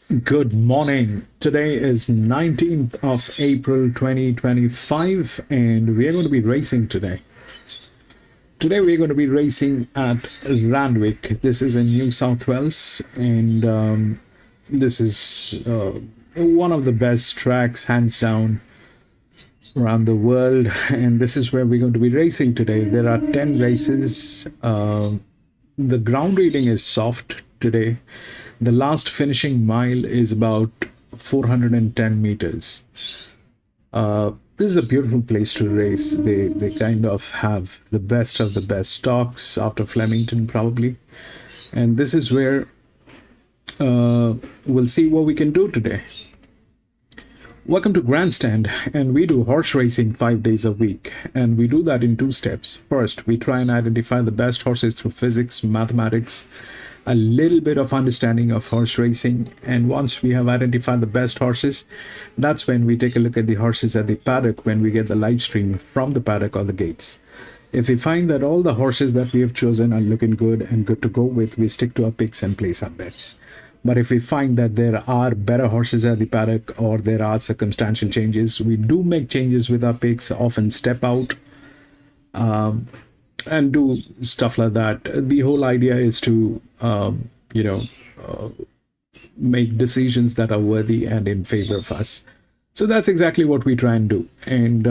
Good morning. Today is 19th of April 2025 and we are going to be racing today. Today we are going to be racing at Randwick. This is in New South Wales and this is one of the best tracks hands down around the world, and this is where we're going to be racing today. There are 10 races. The ground reading is soft today. The last finishing mile is about 410 meters. This is a beautiful place to race. They kind of have the best of the best stocks after Flemington, probably. And this is where we'll see what we can do today. Welcome to Grandstand, and we do horse racing 5 days a week, and we do that in 2 steps. First, we try and identify the best horses through physics, mathematics, a little bit of understanding of horse racing, and once we have identified the best horses, that's when we take a look at the horses at the paddock when we get the live stream from the paddock or the gates. If we find that all the horses that we have chosen are looking good and good to go with, we stick to our picks and place our bets. But if we find that there are better horses at the paddock or there are circumstantial changes, we do make changes with our picks, often step out and do stuff like that. The whole idea is to, make decisions that are worthy and in favor of us. So that's exactly what we try and do. And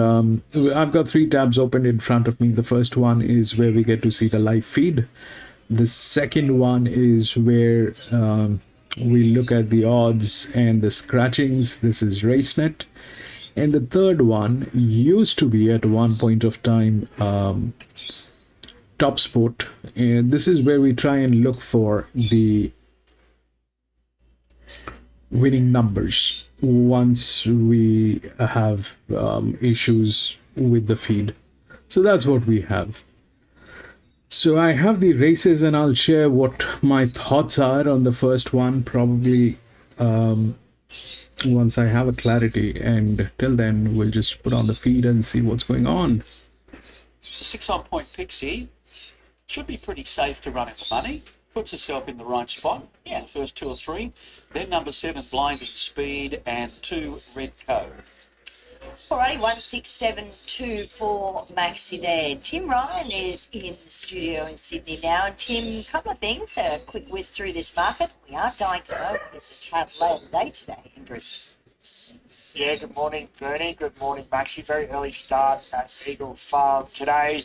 I've got 3 tabs open in front of me. The first one is where we get to see the live feed. The second one is where we look at the odds and the scratchings. This is RaceNet. And the third one used to be at one point of time Top Sport. And this is where we try and look for the winning numbers once we have issues with the feed. So that's what we have. So I have the races and I'll share what my thoughts are on the first one probably once I have a clarity, and till then we'll just put on the feed and see what's going on. 6 on point Pixie should be pretty safe to run in the money. Puts herself in the right spot. Yeah, the first 2 or 3. Then number 7, Blinding Speed, and 2, Red Cove. Alrighty, 1672 for Maxi there. Tim Ryan is in the studio in Sydney now. And Tim, a couple of things, a quick whiz through this market. We are dying to know what is the tab lay of the day today in Brisbane. Yeah, good morning, Bernie. Good morning, Maxi. Very early start at Eagle Farm today.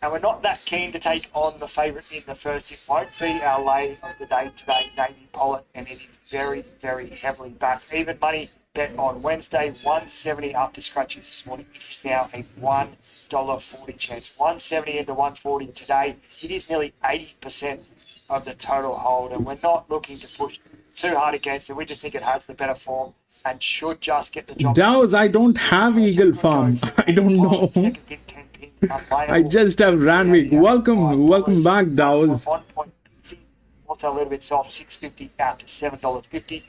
And we're not that keen to take on the favourite in the first. It won't be our lay of the day today, Navy Pollet, and it is very, very heavily backed. Even money bet on Wednesday, 170 after scratches this morning. It is now a $1.40 chance. 170 into 140 today. It is nearly 80% of the total hold, and we're not looking to push too hard against it. We just think it has the better form and should just get the job. Dow's, I don't have Eagle Farm. I don't know. I just have Randwick. Welcome back, Dow's. Also a little bit soft, 650 out to $7.50.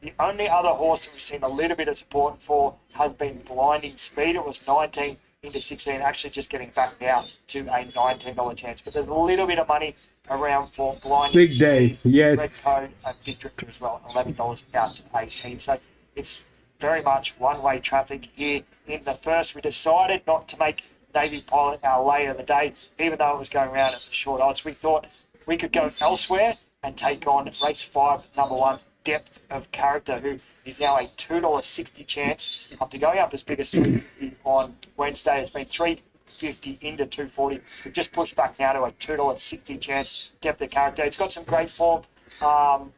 The only other horse that we've seen a little bit of support for has been Blinding Speed. It was 19 into 16, actually just getting back now to a $19 chance. But there's a little bit of money around for Blinding Big Speed. day, yes. Red Code and Big Drifter as well, $11 out to 18. So it's very much one-way traffic here in the first. We decided not to make Navy Pilot our lay of the day, even though it was going around at the short odds. We thought we could go elsewhere and take on race 5, number 1, Depth of Character, who is now a $2.60 chance after going up as big as $3.50 on Wednesday. It's been $3.50 into $2.40. We've just pushed back now to a $2.60 chance. Depth of Character. It's got some great form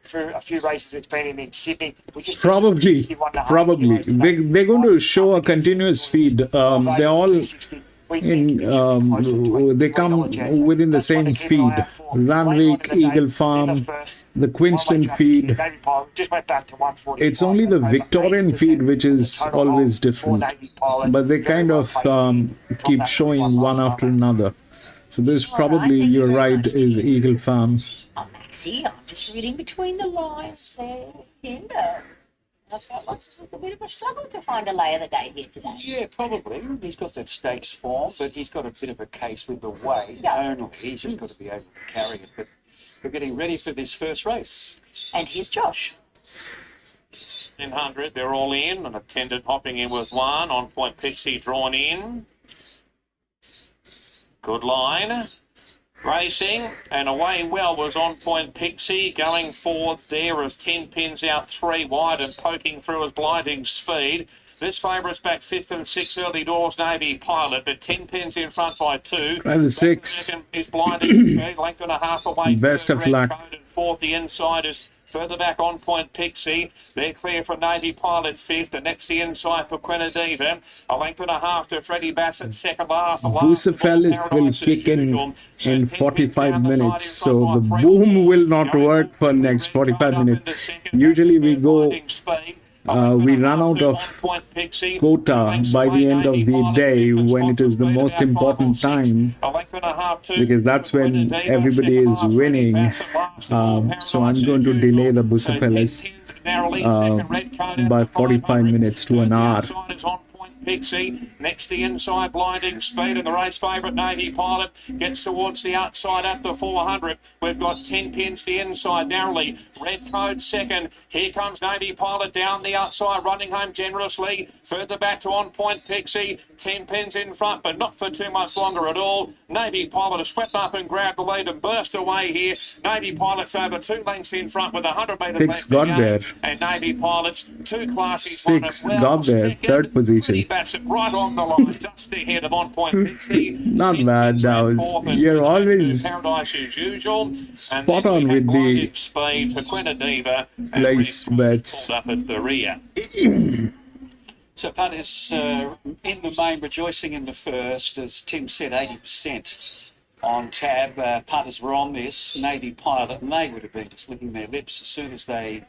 through a few races it's been in Sydney. We just probably they're going to show a continuous feed. They're all they come within the same feed. Randwick, Eagle Farm, the Queensland feed. It's only the Victorian feed which is always different, but they kind of keep showing one after another. So this probably, you're right, is Eagle Farm. Maxi, I'm just reading between the lines there. Kembla. I felt like this was a bit of a struggle to find a lay of the day here today. Yeah, probably. He's got that stakes form, but he's got a bit of a case with the weight. Yeah. Only he's just got to be able to carry it. But we're getting ready for this first race. And here's Josh. 900, they're all in. An attendant hopping in with one. On point Pixie drawn in. Good line. Racing and away well was On Point Pixie going forward there as 10 pins out 3 wide and poking through as Blinding Speed. This favourite's back 5th and 6th early doors, Navy Pilot, but 10 pins in front by 2. Driver 6. Second is Blinding Speed, length and a half away. Best of luck. And 4th, the Insiders. Further back On Point Pixie. They're clear from Navy Pilot 5th, and that's the inside for Quinadiva. A length and a half to Freddie Bassett, second last. Bucephalus will kick in 45 minutes, so the boom will not work for next 45 minutes. Usually we go, we run out of quota by the end of the day when it is the most important time, because that's when everybody is winning. So I'm going to delay the Bucephalus by 45 minutes to an hour. Pixie, next the inside Blinding Speed, and the race favourite Navy Pilot gets towards the outside at the 400. We've got 10 pins the inside narrowly. Red Code second. Here comes Navy Pilot down the outside, running home generously. Further back to On Point Pixie, 10 pins in front, but not for too much longer at all. Navy Pilot has swept up and grabbed the lead and burst away here. Navy Pilot's over 2 lengths in front with 100 metres left. 6 got there. And Navy Pilot's 2 classes. 6 got there, third position. That's right on the line, just ahead of On Point Pixie. Not bad, now. You're always Paradise as usual. spot on with the Speed for Quinadiva place bets. up at the rear. So punters in the main rejoicing in the first, as Tim said, 80% on tab. Punters were on this, Navy Pilot, and they would have been just licking their lips as soon as they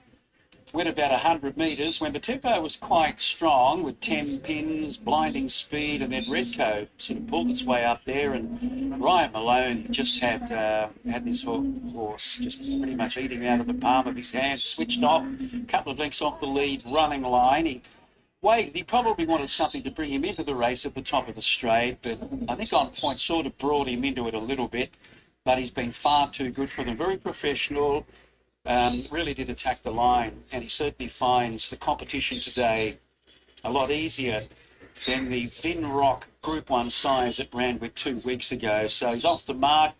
went about 100 metres, when the tempo was quite strong with 10 pins, Blinding Speed, and then Red Code sort of pulled its way up there, and Ryan Maloney just had this horse just pretty much eating out of the palm of his hand, switched off, a couple of lengths off the lead running line. He waited, he probably wanted something to bring him into the race at the top of the straight, but I think On Point sort of brought him into it a little bit, but he's been far too good for them, very professional. Really did attack the line, and he certainly finds the competition today a lot easier than the Vinrock Group 1 size at Randwick 2 weeks ago. So he's off the mark.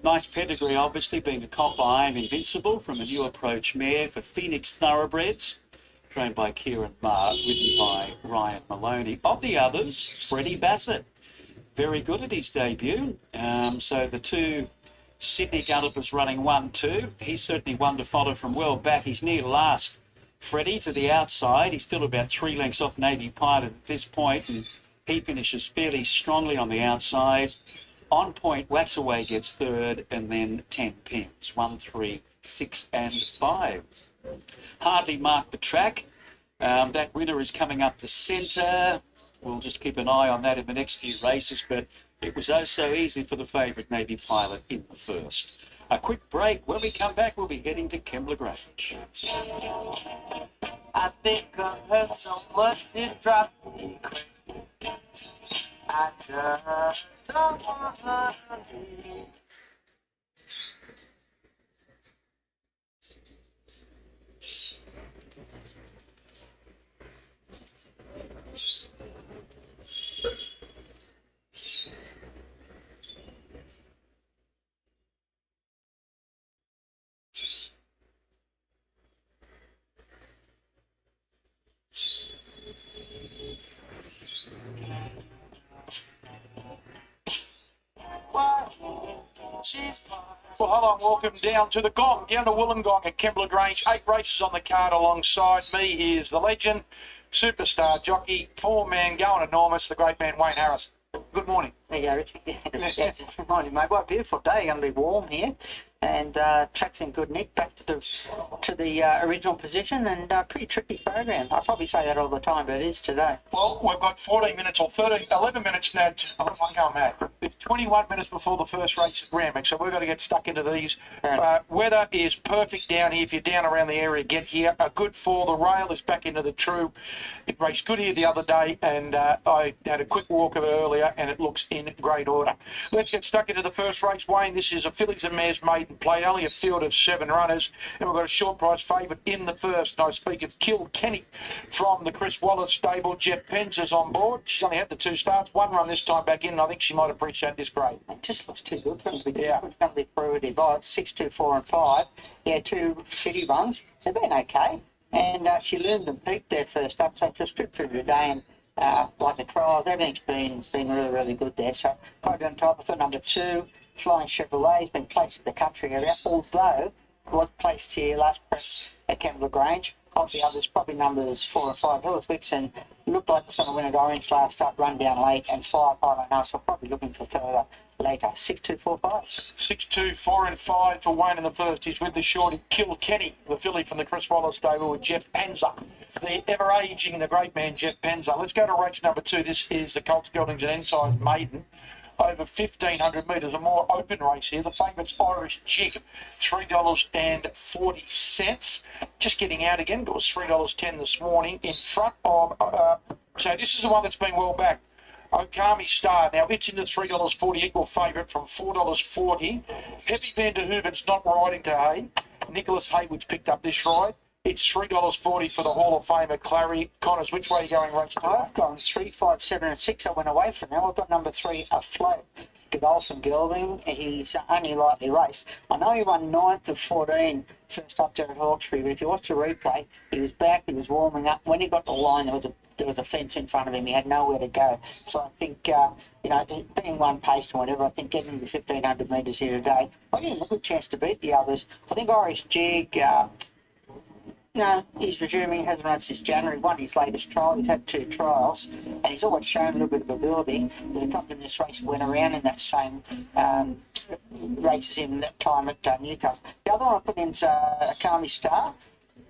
Nice pedigree, obviously, being a copper I'm Invincible from a new approach mare for Phoenix Thoroughbreds, trained by Kieran Marr, ridden by Ryan Maloney. Of the others, Freddie Bassett, very good at his debut. So the two Sydney Gallopers running 1-2. He's certainly one to follow from well back. He's near last. Freddie to the outside. He's still about 3 lengths off Navy Pilot at this point, and he finishes fairly strongly on the outside. On Point, Waxaway gets third, and then 10 pins. 1, 3, 6, and 5. Hardly marked the track. That winner is coming up the centre. We'll just keep an eye on that in the next few races, but it was oh so easy for the favourite Navy Pilot in the first. A quick break. When we come back, we'll be heading to Kembla Grange. I think I heard so much it dropped. I just don't want to leave. Well, hello and welcome down to the Gong, down to Wollongong at Kembla Grange. 8 races on the card alongside me. Here's the legend, superstar jockey, 4-man going enormous, the great man Wayne Harris. Good morning. There you go, Richie. Yeah, good morning, mate. What a beautiful day. Going to be warm here, and track's in good nick. Back to the original position, and pretty tricky program. I probably say that all the time, but it is today. Well, we've got 14 minutes or 11 minutes now. I'm going mad. It's 21 minutes before the first race at Randwick, so we've got to get stuck into these. Weather is perfect down here. If you're down around the area, get here. A good for the rail is back into the true. It raced good here the other day, and I had a quick walk of it earlier, and it looks in in great order. Let's get stuck into the first race, Wayne. This is a fillies and mares maiden play, only a field of 7 runners, and we've got a short price favourite in the first. And I speak of Kilkenny from the Chris Wallace stable. Jeff Pence is on board. She's only had the 2 starts, 1 run this time back in, and I think she might appreciate this grade. It just looks too good for him to be down. It's going to be priority odds, 6, 2, 4 and 5. Yeah, 2 city runs. They've been okay. And she learned and peaked there first up, so just stripped through today and like the trials, everything's been really, really good there. So probably on top. I thought number 2, Flying Chevrolet, has been placed at the country area, although it was placed here last press at Kembla Grange. Of the others, probably numbers 4 and 5 Hillswicks, and looked like it's going to win at Orange last up, run down late, and 5, I don't know, so probably looking for further later. 6, 2, 4, 5. 6, 2, 4 and 5 for Wayne in the first. He's with the shorty Kilkenny, the filly from the Chris Wallace stable with Jeff Penza. The ever-ageing, the great man Jeff Penza. Let's go to race number 2. This is the Colts Geldings and Ensigns Maiden. Over 1,500 metres, a more open race here. The favourite's Irish Jig, $3.40. Just getting out again, but it was $3.10 this morning. In front of, so this is the one that's been well backed. Okami Star. Now it's in the $3.40 equal favourite from $4.40. Heavy Van der Hooven's not riding today. Nicholas Haywood's picked up this ride. It's $3.40 for the Hall of Famer Clary Connors. Which way are you going, race 2? I've gone 3, 5, 7 and 6. I went away from them. I've got number 3 Afloat. Godolphin Gelding. He's only lightly raced. I know he won 9th of 14 first up there at Hawkesbury, but if you watch the replay, he was back, he was warming up. When he got the line, there was a fence in front of him. He had nowhere to go. So I think, being one paced and whatever, I think getting the 1,500 metres here today, I give him a good chance to beat the others. I think Irish Jig, he's resuming, hasn't run since January, won his latest trial. He's had 2 trials, and he's always shown a little bit of ability. The top in this race went around in that same races in that time at Newcastle. The other one I put in's Akami Star.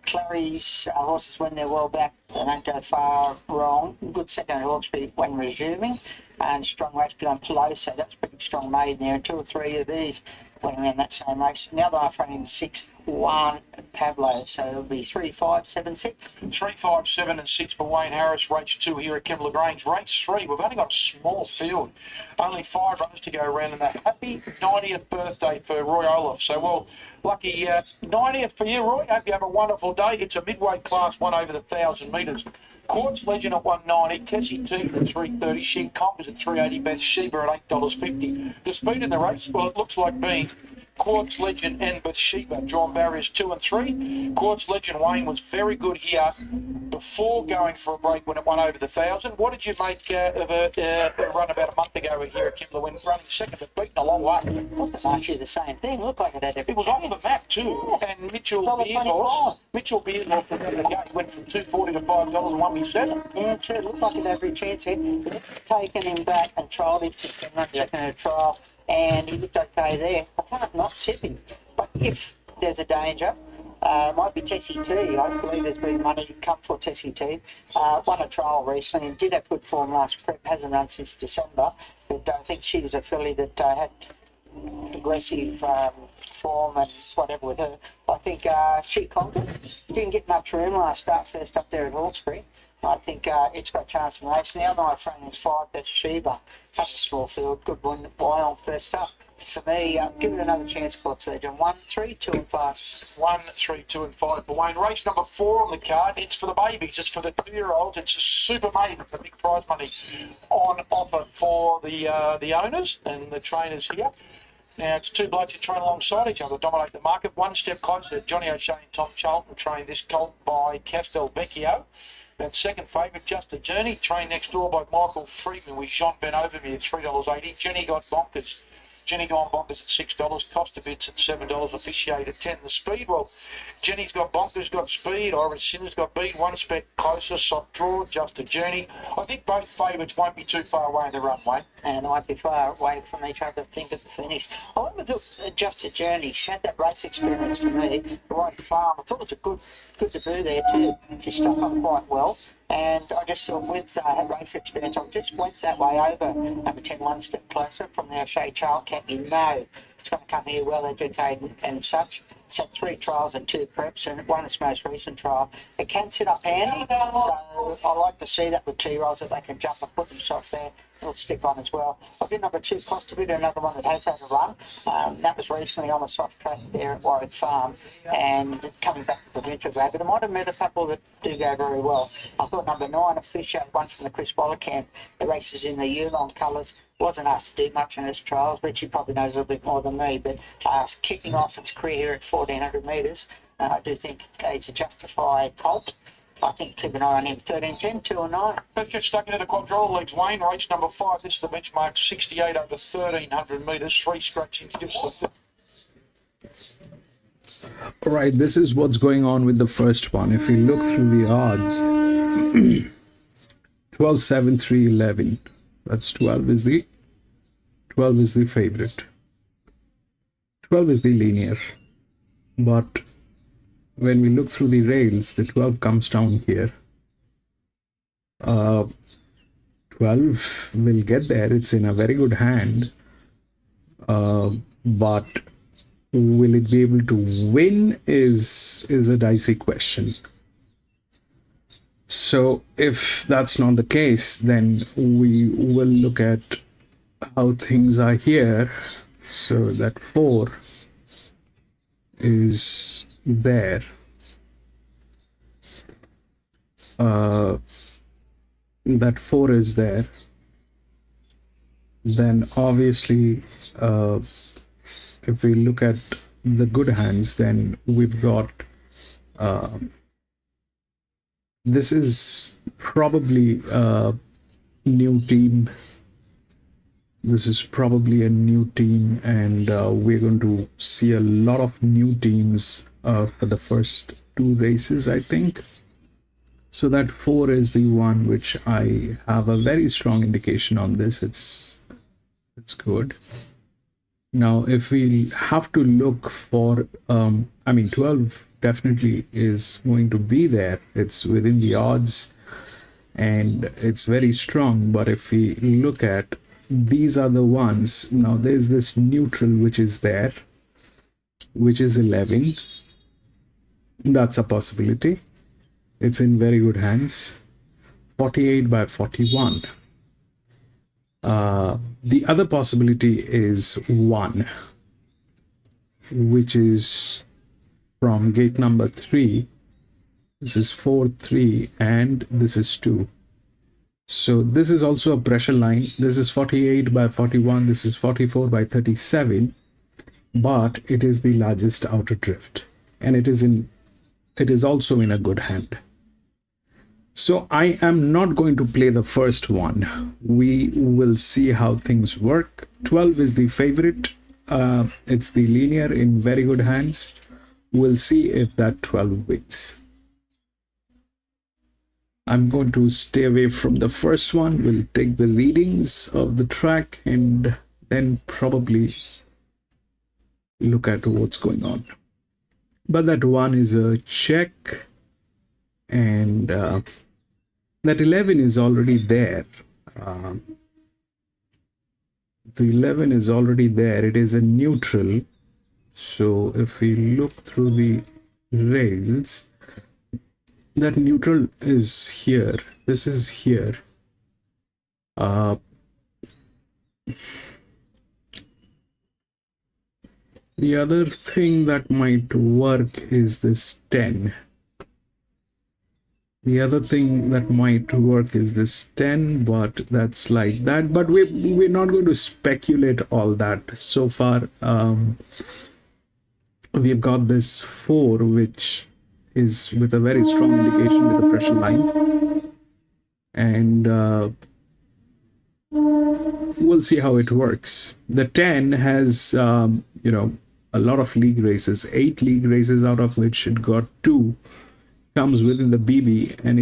Clary's horses, when they're well back, they don't go far wrong. Good second at Hawkesbury when resuming, and strong race beyond Pelosi. That's pretty strong made there, and 2 or 3 of these went around that same race. And the other half running 6, 1 Pablo, so it'll be 3, 5, 7, 6. 3, 5, 7 and 6 for Wayne Harris. Race 2 here at Kembla Grange. Race 3, we've only got a small field. Only 5 runners to go around, and a happy 90th birthday for Roy Olaf. So, well, lucky 90th for you, Roy. Hope you have a wonderful day. It's a midweight class, 1 over the 1,000 metres. Quartz Legend at 190, Tessie T at 330, She Combs at 380, Beth Sheba at $8.50. The speed in the race, well, it looks like being Quartz Legend and Bathsheba drawn barriers 2 and 3. Quartz Legend, Wayne, was very good here before going for a break when it won over the 1,000. What did you make of a run about a month ago here at Kembla when running second but beaten a long way? Wasn't last year the same thing? Looked like it had It was off the map too. Yeah. And Mitchell Beershorse went from $2.40 to $5 and won me 7. Yeah, true. It looked like it had every chance here. They've taken him back and trialled him since then, second in a trial, and he looked okay there. I can't not tip him, but if there's a danger, might be Tessie T. I believe there's been money come for Tessie T. Won a trial recently and did have good form last prep. Hasn't run since December, but I think she was a filly that had progressive form and whatever with her. I think she conquered. Didn't get much room last start first up there at Hawkesbury. I think it's got a chance in the race. And the other one front is 5, Beth Sheba. Had a small field, good one on first up. For me, give it another chance, Quartz Legend. 1, 3, 2 and 5. 1, 3, 2 and 5 for Wayne. Race number 4 on the card. It's for the babies. It's for the 2-year-olds. It's a super maiden for big prize money on offer for the owners and the trainers here. Now, it's 2 blokes who train alongside each other, dominate the market. One step closer, Johnny O'Shea and Tom Charlton trained this colt by Castelvecchio. That second favourite, Just a Journey, trained next door by Michael Friedman with Jean Ben Overmere at $3.80. Jenny got bonkers. Jenny gone bonkers at $6, Costa Bits at $7, Officiate at 10. The speed, well, Jenny's got bonkers, got speed, Irish Sinner's got beat, 1 spec closer, soft draw, Just a Journey. I think both favourites won't be too far away in the runway. And they won't be far away from each other, I think, at the finish. I went with Just a Journey. She had that race experience for me, the right farm. I thought it was a good debut there too. She stuck up quite well. And I just thought with had race experience, I just went that way over number 10, 1 step closer from the O'Shea Child Camp. You know it's going to come here well educated and such. It's had 3 trials and 2 preps and won its most recent trial. It can sit up handy, so I like to see that with 2-year-olds that they can jump and put themselves there it'll stick on as well. I did number 2, Costa Vida, another one that has had a run. That was recently on a soft track there at Warwick Farm, and coming back to the Venture Grab. But I might have met a couple that do go very well. I thought number 9, a Fish Out, once from the Chris Waller camp. The races in the year-long colours. Wasn't asked to do much in its trials. Richie probably knows a little bit more than me, but kicking off its career here at 1400 metres, I do think it's a justified colt. I think keep an eye on him. 13-10, 2 or 9. Let's get stuck into the quadruple leagues. Wayne, race number 5. This is the benchmark, 68 over 1300 metres. 3 scratching gives the All right, this is what's going on with the first one. If we look through the odds, 12, 7, 3, 11. That's 12 is the favorite. 12 is the linear. But when we look through the rails, the 12 comes down here. 12 will get there. It's in a very good hand. But will it be able to win is a dicey question. So if that's not the case, then we will look at how things are here. So that 4 is there. That 4 is there. Then obviously, if we look at the good hands, then we've got this is probably a new team. This is probably a new team, and we're going to see a lot of new teams for the first 2 races, I think. So that 4 is the one which I have a very strong indication on this. It's good. Now, if we have to look for, 12 definitely is going to be there. It's within the odds and it's very strong. But if we look at, these are the ones. Now, there's this neutral which is there, which is 11. That's a possibility. It's in very good hands. 48 by 41. The other possibility is 1, which is from gate number 3. This is 4, 3, and this is 2. So this is also a pressure line. This is 48 by 41. This is 44 by 37. But it is the largest outer drift, and it is also in a good hand. So I am not going to play the first one. We will see how things work. 12 is the favorite. It's the linear in very good hands. We'll see if that 12 wins. I'm going to stay away from the first one. We'll take the readings of the track and then probably look at what's going on. But that 1 is a check, and that 11 is already there. The 11 is already there. It is a neutral. So if we look through the rails, that neutral is here. This is here. The other thing that might work is this 10. The other thing that might work is this 10, but that's like that. But we're not going to speculate all that. So far, we've got this 4, which is with a very strong indication with a pressure line. And we'll see how it works. The 10 has, a lot of league races, 8 league races, out of which it got 2. Comes within the BB, and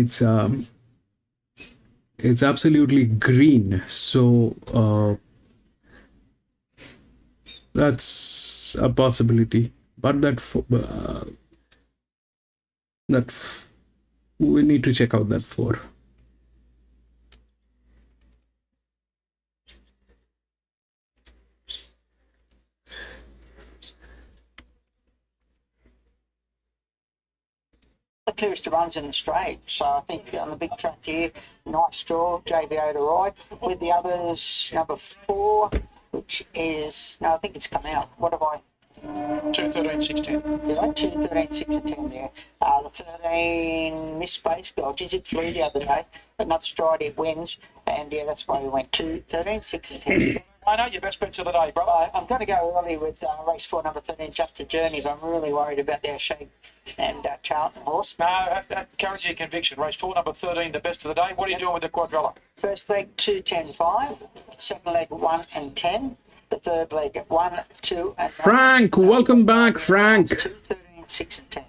it's absolutely green. So that's a possibility. But we need to check out that 4. clearest of runs in the straight. So I think on the big track here, nice draw, JBO to ride. With the others, number 4, which is, no, I think it's come out. What have I? 2, 13, 6, 10. Did I? 2, 13, 6 and 10 there. The 13 missed space. Oh, geez, it flew the other day. But not stride, it wins. And yeah, that's why we went 2, 13, 6 and 10. I know your best bets of the day, brother. I'm going to go early with race 4, number 13, Just a Journey, but I'm really worried about their Sheep and Charlton horse. No, encourage your conviction. Race 4, number 13, the best of the day. What are you doing with the quadrilla? First leg 2, 10, 5. Second leg 1 and 10. The third leg 1, 2 and 9. Frank, welcome back, Frank. 2, 13, 6 and 10.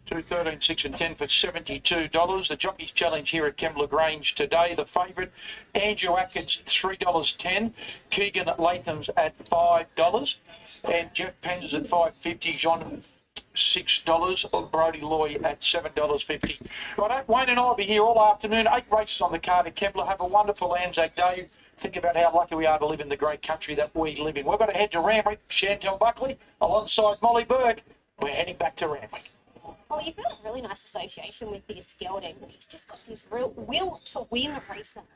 2, 13, 6 and 10 for $72. The Jockey's Challenge here at Kembla Grange today. The favourite, Andrew Atkins, $3.10. Keegan Latham's at $5. And Jeff Penn's at $5.50. John, $6. Brody Loy at $7.50. Right, Wayne and I will be here all afternoon. 8 races on the card at Kembla. Have a wonderful Anzac Day. Think about how lucky we are to live in the great country that we live in. We're going to head to Randwick. Chantel Buckley alongside Molly Burke. We're heading back to Randwick. Well, you've got a really nice association with this gelding. He's just got this real will to win recently.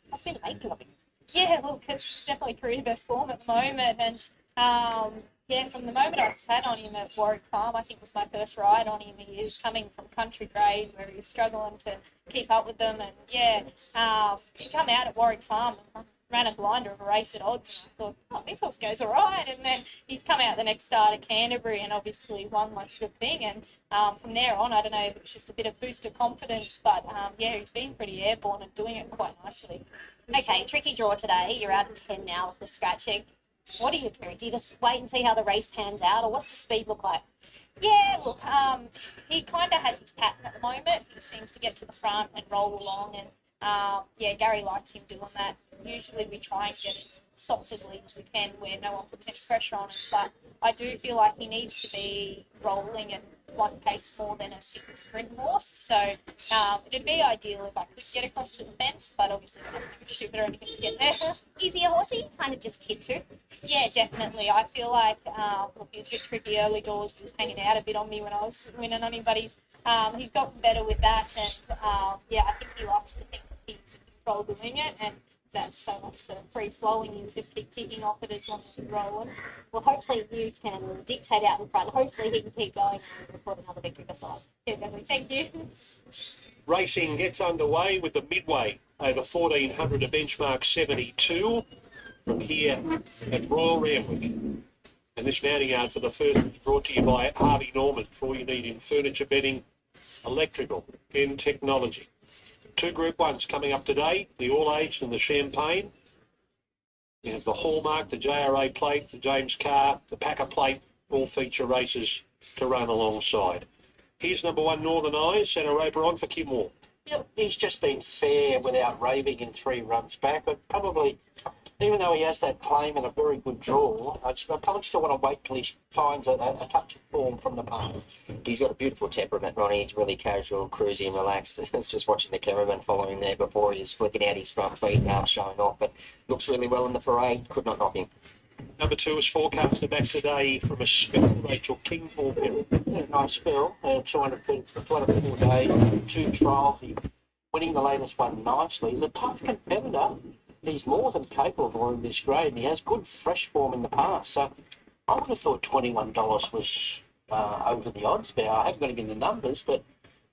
What's been the making of him? Yeah, look, it's definitely career best form at the moment. And yeah, from the moment I sat on him at Warwick Farm, I think was my first ride on him. He is coming from country grade where he's struggling to keep up with them. And yeah, he come out at Warwick Farm and ran a blinder of a race at odds, and I thought, oh, this horse goes all right. And then he's come out the next start at Canterbury and obviously won like a good thing. And from there on, I don't know if it was just a bit of boost of confidence, but yeah, he's been pretty airborne and doing it quite nicely. Okay, tricky draw today. You're out of 10 now with the scratching. What do you do? Do you just wait and see how the race pans out, or what's the speed look like? Yeah, look, he kind of has his pattern at the moment. He seems to get to the front and roll along, and yeah, Gary likes him doing that. Usually we try and get as soft as lead as we can where no one puts any pressure on us, but I do feel like he needs to be rolling and one pace more than a second sprint horse. So it'd be ideal if I could get across to the fence, but obviously I'm not going to be stupid or anything to get there. Is he a horsey? Kind of just kid too? Yeah, definitely. I feel like look, he was a bit tricky early doors. He was hanging out a bit on me when I was winning on him, but he's gotten better with that, and yeah, I think he likes to think he's in control doing it, and that's so much the free flowing. You just keep kicking off it as long as you're rolling. Well, hopefully you can dictate out in front. Hopefully he can keep going and record another victory this side. Yeah, definitely. Thank you. Racing gets underway with the midway over 1400 to benchmark 72 from here at Royal Randwick. And this mounting yard for the first is brought to you by Harvey Norman for all you need in furniture, bedding, electrical and technology. 2 Group 1s coming up today, the All-Age and the Champagne. We have the Hallmark, the JRA plate, the James Carr, the Packer plate, all feature races to run alongside. Here's number 1, Northern Eyes, Santa Roper on for Kim Wall. Yep, he's just been fair without raving in 3 runs back, but probably, even though he has that claim and a very good draw, I probably still want to wait till he finds a touch of form from the past. He's got a beautiful temperament, Ronnie. He's really casual, cruisy and relaxed. It's just watching the cameraman following there before he's flicking out his front feet and arms showing off, but looks really well in the parade. Could not knock him. Number 2 is forecasted back today from a spell, Rachel King for him. Nice spell, 204 day, 2 trials, he's winning the latest one nicely. He's a tough competitor. He's more than capable in this grade, and he has good fresh form in the past. So I would have thought $21 was over the odds there. I haven't got him in the numbers, but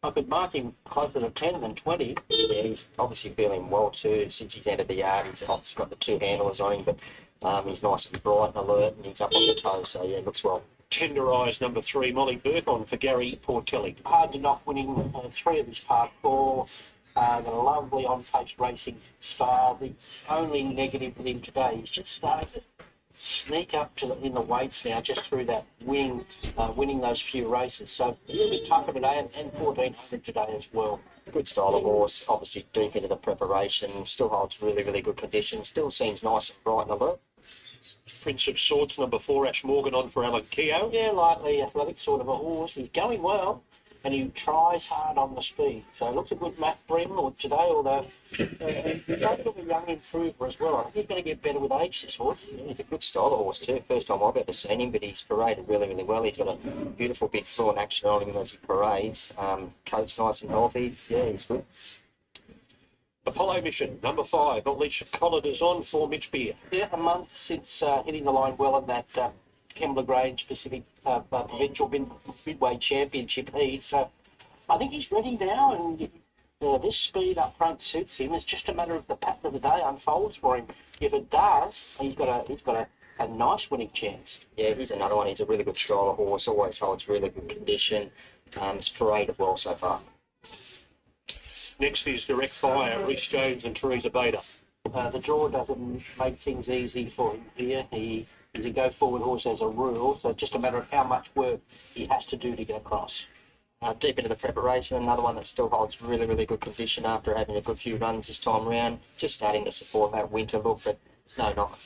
I could mark him closer to 10 than 20. Yeah, he's obviously feeling well too since he's entered the yard. He's obviously got the 2 handlers on him, but he's nice and bright and alert, and he's up on the toe, so yeah, looks well. Tender Eyes, number 3, Molly Burke on for Gary Portelli. Hard to knock winning 3 of his part 4. The lovely on-pace racing style. The only negative with him today, he's just starting to sneak up to in the weights now, just through that winning those few races. So a little bit tougher today, and 1400 today as well. Good style of horse, obviously deep into the preparation, still holds really, really good condition, still seems nice and bright and alert. Prince of Swords, number 4, Ash Morgan on for Alan Keogh. Yeah, lightly athletic sort of a horse. He's going well. and he tries hard on the speed. So it looks a good Matt Bremlord today, although he's a bit of a young improver as well. I think he's going to get better with age, this horse. Yeah, he's a good style of horse too. First time I've ever seen him, but he's paraded really, really well. He's got a beautiful big fluent action on him as he parades. Coat's nice and healthy. Yeah, he's good. Apollo Mission, number 5, Alicia Collard is on for Mitch Beer. Yeah, a month since hitting the line well in that Kembla Grange Pacific Provincial Midway Championship heat. So I think he's ready now, and this speed up front suits him. It's just a matter of the pattern of the day unfolds for him. If it does, he's got a nice winning chance. Yeah, he's another one. He's a really good style of horse. Always holds really good condition. It's paraded well so far. Next is Direct Fire, Rhys Jones and Teresa Bader. The draw doesn't make things easy for him here. He's a go-forward horse as a rule, so it's just a matter of how much work he has to do to get across. Deep into the preparation, another one that still holds really, really good condition after having a good few runs this time around. Just starting to support that winter look, but no knock.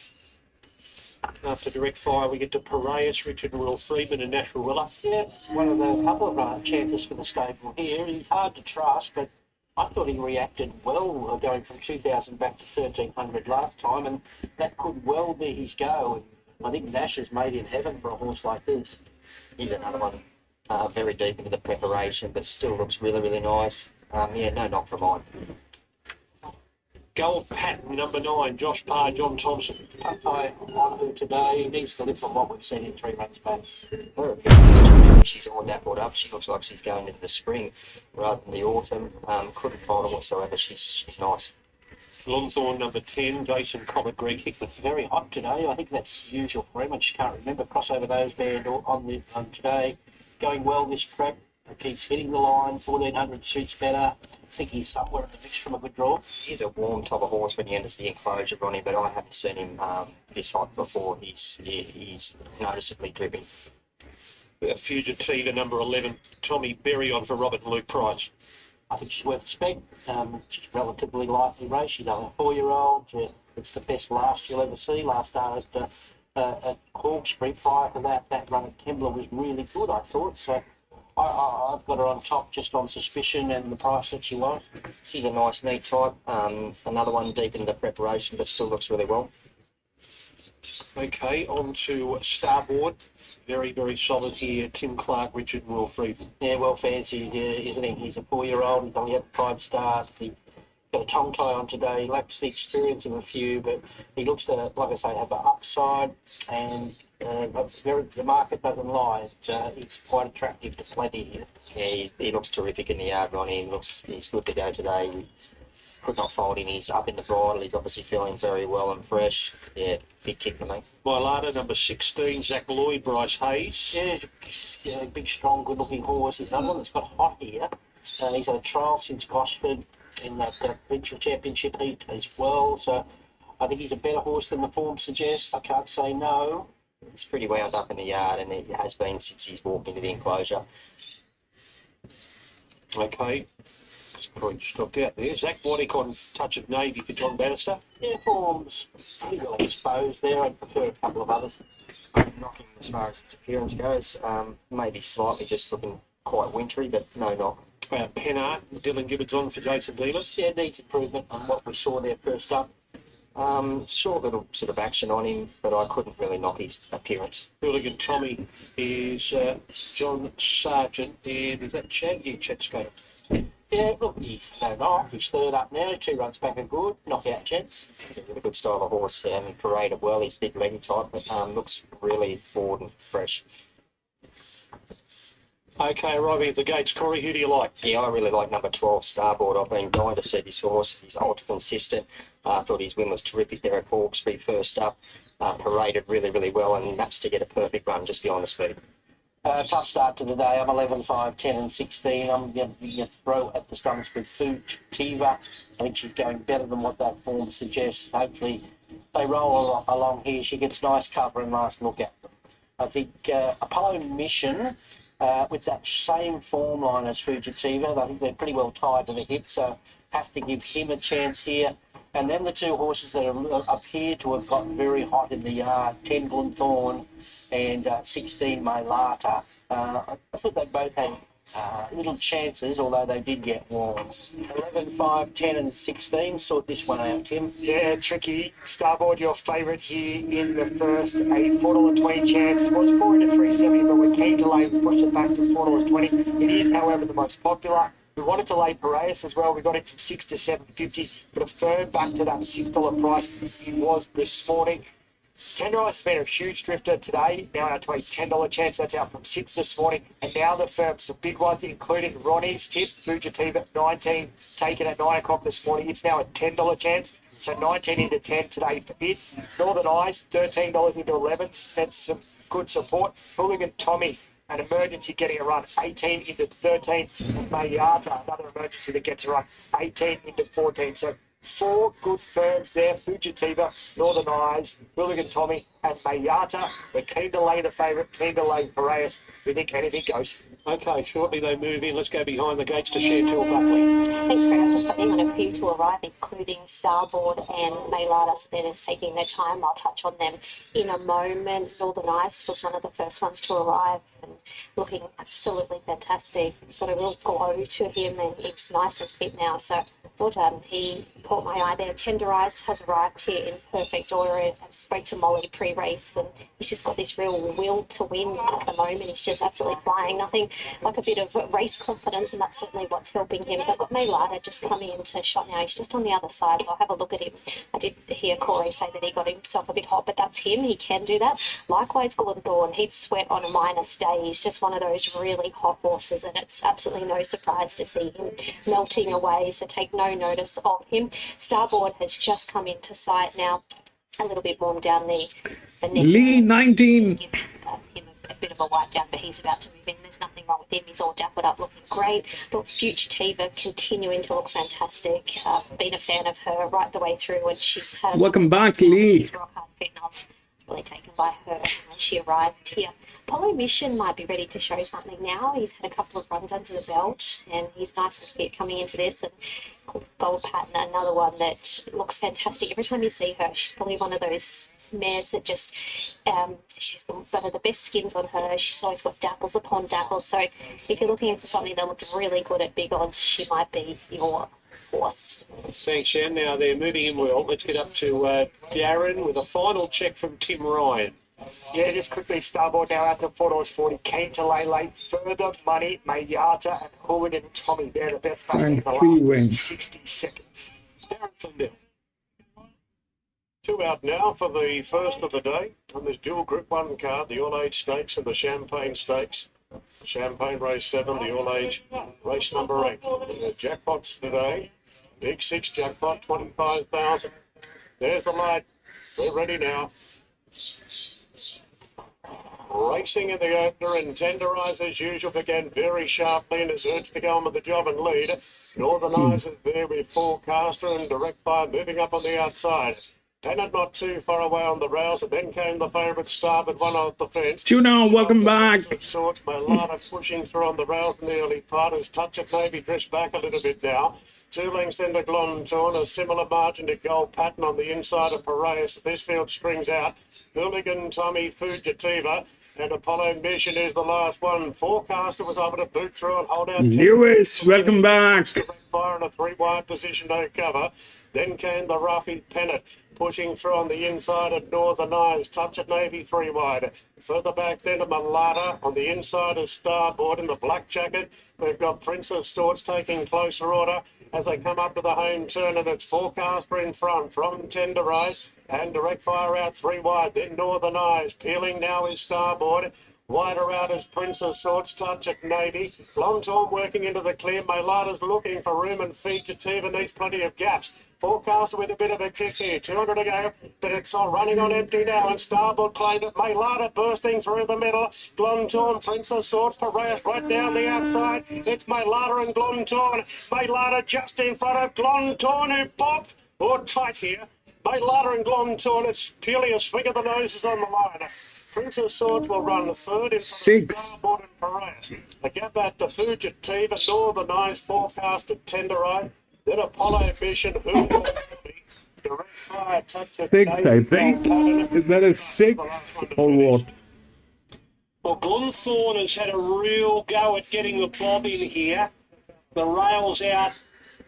After Direct Fire, we get to Piraeus, Richard and Will Freeman and Natural Willa. Yeah, one of the couple of chances for the stable here. He's hard to trust, but I thought he reacted well going from 2,000 back to 1,300 last time, and that could well be his go. And I think Nash is made in heaven for a horse like this. He's another one very deep into the preparation, but still looks really, really nice. Yeah, no knock from mine. Gold Pattern, number 9, Josh Parr, John Thompson. Puppy on who today needs to live from what we've seen in 3 runs back. Her appearance is terrific. She's all dappled up. She looks like she's going into the spring rather than the autumn. Couldn't find her whatsoever. She's nice. Lonthorn, number 10, Jason Cobbett, Greg Hickman. Very hot today. I think that's usual for him. I just can't remember. Crossover nose band on today. Going well this prep. Keeps hitting the line. 1,400 suits better. I think he's somewhere in the mix from a good draw. He's a warm type of horse when he enters the enclosure, Ronnie, but I haven't seen him this hot before. He's noticeably dripping. Fugitiva, number 11, Tommy Berry on for Robert and Luke Price. I think she's worth a spec. She's relatively lightly raced. She's only a 4-year-old. It's the best last you'll ever see. Last start at Hawkesbury. Prior to that run at Kembla was really good, I thought. So I've got her on top just on suspicion and the price that she was. She's a nice, neat type. Another one deep into the preparation, but still looks really well. Okay, on to Starboard. Very, very solid here. Tim Clark, Richard and Will Freeman. Yeah, well fancied, isn't he? He's a 4-year-old. He's only had 5 starts. He got a tongue tie on today. He lacks the experience of a few, but he looks to, like I say, have an upside, and the market doesn't lie. It's quite attractive to plenty here. Yeah, he looks terrific in the yard, Ronnie. He's good to go today. He could not fold him. He's up in the bridle. He's obviously feeling very well and fresh. Yeah, big tick for me. Mylata, number 16, Zach Lloyd, Bryce Hayes. Yeah, he's a big, strong, good-looking horse. He's another one that's got hot here. He's had a trial since Gosford in that provincial championship heat as well. So I think he's a better horse than the form suggests. I can't say no. He's pretty wound up in the yard, and it has been since he's walked into the enclosure. Okay. Probably just dropped out there. Zach Waddick on Touch of Navy for John Bannister. Yeah, form's pretty well exposed there. I'd prefer a couple of others. Knocking as far as its appearance goes. Maybe slightly just looking quite wintry, but no knock. Penart, Dylan Gibbons on for Jason Demas. Yeah, needs improvement on what we saw there first up. Short little sort of action on him, but I couldn't really knock his appearance. Hooligan Tommy is John Sargent, and is that Chad? Yeah, Chad's going. Yeah, look, he's no knock. He's 3rd up now. 2 runs back are good. Knockout chance. He's a really good style of horse, and paraded well. He's big leg type, but looks really forward and fresh. Okay, arriving at the gates, Corey, who do you like? Yeah, I really like number 12, Starboard. I've been dying to see this horse. He's ultra consistent. I thought his win was terrific there at Hawkesbury first up. Paraded really, really well, and he maps to get a perfect run just behind the speed. Tough start to the day. I'm 11, 5, 10 and 16. I'm going to throw at the stumps with Fugitiva. I think she's going better than what that form suggests. Hopefully they roll along here. She gets nice cover and nice look at them. I think Apollo Mission, with that same form line as Fugitiva, I think they're pretty well tied to the hip, so have to give him a chance here. And then the 2 horses that appear to have got very hot in the yard, 10 Glenthorne and 16 Mylata. I thought they both had Little chances, although they did get warm. 11, 5, 10 and 16. Sort this one out, Tim. Yeah, tricky. Starboard, your favourite here in the first 8, $4.20 chance. It was 4 into 370, but we're keen to lay. We pushed it back to $4.20. It is, however, the most popular. We wanted to lay Piraeus as well. We got it from 6 to 7.50, but a firm back to that $6 price it was this morning. Tenderize has been a huge drifter today, now out to a $10 chance. That's out from 6 this morning. And now the firms, some big ones, including Ronnie's tip, Fugitiva 19, taken at 9 o'clock this morning. It's now a $10 chance. So 19 into 10 today for it. Northern Eyes, $13 into 11. That's some good support. Hooligan Tommy, an emergency getting a run, 18 into 13. And Mayata, another emergency that gets a run, 18 into 14. So 4 good firms there: Fugitiva, Northern Eyes, Hooligan Tommy, and Mayata. We're keen to lay the favourite, keen to lay Piraeus. We think anything goes. Okay, shortly they move in. Let's go behind the gates to Chantel Buckley. Thanks, Greg. I'm just waiting on a few to arrive, including Starboard and Maylada, so they're taking their time. I'll touch on them in a moment. Northern Ice was one of the first ones to arrive and looking absolutely fantastic. Got a real glow to him and he's nice and fit now. So well done. He caught my eye there. Tender Ice has arrived here in perfect order. I spoke to Molly pre-race and he's just got this real will to win at the moment. He's just absolutely flying. Nothing like a bit of race confidence, and that's certainly what's helping him. So I've got Maylada just coming into shot now. He's just on the other side, so I'll have a look at him. I did hear Corey say that he got himself a bit hot, but that's him. He can do that. Likewise, Glenthorne, he'd sweat on a minus day. He's just one of those really hot horses, and it's absolutely no surprise to see him melting away, so take no notice of him. Starboard has just come into sight now, a little bit warm down the neck. Lee 19. Just give him a bit of a wipe down, but he's about to move in. There's nothing wrong with him. He's all dappled up, looking great. But Fugitiva continuing to look fantastic. Been a fan of her right the way through, and she's had. Welcome back, Lee. She's rock hard fit, and I was really taken by her when she arrived here. Apollo Mission might be ready to show something now. He's had a couple of runs under the belt, and he's nice and fit coming into this. And Gold Pattern, another one that looks fantastic. Every time you see her, she's probably one of those mares that just she's one of the best skins on her. She's always got dapples upon dapples. So if you're looking for something that looks really good at big odds, she might be your horse. Thanks, Shan. Now they're moving in well. Let's get up to Darren with a final check from Tim Ryan. Yeah, just quickly, Starboard now out to $4.40. Keen to lay late. Further money, Mayata and Hooligan Tommy. They're the best favourite in the And 3 last wins. 60 seconds. Darren Flindell. 2 out now for the first of the day on this dual Group 1 card, the All-Age Stakes and the Champagne Stakes. Champagne race 7, the All-Age race number 8. The jackpots today, Big 6 jackpot, 25,000. There's the light. We're ready now. Racing in the opener, and Tender Eyes as usual began very sharply and is urged to go on with the job and lead. Northern Eyes is there with Forecaster and Direct Fire moving up on the outside. Pennant not too far away on the rails, and then came the favourite Starboard, one off the fence. Tuna, welcome back. Of sorts, Malata pushing through on the rails in the early part. His touch of maybe dressed back a little bit now. 2 lengths into Glontorn, a similar margin to Gold Pattern on the inside of Piraeus. This field strings out. Hooligan Tommy, Fugitiva, and Apollo Mission is the last one. Forecaster was able to boot through and hold out. Lewis, welcome back. Fire in a 3-wide position, no cover. Then came the Ruffy Pennant, pushing through on the inside of Northern Eyes, touch at Navy 3-wide. Further back then to Malata on the inside of Starboard in the black jacket. We've got Prince of Storts taking closer order as they come up to the home turn, and it's Forecaster in front from Tender Eyes. And Direct Fire out 3-wide, then Northern Eyes. Peeling now is Starboard. Wider out is Prince of Swords, touch at Navy. Longtorn working into the clear. Maylada's looking for room, and Fugitiva needs plenty of gaps. Forecaster with a bit of a kick here. 200 to go, but it's all running on empty now, and Starboard claimed it. Maylada bursting through the middle. Glontorn, Prince of Swords, Piraeus right down the outside. It's Maylada and Glontorn. Maylada just in front of Glontorn, who popped. Or tight here. Maylada and Glontorn, it's purely a swing of the noses on the line. Prince of Swords will run third in 6. Starboard and Piraeus. A gap out to Fugitiva, Northern Eyes, Forecast Tender Eye, then Apollo Mission, Direct Fire, 6, I think. Is that a 6 or what? Well, Glenthorne has had a real go at getting the bob in here. The rail's out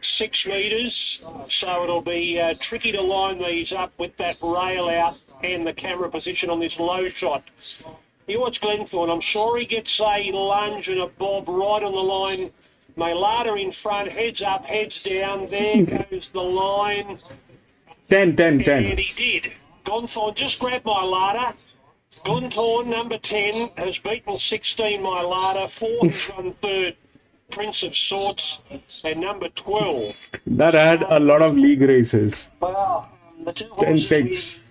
6 metres, so it'll be tricky to line these up with that rail out and the camera position on this low shot. You watch Glenthorne, I'm sure he gets a lunge and a bob right on the line. Maylada in front, heads up, heads down. There goes the line. 10, 10, 10. And he did. Glenthorne just grabbed Maylada. Glenthorne, number 10, has beaten 16 Maylada. 4 has run third, Prince of Sorts, and number 12. That had a lot of league races. Well, the two 10, horses 6. we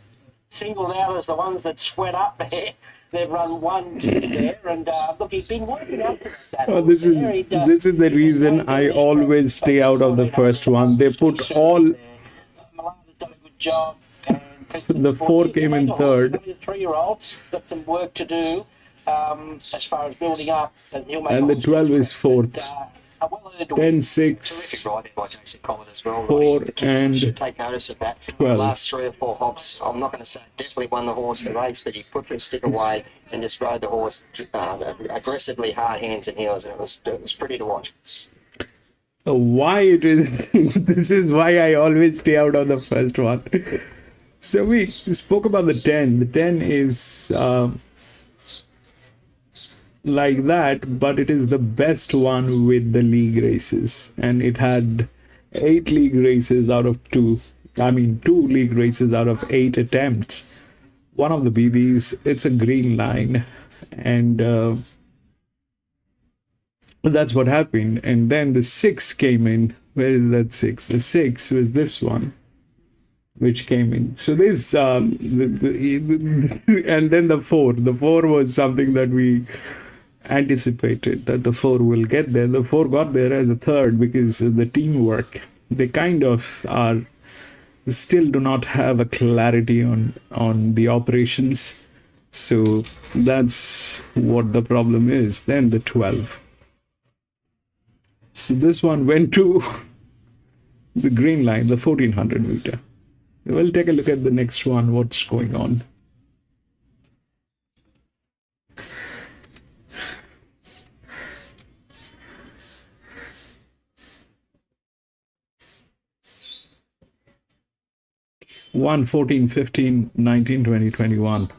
singled out as the ones that sweat up there. They've run 1, 2 there, and look, he's been working out that. Oh, this is the reason I always stay out of the first one. They put all. Malana's done a good job. The 4 came in third. The 3-year-old got some work to do as far as building up, and he'll make. And the 12 is fourth. A well-earned 10, 6, Terrific ride there by Jason Collin as well. 4 You and should take notice of that. 12. The last 3 or 4 hops, I'm not going to say definitely won the horse the race, but he put the stick away and just rode the horse aggressively, hard hands and heels, and it was pretty to watch. why it is. This is why I always stay out of the first one. So we spoke about the 10. The 10 is like that, but it is the best one with the league races, and it had 8 league races out of 2. I mean 2 league races out of 8 attempts. One of the BBs, it's a green line, and that's what happened. And then the 6 came in. Where is that 6? The 6 was this one, which came in. So this and then the 4. The 4 was something that we anticipated, that the 4 will get there. The 4 got there as a third because of the teamwork. They kind of are still do not have a clarity on the operations. So that's what the problem is. Then the 12. So this one went to the green line, the 1400 meter. We'll take a look at the next one, what's going on. One, 14, 15, 19, 20, 21.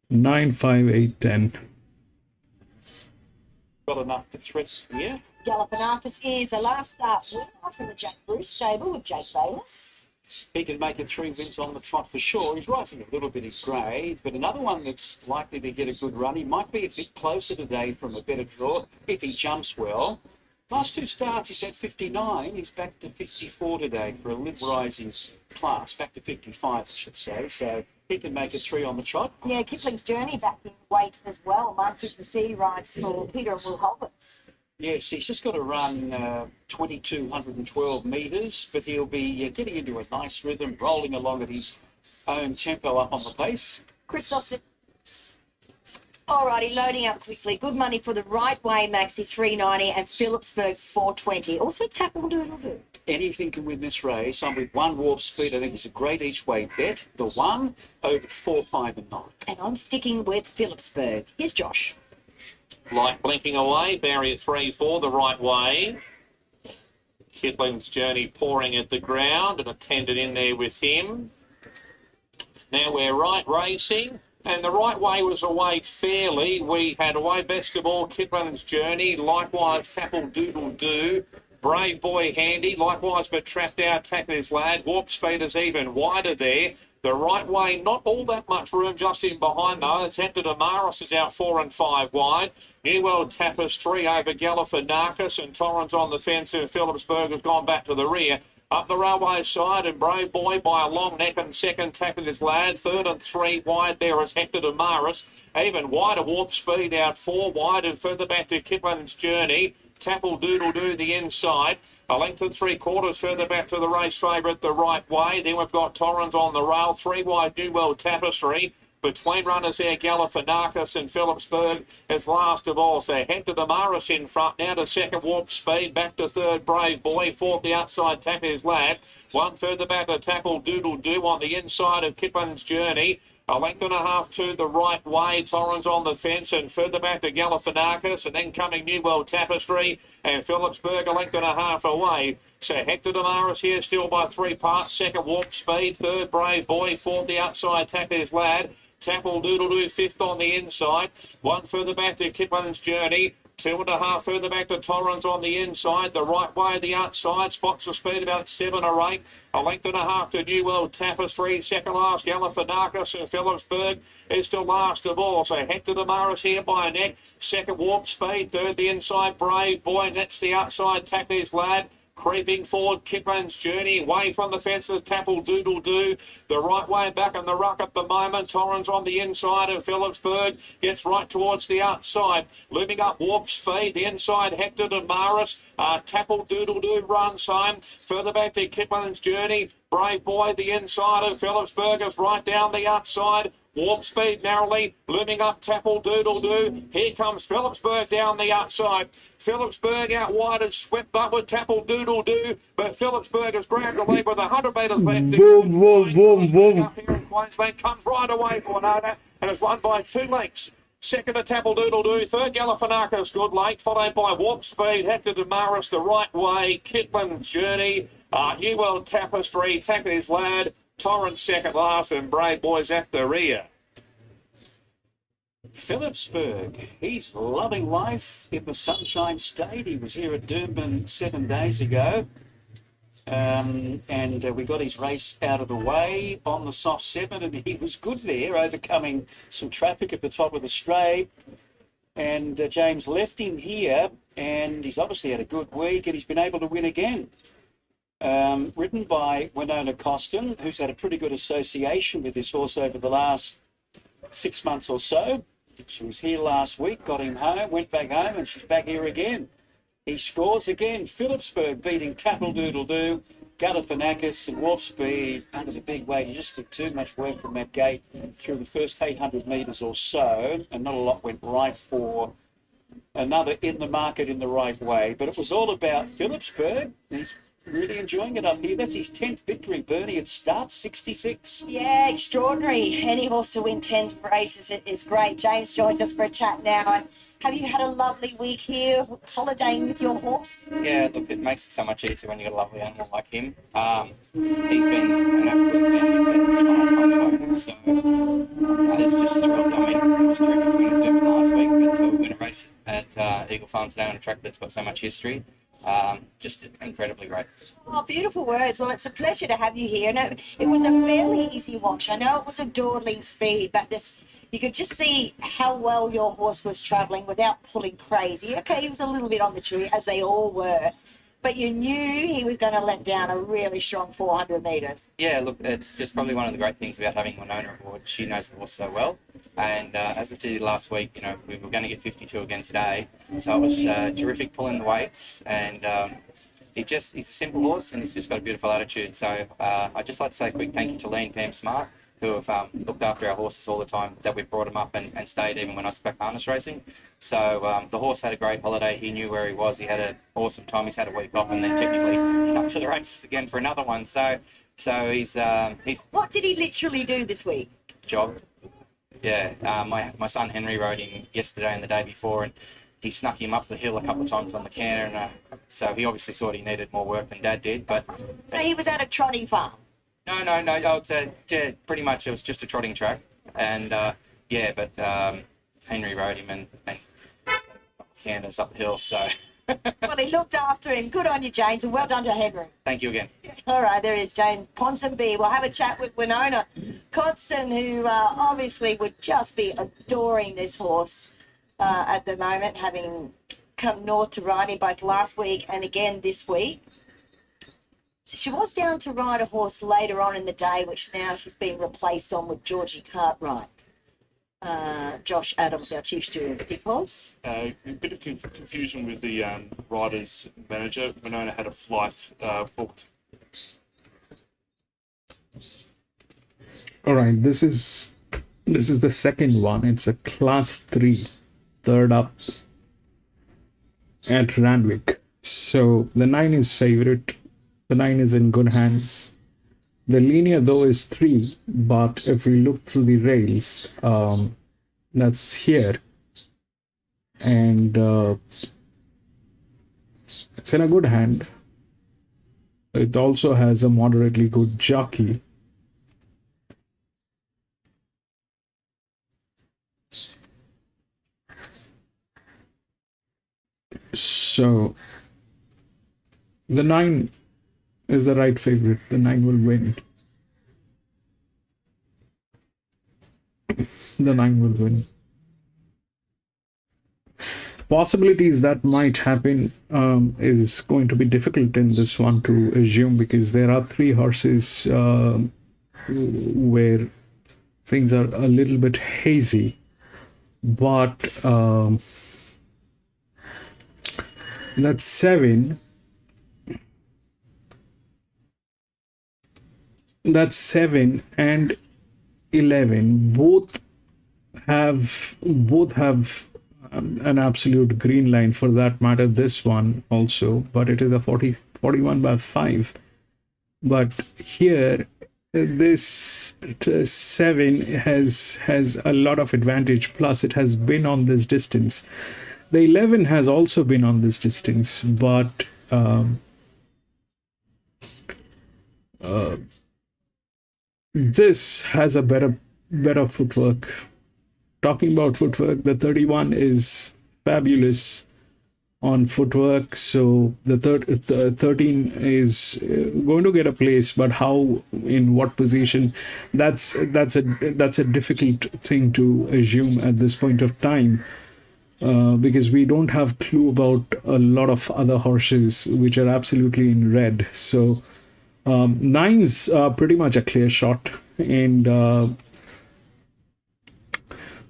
Nine, 5, 8, 10. Got enough to threat here. Galifianakis is a last start winner from the Jack Bruce stable with Jake Bayless. He can make it 3 wins on the trot for sure. He's rising a little bit in grade, but another one that's likely to get a good run. He might be a bit closer today from a better draw if he jumps well. Last 2 starts, he's at 59. He's back to 54 today for a mid-rising class. Back to 55, I should say. So he can make it 3 on the trot. Yeah, Kipling's Journey back in weight as well. Mark C rides for Peter and Will Holbert. Yes, he's just got to run 2,212 metres, but he'll be getting into a nice rhythm, rolling along at his own tempo up on the pace. Chris Austin. Alrighty, loading up quickly. Good money for the Right Way Maxi 390 and Phillipsburg 420. Also Tackle Doodle Doo. Anything can win this race. I'm with 1 Warp Speed. I think it's a great each way bet. The 1 over 4, 5 and 9. And I'm sticking with Phillipsburg. Here's Josh. Light blinking away, barrier 3 for the Right Way. Kipling's Journey pouring at the ground and attended in there with him. Now we're right racing, and the Right Way was away fairly. We had away best of all Kipling's Journey, likewise Tackle Doodle Doo. Brave Boy Handy, likewise but trapped out Tackler's Lad. Warp Speed is even wider there. The Right Way, not all that much room just in behind though. Attempted Amaris is out 4 and 5 wide. New World Tapestry over Galifianakis, and Torrens on the fence, and Phillipsburg has gone back to the rear. Up the railway side, and Brave Boy by a long neck, and second Tackler's Lad. 3rd and 3 wide there is Hector Damaris. Even wider Warp Speed out 4 wide, and further back to Kipling's Journey. Tackle Doodle Doo the inside. A length and 3/4 further back to the race favourite, the Right Way. Then we've got Torrens on the rail. 3 wide New World Tapestry. Between runners there, Galifianakis and Phillipsburg is last of all. So Hector Damaris in front now to second, Warp Speed. Back to third, Brave Boy. Fourth, the outside, Tappers Lad. One further back to Tackle Doodle Doo on the inside of Kiplin's Journey. A length and a half to the right way. Torrens on the fence and further back to Galifianakis and then coming New World Tapestry and Phillipsburg a length and a half away. So Hector Damaris here still by 3 parts. Second, Warp Speed. Third, Brave Boy. Fourth, the outside, Tappers Lad. Tapple Doodle Doo fifth on the inside. One further back to Kiplin's Journey. 2.5 further back to Torrens on the inside. The right way, the outside. Spots for speed about 7 or 8. A length and a half to New World Tapestry. Second last, Galifianakis and Phillipsburg is still last of all. So Hector Damaris here by a neck. Second, Warp Speed. Third, the inside, Brave Boy. That's the outside, Tappers Lad. Creeping forward, Kiplin's Journey, away from the fences, Tapple Doodle Doo. The right way back in the ruck at the moment. Torrens on the inside of Phillipsburg gets right towards the outside. Looming up, Warp Speed. The inside, Hector Damaris. Tapple Doodle Doo runs home. Further back to Kiplin's Journey. Brave Boy, the inside of Phillipsburg is right down the outside. Warp Speed narrowly, looming up, Tapple Doodle Doo. Here comes Phillipsburg down the outside. Phillipsburg out wide and swept up with Tapple Doodle Doo, but Phillipsburg has grabbed the lead with 100 metres left. Boom, boom, boom, boom. Up here in Queensland, comes right away for Winona and is won by 2 lengths. Second to Tapple Doodle Doo, third Galifianakis good late, followed by Warp Speed, Hector Damaris the right way, Kiplin's Journey, New World Tapestry, Tappers Lad, Torrens second last, and Brave Boys at the rear. Phillipsburg, he's loving life in the Sunshine State. He was here at Doomben 7 days ago. And we got his race out of the way on the soft 7, and he was good there, overcoming some traffic at the top of the straight. And James left him here, and he's obviously had a good week, and he's been able to win again. Ridden by Winona Costin, who's had a pretty good association with this horse over the last 6 months or so. She was here last week, got him home, went back home, and she's back here again. He scores again. Phillipsburg beating Tapple Doodle Doo, Galifianakis and Warp Speed under the big weight. He just did too much work from that gate through the first 800 metres or so, and not a lot went right for another in the market in the right way. But it was all about Phillipsburg. He's really enjoying it up here. That's his 10th victory, Bernie. It starts 66. Yeah, extraordinary. Any horse to win 10 races is great. James joins us for a chat now. And have you had a lovely week here, holidaying with your horse? Yeah, look, it makes it so much easier when you've got a lovely animal like him. He's been an absolute family, so it's just thrilled. I mean, it was terrific to win at Durban last week, but to win a race at Eagle Farm today on a track that's got so much history, just incredibly great. Oh, beautiful words. Well, it's a pleasure to have you here. And it was a fairly easy watch. I know it was a dawdling speed, but you could just see how well your horse was travelling without pulling crazy. Okay, he was a little bit on the tree, as they all were, but you knew he was going to let down a really strong 400 metres. Yeah, look, it's just probably one of the great things about having Winona aboard. She knows the horse so well. And as I did last week, you know, we were going to get 52 again today. So it was terrific pulling the weights. And he's a simple horse, and he's just got a beautiful attitude. So I'd just like to say a quick thank you to Lee and Pam Smart, who have looked after our horses all the time, that we've brought him up and stayed even when I was back harness racing. So the horse had a great holiday. He knew where he was. He had an awesome time. He's had a week off and then technically stuck to the races again for another one. So he's... What did he literally do this week? Job. Yeah, my son Henry rode him yesterday and the day before, and he snuck him up the hill a couple of times on the canter, and so he obviously thought he needed more work than Dad did. But So he was at a trotting farm? No. Yeah, pretty much it was just a trotting track, and but Henry rode him and canters up the hill. So Well, he looked after him. Good on you, James, and well done to Henry. thank you again. All right, there is James Ponsonby. We'll have a chat with Winona Codson, who obviously would just be adoring this horse at the moment, having come north to ride him both last week and again this week. So she was down to ride a horse later on in the day, which now she's been replaced on with Georgie Cartwright. Josh Adams, our chief steward, because A bit of confusion with the rider's manager. Winona had a flight booked. All right, this is This is the second one. It's a class 3, third up at Randwick. So the 9 is favorite. The 9 is in good hands. The linear though is 3, but if we look through the rails, that's here, and it's in a good hand. It also has a moderately good jockey. So the 9 is the right favorite. The 9 will win. The 9 will win. Possibilities that might happen is going to be difficult in this one to assume, because there are 3 horses where things are a little bit hazy. But that's 7. That's 7 and 11 both have an absolute green line, for that matter this one also, but it is a 41/5. But here this 7 has a lot of advantage, plus it has been on this distance. The 11 has also been on this distance, but this has a better footwork. Talking about footwork, the 31 is fabulous on footwork, so the 13 is going to get a place, but how, in what position, that's a difficult thing to assume at this point of time, because we don't have clue about a lot of other horses which are absolutely in red. So 9's pretty much a clear shot, and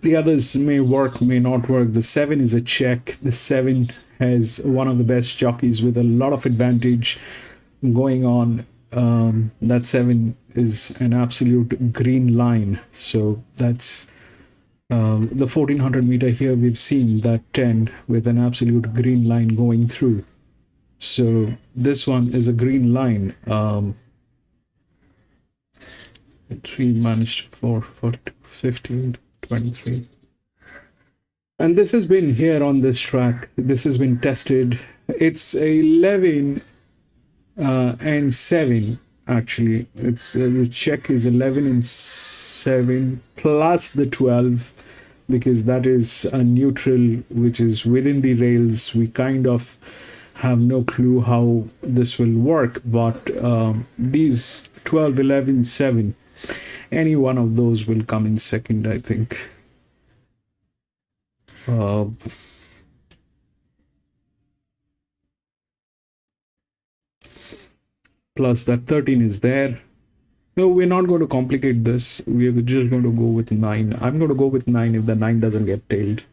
the others may work, may not work. The 7 is a check. The 7 has one of the best jockeys with a lot of advantage going on. That 7 is an absolute green line. So that's the 1400 meter here. We've seen that 10 with an absolute green line going through. So this one is a green line. 3 managed for 15. 23. And this has been here on this track. This has been tested. It's 11 and 7 actually. It's the check is 11 and 7 plus the 12, because that is a neutral which is within the rails. We kind of have no clue how this will work, but these 12, 11, 7, any one of those will come in second, I think. Plus that 13 is there. No, we're not going to complicate this. We're just going to go with 9. I'm going to go with 9 if the 9 doesn't get tailed.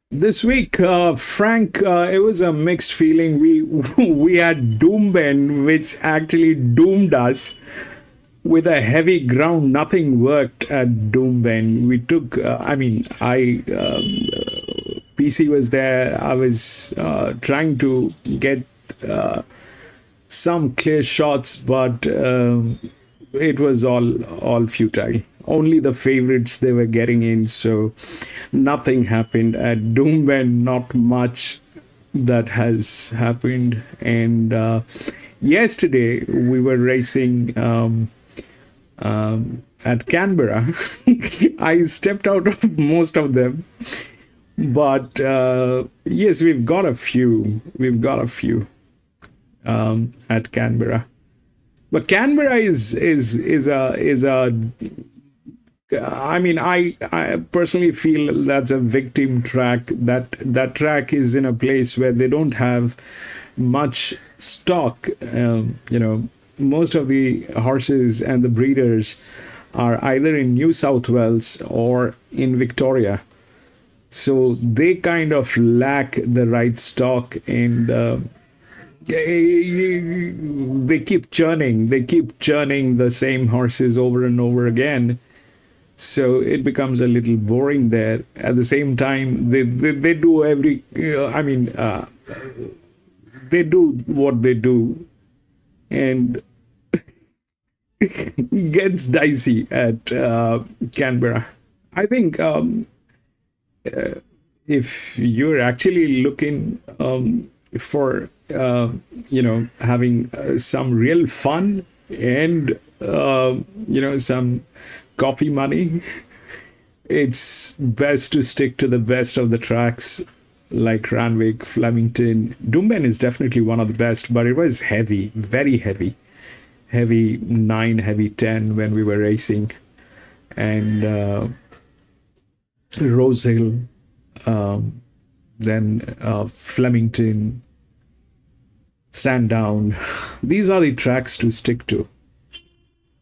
This week, Frank, it was a mixed feeling. We had Doomben, which actually doomed us. With a heavy ground, nothing worked at Doomben. We took, PC was there. I was trying to get some clear shots, but it was all futile. Only the favorites they were getting in, so nothing happened at Doomben. Not much that has happened. And yesterday we were racing at Canberra. I stepped out of most of them, but yes, we've got a few. At Canberra, but Canberra is a. I personally feel that's a victim track. That track is in a place where they don't have much stock. Most of the horses and the breeders are either in New South Wales or in Victoria. So they kind of lack the right stock, and they keep churning. They keep churning the same horses over and over again. So it becomes a little boring there. At the same time, they do every. They do what they do, and gets dicey at Canberra. I think if you're actually looking for having some real fun and some coffee money, it's best to stick to the best of the tracks like Randwick, Flemington. Doomben is definitely one of the best, but it was heavy, very heavy. Heavy 9, heavy 10 when we were racing. And Rose Hill, then Flemington, Sandown. These are the tracks to stick to.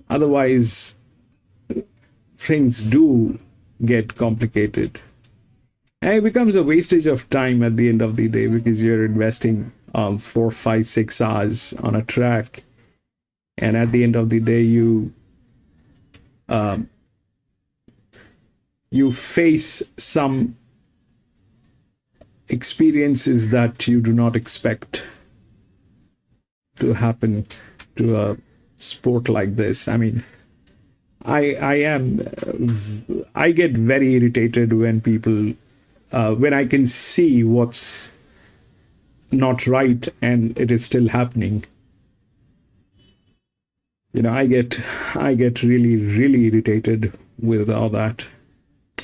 Otherwise, things do get complicated. And it becomes a wastage of time at the end of the day because you're investing 4, 5, 6 hours on a track. And at the end of the day, you face some experiences that you do not expect to happen to a sport like this. I mean, I get very irritated when people when I can see what's not right and it is still happening. I get really, really irritated with all that.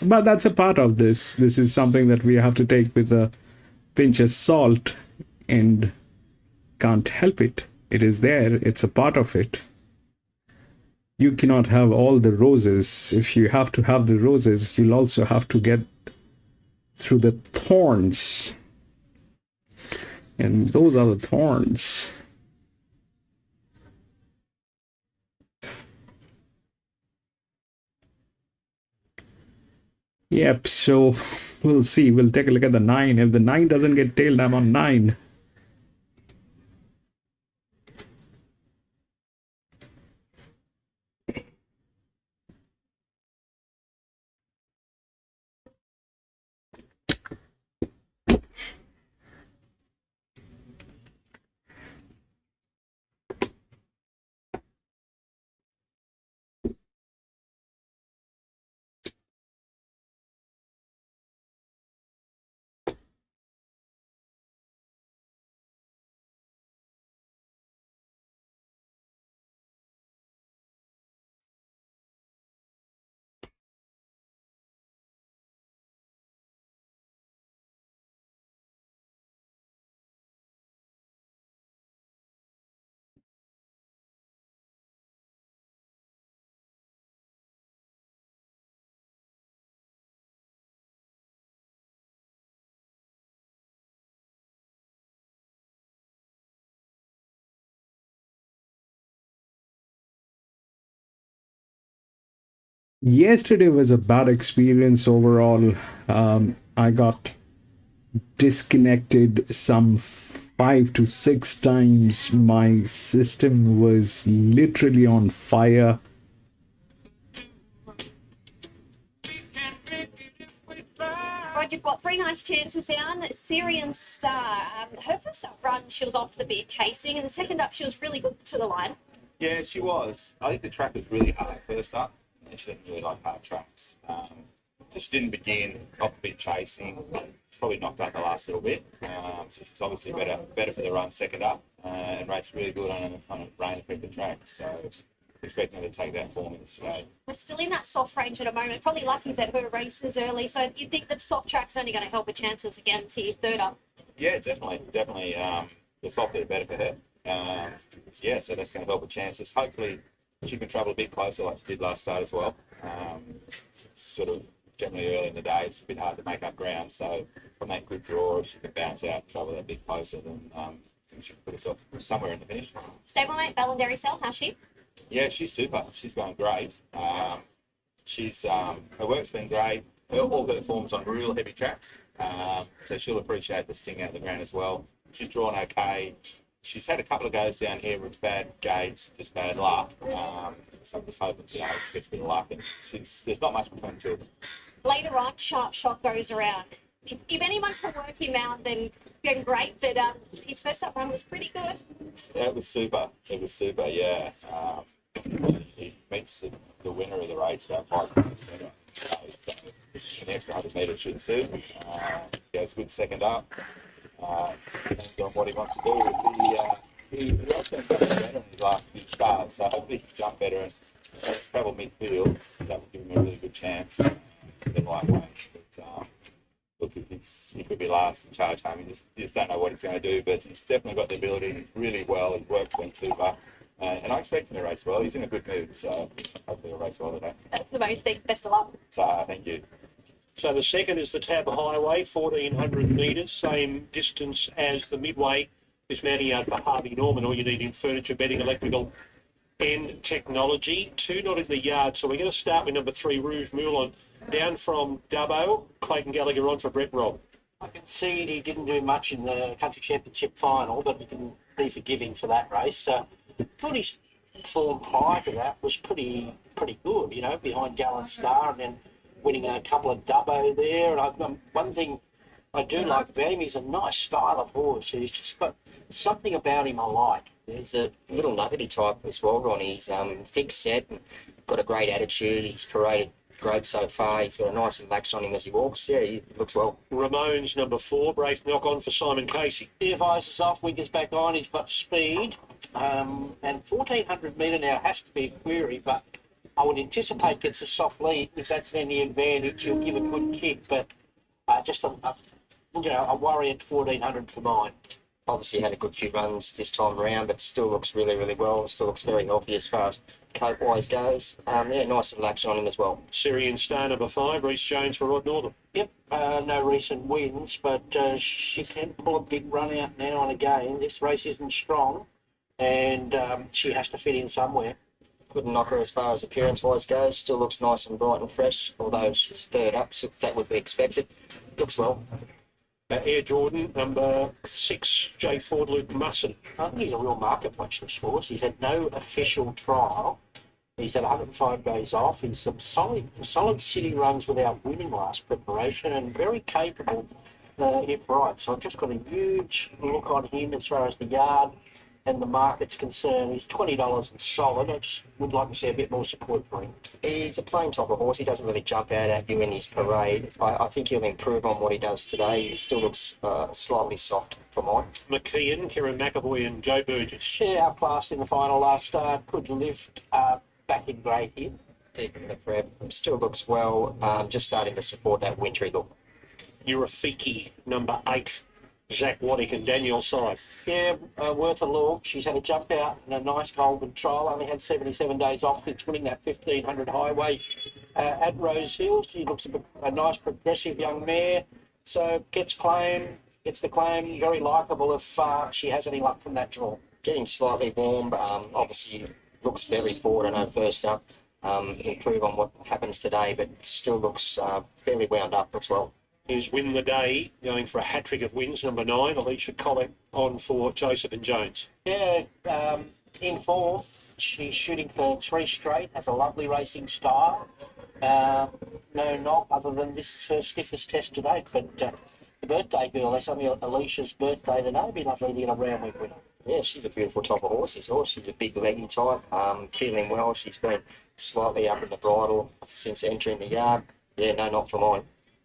But that's a part of this. This is something that we have to take with a pinch of salt and can't help it. It is there. It's a part of it. You cannot have all the roses. If you have to have the roses, you'll also have to get through the thorns. And those are the thorns. Yep, so we'll see. We'll take a look at the 9. If the 9 doesn't get tailed, I'm on 9. Yesterday was a bad experience overall. I got disconnected some 5 to 6 times. My system was literally on fire. Rod, you've got 3 nice chances down. Syrian Star. Her first up run, she was off the bit chasing, and the second up, she was really good to the line. Yeah, she was. I think the track was really hard first up, and she didn't really like hard tracks. So she didn't begin off the bit chasing. Probably knocked out the last little bit. So she's obviously better for the run second up, and raced really good on a rain-affected track. So expecting her to take that form in today. We're still in that soft range at the moment. Probably lucky that her race is early, so you'd think that soft track's only going to help her chances again to your third up. Yeah, definitely. The softer the better for her. So that's going to help her chances. Hopefully she can travel a bit closer like she did last start as well. Sort of generally early in the day, it's a bit hard to make up ground. So from that good draw, if she can bounce out and travel a bit closer, then she can put herself somewhere in the finish. Stablemate, Ballandary Cell, how's she? Yeah, she's super. She's going great. Her work's been great. all her forms on real heavy tracks. So she'll appreciate the sting out of the ground as well. She's drawn okay. She's had a couple of goes down here with bad gates, just bad luck. So I'm just hoping, she gets a bit of luck. And there's not much between two of them. Later on, Sharp Shot goes around. If anyone can work him out, then great. But his first up run was pretty good. Yeah, it was super. Yeah. He meets the winner of the race about 5 minutes better. So an extra 100 metres should suit. He has a good second up. Depends on what he wants to do. He also got better in his last few starts, so hopefully he can jump better and travel midfield. That would give him a really good chance in the lightweight. But look, he could be last and charge home. You just don't know what he's going to do, but he's definitely got the ability. He's really well. His work's been super. And I expect him to race well. He's in a good mood, so hopefully he'll race well today. That's the main thing. Best of luck. So, thank you. So the second is the Tab Highway, 1,400 metres, same distance as the Midway. This mounting yard for Harvey Norman. All you need in furniture, bedding, electrical and technology. 2 not in the yard, so we're going to start with number 3, Rouge Moulin. Down from Dubbo, Clayton Gallagher on for Brett Robb. I concede he didn't do much in the Country Championship final, but we can be forgiving for that race. Thought his form prior to that was pretty good, you know, behind Gallant Star and then winning a couple of Dubbo there. And one thing I do like about him, he's a nice style of horse. He's just got something about him I like. He's a little nuggety type as well, Ronnie. He's thick set, and got a great attitude. He's paraded great so far. He's got a nice relax on him as he walks. Yeah, he looks well. Ramones, number 4, brave knock on for Simon Casey. If Eyes off, Winkers back on, he's got speed. And 1,400 metre now has to be a query, but I would anticipate gets a soft lead. If that's any advantage, he'll give a good kick, but just a worry at 1,400 for mine. Obviously had a good few runs this time around, but still looks really, really well. Still looks very healthy as far as coat-wise goes. Yeah, nice little action on him as well. Syrian Star, number 5, Reece Jones for Rod Northern. Yep, no recent wins, but she can pull a big run out now and again. This race isn't strong, and she has to fit in somewhere. Couldn't knock her as far as appearance-wise goes. Still looks nice and bright and fresh, although she's third up, so that would be expected. Looks well. Air Jordan, number 6, J Ford Luke Musson. I think he's a real market watch, this horse. He's had no official trial. He's had 105 days off. He's some solid city runs without winning last preparation and very capable if right. So I've just got a huge look on him as far as the yard and the market's concerned. He's $20 and solid. I just would like to see a bit more support for him. He's a plain type of horse. He doesn't really jump out at you in his parade. I think he'll improve on what he does today. He still looks slightly soft for mine. McKeon, Kieran McAvoy and Joe Burgess. Yeah, outclassed in the final last start. Could lift back in grade here. Deep in the prep. Still looks well. Just starting to support that wintry look. Urafiki, number 8. Zach Waddick and Daniel Side. Yeah, worth a look. She's had a jump out in a nice golden trial. Only had 77 days off since winning that 1,500 highway at Rose Hill. She looks a nice progressive young mare. So gets the claim. Very likeable if she has any luck from that draw. Getting slightly warm. Obviously looks very forward. I know first up. Improve on what happens today, but still looks fairly wound up as well. Is Win the Day, going for a hat-trick of wins, number 9, Alicia Collett on for Joseph and Jones. Yeah, in form. She's shooting for 3 straight, has a lovely racing style. No knock other than this is her stiffest test to date, but the birthday girl, that's only Alicia's birthday today. It'd be lovely to get a Randwick winner. Yeah, she's a beautiful type of horse, this horse. She's a big leggy type, feeling well. She's been slightly up in the bridle since entering the yard. Yeah, no knock for mine.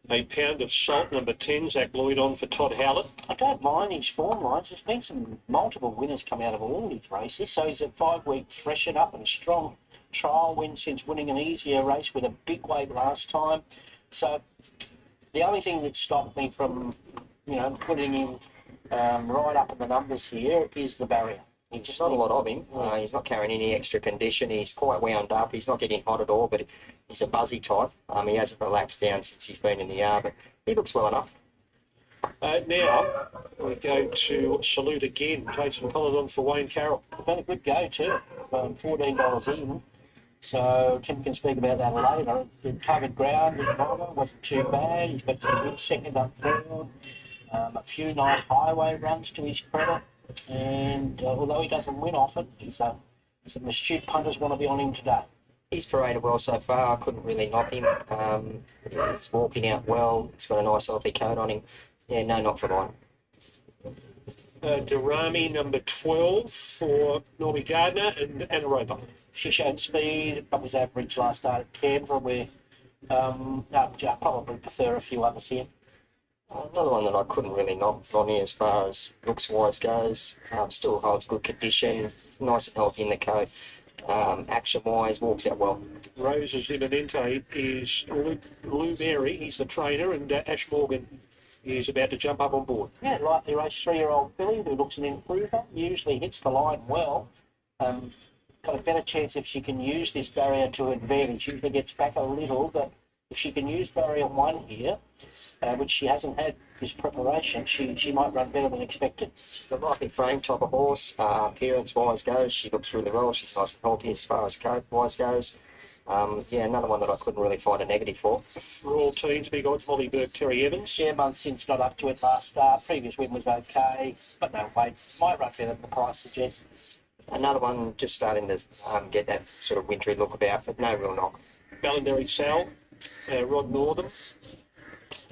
A Pound of Salt, number 10, Zach Lloyd on for Todd Howlett. I don't mind his form lines. There's been some multiple winners come out of all these races. So he's a 5-week freshen up and a strong trial win since winning an easier race with a big weight last time. So the only thing that stopped me from, putting him right up in the numbers here is the barrier. There's not a lot of him. He's not carrying any extra condition. He's quite wound up. He's not getting hot at all, but he's a buzzy type. He hasn't relaxed down since he's been in the yard, but he looks well enough. Now we go to Salute again. Jason Collins on for Wayne Carroll. Been a good go too. $14 in. So Tim can speak about that later. It covered ground with Roger, wasn't too bad. He's got some good second up forward. A few nice highway runs to his credit. And although he doesn't win often, some astute punters want to be on him today. He's paraded well so far. I couldn't really knock him. He's walking out well. He's got a nice healthy coat on him. Yeah, no knock for mine. Durrani, number 12 for Normie Gardner and Anaroba. She showed speed, but was average last start at Canberra, where I probably prefer a few others here. Another one that I couldn't really knock on here as far as looks-wise goes. Still holds good condition, nice and healthy in the coat. Action-wise, walks out well. Rose's Imminente is Lou Mary, he's the trainer, and Ash Morgan is about to jump up on board. Yeah, lightly raced 3-year-old filly who looks an improver, usually hits the line well. Got a better chance if she can use this barrier to advantage. Usually gets back a little, but if she can use barrier 1 here, which she hasn't had this preparation, she might run better than expected. She's a lightly frame type of horse. Appearance-wise goes, she looks really well. She's nice and healthy as far as coat-wise goes. Another one that I couldn't really find a negative for. For all teams, big odds, Molly Burke, Terry Evans. Yeah, months since not up to it last start. Previous win was okay, but no weight. Might run better than the price suggests. Another one just starting to get that sort of wintry look about, but no real knock. Ballinderry Sal, Rod Northam,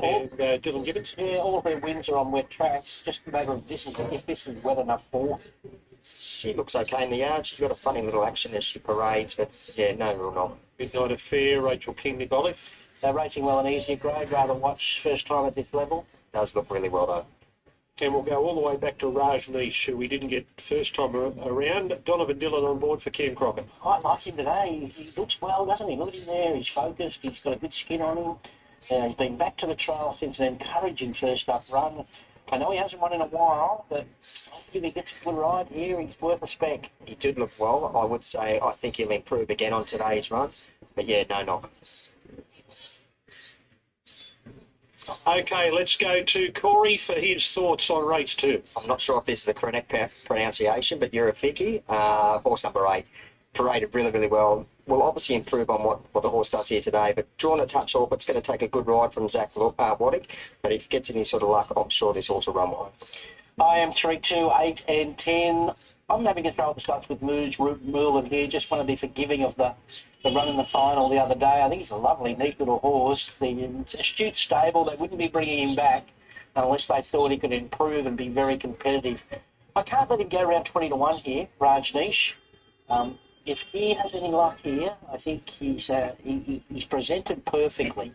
and Dylan Gibbons. Yeah, all of their wins are on wet tracks. Just a matter of if this is wet enough for. She looks okay in the yard. She's got a funny little action as she parades, but yeah, no real knock. Midnight Affair, Rachel King, Nick Olive. They're racing well and easier grade rather than watch first time at this level. Does look really well though. And we'll go all the way back to Raj Nish, who we didn't get first time around. Donovan Dillon on board for Cam Crockett. I like him today. He looks well, doesn't he? Look at him there. He's focused. He's got a good skin on him. He's been back to the trial since an encouraging first up run. I know he hasn't won in a while, but if he gets a good ride here, he's worth a spec. He did look well. I would say I think he'll improve again on today's run. But yeah, no knock. Okay, let's go to Corey for his thoughts on race 2. I'm not sure if this is the correct pronunciation, but Yurafiki, horse number 8, paraded really, really well. Will obviously improve on what the horse does here today, but drawn a touch off. It's going to take a good ride from Zach Waddick, but if he gets any sort of luck, I'm sure this horse will run well. I am 3, 2, 8 and 10. I'm having a throw at the starts with Moorland here. Just want to be forgiving of the run in the final the other day. I think he's a lovely, neat little horse. The astute stable, they wouldn't be bringing him back unless they thought he could improve and be very competitive. I can't let him go around 20 to 1 here, Rajneesh. If he has any luck here, I think he's presented perfectly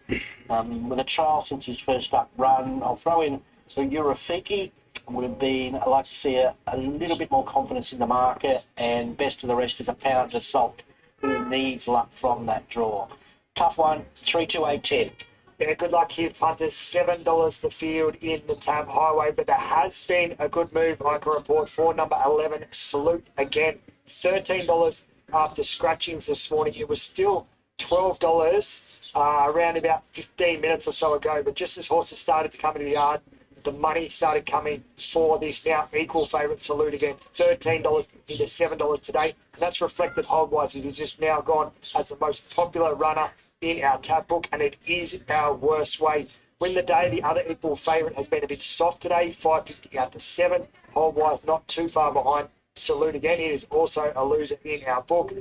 with a trial since his first up run. I'll throw in the Yurafiki. I'd like to see a little bit more confidence in the market, and best of the rest is a pound of salt who needs luck from that draw. Tough one, 3, 2, 8, 10. Yeah, good luck here, punters. $7 the field in the Tab Highway, but there has been a good move, I can report, for number 11, Salute again. $13 after scratchings this morning. It was still $12 around about 15 minutes or so ago, but just as horses started to come into the yard, the money started coming for this now equal favourite Salute again. $13 into $7 today, and that's reflected hold-wise. It has just now gone as the most popular runner in our tab book, and it is our worst way. Win the day, the other equal favourite has been a bit soft today, $5.50 out to 7. Hold-wise, not too far behind. Salute again, he is also a loser in our book.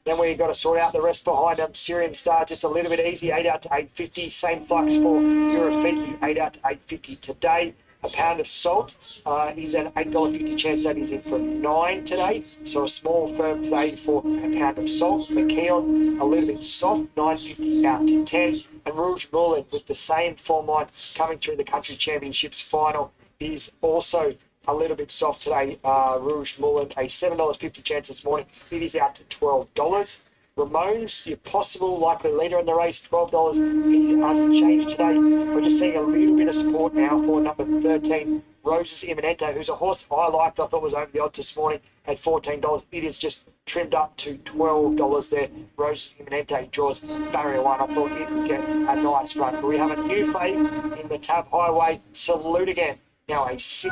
Then we've got to sort out the rest behind him. Syrian Star, just a little bit easy, 8 out to 8.50. Same flux for Eurofiki, 8 out to 8.50 today. A pound of salt is an $8.50 chance that is in for 9 today. So a small firm today for a pound of salt. McKeon, a little bit soft, $9.50 out to 10. And Rouge Moulin, with the same form line coming through the Country Championships final, is also a little bit soft today. Rouge Moulin, a $7.50 chance this morning. It is out to $12. Ramones, your possible likely leader in the race, $12. It is unchanged today. We're just seeing a little bit of support now for number 13, Roses Imminente, who's a horse I liked. I thought was over the odds this morning at $14. It is just trimmed up to $12 there. Roses Imminente draws barrier 1. I thought it would get a nice run. But we have a new fave in the Tab Highway. Salute again. Now a $6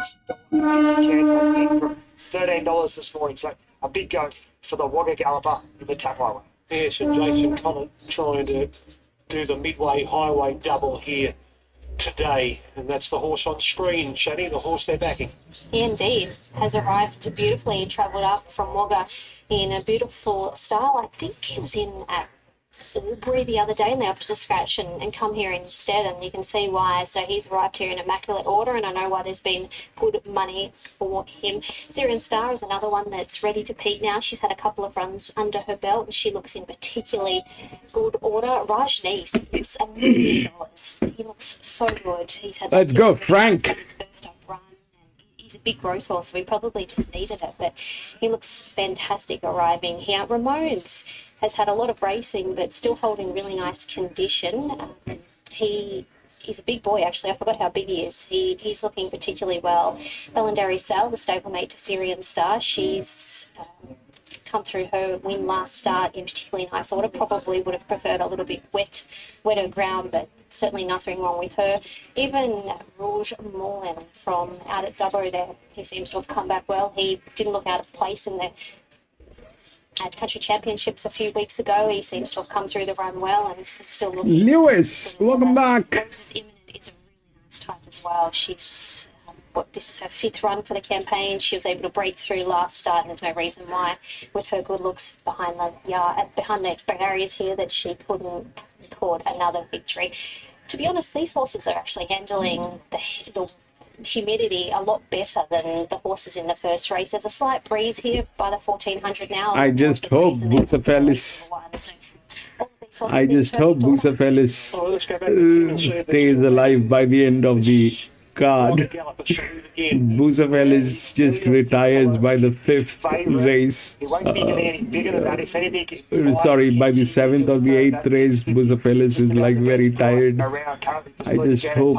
chance in from $13 this morning. So a big go for the Wagga Galloper in the Tab Highway. Yes, and Jason Collett trying to do the midway highway double here today, and that's the horse on screen, Shani, the horse they're backing. He indeed has arrived beautifully. He travelled up from Wagga in a beautiful style. I think he was in at Albury the other day and they opted to scratch and come here instead, and you can see why. So he's arrived here in immaculate order, and I know why there's been good money for him. Syrian Star is another one that's ready to peak now. She's had a couple of runs under her belt and she looks in particularly good order. Rajneesh looks $1 million. He looks so good. He's had Let's go, Frank. his first up run. He's a big gross horse, so he probably just needed it, but he looks fantastic arriving here. Ramones has had a lot of racing, but still holding really nice condition. He's a big boy, actually. I forgot how big he is. He's looking particularly well. Bellenderry Sal, the stablemate to Syrian Star, she's come through her win last start in particularly nice order. Probably would have preferred a little bit wetter ground, but certainly nothing wrong with her. Even Rouge Moulin from out at Dubbo there, he seems to have come back well. He didn't look out of place in the at Country Championships a few weeks ago. He seems to have come through the run well and still looking. Lewis, welcome back. Roses Imminent is a really nice type as well. She's this is her 5th run for the campaign. She was able to break through last start, and there's no reason why, with her good looks behind the barriers here, that she couldn't record another victory. To be honest, these horses are actually handling the humidity a lot better than the horses in the first race. There's a slight breeze here by the 1400 now. I just hope Bucephalus stays alive by the end of the card. Bucephalus just retires by the 5th race. Sorry, by the 7th or the 8th race, Bucephalus is like very tired. I just hope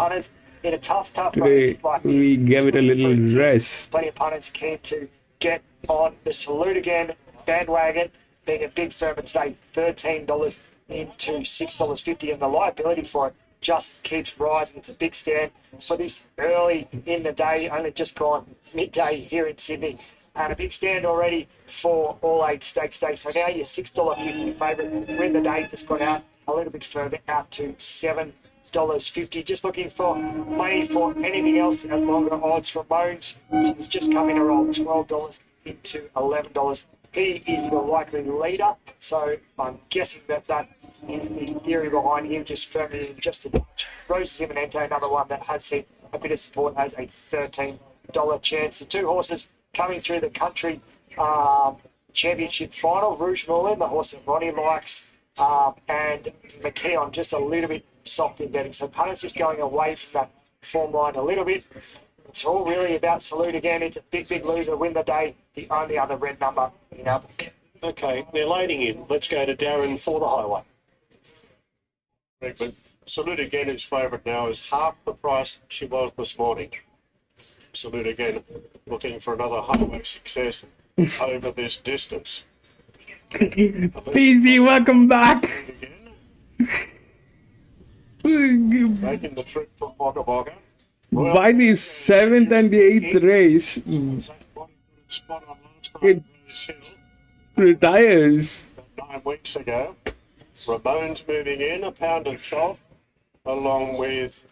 in a tough today race like we this, give it a little rest. Plenty of punters keen to get on the Salute Again bandwagon, being a big firm today, $13 into $6.50, and the liability for it just keeps rising. It's a big stand for this early in the day, only just gone midday here in Sydney, and a big stand already for all 8 stakes day. So now your $6.50 favourite win the day has gone out a little bit further, out to $7.50. Just looking for money for anything else at longer odds from Bones. He's just come in a roll, $12 into $11. He is the likely leader, so I'm guessing that is the theory behind him, just firmly in just a touch. Roses Imminente, another one that has seen a bit of support, as a $13 chance. The 2 horses coming through the country championship final, Rouge Moulin, the horse that Ronnie likes, and McKeon just a little bit soft in betting. So punters just going away from that form line a little bit. It's all really about Salute Again. It's a big loser, win the day, the only other red number in our book. Okay, they're loading in. Let's go to Darren for the highway. But Salute Again is favourite now is half the price she was this morning. Salute Again looking for another highway success over this distance. PZ, welcome back. Making the trip from Wagga Wagga. By the 7th and the 8th race, it retires. 9 weeks ago. Ramones moving in, £1.12, along with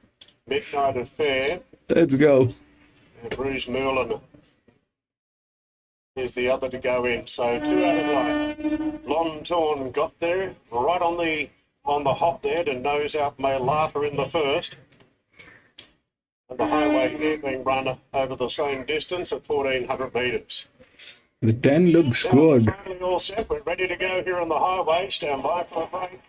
Midnight Affair. Let's go. And Rouge Moulin is the other to go in. So 2 out of line. Lontorn got there, right on the hop there to nose out Maylata in the first. And the highway here being run over the same distance at 1,400 metres. The 10 looks good. All set. We're ready to go here on the highway. Stand by for a break.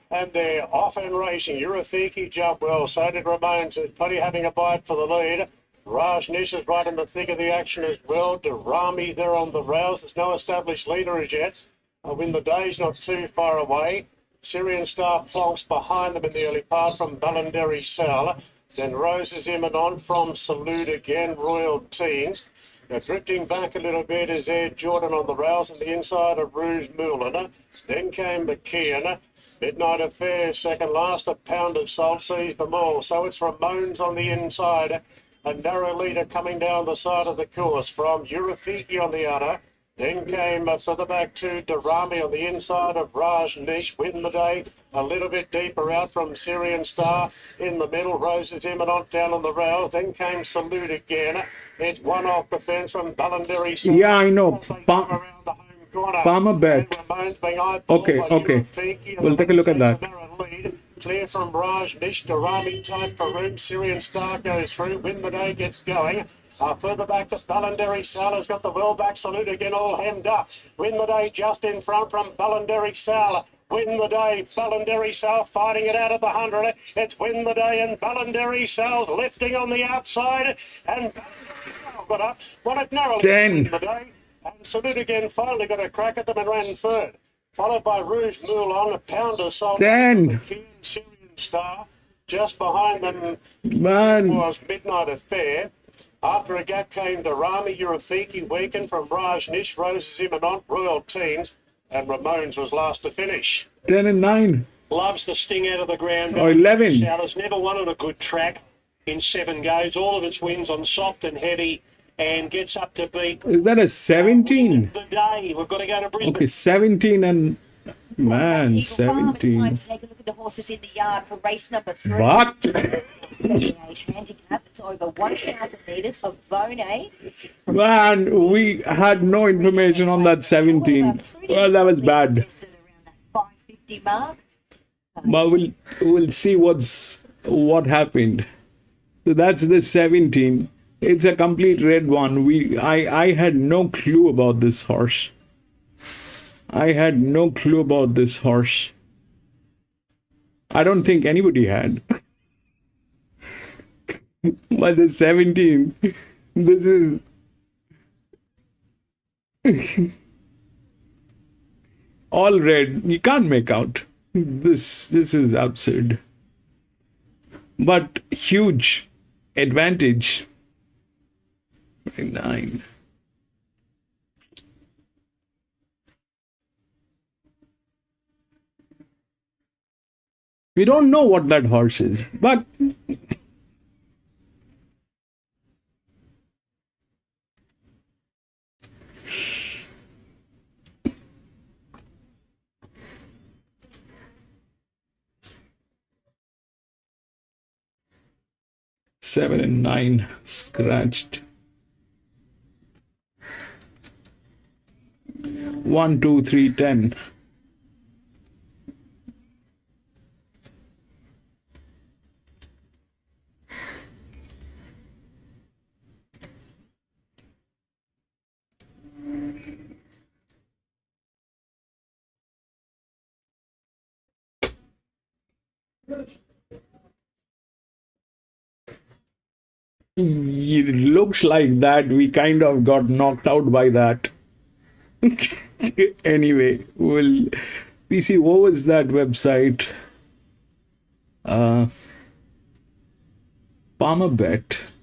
And they're off and racing. Urafiki jumped well. So did Ramones. There's plenty having a bite for the lead. Rajneesh is right in the thick of the action as well. Durrami there on the rails. There's no established leader as yet. Win the day's not too far away. Syrian Star plonks behind them in the early part from Bellenderry Sal. Then Roses Imminent from Salute Again, Royal Teens. Now drifting back a little bit is Ed Jordan on the rails and the inside of Rouge Moulin. Then came McKeon. Midnight Affair second last. A Pound of Salt seized them all. So it's Ramones on the inside. A narrow leader coming down the side of the course from Urafiki on the outer. Then came further back to Darami on the inside of Raj Nish, win the day. A little bit deeper out from Syrian Star. In the middle, Roses Imminent down on the rails. Then came Salute again. It's one off the fence from Ballandary. Yeah, I know. Palmer bet. Okay. We'll take a look at that. Clear from Raj Nish, Darami tight for room. Syrian Star goes through. Win the day gets going. Further back, the Ballandary Sal has got the well back. Salute again, all hemmed up. Win the day just in front from Ballandary Sal. Win the day, Ballandary Sal fighting it out at the 100. It's win the day, and Ballandary Sal's lifting on the outside. And got up, won it narrowly. 10. Win the day. And Salute again finally got a crack at them and ran third. Followed by Rouge Moulon, a pounder sold. 10. Syrian Star. Just behind them Man. was Midnight Affair. After a gap came Darami, Urafiki, Weekend from Raj Nish, Roses Imminent, Royal Teens, and Ramones was last to finish. 10 and 9. Loves the sting out of the ground. Or 11. Has never won on a good track in 7 goes. All of its wins on soft and heavy, and gets up to beat Is that a 17? the day. We've got to go to Brisbane. Okay, 17 and... Man, Eagle Farm, it's 17. time to take a look at the horses in the yard for race number 3. What? 38 handicap. It's over 1,000 metres of Vone. Man, we had no information on that 17. Well, that was bad. Around that 550 mark. But we'll see what happened. So that's the 17. It's a complete red one. I had no clue about this horse. I had no clue about this horse. I don't think anybody had. But the 17, this is... all red. You can't make out. This is absurd. But huge advantage. 9. We don't know what that horse is, but seven and 9 scratched. 1, 2, 3, 10. It looks like that we kind of got knocked out by that. Anyway, we'll PC, what was that website? Palmer bet.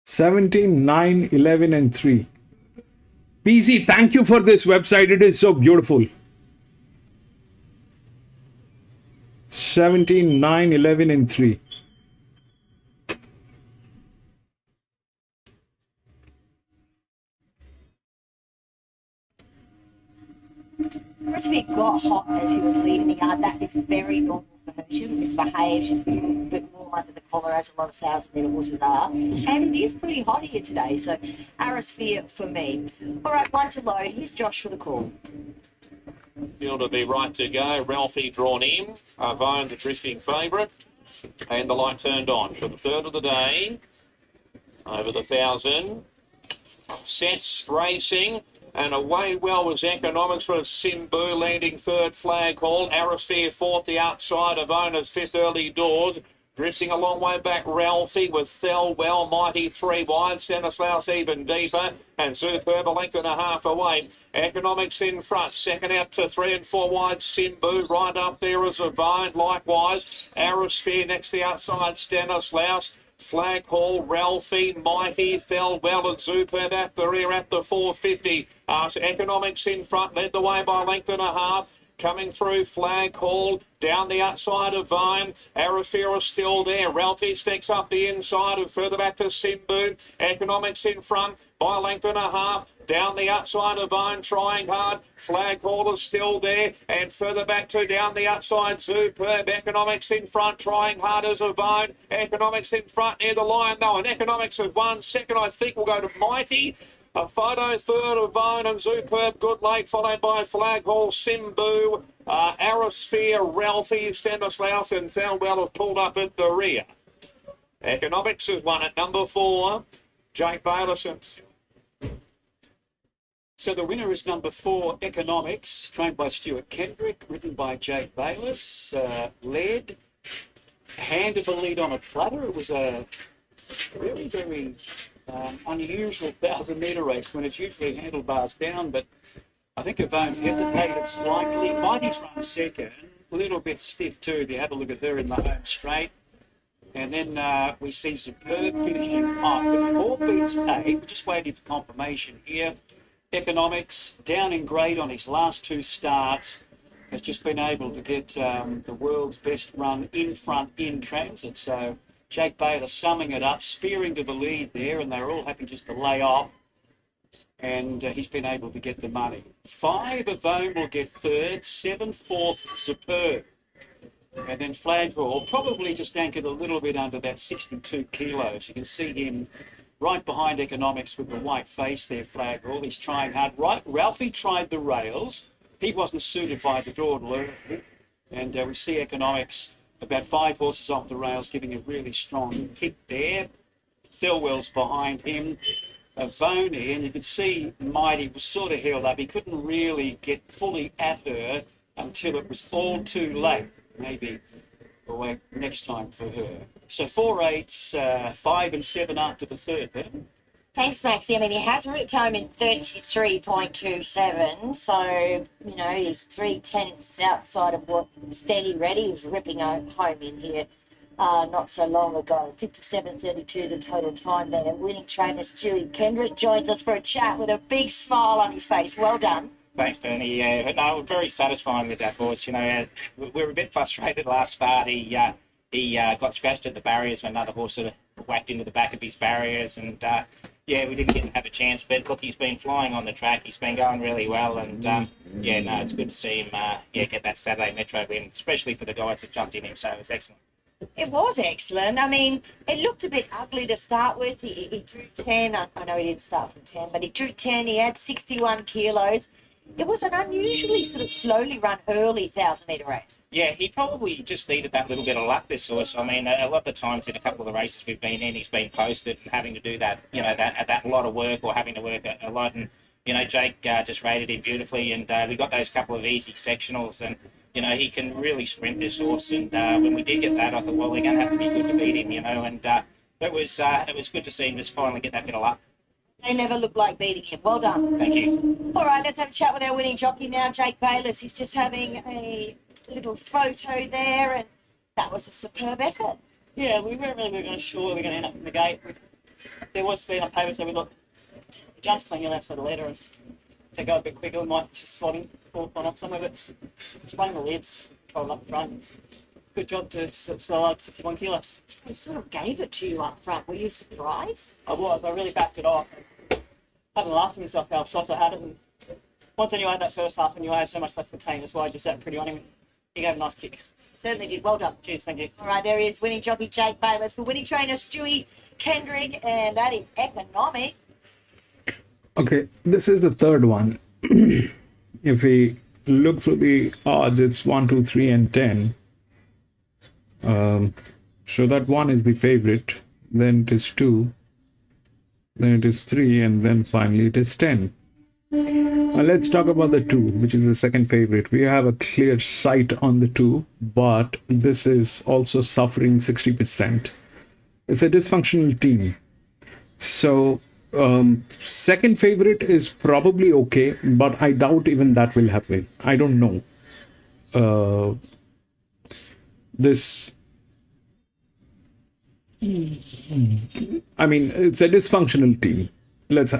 $17, $9, $11, and $3. PC, thank you for this website. It is so beautiful. $17, $9, $11, and $3. Recipe got hot as she was leaving the yard. That is very normal for her. She misbehaved. She's a little bit more under the collar, as a lot of 1,000-metre horses are. And it is pretty hot here today, so Arisphere for me. All right, 1 to load. Here's Josh for the call. Field to be right to go. Ralphie drawn in. Vone, the drifting favourite. And the light turned on for the third of the day. Over the 1,000. Sets racing. And away well was Economics for Simbu, landing third flag haul. Arisphere fourth, the outside of Owners, fifth early doors. Drifting a long way back, Ralphie with Thelwell, Mighty three wide, Stanislaus even deeper, and Superb a length and a half away. Economics in front, second out to 3 and 4 wide, Simbu right up there as a vine, likewise. Arisphere next the outside, Stanislaus. Flag Hall, Ralphie, Mighty, Thelwell and Superb at the rear at the 450. So Economics in front, led the way by a length and a half. Coming through Flag Hall, down the outside of Vine. Arafira still there. Ralphie sticks up the inside and further back to Simbu. Economics in front by a length and a half. Down the outside of Vine, trying hard. Flag Hall is still there. And further back to down the outside, Superb. Economics in front, trying hard as a Vine. Economics in front near the line, though. And Economics has won. Second, I think, will go to Mighty. A photo third of Vine and Superb, good late, followed by Flag Hall, Simbu, Arisphere, Ralphie, Stanislaus and Thelwell have pulled up at the rear. Economics has won at number 4, Jake Bayless. So the winner is number 4, Economics, trained by Stuart Kendrick, written by Jake Bayless, led, handed the lead on a platter. It was a very, very unusual 1,000-metre race when it's usually handlebars down, but I think Yvonne hesitated slightly. Mighty's run second, a little bit stiff too if you have a look at her in the home straight. And then we see Superb finishing off. The 4 beats 8, we're just waiting for confirmation here. Economics, down in grade on his last 2 starts, has just been able to get the world's best run in front in transit. So Jake Baylor summing it up, spearing to the lead there, and they're all happy just to lay off. And he's been able to get the money. 5 Avone will get third, 7 fourth, Superb. And then Flaghall probably just anchored a little bit under that 62 kilos. You can see him right behind Economics with the white face there, Flaghall. He's trying hard. Right, Ralphie tried the rails. He wasn't suited by the door to learn. And we see Economics about 5 horses off the rails, giving a really strong kick there. Thelwell's behind him. Avone, and you could see Mighty was sort of held up. He couldn't really get fully at her until it was all too late. Maybe we'll wait next time for her. So 4 8s, 5 and 7 after the third then. Thanks, Maxie. I mean, he has ripped home in 33.27, so, you know, he's 3/10 outside of what Steady Ready was ripping home in here not so long ago. 57.32 the total time there. Winning trainer Stuart Kendrick joins us for a chat with a big smile on his face. Well done. Thanks, Bernie. Yeah, no, we're very satisfying with that horse. You know, we were a bit frustrated last start. He got scratched at the barriers when another horse sort of whacked into the back of his barriers, and yeah, we didn't get to have a chance. But look, he's been flying on the track. He's been going really well, and yeah, no, it's good to see him get that Saturday Metro win, especially for the guys that jumped in him. So it was excellent. It was excellent. I mean, it looked a bit ugly to start with. He drew 10. I know he didn't start from 10, but he drew 10. He had 61 kilos. It was an unusually sort of slowly run early 1,000-metre race. Yeah, he probably just needed that little bit of luck, this horse. I mean, a lot of the times in a couple of the races we've been in, he's been posted and having to do that, you know, that lot of work, or having to work a lot. And, you know, Jake just rated him beautifully, and we got those couple of easy sectionals, and, you know, he can really sprint, this horse. And when we did get that, I thought, well, they're going to have to be good to beat him, you know. And it was good to see him just finally get that bit of luck. They never looked like beating him. Well done. Thank you. All right, let's have a chat with our winning jockey now, Jake Bayless. He's just having a little photo there, and that was a superb effort. Yeah, we weren't really sure we were going to end up in the gate. There was speed on paper, so we looked. He jumps playing the left side of the leader, and to go a bit quicker, we might just slot him forward one off somewhere, but it's playing the lids, control up front. Good job to slow out 61 kilos. He sort of gave it to you up front. Were you surprised? I was. I really backed it off. I haven't laughed at myself how soft I had it. And once I knew I had that first half, and knew I had so much left to contain, that's why I just sat pretty on him. He gave a nice kick. Certainly did. Well done. Cheers, thank you. All right, there he is, winning jockey Jake Bayless for winning trainer Stuart Kendrick, and that is Economic. Okay, this is the third one. If we look through the odds, it's 1, 2, 3, and 10. So that 1 is the favorite, then it is 2, then it is 3, and then finally it is 10. Let's talk about the 2, which is the second favorite. We have a clear sight on the 2, but this is also suffering 60%. It's a dysfunctional team. So second favorite is probably okay, but I doubt even that will happen. I don't know. I mean, it's a dysfunctional team. Let's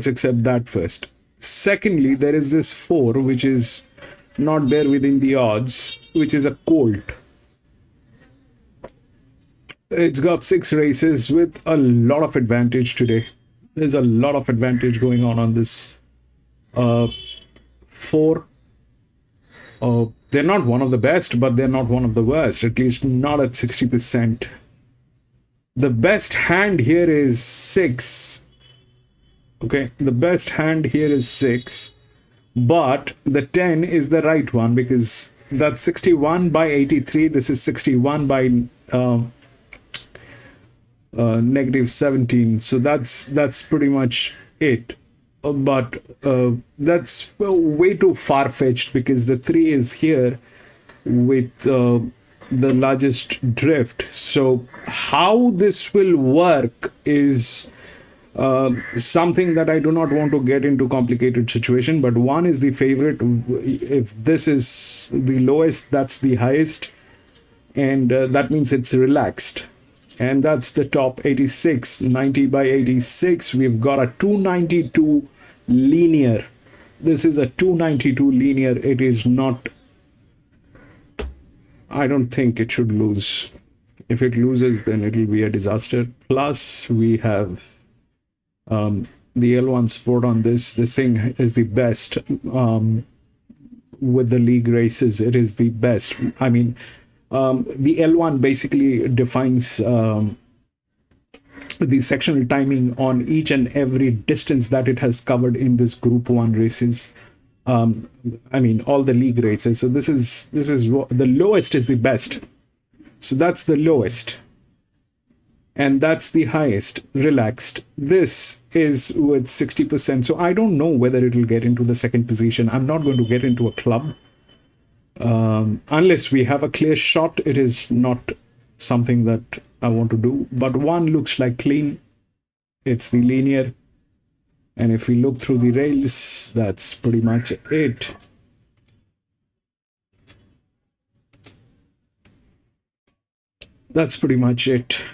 accept that first. Secondly, there is this 4, which is not there within the odds, which is a Colt. It's got 6 races with a lot of advantage today. There's a lot of advantage going on this 4. They're not one of the best, but they're not one of the worst, at least not at 60%. The best hand here is 6. Okay, the best hand here is 6, but the 10 is the right one, because that's 61 by 83. This is 61 by negative 17. So that's pretty much it. But that's way too far-fetched, because the 3 is here with the largest drift. So how this will work is something that I do not want to get into complicated situation. But 1 is the favorite. If this is the lowest, that's the highest, and that means it's relaxed. And that's the top 86, 90 by 86. We've got a 292 linear. This is a 292 linear. It is not, I don't think it should lose. If it loses, then it will be a disaster. Plus, we have the L1 Sport on this. This thing is the best. With the league races, it is the best. I mean, the L1 basically defines the sectional timing on each and every distance that it has covered in this Group 1 races. I mean, all the league races. So this is the lowest is the best. So that's the lowest, and that's the highest, relaxed. This is with 60%. So I don't know whether it will get into the second position. I'm not going to get into a club unless we have a clear shot. It is not something that I want to do. But 1 looks like clean. It's the linear. And if we look through the rails, that's pretty much it. That's pretty much it.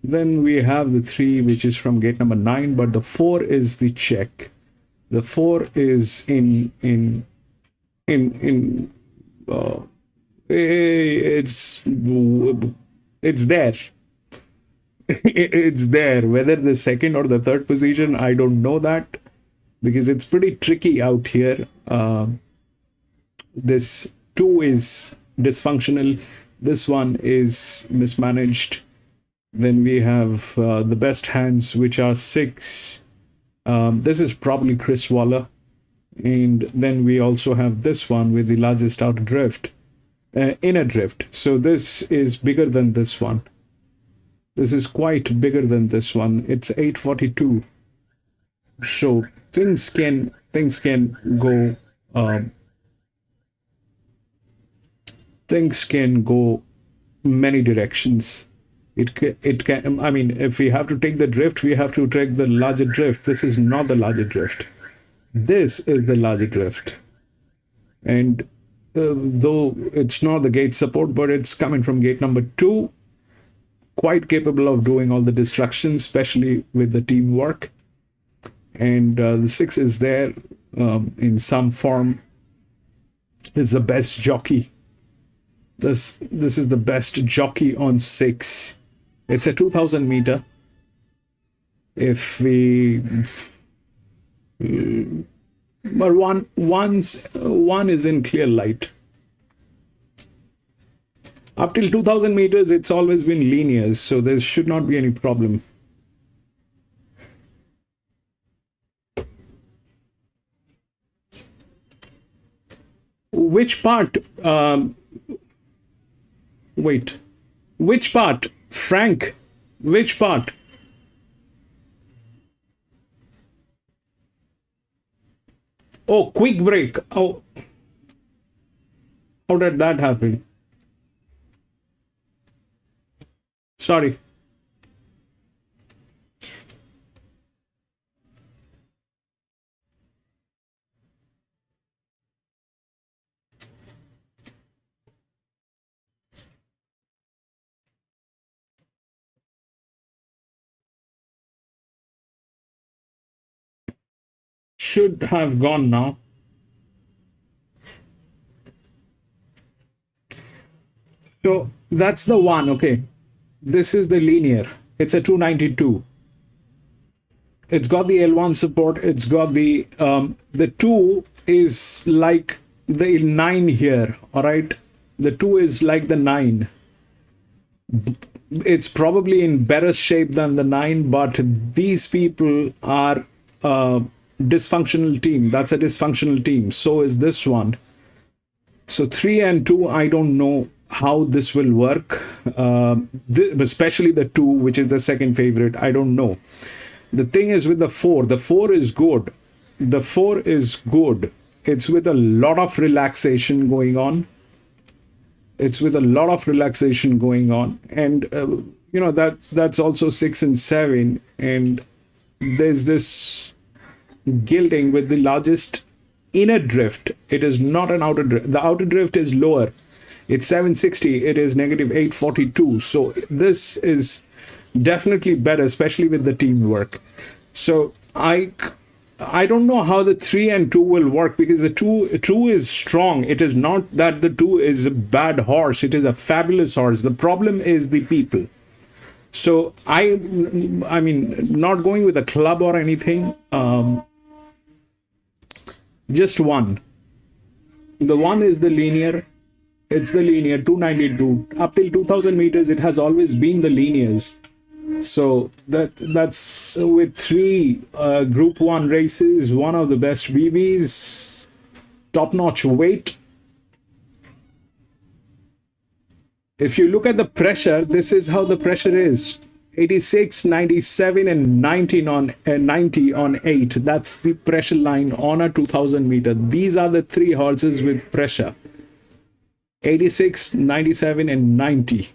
Then we have the 3, which is from gate number 9, but the 4 is the check. The 4 is it's there. It's there. Whether the second or the third position, I don't know that, because it's pretty tricky out here. This 2 is dysfunctional. This 1 is mismanaged. Then we have the best hands, which are 6. This is probably Chris Waller. And then we also have this one with the largest outer drift, inner drift. So this is bigger than this one. This is quite bigger than this one. It's 842. So things can go. Things can go many directions. It can. I mean, if we have to take the drift, we have to take the larger drift. This is not the larger drift. This is the larger drift. And though it's not the gate support, but it's coming from gate number 2. Quite capable of doing all the destruction, especially with the teamwork. And the 6 is there in some form. It's the best jockey. This is the best jockey on 6. It's a 2000 meter. If we, but one is in clear light. Up till 2000 meters, it's always been linear, so there should not be any problem. Which part? Wait. Which part? Frank, which part? Oh, quick break. Oh, how did that happen? Sorry. Should have gone now. So that's the one. Okay. This is the linear. It's a 292. It's got the L1 support. It's got the 2 is like the 9 here. All right. The 2 is like the 9. It's probably in better shape than the 9, but these people are dysfunctional team. That's a dysfunctional team. So is this one. So 3 and 2, I don't know how this will work, especially the 2, which is the second favorite. I don't know. The thing is with the 4 is good. The 4 is good. It's with a lot of relaxation going on. It's with a lot of relaxation going on. And, you know, that's also 6 and 7. And there's this gilding with the largest inner drift. It is not an outer drift. The outer drift is lower. It's 760. It is negative 842. So this is definitely better, especially with the teamwork. So I don't know how the 3 and 2 will work, because the 2 is strong. It is not that the 2 is a bad horse. It is a fabulous horse. The problem is the people. So I mean, not going with a club or anything. Just one. The 1 is the linear. It's the linear 292. Up till 2000 meters, it has always been the linears. So that's with 3 Group 1 races, one of the best BBs, top-notch weight. If you look at the pressure, this is how the pressure is. 86, 97, and 90 on 8. That's the pressure line on a 2000 meter. These are the 3 horses with pressure. 86, 97, and 90.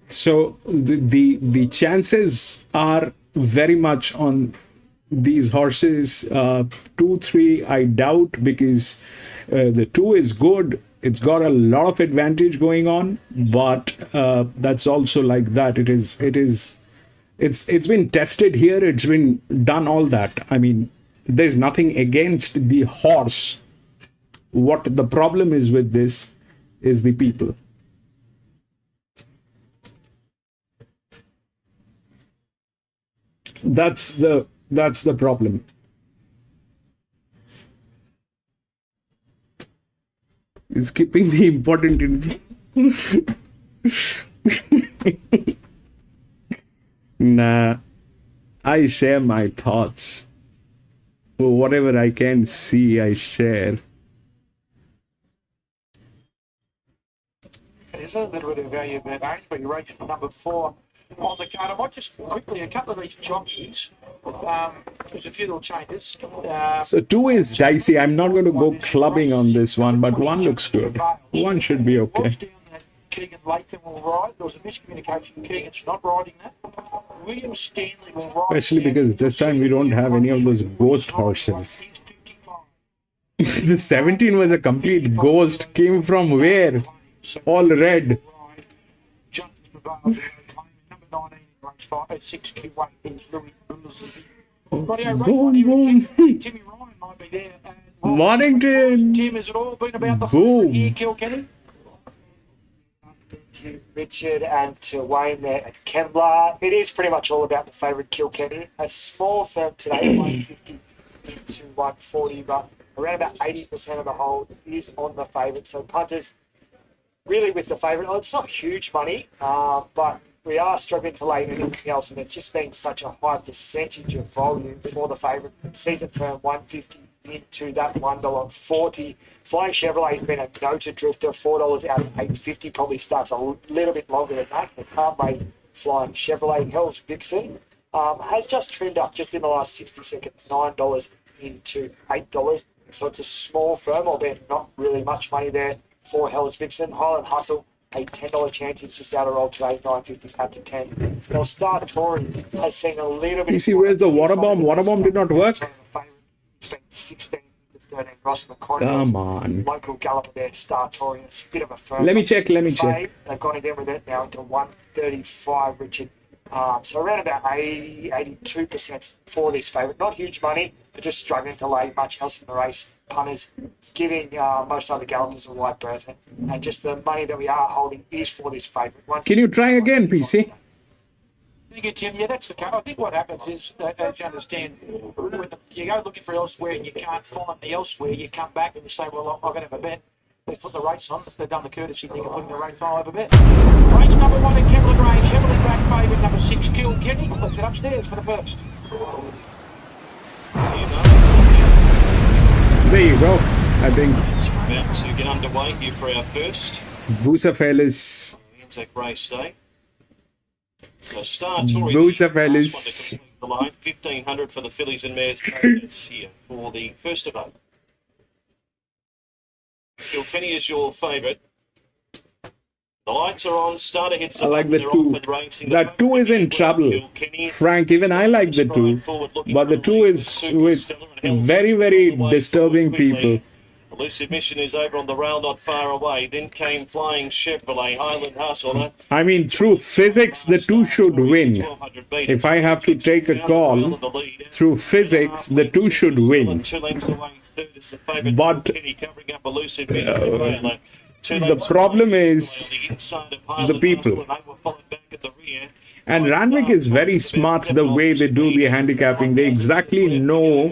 So the chances are very much on these horses. 2, 3, I doubt, because the 2 is good. It's got a lot of advantage going on, but that's also like that. It's been tested here. It's been done all that. I mean, there's nothing against the horse. What the problem is with this is the people. That's the problem. Skipping the important info. Nah, I share my thoughts. Whatever I can see, I share. There's a little bit of value in that range, but you're rated number 4 on the card. I might just quickly, a couple of these jockeys, there's a few little changes. So 2 is dicey. I'm not going to go clubbing on this one, but 1 looks good. 1 should be okay. Keegan Latham will ride. There was a miscommunication. Keegan's not riding that. William Stanley will ride. Especially because this time we don't have any of those ghost horses. The 17 was a complete ghost. Came from where? All red. Timmy Ryan might be there. Mornington. Tim, has it all been about the Boom. here, Kilkenny? To Richard and to Wayne there at Kembla. It is pretty much all about the favourite Kilkenny. A small firm today, 150 into 140, but around about 80% of the hold is on the favourite. So punters really with the favourite. Oh, it's not huge money, but we are struggling to lay anything else, and it's just been such a high percentage of volume for the favourite. Season firm 150 into that $1.40. Flying Chevrolet has been a noted drifter, $4 out of 850. Probably starts a little bit longer than that. The can't Flying Chevrolet. Hell's Vixen has just trimmed up just in the last 60 seconds, $9 into $8. So it's a small firm, albeit not really much money there for Hell's Vixen. Highland Hustle, a $10 chance. It's just out of roll today, 9.50 cut to 10. Now, Star Tory has seen a little bit. You see, where's the water bomb? Water bomb did not work. It's been 16 to 13. Ross McConnell. Come on. Local galloper there, Star Tory. It's a bit of a firm. Let me check. They've gone again with it now into 135, Richard. So around about 82% for this favourite. Not huge money, but just struggling to lay much else in the race. Punters giving most other gallopers a wide berth. And just the money that we are holding is for this favourite. Can you try again, PC? Thank you, Tim. Yeah, that's the case. I think what happens is, as you understand, when you go looking for elsewhere and you can't find the elsewhere, you come back and you say, well, I'm going to have a bet. They put the race on. They've done the courtesy thing of putting the race on. I'll have a bet. Race number 1 in Kembla Grange, heavily back favourite, number 6, Kilkenny. Let's head upstairs for the first. There you go. I think So we're about to get underway here for our first Busafelis. Anzac race day. So Star Tory, Busafelis. the line, 1,500 for the fillies and mares traders here for the first of them. Kilkenny is your favourite. The lights are on. Starter hits. I like the 2. That 2 is in trouble. Frank, even I like the 2. But the 2 is with very, very disturbing people. Elusive Mission is over on the rail, not far away. Then came Flying Chevrolet, Highland Hustle. I mean, through physics, the 2 should win. If I have to take a call, through physics, the 2 should win. 2 lengths away, third is the favourite. But covering up Elusive Mission. the problem is the people. And Randwick is very smart the way they do the handicapping. They exactly know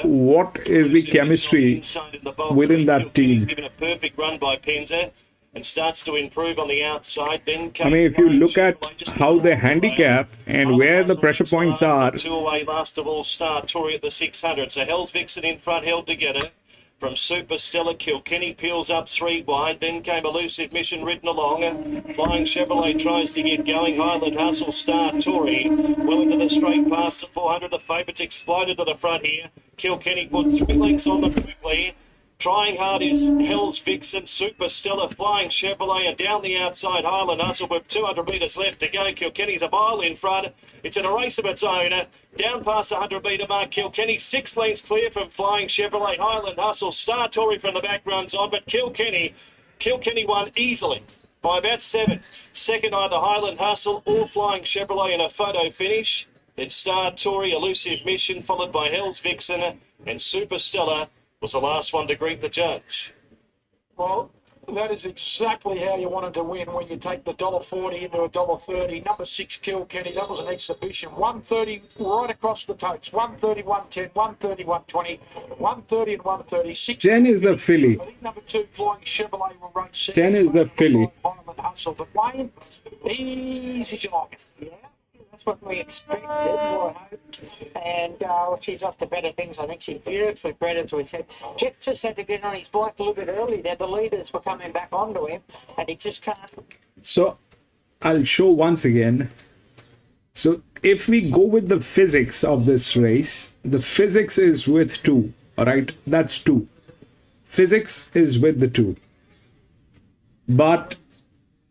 what is the chemistry within that team. Given a perfect run by Penza and starts to improve on the outside. Then I mean, if you look at how they handicap and where the pressure points are. 2 away, last of all, Star Tory at the 600. So Hell's Vixen in front, held together. From Super Stella, Kilkenny peels up 3 wide. Then came Elusive Mission ridden along. Flying Chevrolet tries to get going. Highland Hustle, Star Tory. Well into the straight past the 400. The favourites exploded to the front here. Kilkenny put 3 lengths on them quickly. Trying hard is Hell's Vixen, Super Stella, Flying Chevrolet, and down the outside Highland Hustle with 200 metres left to go. Kilkenny's a mile in front. It's in a race of its own. Down past the 100 metre mark, Kilkenny 6 lengths clear from Flying Chevrolet. Highland Hustle, Star Tory from the back runs on, but Kilkenny won easily by about 7. Second, either Highland Hustle or Flying Chevrolet in a photo finish. Then Star Tory, Elusive Mission, followed by Hell's Vixen, and Super Stella was the last one to greet the judge. Well, that is exactly how you wanted to win when you take the $1.40 into $1.30. Number 6, Kilkenny, that was an exhibition. 130 right across the totes. 130, 110, 130, 120, 130 and 130. 10 is the filly. I think number 2, Flying Chevrolet, will run second. 10 is the filly. Hustle, but Wayne, easy job. Yeah. That's what we expected or hoped. And she's off to better things. I think she's beautifully bred, as we said. Jeff just had to get on his bike a little bit early there. The leaders were coming back onto him, and he just can't. So I'll show once again. So if we go with the physics of this race, the physics is with 2. All right, that's 2. Physics is with the 2. But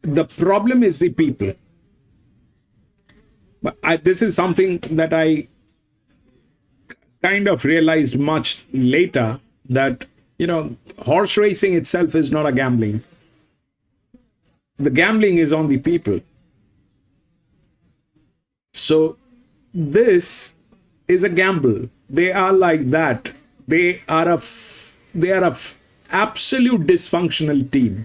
the problem is the people. But this is something that I kind of realized much later, that, you know, horse racing itself is not a gambling. The gambling is on the people. So this is a gamble. They are like that. They are a absolute dysfunctional team.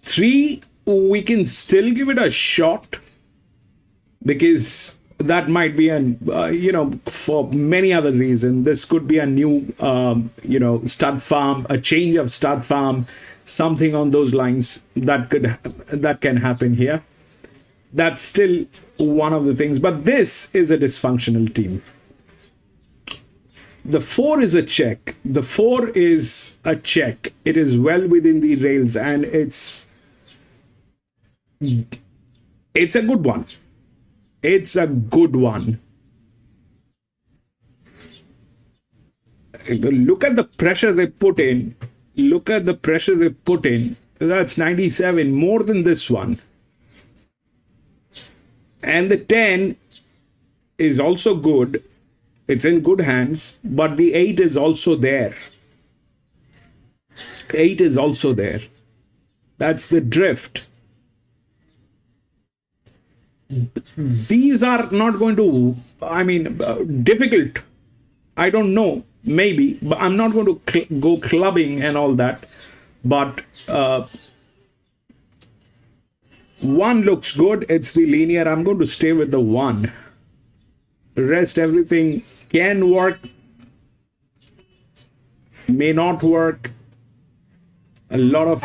3, we can still give it a shot, because that might be an, for many other reasons. This could be a new, stud farm, a change of stud farm, something on those lines that can happen here. That's still one of the things. But this is a dysfunctional team. The 4 is a check. The 4 is a check. It is well within the rails, and it's a good one. It's a good one. Look at the pressure they put in. Look at the pressure they put in. That's 97, more than this one. And the 10 is also good. It's in good hands, but the 8 is also there. 8 is also there. That's the drift. These are not going to, difficult. I don't know, maybe, but I'm not going to go clubbing and all that. But 1 looks good. It's the linear. I'm going to stay with the 1. The rest, everything can work, may not work. A lot of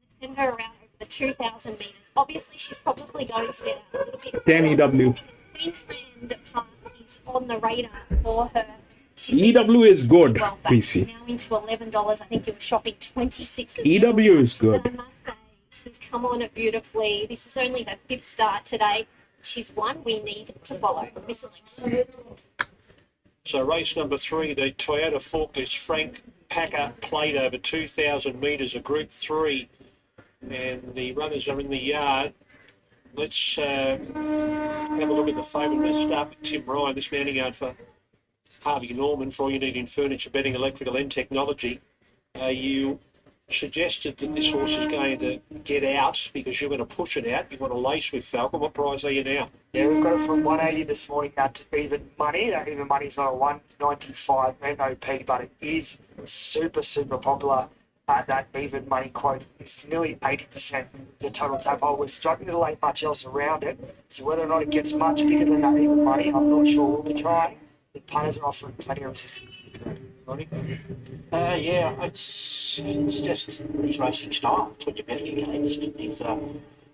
send her around over the 2,000 metres. Obviously, she's probably going to get a little bit. 10 EW. Queensland path is on the radar for her. EW is good, well, PC. Now into $11. I think you were shopping 26. EW is good. But I must say, she's come on it beautifully. This is only her 5th start today. She's one we need to follow. Miss Alexa. So race number 3, the Toyota Forklift Frank Packer Plate over 2,000 metres, a Group 3, and the runners are in the yard. Let's have a look at the favourite. Let's start with Tim Ryan, this mounting yard for Harvey Norman, for all you need in furniture, bedding, electrical and technology. You suggested that this horse is going to get out because you're going to push it out. You want to lace with Falcon. What price are you now? Yeah, we've got it from 180 this morning now to even money. That even money's not a 195 NOP, but it is super, super popular. That even money quote is nearly 80% the total tap hole. We're struggling to lay much else around it. So whether or not it gets much bigger than that even money, I'm not sure. We'll be trying. The punters are offering plenty of resistance. Yeah, it's just his racing style. That's what you're betting against.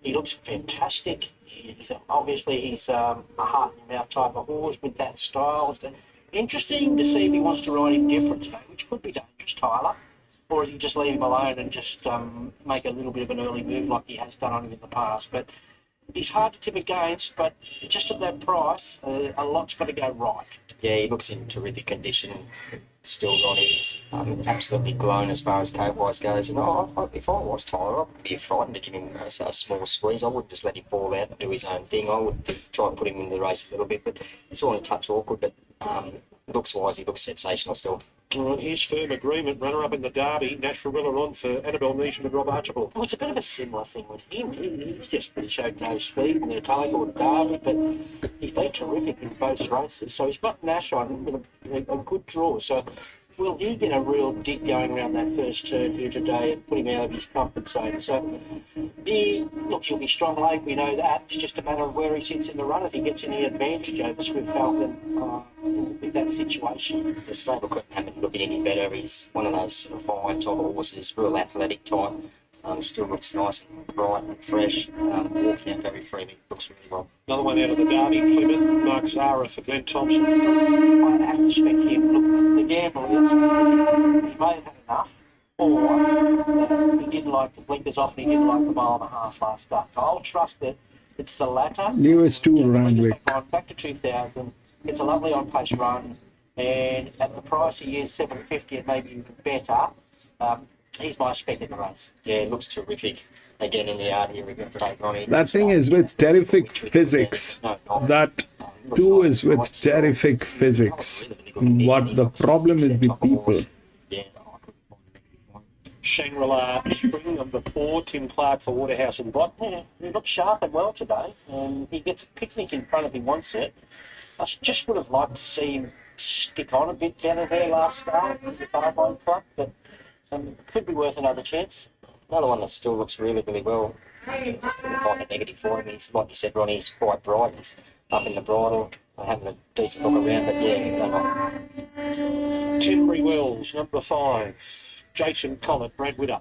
He looks fantastic. He's a heart in your mouth type of horse with that style. It's interesting to see if he wants to ride him different today, which could be dangerous, Tyler. Or is he just leave him alone and just make a little bit of an early move like he has done on him in the past? But he's hard to tip against, but just at that price, a lot's got to go right. Yeah, he looks in terrific condition. Still got his absolutely blown as far as coat-wise goes. And if I was Tyler, I'd be frightened to give him a small squeeze. I wouldn't just let him fall out and do his own thing. I would try and put him in the race a little bit, but it's all in touch awkward. But looks-wise, he looks sensational still. All right, here's Firm Agreement, runner-up in the Derby. Natural Willer on for Annabelle Neesham and Rob Archibald. Well, it's a bit of a similar thing with him. He's just showed no speed in the Taylor Derby, but he's been terrific in both races. So he's got Nash on him with a good draw. So will he get a real dig going around that first turn here today and put him out of his comfort zone? So he'll be strong late, we know that. It's just a matter of where he sits in the run. If he gets any advantage over Swift Falcon with that situation. The stable haven't looking any better. He's one of those sort of fine type of horses, real athletic type. Still looks nice and bright and fresh, walking out very freely. Looks really well. Another one out of the Derby, Plymouth, Mark Zara for Glenn Thompson. I have to spec him. Look, the gamble is he may have had enough, or he didn't like the blinkers off and he didn't like the mile and a half last start. So I'll trust that it's the latter. Lewis to Randwick. Back to 2,000. It's a lovely on-pace run, and at the price he is, $7.50 and maybe even better, he's my spec in the race. Yeah, it looks terrific. Again, in the yard here, we've got Ronnie. That thing is with terrific physics. That too is with terrific physics. But the problem is the people. Shangri-La Spring, number 4, Tim Clark for Waterhouse and Bott. Yeah, he looks sharp and well today. He gets a picnic in front of him once it. I just would have liked to see him stick on a bit better there last start with the Carbine Club, but could be worth another chance. Another one that still looks really, really well. We'll find a negative for him. He's, like you said, Ronnie, he's quite bright. He's up in the bridle, having a decent look around, but yeah, Tenbury Wells, number 5, Jason Collett, Brad Witter.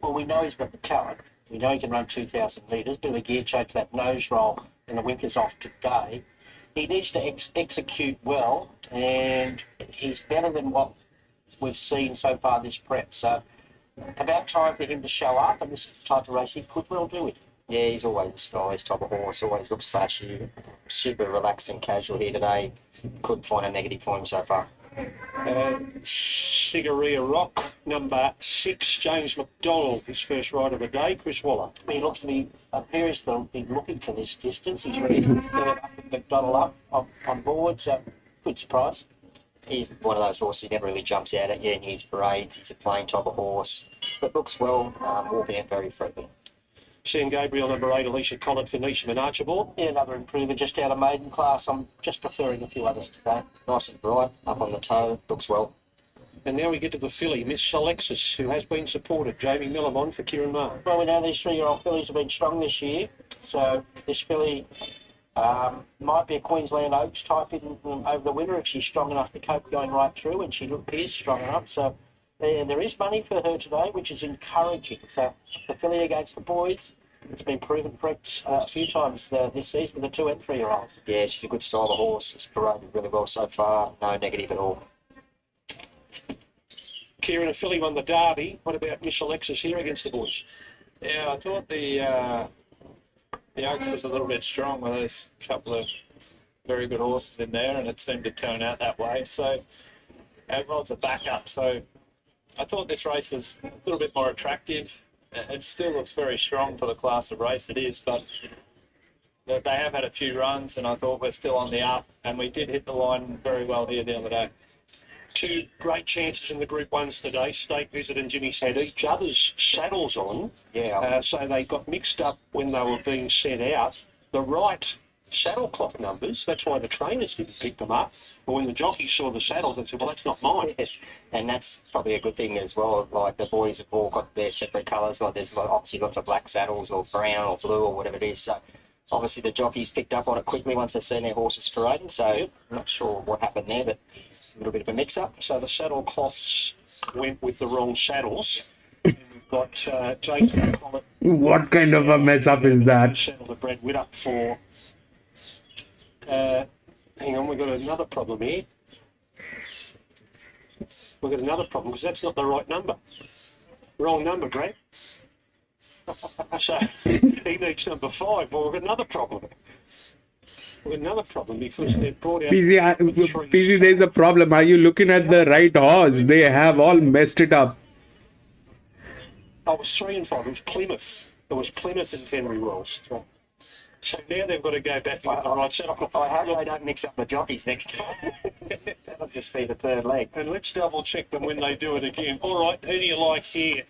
Well, we know he's got the talent. We know he can run 2,000 metres, do a gear choke, that nose roll, and the winkers off today. He needs to execute well, and he's better than what we've seen so far this prep. So about time for him to show up, and this is the type of race he could well do it. Yeah, he's always a stylish type of horse, always looks flashy, super relaxed and casual here today. Couldn't find a negative for him so far. Cigaria Rock, number 6, James McDonald, his first ride of the day, Chris Waller. He looks to be, appears to be looking for this distance. He's ready to third up with McDonald up on board, so good surprise. He's one of those horses he never really jumps out at you in his parades. He's a plain type of horse, but looks well, walking out very freely. Sam Gabriel, number 8, Alicia Collett for Neesham and Archibald. Yeah, another improver just out of maiden class. I'm just preferring a few others today. Nice and bright, up on the toe, looks well. And now we get to the filly, Miss Alexis, who has been supported. Jamie Millamon for Kieran Marr. Well, we know these 3-year-old fillies have been strong this year, so this filly might be a Queensland Oaks type over the winter if she's strong enough to cope going right through, and she is strong enough. So there is money for her today, which is encouraging. So the filly against the boys, it's been proven correct a few times this season with the 2 and 3-year-olds. Yeah, she's a good style of horse. She's paraded really well so far. No negative at all. Kieran, a filly won the Derby. What about Miss Alexis here against the boys? Yeah, I thought the Oaks was a little bit strong with those couple of very good horses in there, and it seemed to turn out that way. So everyone's a backup. So I thought this race was a little bit more attractive. It still looks very strong for the class of race it is, but they have had a few runs, and I thought we're still on the up, and we did hit the line very well here the other day. 2 great chances in the Group 1s today. State Visit and Jimmy's had each other's saddles on. Yeah. So they got mixed up when they were being sent out. The right saddle cloth numbers, that's why the trainers didn't pick them up. But when the jockeys saw the saddles, they said, well, that's not mine. Yes, and that's probably a good thing as well. Like the boys have all got their separate colours. Like there's obviously lots of black saddles or brown or blue or whatever it is. So obviously the jockeys picked up on it quickly once they've seen their horses parading. So I'm not sure what happened there, but a little bit of a mix-up. So the saddle cloths went with the wrong saddles. Got Jason Collett. What kind of a mess up is that? Saddle the Brad Witt up for. Hang on, we've got another problem here. We've got another problem because that's not the right number. Wrong number, Brad. So he needs number 5. Well, we've got another problem. We've got another problem because they've brought out. PZ, there's a problem. Are you looking at the right horse? They have all messed it up. Oh, it was 3 and 5. It was Plymouth. It was Plymouth and Tenbury Wells. So now they've got to go back and get the right saddle. I hope they don't mix up the jockeys next time. That'll just be the third leg. And let's double check them when they do it again. All right, who do you like here?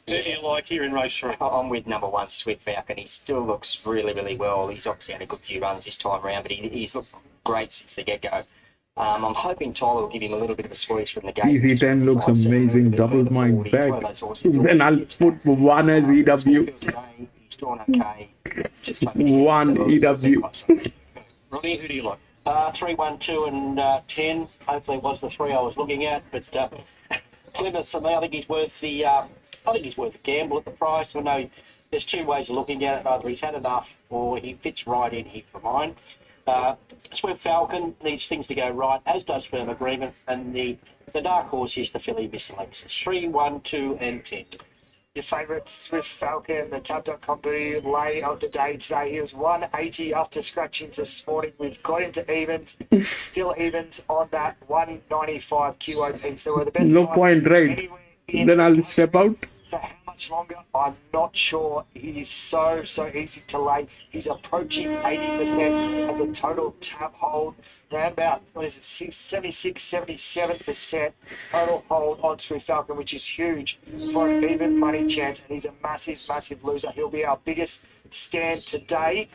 Who do you like here in race 3? I'm with number 1, Swift Falcon. He still looks really, really well. He's obviously had a good few runs this time around, but he's looked great since the get-go. I'm hoping Tyler will give him a little bit of a squeeze from the gate. EC10 looks amazing. Double my bet. Then I'll put 1 as EW. He's drawn okay. 1 EW. Ronnie, who do you like? 3, 1, 2 and 10. Hopefully it was the 3 I was looking at, but Plymouth for me, I think he's worth the gamble at the price. I know there's 2 ways of looking at it. Either he's had enough or he fits right in here for mine. Swift Falcon needs things to go right, as does Firm Agreement, and the dark horse is the filly Miss Alexis. 3, 1, 2 and 10. Your favourite Swift Falcon, the tab.com lay of the day today. He was 180 after scratching this morning. We've got into evens, still evens on that 195 QOP. So we're the best. No point, right? Then I'll step out. For how much longer? I'm not sure. He is so easy to lay. He's approaching 80% of the total tab hold. Around about, 76, 77% total hold on Swift Falcon, which is huge for an even money chance. And he's a massive loser. He'll be our biggest stand today.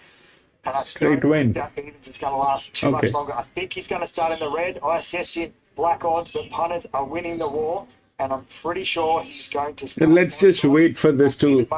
And I Straight win. Evans is going to last too much longer. I think he's going to start in the red. I assessed him black odds, but punters are winning the war. And I'm pretty sure he's going to start. Let's just wait for this to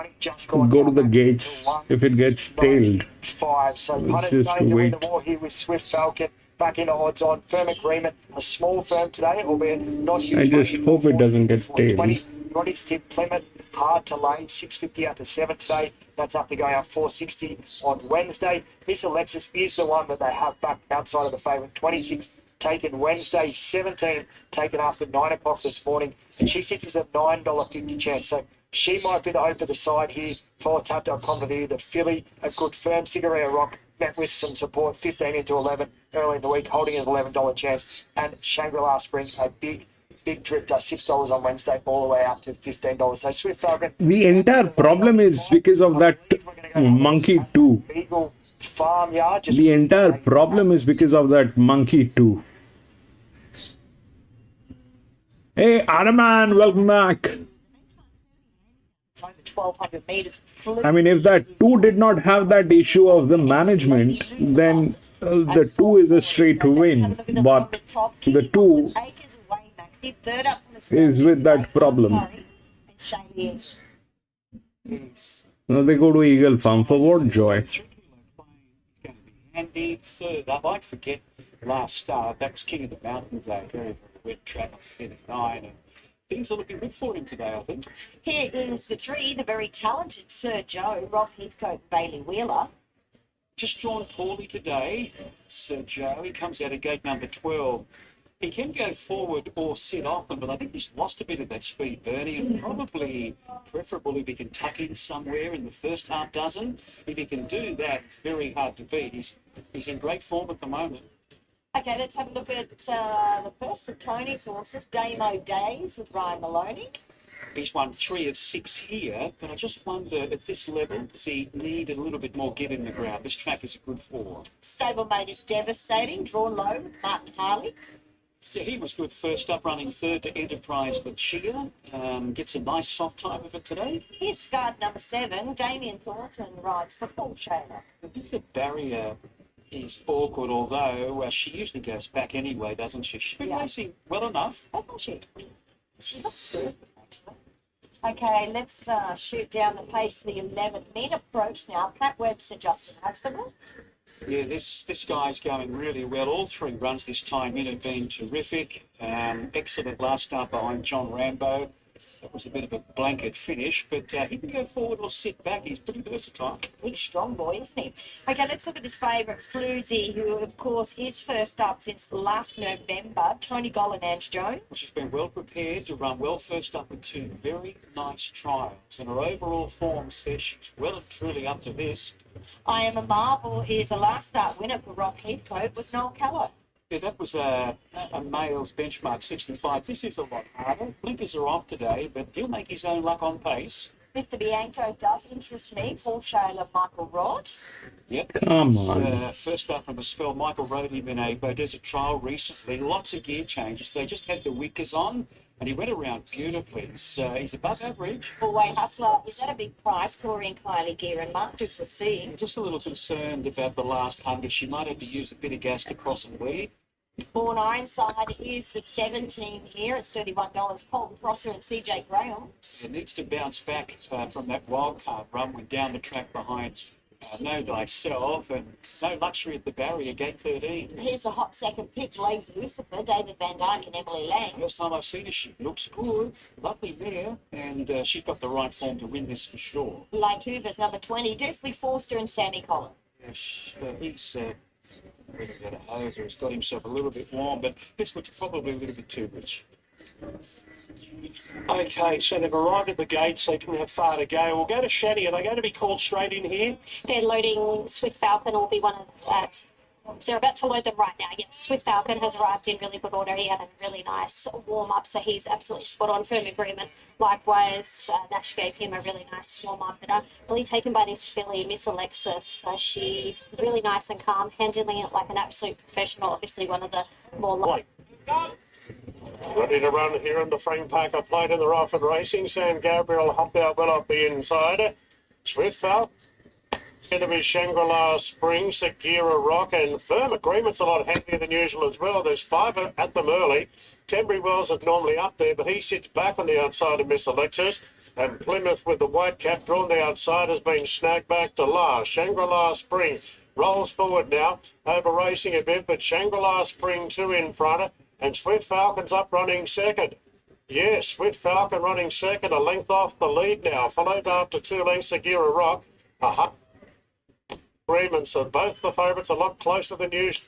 go to the gates if it gets tailed. So punters starting to win the war here with Swift Falcon. Back in odds on Firm Agreement. A small firm today, albeit not huge. I just hope it doesn't get tailed. Ronnie's tip Plymouth, hard to lay, 650 out to 7 today. That's after going out 460 on Wednesday. Miss Alexis is the one that they have back outside of the favourite, 26 taken Wednesday, 17 taken after 9 o'clock this morning, and she sits as a $9.50 chance. So she might be the hope of the side here for Tab.com to view. The filly, a good firm Cigaria Rock, met with some support, 15 into 11 early in the week, holding his $11 chance. And Shangri-La Spring, a big drifter, $6 on Wednesday, all the way up to $15. So Swift Falcon. The entire problem is because of that monkey too. Beagle Farmyard. The entire problem is because of that monkey too. Hey, Araman, welcome back. It's over 1,200 metres. I mean, if that 2 did not have that issue of the management, then the 2 is a straight win. But the 2 is with that problem. Now they go to Eagle Farm for what joy? Handy third up. I'd forget last start. That was King of the Mountain Day. Very wet track on 9. And things are looking good for him today, I think. Here is the 3, the very talented Sir Joe, Rob Heathcote, Bailey Wheeler. Just drawn poorly today, Sir Joe. He comes out of gate number 12. He can go forward or sit off them, but I think he's lost a bit of that speed, Bernie, and probably preferable if he can tuck in somewhere in the first half dozen. If he can do that, very hard to beat. He's in great form at the moment. Okay, let's have a look at the first of Tony's horses, Damo Days with Ryan Maloney. He's won 3 of 6 here, but I just wonder at this level, does he need a little bit more give in the ground? This track is a good form. Stablemate is Devastating, drawn low with Martin Harley. Yeah, he was good first up, running third to Enterprise Lucia. Gets a nice soft time of it today. Here's Scarred number 7, Damien Thornton rides for Paul Shaler. I think the barrier is awkward, although she usually goes back anyway, doesn't she? She's been racing well enough. Hasn't she? She looks good, actually. Okay, let's shoot down the page to the 11 metre approach now. Pat Webster, Justin Huxtable. Yeah, this guy's going really well. All 3 runs this time in have been terrific. Excellent last start behind John Rambo. That was a bit of a blanket finish, but he can go forward or sit back. He's pretty versatile. Big, strong boy, isn't he? Okay, let's look at this favourite, Floozy, who, of course, is first up since last November. Tony Golinange Jones. She's been well prepared to run well first up with 2 very nice trials. And her overall form says she's well and truly up to this. I Am a Marvel is a last start winner for Rob Heathcote with Noel Callow. Yeah, that was a male's benchmark 65. This is a lot harder. Blinkers are off today, but he'll make his own luck on pace. Mr. Bianco does interest me. Paul Shaler, Michael Rod. Yep. Come on. First up from a spell, Michael rode him in a Desert trial recently. Lots of gear changes. They just had the wickers on, and he went around beautifully. So he's above average. Hallway Hustler, is that a big price? Corey and Kylie Gear and Mark Duplessis. Just a little concerned about the last 100. She might have to use a bit of gas to cross and lead. Born Ironside is the 17 here at $31. Colton Prosser and CJ Graham. It needs to bounce back from that wild card run. Went down the track behind Know Thyself, and no luxury at the barrier, gate 13. Here's a hot second pick, Lady Lucifer, David Van Dyke and Emily Lang. First time I've seen her, she looks good. Lovely mare, and she's got the right form to win this for sure. Laituva's number 20, Desley Forster and Sammy Collins. Yes, he's really got a hoser. He's got himself a little bit warm, but this looks probably a little bit too rich. Okay, so they've arrived at the gates. They didn't have far to go. We'll go to Shani. Are they going to be called straight in here? They're loading Swift Falcon will be one of they're about to load them right now. Yes, Swift Falcon has arrived in really good order. He had a really nice warm-up, so he's absolutely spot on, firm agreement. Likewise, Nash gave him a really nice warm-up. But really taken by this filly, Miss Alexis. She's really nice and calm, handling it like an absolute professional. Obviously, one of the more... Ready to run here in the frame Parker plate in the Rifle Racing. Sam Gabriel hopped out well up the inside. Swift Falcon. Going to be Shangri-La Spring, Sagira Rock, and Firm Agreement's a lot heavier than usual as well. There's 5 at them early. Tenbury Wells is normally up there, but he sits back on the outside of Miss Alexis. And Plymouth with the white cap drawn the outside has been snagged back to last. Shangri-La Spring rolls forward now, over racing a bit, but Shangri-La Spring 2 in front, and Swift Falcon's up running second. Yes, Swift Falcon running second, a length off the lead now, followed after 2 lengths Sagira Rock. Agreements of both the favourites a lot closer than usual.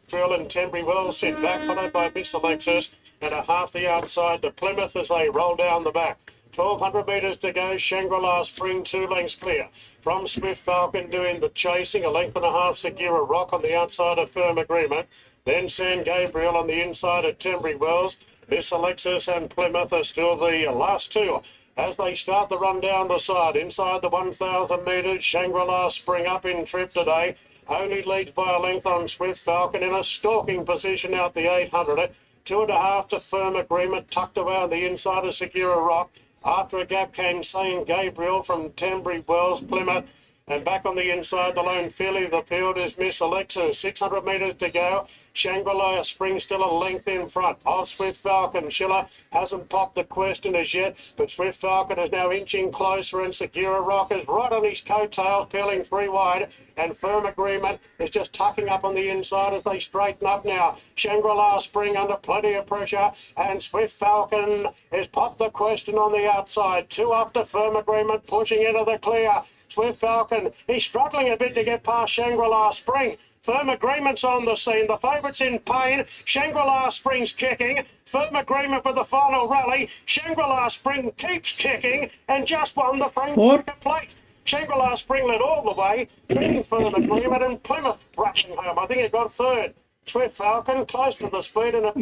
Drill and Tenbury Wells sit back, followed by Miss Alexis, and a half the outside to Plymouth as they roll down the back. 1,200 metres to go. Shangri-La Spring 2 lengths clear. From Swift Falcon doing the chasing, a length and a half Segura Rock on the outside of Firm Agreement. Then San Gabriel on the inside of Timbry Wells. Miss Alexis and Plymouth are still the last two. As they start the run down the side, inside the 1,000 metres, Shangri-La Spring up in trip today. Only leads by a length on Swift Falcon in a stalking position out the 800. 2.5 to Firm Agreement, tucked away on the inside of Segura Rock. After a gap came St. Gabriel from Timbry Wells, Plymouth. And back on the inside, the lone filly, the field is Miss Alexa. 600 metres to go. Shangri-La Spring still a length in front of Swift Falcon. Schiller hasn't popped the question as yet, but Swift Falcon is now inching closer, and Segura Rock is right on his coattails, peeling 3 wide, and Firm Agreement is just tucking up on the inside as they straighten up now. Shangri-La Spring under plenty of pressure, and Swift Falcon has popped the question on the outside. 2 after Firm Agreement, pushing into the clear. Swift Falcon, he's struggling a bit to get past Shangri-La Spring. Firm Agreement's on the scene. The favourite's in pain. Shangri-La Spring's kicking. Firm Agreement with the final rally. Shangri-La Spring keeps kicking and just won the Frankfurt Plate. Shangri-La Spring led all the way, beating Firm Agreement, and Plymouth rushing home. I think it got third. Swift Falcon close to the speed, and it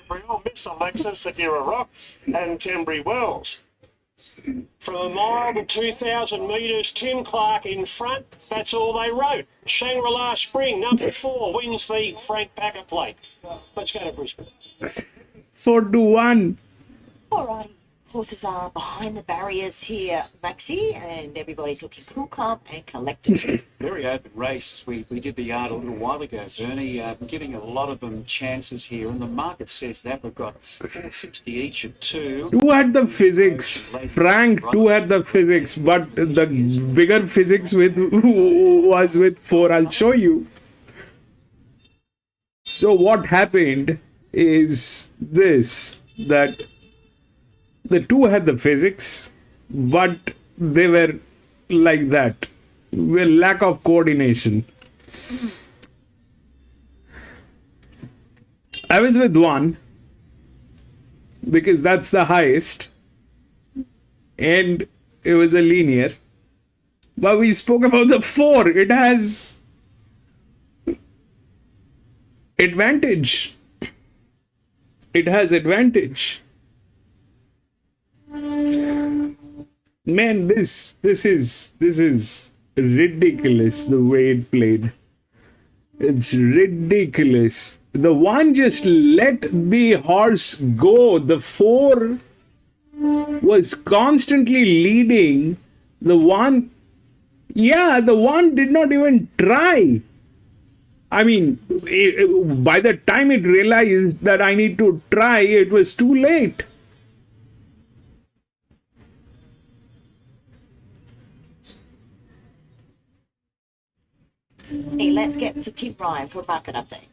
Gabriel, Miss Alexa, Segura Rock, and Timbry Wells. From a mile to 2,000 metres, Tim Clark in front. That's all they wrote. Shangri-La Spring, number 4, wins the Frank Packer Plate. Let's go to Brisbane. 4-1. All right. Horses are behind the barriers here, Maxi, and everybody's looking cool, calm, and collected. Very open race. We did the yard a little while ago, Bernie, giving a lot of them chances here, and the market says that we've got 460 each at 2. 2 had the physics, Frank. 2 had the physics, but the bigger physics was with 4. I'll show you. So what happened is this, that the 2 had the physics, but they were like that, with lack of coordination. I was with 1 because that's the highest, and it was a linear. But we spoke about the 4. It has advantage. It has advantage. Man, this is ridiculous the way it played. It's ridiculous. The 1 just let the horse go. The 4 was constantly leading. The 1, the 1 did not even try. I mean, by the time it realized that I need to try, it was too late. Hey, let's get to Tim Ryan for a market update.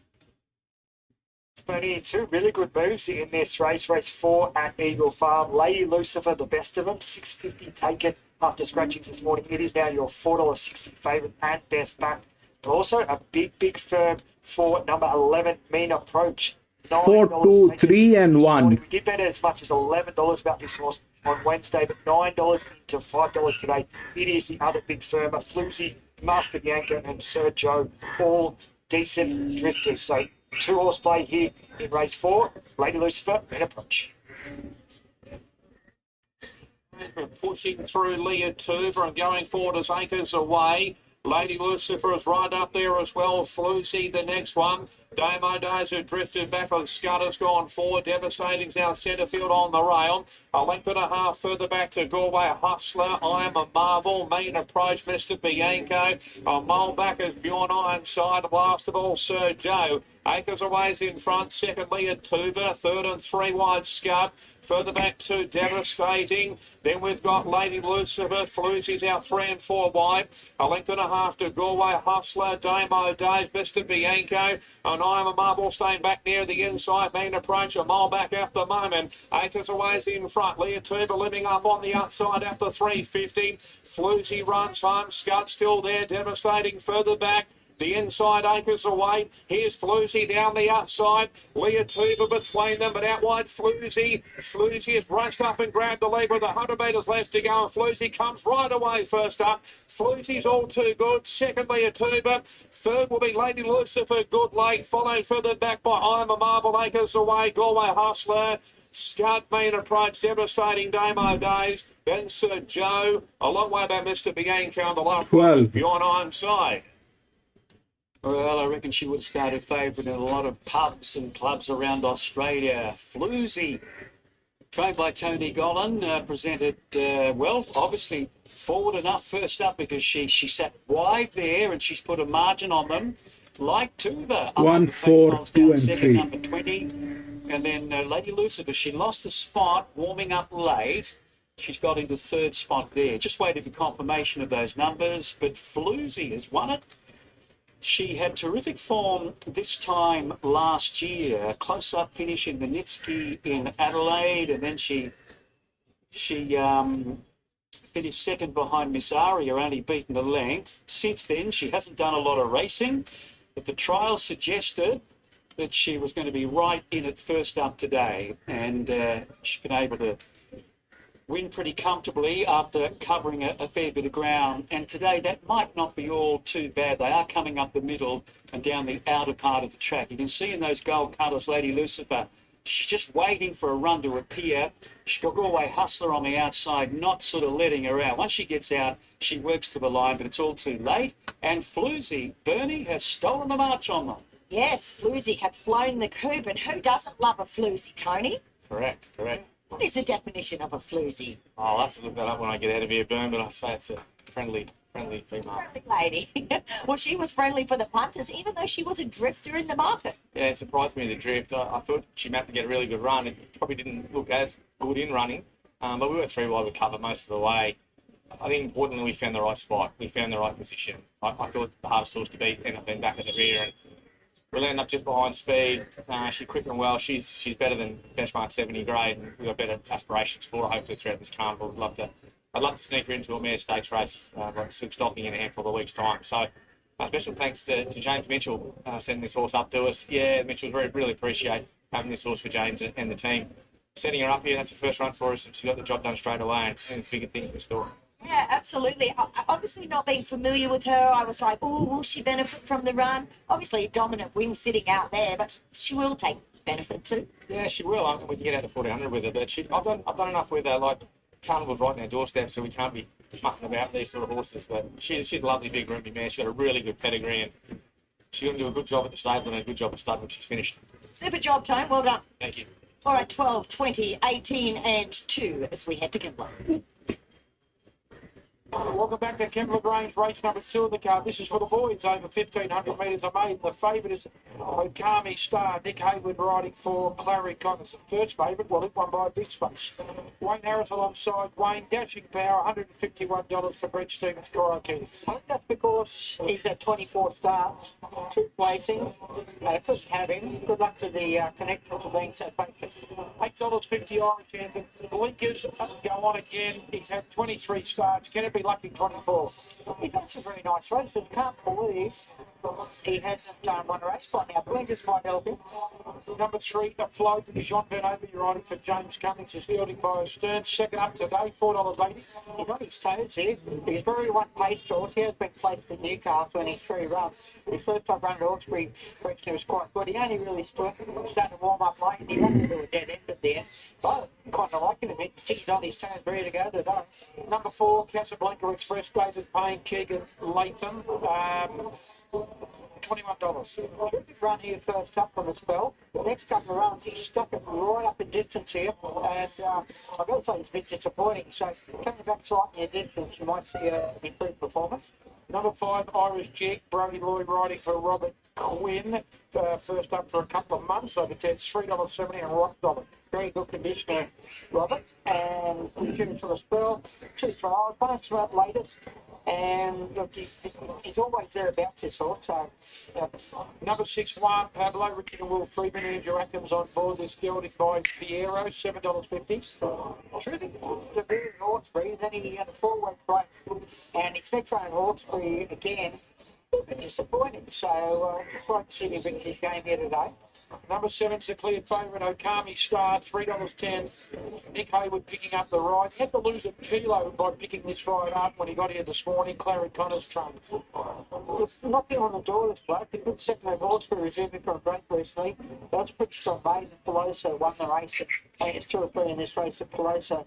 Bernie, 2 really good moves in this race. Race 4 at Eagle Farm. Lady Lucifer, the best of them. $6.50 taken after scratchings this morning. It is now your $4.60 favourite and best back. But also a big firm for number 11, Mean Approach. 4, 2, 3, and 1. We did bet as much as $11 about this horse on Wednesday, but $9 into $5 today. It is the other big firm, a Floozy, Master Bianca, and Sir Joe, all decent drifters. So 2 horse play here in race 4. Lady Lucifer, Mean Approach. Pushing through Leah Tuva and going forward as Acres away. Lady Lucifer is right up there as well. Floozy, the next one. Damo Days, who drifted back on Scudder's gone forward. Devastating's now centre field on the rail. A length and a half further back to Galway Hustler. I Am a Marvel. Mean Approach, Mr. Bianco. A mole back is Bjorn Ironside. Last of all, Sir Joe. Acres Away's in front. Secondly, at Tuva. 3rd and 3 wide Scud. Further back to Devastating. Then we've got Lady Lucifer. Floozy's out 3 and 4 wide. A length and a half to Galway Hustler. Damo Days, Mr. Bianco. And I Am a Marble staying back near the inside. Mean Approach, a mile back at the moment. Acres Away's in front. Leah Tuva living up on the outside at the 350. Floozy runs home. Scud still there. Devastating further back. The inside acres away. Here's Floozy down the outside. Leah Tuba between them, but out wide Floozy. Floozy has raced up and grabbed the lead with 100 metres left to go. And Floozy comes right away first up. Floozy's all too good. Second, Leah Tuba. Third will be Lady Lucifer, good late. Followed further back by I'm a Marvel acres away. Galway Hustler. Scud Main Approach, Devastating Damo Days. Then Sir Joe. A long way about Mr. Bianca on the left. 12. Beyond onside. Well, I reckon she would have started favourite in a lot of pubs and clubs around Australia. Floozy, trained by Tony Gollan, presented well, obviously forward enough first up because she sat wide there and she's put a margin on them. Like Tuva, 1, 4, 2, and second, 3. number 20. And then Lady Lucifer, she lost a spot warming up late. She's got into third spot there. Just waiting for confirmation of those numbers. But Floozy has won it. She had terrific form this time last year. Close-up finish in the Nitsky in Adelaide. And then she finished second behind Miss Aria, only beaten a length. Since then, she hasn't done a lot of racing. But the trial suggested that she was going to be right in it first up today. And she's been able to win pretty comfortably after covering a fair bit of ground. And today, that might not be all too bad. They are coming up the middle and down the outer part of the track. You can see in those gold colours, Lady Lucifer, she's just waiting for a run to appear. She's got Galway Hustler on the outside, not sort of letting her out. Once she gets out, she works to the line, but it's all too late. And Floozy, Bernie, has stolen the march on them. Yes, Floozy had flown the coop, and who doesn't love a Floozy, Tony? Correct. What is the definition of a Floozy? I'll have to look that up when I get out of here, Bern, but I say it's a friendly female. Friendly lady. Well, she was friendly for the punters, even though she was a drifter in the market. Yeah, it surprised me, the drift. I thought she meant to get a really good run. It probably didn't look as good in running, but we were 3 wide with cover most of the way. I think importantly we found the right spot. We found the right position. I thought the hardest horse to beat ended up being back at the rear, and we'll end up just behind speed. She's quick and well. She's better than benchmark 70 grade, and we've got better aspirations for her hopefully throughout this carnival. I'd love to sneak her into a mare stakes race like Silk Stocking in a handful of weeks' time. So special thanks to James Mitchell sending this horse up to us. Yeah, Mitchell's really appreciate having this horse for James and the team. Setting her up here, that's the first run for us, and she got the job done straight away, and bigger things in store. Yeah, absolutely. Obviously, not being familiar with her, I was like, oh, will she benefit from the run? Obviously, a dominant win sitting out there, but she will take benefit too. Yeah, she will. We can get out to 1400 with her, but I've done enough with her. Like, Carnival's right on our doorstep, so we can't be mucking about these sort of horses. But she's a lovely big roomy mare. She's got a really good pedigree, and she's going to do a good job at the stable and a good job at stud when she's finished. Super job, Tone. Well done. Thank you. All right, 12, 20, 18, and 2 as we head to Kembla. Welcome back to Kembla Grange, race number 2 of the card. This is for the boys over 1,500 metres a maiden. The favourite is Okami Star. Nick Hayward riding for Clary Connors. The third favourite, well, it won by a big space. Wayne Harris alongside Wayne. Dashing Power, $151 for Brent Stevens, Cora Keys. I think that's because he's at 24 starts, 2 placings, good cabin. Good luck to the connector for being so patient. $8.50 Irish Anthem. Blinkers go on again. He's had 23 starts. Can it be lucky 24? He's had some very nice races. Can't believe he hasn't won a race spot now. Blinkers might help him. Number 3, the float. Jean Venover, you're riding for James Cummings, is fielding by Stern. Second up today, $4.80. He's on his toes here. He's very one-paced horse. He has been placed in Newcastle in his 3 runs. His first time run at Hawkesbury was quite good. He only really started to warm up late, and he wanted to do a dead end at the end. But I kind of like him a bit. He's on his toes, ready to go today. Number 4, Casablanca Express, David Payne, Keegan Latham, $21. Terrific run here first up from the spell. The next couple of runs, he's stuck it right up in distance here, and I've got to say it's a bit disappointing. So coming back slightly in distance, you might see an improved performance. Number 5, Irish Jig, Brody Lloyd riding for Robert Quinn. First up for a couple of months, over $3.70 and $1. Very good conditioner, Robert. And we shoot it to the spell. 2 trials, one smart latest. And look, he's always thereabouts, this horse. So, Number 6, Juan Pablo, Richard and Will Freeman, Andrew Atkins on board. This gelding by Piero, $7.50. Terrific debut in Hawkesbury. Then he had a 4-week break. And his next run in Hawkesbury again, a bit disappointing. So just like to see him win his game here today. Number 7's the clear favourite, Okami Star, $3.10. Nick Hayward picking up the ride. He had to lose a kilo by picking this ride up when he got here this morning. Clary Connor's trained. Knocking on the door, this bloke. A good second of horse for resuming for a break recently. That was a pretty strong maiden. Pelosa won the race. I think it's 2 or 3 in this race. Pelosa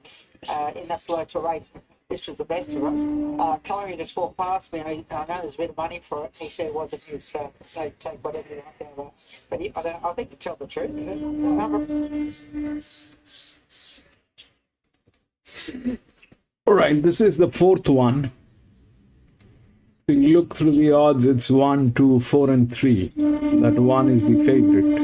in that Pelosa race. This was the best of it. Clary just walked past me. I know there's a bit of money for it. He said it wasn't his, so they take whatever you like out of it. But I think to tell the truth, All right, this is the 4th one. If you look through the odds, it's 1, 2, 4, and 3. That 1 is the favorite.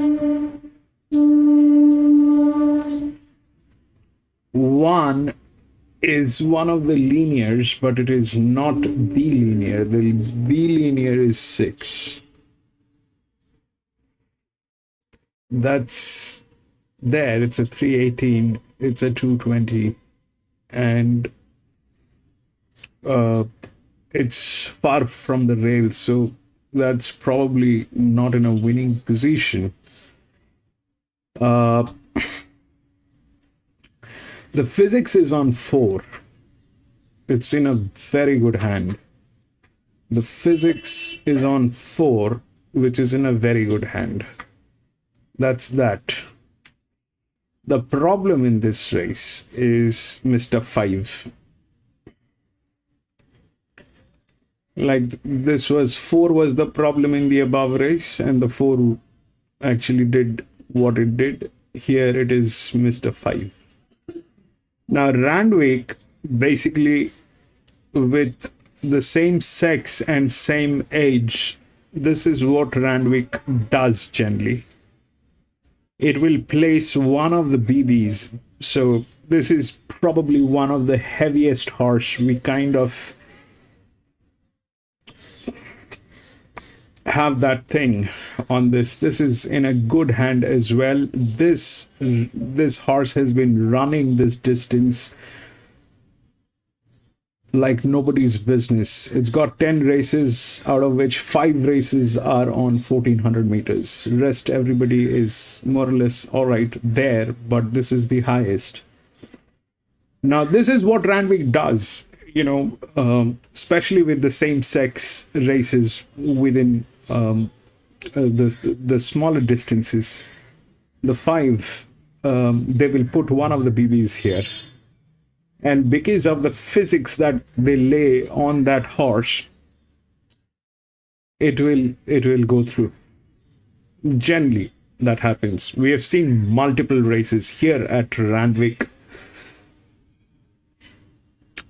1 is one of the linears, but it is not the linear. The linear is 6. That's there. It's a 318. It's a 220, and it's far from the rail, so that's probably not in a winning position. The physics is on 4. It's in a very good hand. The physics is on 4, which is in a very good hand. That's that. The problem in this race is Mr. 5. Like this was 4 was the problem in the above race, and the 4 actually did what it did. Here it is Mr. 5. Now Randwick, basically with the same sex and same age, this is what Randwick does generally. It will place one of the BBs. So this is probably one of the heaviest horse. We kind of have that thing on this. This is in a good hand as well. This horse has been running this distance like nobody's business. It's got 10 races, out of which 5 races are on 1400 meters. Rest everybody is more or less all right there, but this is the highest. Now this is what Randwick does, you know, especially with the same sex races within the smaller distances. The 5, they will put one of the BBs here, and because of the physics that they lay on that horse, it will go through. Generally that happens. We have seen multiple races here at Randwick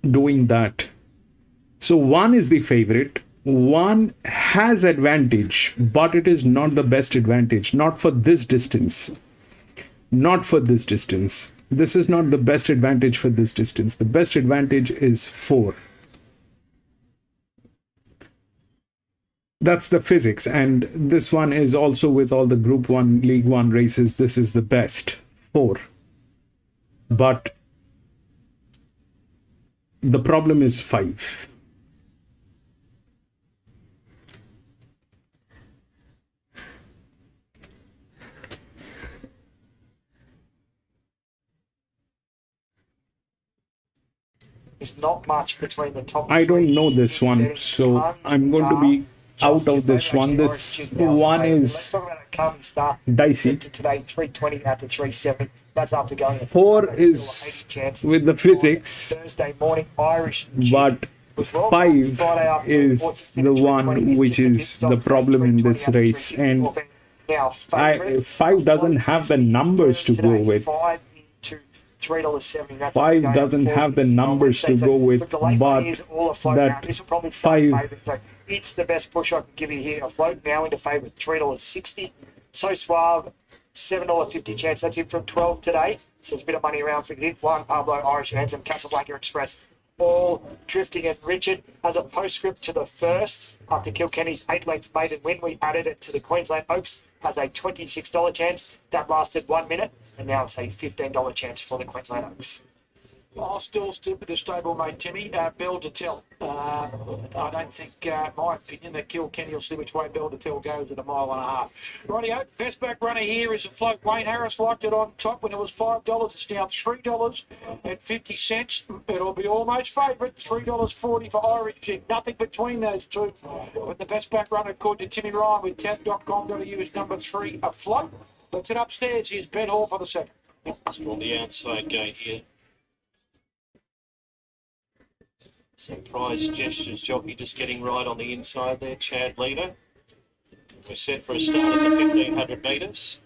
doing that. So 1 is the favorite. 1 has advantage, but it is not the best advantage. Not for this distance. Not for this distance. This is not the best advantage for this distance. The best advantage is 4. That's the physics. And this one is also with all the Group 1, League 1 races. This is the best. 4. But the problem is 5. There's not much between the top. I don't know this one, so I'm going to be out of this one. This one is dicey. Today 320 out to 370. That's after going. 4 is with the physics, Thursday morning Irish, but 5 is the one which is the problem in this race, and 5 doesn't have the numbers to go with. $3.70. 5 doesn't have the numbers to go with, but that 5. It's the best push I can give you here. Afloat now into favourite $3.60. So Suave, $7.50 chance. That's it from 12 today. So it's a bit of money around for hit. 1 Pablo, Irish Anthem, Casablanca Express. All drifting, and Richard has a postscript to the first after Kilkenny's 8-length maiden win. We added it to the Queensland Oaks, has a $26 chance. That lasted 1 minute, and now it's a $15 chance for the Queensland Oaks. I'll still stick with the stablemate, Timmy. Bell to tell. I don't think, in my opinion, that Kilkenny will see which way Bell to tell goes at 1.5 miles. Rightio, best back runner here is a float. Wayne Harris liked it on top when it was $5. It's now $3.50. It'll be almost favourite. $3.40 for Irish Jig. Nothing between those two. But the best back runner called to Timmy Ryan with tab.com.au is number 3 afloat. Let's head upstairs. Here's Ben Hall for the second. Just on the outside gate here. So Prize Gestures jockey just getting right on the inside there, Chad leader. We're set for a start at the 1500 metres.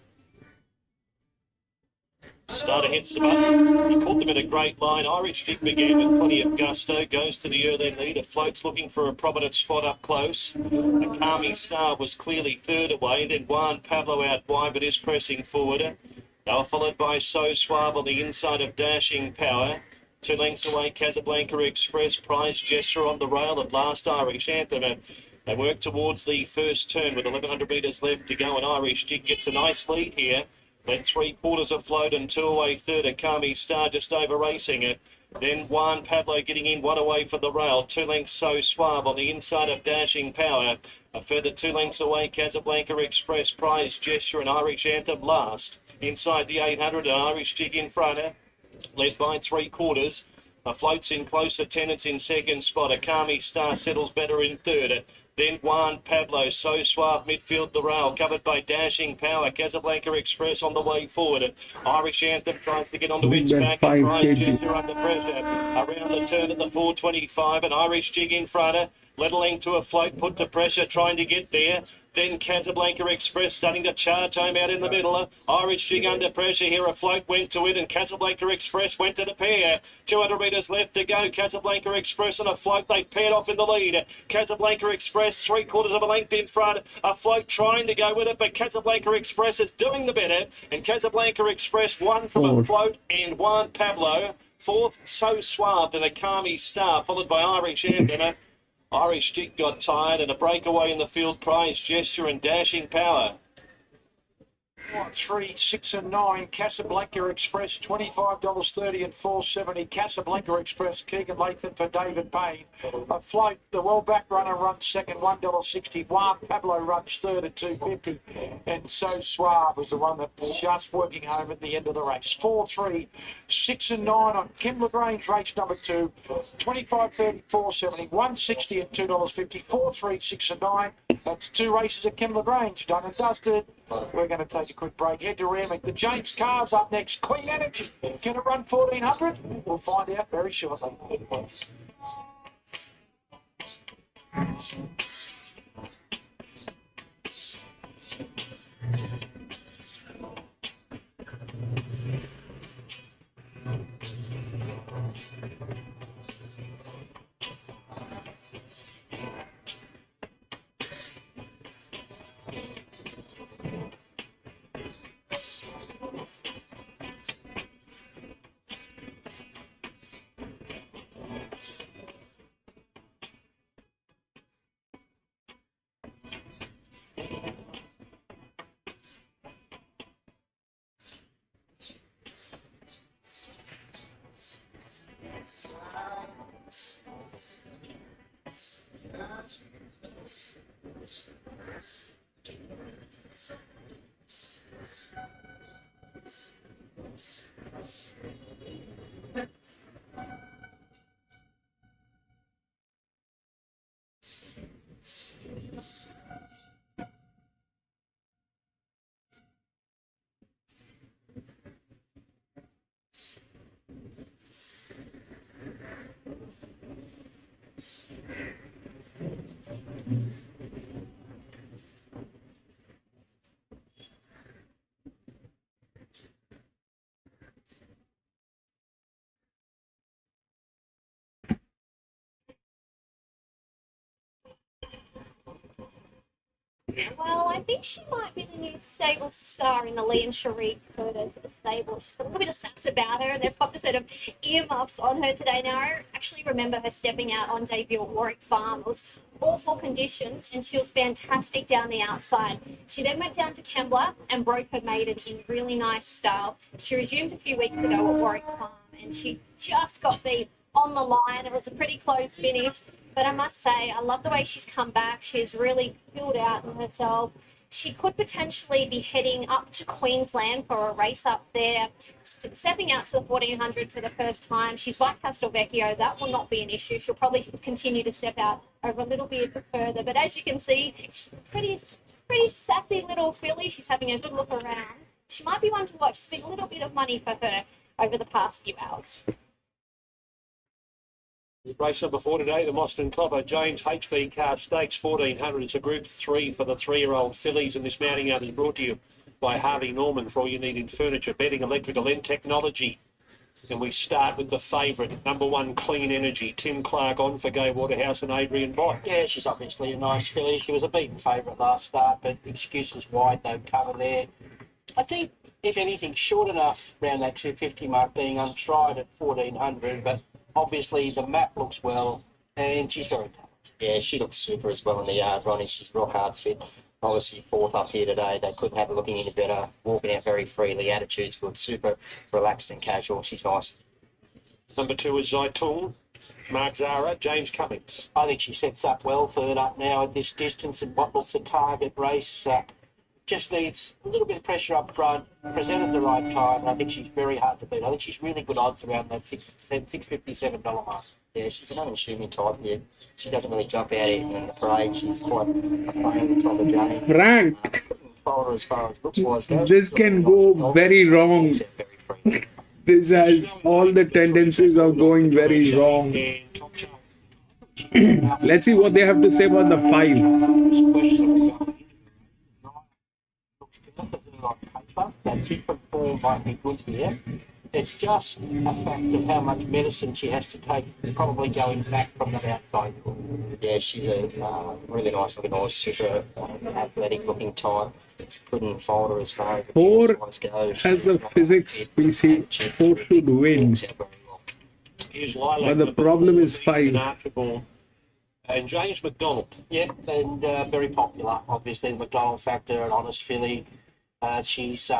Starter hits the button. He caught them in a great line. Irish Jig began with plenty of gusto. Goes to the early lead. Floats looking for a prominent spot up close. A Calming Star was clearly third away. Then Juan Pablo out wide, but is pressing forward. They were followed by So Suave on the inside of Dashing Power. 2 lengths away, Casablanca Express. Prize Gesture on the rail. At last, Irish Anthem. They work towards the first turn with 1,100 metres left to go. And Irish Jig gets a nice lead here. Then 3/4 afloat and 2 away third. A Kami Star just over racing it. Then Juan Pablo getting in 1 away from the rail. 2 lengths So Suave on the inside of Dashing Power. A further 2 lengths away, Casablanca Express, Prize Gesture and Irish Anthem last. Inside the 800, an Irish Jig in front, led by 3/4. Floats in closer, Tenants in second spot. A Kami Star settles better in third. Then Juan Pablo, So Suave, midfield the rail, covered by Dashing Power. Casablanca Express on the way forward. Irish Anthem tries to get onto its back. And Prize Gesture under pressure. Around the turn at the 425, an Irish Jig in front. Led a length to a float, put to pressure, trying to get there. Then Casablanca Express starting to charge home out in the middle. Irish Jig under pressure here. A float went to it and Casablanca Express went to the pair. 200 metres left to go. Casablanca Express and a float. They've paired off in the lead. Casablanca Express 3/4 of a length in front. A float trying to go with it, but Casablanca Express is doing the better. And Casablanca Express won from a float and Juan Pablo. 4th, So Suave, then a Kami Star, followed by Irish Anthem. Irish Jig got tired and a breakaway in the field. Prize Gesture and Dashing Power. 3, 6 and 9, Casablanca Express, $25.30 and $4.70. Casablanca Express, Keegan Latham for David Payne. Afloat, the well-back runner runs second, $1.60. Juan Pablo runs third at $2.50. And So Suave was the one that was just working home at the end of the race. 4, 3, 6 and 9 on Kembla Grange, race number 2. $25.30, $4.70, $1.60 and $2.50. 4, 3, 6 and 9. That's 2 races at Kembla Grange, done and dusted. We're going to take a quick break. Head to Randwick. The James Car's up next. Clean Energy. Can it run 1400? We'll find out very shortly. Well, I think she might be the new stable star in the Lee and Cherie Curtis stable. She's got a little bit of sass about her, and they've popped a set of earmuffs on her today. Now, I actually remember her stepping out on debut at Warwick Farm. It was awful conditions, and she was fantastic down the outside. She then went down to Kembla and broke her maiden in really nice style. She resumed a few weeks ago at Warwick Farm. and she just got beat on the line. It was a pretty close finish, but I must say, I love the way she's come back. She's really filled out in herself. She could potentially be heading up to Queensland for a race up there, stepping out to the 1400 for the first time. She's like Castelvecchio. That will not be an issue. She'll probably continue to step out over a little bit further. But as you can see, she's a pretty sassy little filly. She's having a good look around. She might be one to watch. It's been a little bit of money for her over the past few hours. Race number 4 today, the Mostyn Copper James HB Car Stakes 1400. It's a Group 3 for the 3-year-old fillies, and this mounting out is brought to you by Harvey Norman for all you need in furniture, bedding, electrical and technology. And we start with the favourite, number 1 Clean Energy, Tim Clark on for Gay Waterhouse and Adrian Bott. Yeah, she's obviously a nice filly. She was a beaten favourite last start, but excuses wide, no cover there. I think, if anything, short enough around that 250 mark, being untried at 1400, but obviously the map looks well, and she's very talented. Yeah, she looks super as well in the yard, Ronnie. She's rock hard fit. Obviously 4th up here today. They couldn't have her looking any better. Walking out very freely. Attitude's good. Super relaxed and casual. She's nice. Number 2 is Zaitung, Mark Zara, James Cummings. I think she sets up well, 3rd up now at this distance in what looks a target race. Just needs a little bit of pressure up front, presented at the right time, and I think she's very hard to beat. I think she's really good odds around that $657 mark. Yeah, she's an unassuming type. Yeah, she doesn't really jump out in the parade. She's quite a pain at the top of the game. Frank, Follow her as far as looks-wise goes. this can go very wrong. This has all the tendencies of going very wrong. Let's see what they have to say about the 5. That different form might be good here. It's just a fact of how much medicine she has to take, probably going back from that outside. Yeah, she's a really nice looking horse, super athletic looking type. Couldn't fold her as far as 4 goes. has the physics PC. 4 should win. But the problem is 5. And James McDonald. Yep, and very popular, obviously, the McDonald factor, an honest filly. She's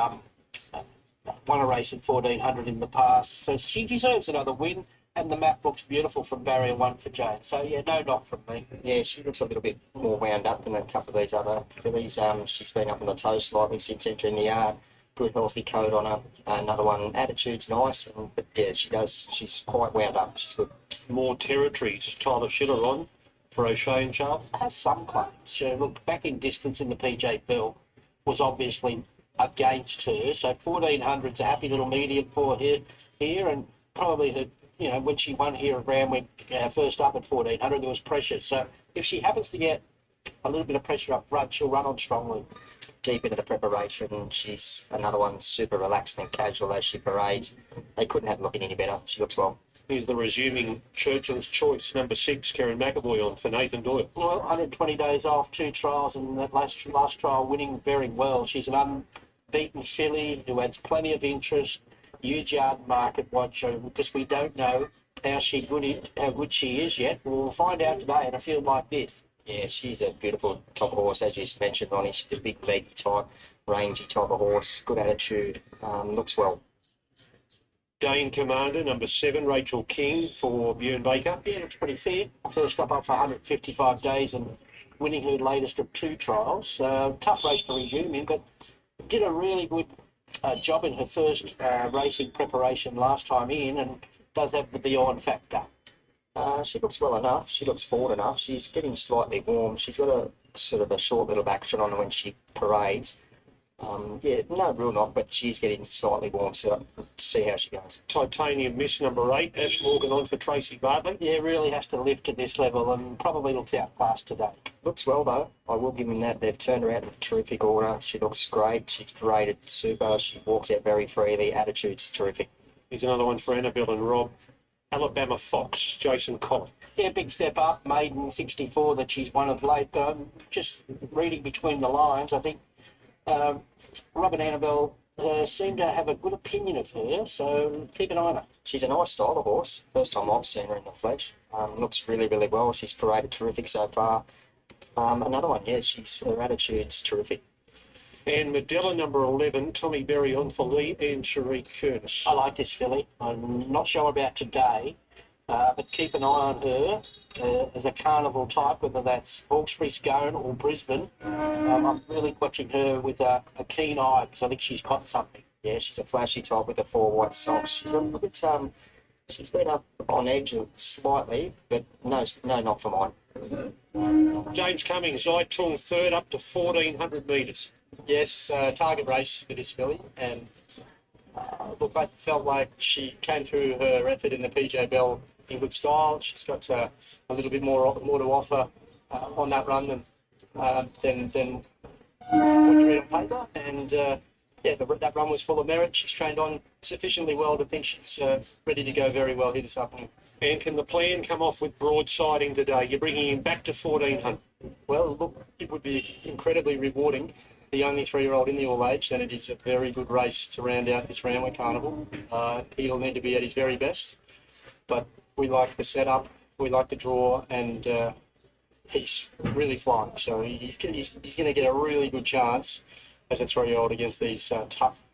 won a race in 1400 in the past, so she deserves another win, and the map looks beautiful from barrier 1 for James. So, yeah, no knock from me. Yeah, she looks a little bit more wound up than a couple of these other fillies. She's been up on the toes slightly since entering the yard. Good, healthy coat on her. Another one, attitude's nice, but yeah, she's quite wound up. She's good. More territories. Tyler Schiller on for O'Shea and Charles. Has some claims. Look, back in distance in the PJ Bell was obviously against her, so 1400's a happy little medium for her here, and probably her, when she won here at Randwick first up at 1400, there was pressure. So if she happens to get a little bit of pressure up front, she'll run on strongly. Deep into the preparation, she's another one super relaxed and casual as she parades. They couldn't have looking any better. She looks well. Here's the resuming Churchill's Choice, number 6, Karen McAvoy on for Nathan Doyle. Well, 120 days off, 2 trials, and that last trial winning very well. She's an unbeaten filly who has plenty of interest, huge yard market watch, because we don't know how good she is yet. We'll find out today in a field like this. Yeah, she's a beautiful top horse, as you mentioned, Ronnie. She's a big, leggy type, rangy type of horse, good attitude, looks well. Dane Commander, number 7, Rachel King for Bjorn Baker. Yeah, looks pretty fair. First up for 155 days and winning her latest of 2 trials. Tough race to resume in, but did a really good job in her first racing preparation last time in, and does have the beyond factor. She looks well enough. She looks forward enough. She's getting slightly warm. She's got a sort of a short little action on her when she parades. Yeah, no real knock, but she's getting slightly warm, so we'll see how she goes. Titanium Miss, number 8, Ash Morgan on for Tracy Bartley. Yeah, really has to lift to this level and probably looks outclassed today. Looks well, though. I will give him that. They've turned her out in terrific order. She looks great. She's paraded super. She walks out very freely. Attitude's terrific. Here's another one for Annabelle and Rob. Alabama Fox, Jason Collett. Yeah, big step up. Maiden 64 that she's won of late. Just reading between the lines, I think Rob and Annabelle seem to have a good opinion of her, so keep an eye on her. She's a nice style of horse. First time I've seen her in the flesh. Looks really, really well. She's paraded terrific so far. Another one, yeah, her attitude's terrific. And Medella number 11, Tommy Berry on for Lee and Cherie Curtis. I like this filly. I'm not sure about today, but keep an eye on her as a carnival type, whether that's Hawkesbury, Scone or Brisbane. I'm really watching her with a keen eye because I think she's got something. Yeah, she's a flashy type with the 4 white socks. She's a little bit, she's been up on edge slightly, but no knock for mine. James Cummings, Zaitung third up to 1,400 metres. Yes, target race for this filly, and look, I felt like she came through her effort in the PJ Bell in good style. She's got a little bit more to offer on that run than what you read on paper, and that run was full of merit. She's trained on sufficiently well to think she's ready to go very well here this afternoon. And can the plan come off with broadsiding today? You're bringing him back to 1,400. Well, look, it would be incredibly rewarding. The only 3-year-old in the All Age, and it is a very good race to round out this Randwick Carnival. He'll need to be at his very best, but we like the setup, we like the draw, and he's really flying. So he's going to get a really good chance as a 3-year-old against these tough,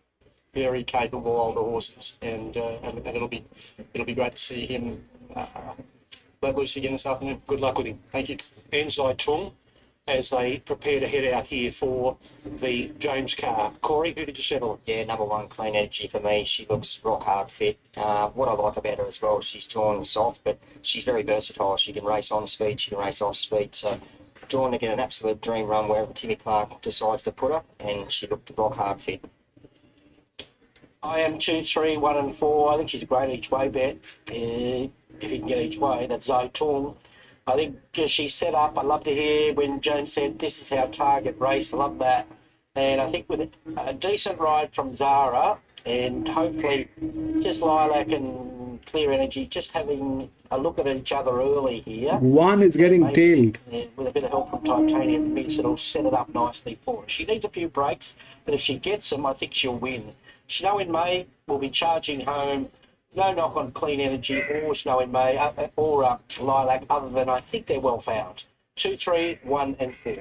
very capable older horses, and it'll be great to see him let loose again this afternoon. Good luck with him. Thank you. And Zaitung, as they prepare to head out here for the James Carr. Corey, who did you settle on? Yeah, number 1, Clean Energy for me. She looks rock hard fit. What I like about her as well, she's drawn soft, but she's very versatile. She can race on speed, she can race off speed. So drawn to get an absolute dream run wherever Timmy Clark decides to put her, and she looked rock hard fit. I am 2, 3, 1 and 4. I think she's a great each way bet. If you can get each way, that's Zaitung. I think she's set up. I love to hear when James said this is our target race. I love that. And I think with a decent ride from Zara and hopefully just Lilac and Clear Energy just having a look at each other early here. One is getting tailed. With a bit of help from Titanium Mix, it'll set it up nicely for her. She needs a few breaks, but if she gets them, I think she'll win. Snow in May will be charging home. No knock on Clean Energy or Snow in May or Lilac, other than I think they're well found. 2, 3, 1 and 4.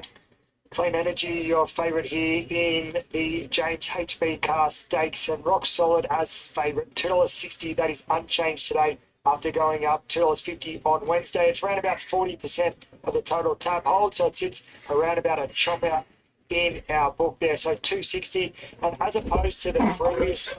Clean Energy, your favourite here in the James HB Carr Stakes, and rock solid as favourite. $2.60, that is unchanged today after going up $2.50 on Wednesday. It's around about 40% of the total tab hold, so it sits around about a chop out in our book there. So $2.60, and as opposed to the previous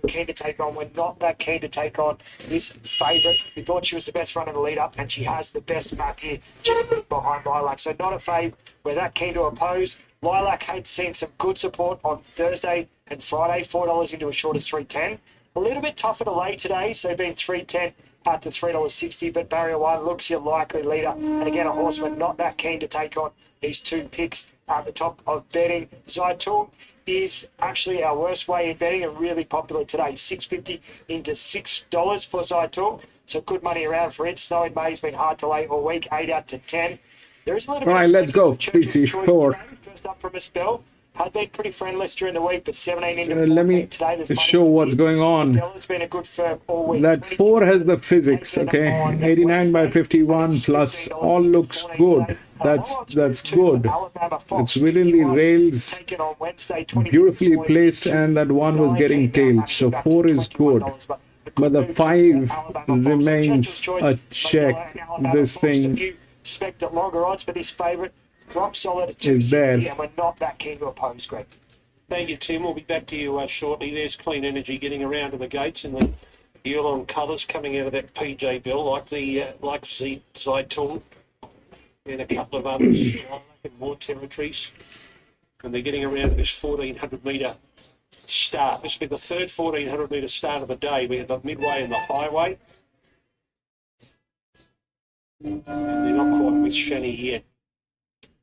keen to take on, we're not that keen to take on this favourite. We thought she was the best run in the lead up, and she has the best map here just behind Lilac. So not a fave. We're that keen to oppose. Lilac had seen some good support on Thursday and Friday, $4 into as short as $3.10. A little bit tougher to lay today, so being $3.10 out to $3.60, but Barrier 1 looks your likely leader. And again, a horse we're not that keen to take on these 2 picks at the top of betting. Zaitung is actually our worst way in betting and really popular today. $6.50 into $6 for Zaitung. So good money around for it. Snow in May has been hard to lay all week, 8 out to 10. There is a little bit. All right, let's go. PC4. First up from a spell. Had been pretty friendless during the week, but 17 into 14 Let me today. There's show what's going on. It's been a good firm all week. That 4 has the physics, okay? 89 by 51 plus all looks good. That's good. It's within the rails, beautifully placed, and that 1 was getting tailed. So 4 is good. But the 5 remains a check. This thing Expect at longer odds for this favourite. Rock solid at is there. And we're not that keen to oppose, Greg. Thank you, Tim. We'll be back to you shortly. There's Clean Energy getting around to the gates in the Yulon colours coming out of that PJ Bill, like the Zaitung and a couple of others in more territories. And they're getting around to this 1,400 metre start. This will be the third 1,400 metre start of the day. We have the midway and the highway. And they're not quite with Shani yet.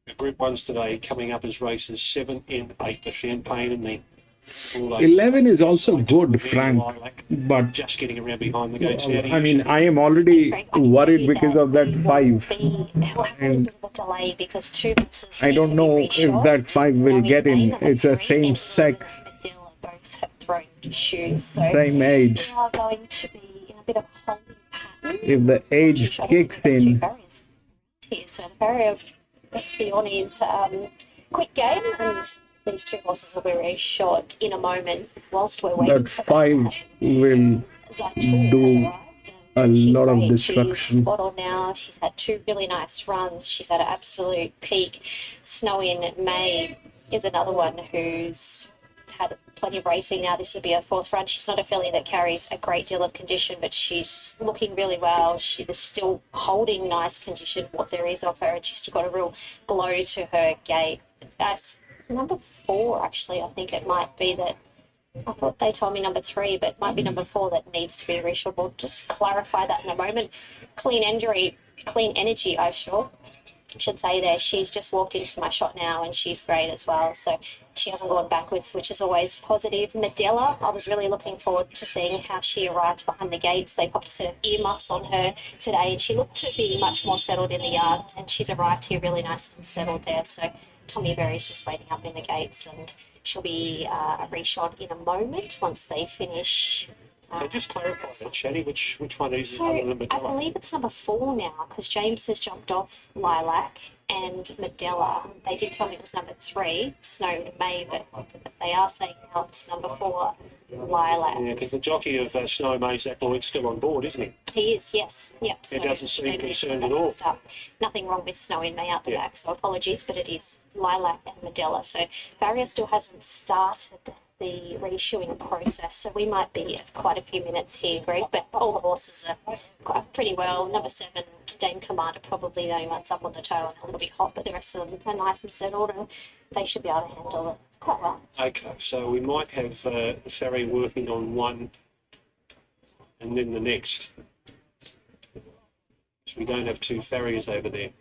The Group 1s today coming up as races 7 and 8, the Champagne and the 11 is also good, Frank, but just getting around behind the gates. I mean, I am already worried because of that 5, and I don't know if that 5 will get in. It's a same sex, same age. If the age kicks in, so the barrier must be on his quick game, and these two horses will be very short in a moment whilst we're waiting That for 5 will Zaitoon do has arrived. a She's lot of great. She's destruction. spot on now. She's had 2 really nice runs. She's at an absolute peak. Snow in May is another one who's had plenty of racing now. This will be her 4th run. She's not a filly that carries a great deal of condition, but she's looking really well. She is still holding nice condition, what there is of her, and she's still got a real glow to her gait. That's number 4, actually. I think it might be that. I thought they told me number 3, but it might be number 4 that needs to be reshored. We'll just clarify that in a moment. Clean energy, I should say there. She's just walked into my shot now and she's great as well. So she hasn't gone backwards, which is always positive. Medela, I was really looking forward to seeing how she arrived behind the gates. They popped a set of earmuffs on her today and she looked to be much more settled in the yard, and she's arrived here really nice and settled there. So Tommy Berry's just waiting up in the gates and she'll be reshot in a moment once they finish. So just clarify that, Shani, which one is So other than I Medela? believe it's number 4 now because James has jumped off Lilac and Medela. They did tell me it was number 3, Snow in May, but they are saying now it's number 4, Lilac. Yeah, because the jockey of Snow May, Zach Lloyd's still on board, isn't he? He is, yes. Yep. He doesn't seem concerned at all. Nothing wrong with Snow in May out the back, so apologies, but it is Lilac and Medela. So Barrier still hasn't started the reshoeing process, so we might be at quite a few minutes here, Greg, but all the horses are quite pretty well. Number 7, Dame Commander, probably the only one's up on the toe and a little bit hot, but the rest of them are nice and settled and they should be able to handle it quite well. Okay, so we might have the ferry working on one and then the next. So we don't have 2 farriers over there.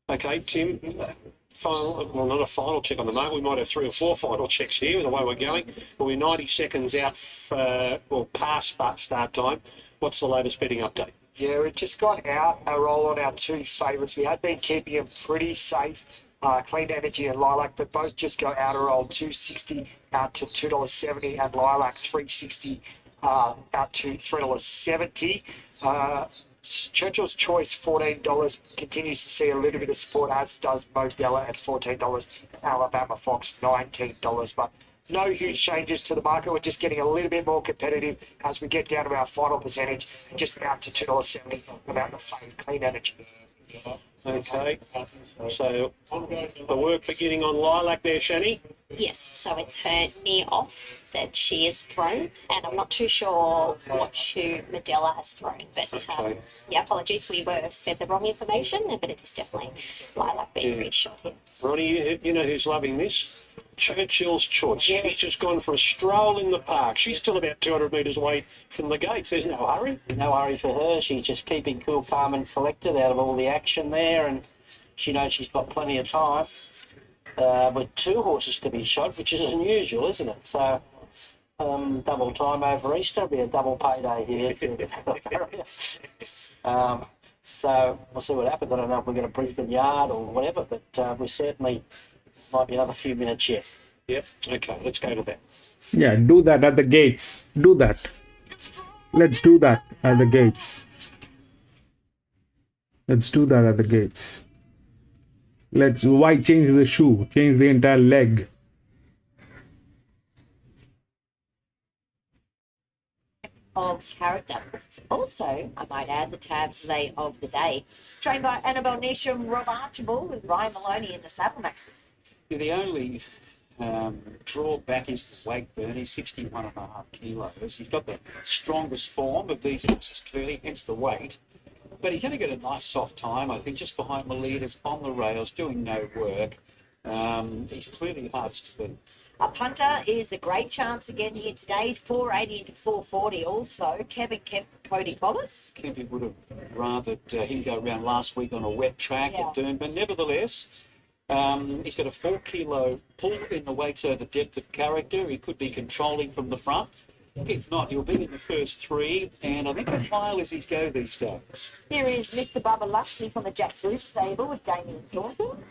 Okay, Tim, well, not a final check on the moment. We might have 3 or 4 final checks here, the way we're going. We're 90 seconds out, past start time. What's the latest betting update? Yeah, we've just got out a roll on our 2 favourites. We had been keeping them pretty safe, Clean Energy and Lilac, but both just got out a roll, $2.60 out to $2.70, and Lilac $3.60 out to $3.70. Churchill's Choice, $14, continues to see a little bit of support, as does Modella at $14, and Alabama Fox $19. But no huge changes to the market. We're just getting a little bit more competitive as we get down to our final percentage, just out to $2.70 about the fave Clean Energy. Okay, so the work beginning on Lilac there, Shani? Yes, so it's her near off that she has thrown, and I'm not too sure what shoe Medela has thrown, but yeah, apologies, we were fed the wrong information, but it is definitely Lilac being reshot here. Ronnie, you know who's loving this? Churchill's Choice. She's just gone for a stroll in the park. She's still about 200 metres away from the gates. There's no hurry. No hurry for her. She's just keeping cool, calm and collected out of all the action there, and she knows she's got plenty of time. With 2 horses to be shot, which is unusual, isn't it? So, double time over Easter, be a double payday here. So we'll see what happens. I don't know if we're going to Brisbane Yard or whatever, but we certainly might be another few minutes yet. Yep. Okay, let's go to that. Yeah, do that at the gates. Do that. Let's do that at the gates. Let's do that at the gates. Why change the shoe? Change the entire leg. Of character. Also, I might add the tab play of the day. Trained by Annabelle Neesham, Rob Archibald with Ryan Maloney in the saddle max. Yeah, the only drawback is the weight, Bernie, 61.5 kilos. He's got the strongest form of these horses, clearly, hence the weight. But he's going to get a nice soft time, I think, just behind the leaders on the rails, doing no work. He's clearly hard to beat. A punter is a great chance again here today. He's 480 into 440 also. Kevin Kemp, Cody Thomas. Kempy would have rathered him go around last week on a wet track at Doomben. Nevertheless, he's got a 4 kilo pull in the weights over depth of character. He could be controlling from the front. If not, he'll be in the first 3, and I think a mile is his go these days. Here is Mr. Bubba Luxley from the Jack Bruce stable with Damien Thornton.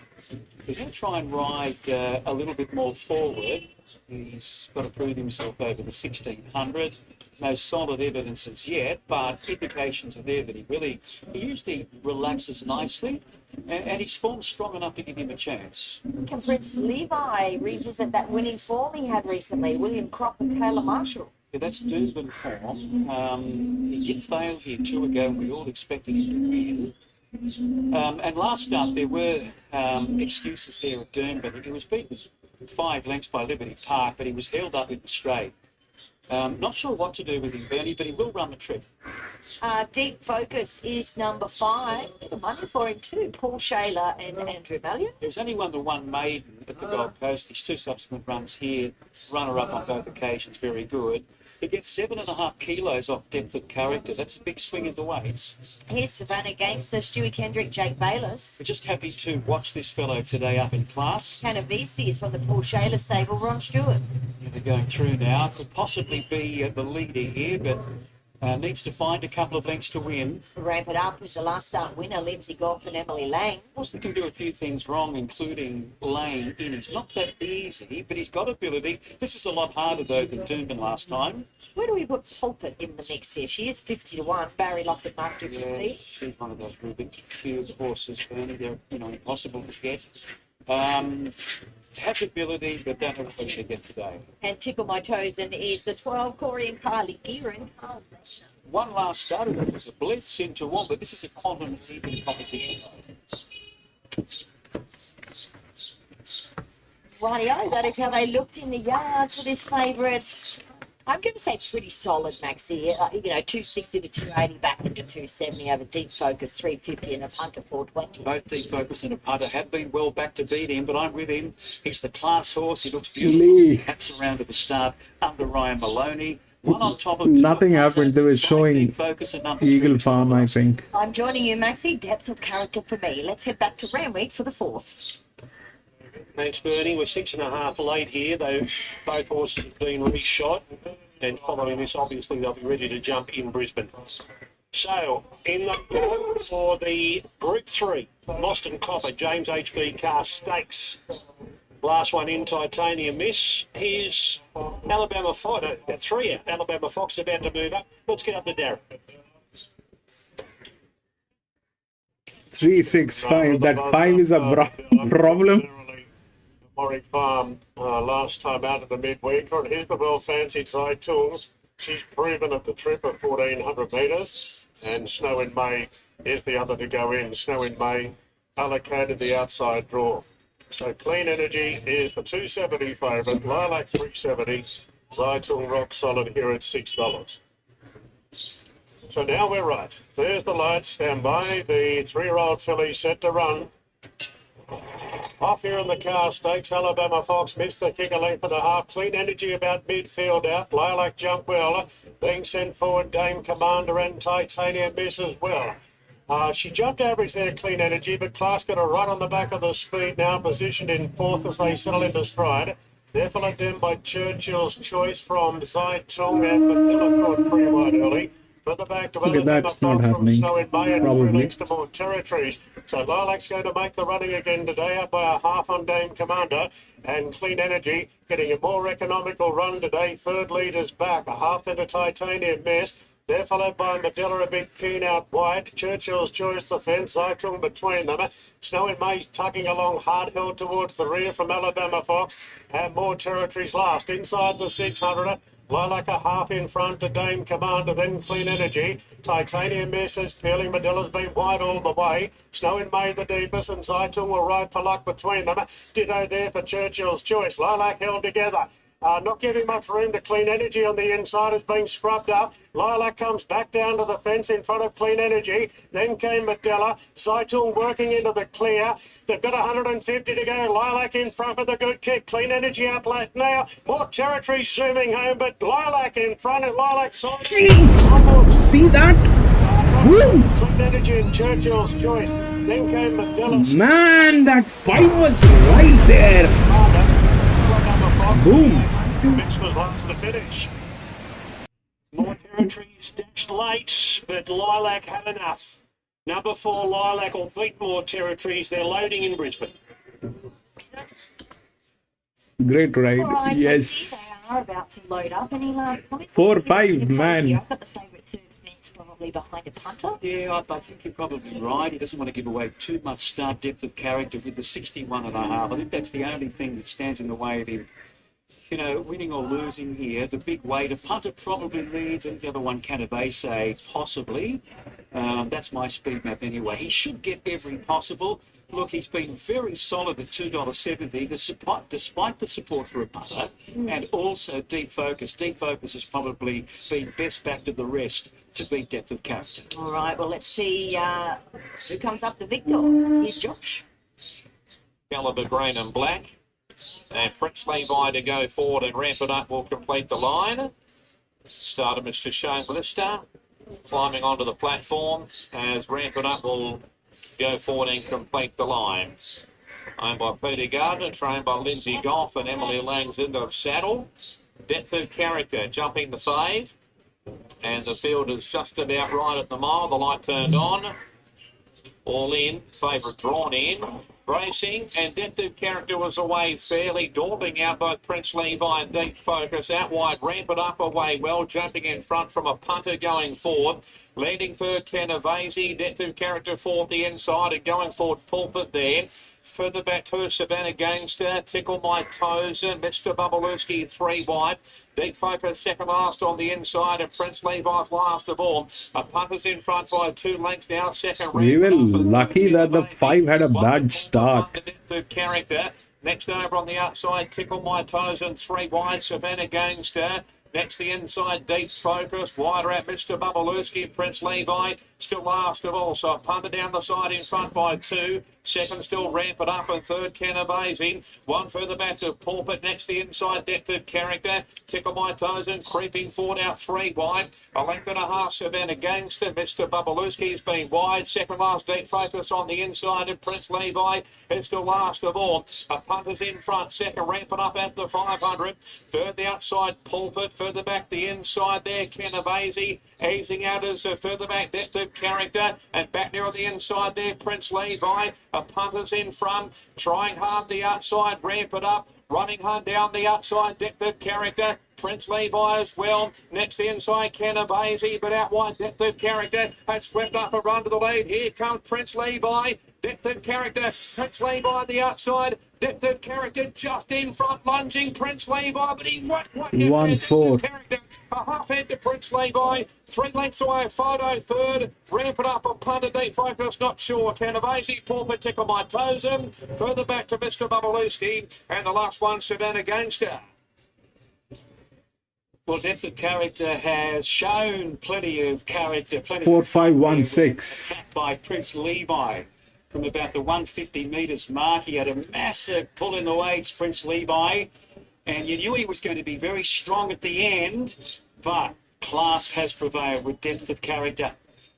He's going to try and ride a little bit more forward. He's got to prove himself over the 1600. no solid evidence as yet, but indications are there that he usually relaxes nicely, and his form's strong enough to give him a chance. Can Prince Levi revisit that winning form he had recently? William Crop and Taylor Marshall. Yeah, that's Doomben form. He did fail here 2 ago, and we all expected him to win. And last up, there were excuses there at Doomben. He was beaten 5 lengths by Liberty Park, but he was held up in the straight. Not sure what to do with him, Bernie, but he will run the trip. Deep Focus is number 5. The money for him too. Paul Shaler and Andrew Mallion. There's only won the 1 maiden at the Gold Coast. His 2 subsequent runs here, runner-up on both occasions, very good. He gets 7.5 kilos off depth of character. That's a big swing in the weights. Here's Savannah Gangster, Stewie Kendrick, Jake Bayless. We're just happy to watch this fellow today up in class. Canavisi is from the Paul Shaler stable, Ron Stewart. Yeah, they're going through now. Could possibly be the leader here, but needs to find a couple of lengths to win. Ramp It Up is the last start winner, Lindsay Goff and Emily Lang. Austin can do a few things wrong, including laying in. It's not that easy, but he's got ability. This is a lot harder, though, than Doomben last time. Where do we put Pulpit in the mix here? She is 50 to 1. Barry Lockett, Mark Dupree. She's one of those really big cute horses, Bernie. They're, impossible to get. Has ability, but don't know what they get today. And Tickle My Toes and is the 12, Corey and Carly Gearin. One last starter, it was a blitz into 1, but this is a quantum leading competition. Rightio, that is how they looked in the yards for this favourite. I'm going to say pretty solid, Maxi. 260 to 280, back into 270 over Deep Focus, 350 and a punter 420. Both Deep Focus and a punter have been well back to beat him, but I'm with him. He's the class horse. He looks beautiful as he hats around at the start under Ryan Maloney. One on top of Nothing happened. They were showing Eagle Farm, I think. I'm joining you, Maxi. Depth of character for me. Let's head back to Randwick for the 4th. Thanks, Bernie. We're 6.5 late here, though both horses have been reshot. And following this, obviously, they'll be ready to jump in Brisbane. So, in the for the Group 3, Lost and Copper, James H.B. Carr Stakes. Last one in, Titanium Miss. Here's Alabama Fox, 3 out. Alabama Fox about to move up. Let's get up to Darren. 365. That 5 is a problem. Warwick Farm last time out of the midweek. And here's the well-fancied Zaitung. She's proven at the trip of 1,400 metres. And Snow in May is the other to go in. Snow in May allocated the outside draw. So Clean Energy is the 270 favourite. Lilac 370. Zaitung rock solid here at $6. So now we're right. There's the lights. Stand by. The 3-year-old filly set to run. Off here in the Car Stakes, Alabama Fox missed the kick, a length and a half. Clean Energy about midfield out. Lilac jump well. Being sent forward, Dame Commander and Titanium Miss as well. She jumped average there, Clean Energy, but Class got her right on the back of the speed now, positioned in 4th as they settle into stride. They're followed then by Churchill's Choice from Zaitung and Manila caught pretty wide early. Further back to Okay, that's not happening. Probably. To more territories. So Lilac's going to make the running again today, up by a half on Dame Commander. And Clean Energy getting a more economical run today. 3rd leader's back, a half into Titanium Miss. They're followed by Medilla, a bit keen out wide. Churchill's Choice, the fence, Zaitung between them. Snow in May tugging along, hard held towards the rear from Alabama Fox. And more territories last. Inside the 600. Lilac a half in front to Dame Commander, then Clean Energy. Titanium Miss is peeling. Medilla's been wide all the way. Snow in May the deepest, and Zaitung will ride for luck between them. Ditto there for Churchill's Choice. Lilac held together. Not giving much room to Clean Energy on the inside, is being scrubbed up. Lilac comes back down to the fence in front of Clean Energy. Then came Medilla. Zaitung working into the clear. They've got 150 to go. Lilac in front with a good kick. Clean Energy out late now. More territory zooming home, but Lilac in front and Lilac side. See that? Boom! Clean Energy and Churchill's Choice. Then came Medilla. Man, that 5 was right there. Boom! Mix was last to finish. More territories dashed late, but Lilac had enough. Number 4, Lilac will beat more territories. They're loading in Brisbane. Great ride. All right, Yes. they are about to load up. Any last comments? 4-5, man. I've got the favourite third fence probably behind a punter. Yeah, I think you're probably right. He doesn't want to give away too much start depth of character with the 61.5. I think that's the only thing that stands in the way of him, you know, winning or losing here. The big weight, a punter probably leads, and the other one, Canavese, possibly. That's my speed map anyway. He should get every possible. Look, he's been very solid at $2.70, despite the support for a punter, and also deep focus. Deep focus has probably been best backed of the rest to beat depth of character. All right, well, let's see who comes up the victor. Here's Josh. Kembla Grange and black. And Prince Levi to go forward and ramp it up will complete the line. Starter Mr. Shane Blister climbing onto the platform as ramp it up will go forward and complete the line. Owned by Peter Gardner, trained by Lindsay Goff and Emily Lang's in the saddle. Depth of character jumping the fave. And the field is just about right at the mile. The light turned on. All in, favourite drawn in. Racing and depth of character was away fairly daunting out by Prince Levi and deep focus out wide, ramp it up away well, jumping in front from a punter going forward. Leading third, Canavese, depth of character fourth, the inside and going forward, Pulpit there. Further back to Savannah Gangster, Tickle My Toes and Mr. Bubbleowski 3 wide. Deep focus second last on the inside and Prince Levi's last of all. A punter's in front by 2 lengths now, second. We were lucky that the 5 had a bad start. Depth of character. Next over on the outside, Tickle My Toes and 3 wide, Savannah Gangster. Next, the inside, deep focus, wider at Mr. Bubbleowski, Prince Levi, still last of all. So a punter down the side in front by 2. Second, still ramp it up, and third, Canavese. 1 further back to Pulpit. Next, the inside, depth of character. Tickle My Toes and creeping forward out 3 wide. A length and a half, Savannah Gangster. Mr. Bubbleowski's been wide. Second last, deep focus on the inside, and Prince Levi is still last of all. A punter's in front. Second, ramping up at the 500. Third, the outside, Pulpit. Further back, the inside there, Canavese. Easing out as further back, depth of character. And back near on the inside there, Prince Levi. A punter's in front, trying hard the outside, ramp it up, running hard down the outside, depth of character. Prince Levi as well. Next the inside, Canavese, but out wide, depth of character. Has swept up a run to the lead. Here comes Prince Levi. Depth of character. Prince Levi on the outside. Depth of character just in front, lunging Prince Levi, but he won't 1-4. A half head to Prince Levi, 3 lengths away, Photo third, ramp it up on punter, deep focus, not sure. Canavese, Pulpit, Tickle My Toes in. Further back to Mr. Bubbleowski, and the last one, Savannah Gangster. Well, depth of character has shown plenty of character. 4-5-1-6. By Prince Levi. From about the 150 metres mark, he had a massive pull in the weights, Prince Levi, and you knew he was going to be very strong at the end, but class has prevailed with depth of character.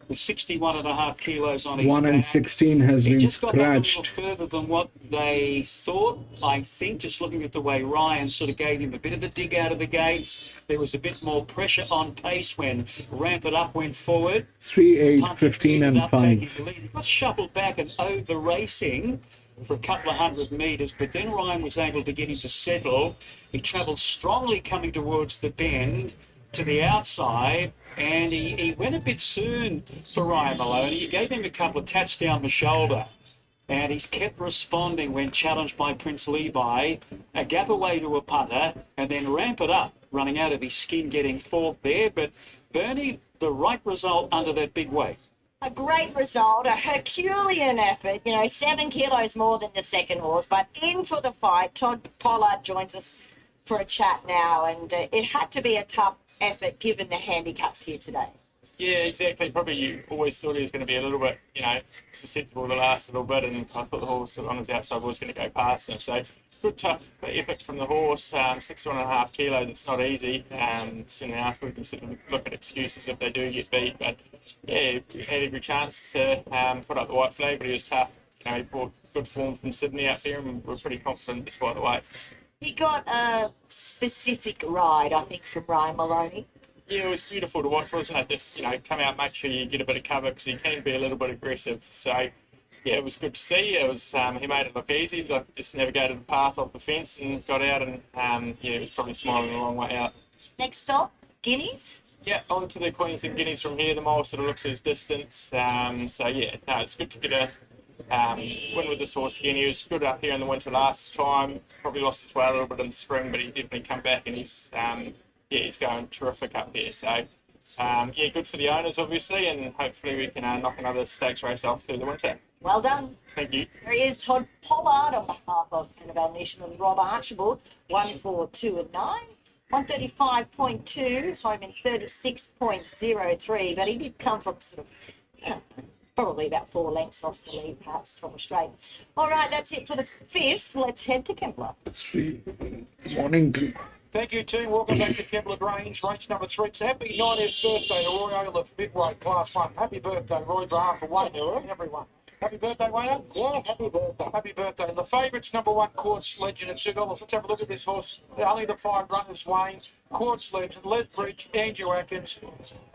With 61.5 kilos on his 1 and back. 16 has He been just got back a little scratched. further than what they thought. I think just looking at the way Ryan sort of gave him a bit of a dig out of the gates, there was a bit more pressure on pace when Ramp It Up went forward. 3, 8, 15 and 5. He got shuffled back and over racing for a couple of 100 metres, but then Ryan was able to get him to settle. He travelled strongly coming towards the bend to the outside, and he went a bit soon for Ryan Maloney. He gave him a couple of taps down the shoulder, and he's kept responding when challenged by Prince Levi. A gap away to a punter, and then Ramp It Up, running out of his skin, getting fourth there. But Bernie, the right result under that big weight. A great result, a Herculean effort, 7 kilos more than the second horse, but in for the fight. Todd Pollard joins us for a chat now, and it had to be a tough effort given the handicaps here today. Yeah, exactly. Probably you always thought he was going to be a little bit, susceptible the last little bit, and I thought the horse on his outside was going to go past him. So good tough effort from the horse. 61.5 kilos, it's not easy. Soon after we can sort of look at excuses if they do get beat, but yeah, he had every chance to put up the white flag, but he was tough. He brought good form from Sydney out there, and we're pretty confident despite the weight. He got a specific ride, I think, from Ryan Maloney. Yeah, it was beautiful to watch, wasn't it? Just, come out, make sure you get a bit of cover because he can be a little bit aggressive. So, yeah, it was good to see. It was he made it look easy, but just navigated the path off the fence and got out, and yeah, he was probably smiling a long way out. Next stop, Guineas. Yeah, on to the Queens and Guineas from here. The mile sort of looks as distance. So yeah, no, it's good to get a win with this horse again. He was good up here in the winter last time. Probably lost his way a little bit in the spring, but he definitely come back, and he's he's going terrific up there. So yeah, good for the owners obviously, and hopefully we can knock another stakes race off through the winter. Well done. Thank you. There he is, Todd Pollard on behalf of Annabelle National and Rob Archibald. 1, 4, 2 and 9. 135.2, home in 36.03, but he did come from sort of probably about 4 lengths off the lead past Tom Straight. All right, that's it for the 5th. Let's head to Kembla. Morning to Thank you, team. Welcome back to Kembla Grange, race number 3. It's a happy 90th birthday to Roy Olive, midweight, class 1. Happy birthday, Roy, behalf of Wayne and everyone. Happy birthday, Wayne. Yeah, happy birthday. Happy birthday. And the favourites, number 1, Quartz Legend at $2. Let's have a look at this horse. Only the 5 runners, Wayne. Quartz Legend, Lethbridge, Andrew Atkins.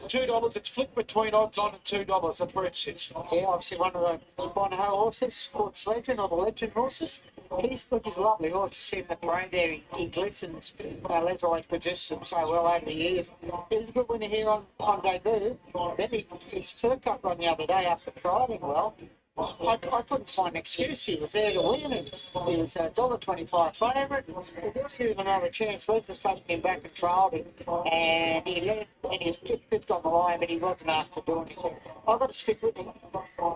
$2. It's flipped between odds on and $2. That's where it sits. Yeah, obviously one of the Bonaho horses, Quartz Legend, or the Legend horses. He's a lovely horse to see him at parade there. He glistens. Les always produced him so well over the years. He was a good winner here on debut. Then his first up run the other day after trialling well. I couldn't find an excuse. He was there to win, and he was a $1.25 favourite. We didn't give him another chance. Let's just taken him back and trialled him, and he led, and he was just pipped on the line, but he wasn't asked to do anything. I've got to stick with him.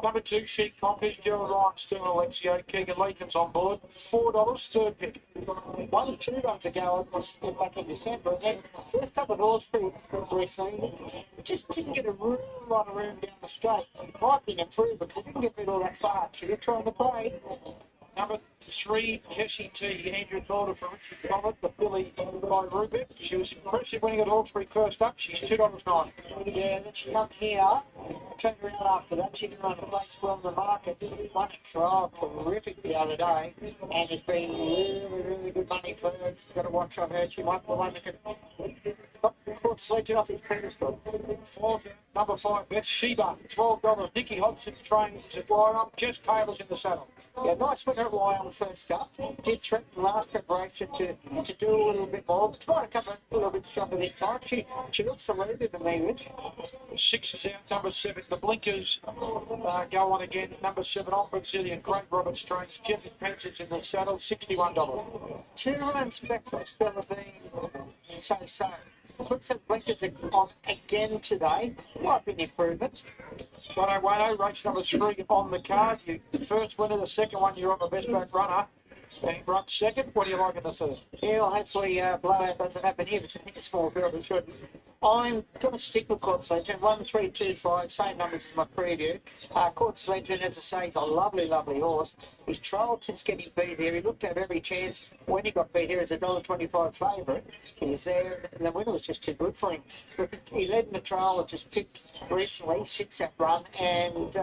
Number 2, Sheik Conkers, Gerald Ryan, Stu Alexio, Keegan Leakin's on board. $4, third pick. 1 2 runs ago back in December, and then first up at Hawkesbury recently, just didn't get a lot of room down the straight. Might be an improvement, because he didn't get all that far. Should have tried the parade. Number 3, Tessie T, Andrew Daughter for Richard Collett, the filly by Rupert. She was impressive winning at Hawkesbury first up. She's $2.09. Yeah, then she come here, turned around after that. She didn't run a place well in the market. Won a trial terrific the other day, and there's been really good money for her. Got to watch on her. She might be the one that can Quartz Legend off his pedestal. Number 5, Beth Sheba, $12. Nicky Hodgson trains at Wyong. Jess Taylor's in the saddle. Yeah, nice winner at Wyong first up. Did threaten last preparation to do a little bit more. Tried to come a little bit stronger this time. She looks saluted to me, Rich. 6 is out. Number 7, the blinkers go on again. Number 7, on Brazilian, Craig Roberts trains. Jeffy Penson's in the saddle, $61. 2 runs back for a spell of being so. Put some blinkers on again today. Might be an improvement. Jono Wano, race number 3 on the card. You first winner, the second one you're on the best back runner. And run second. What do you like in the third? Yeah, well, hopefully blowout doesn't happen here. It's a small field, it shouldn't. I'm going to stick with Quartz Legend. 1, 3, 2, 5, same numbers as my preview. Quartz Legend, as I say, he's a lovely horse. He's trialled since getting beat here. He looked to have every chance when he got beat here as a $1.25 favourite. He was there, and the winner was just too good for him. But he led in the trial that just picked recently, sits that run, and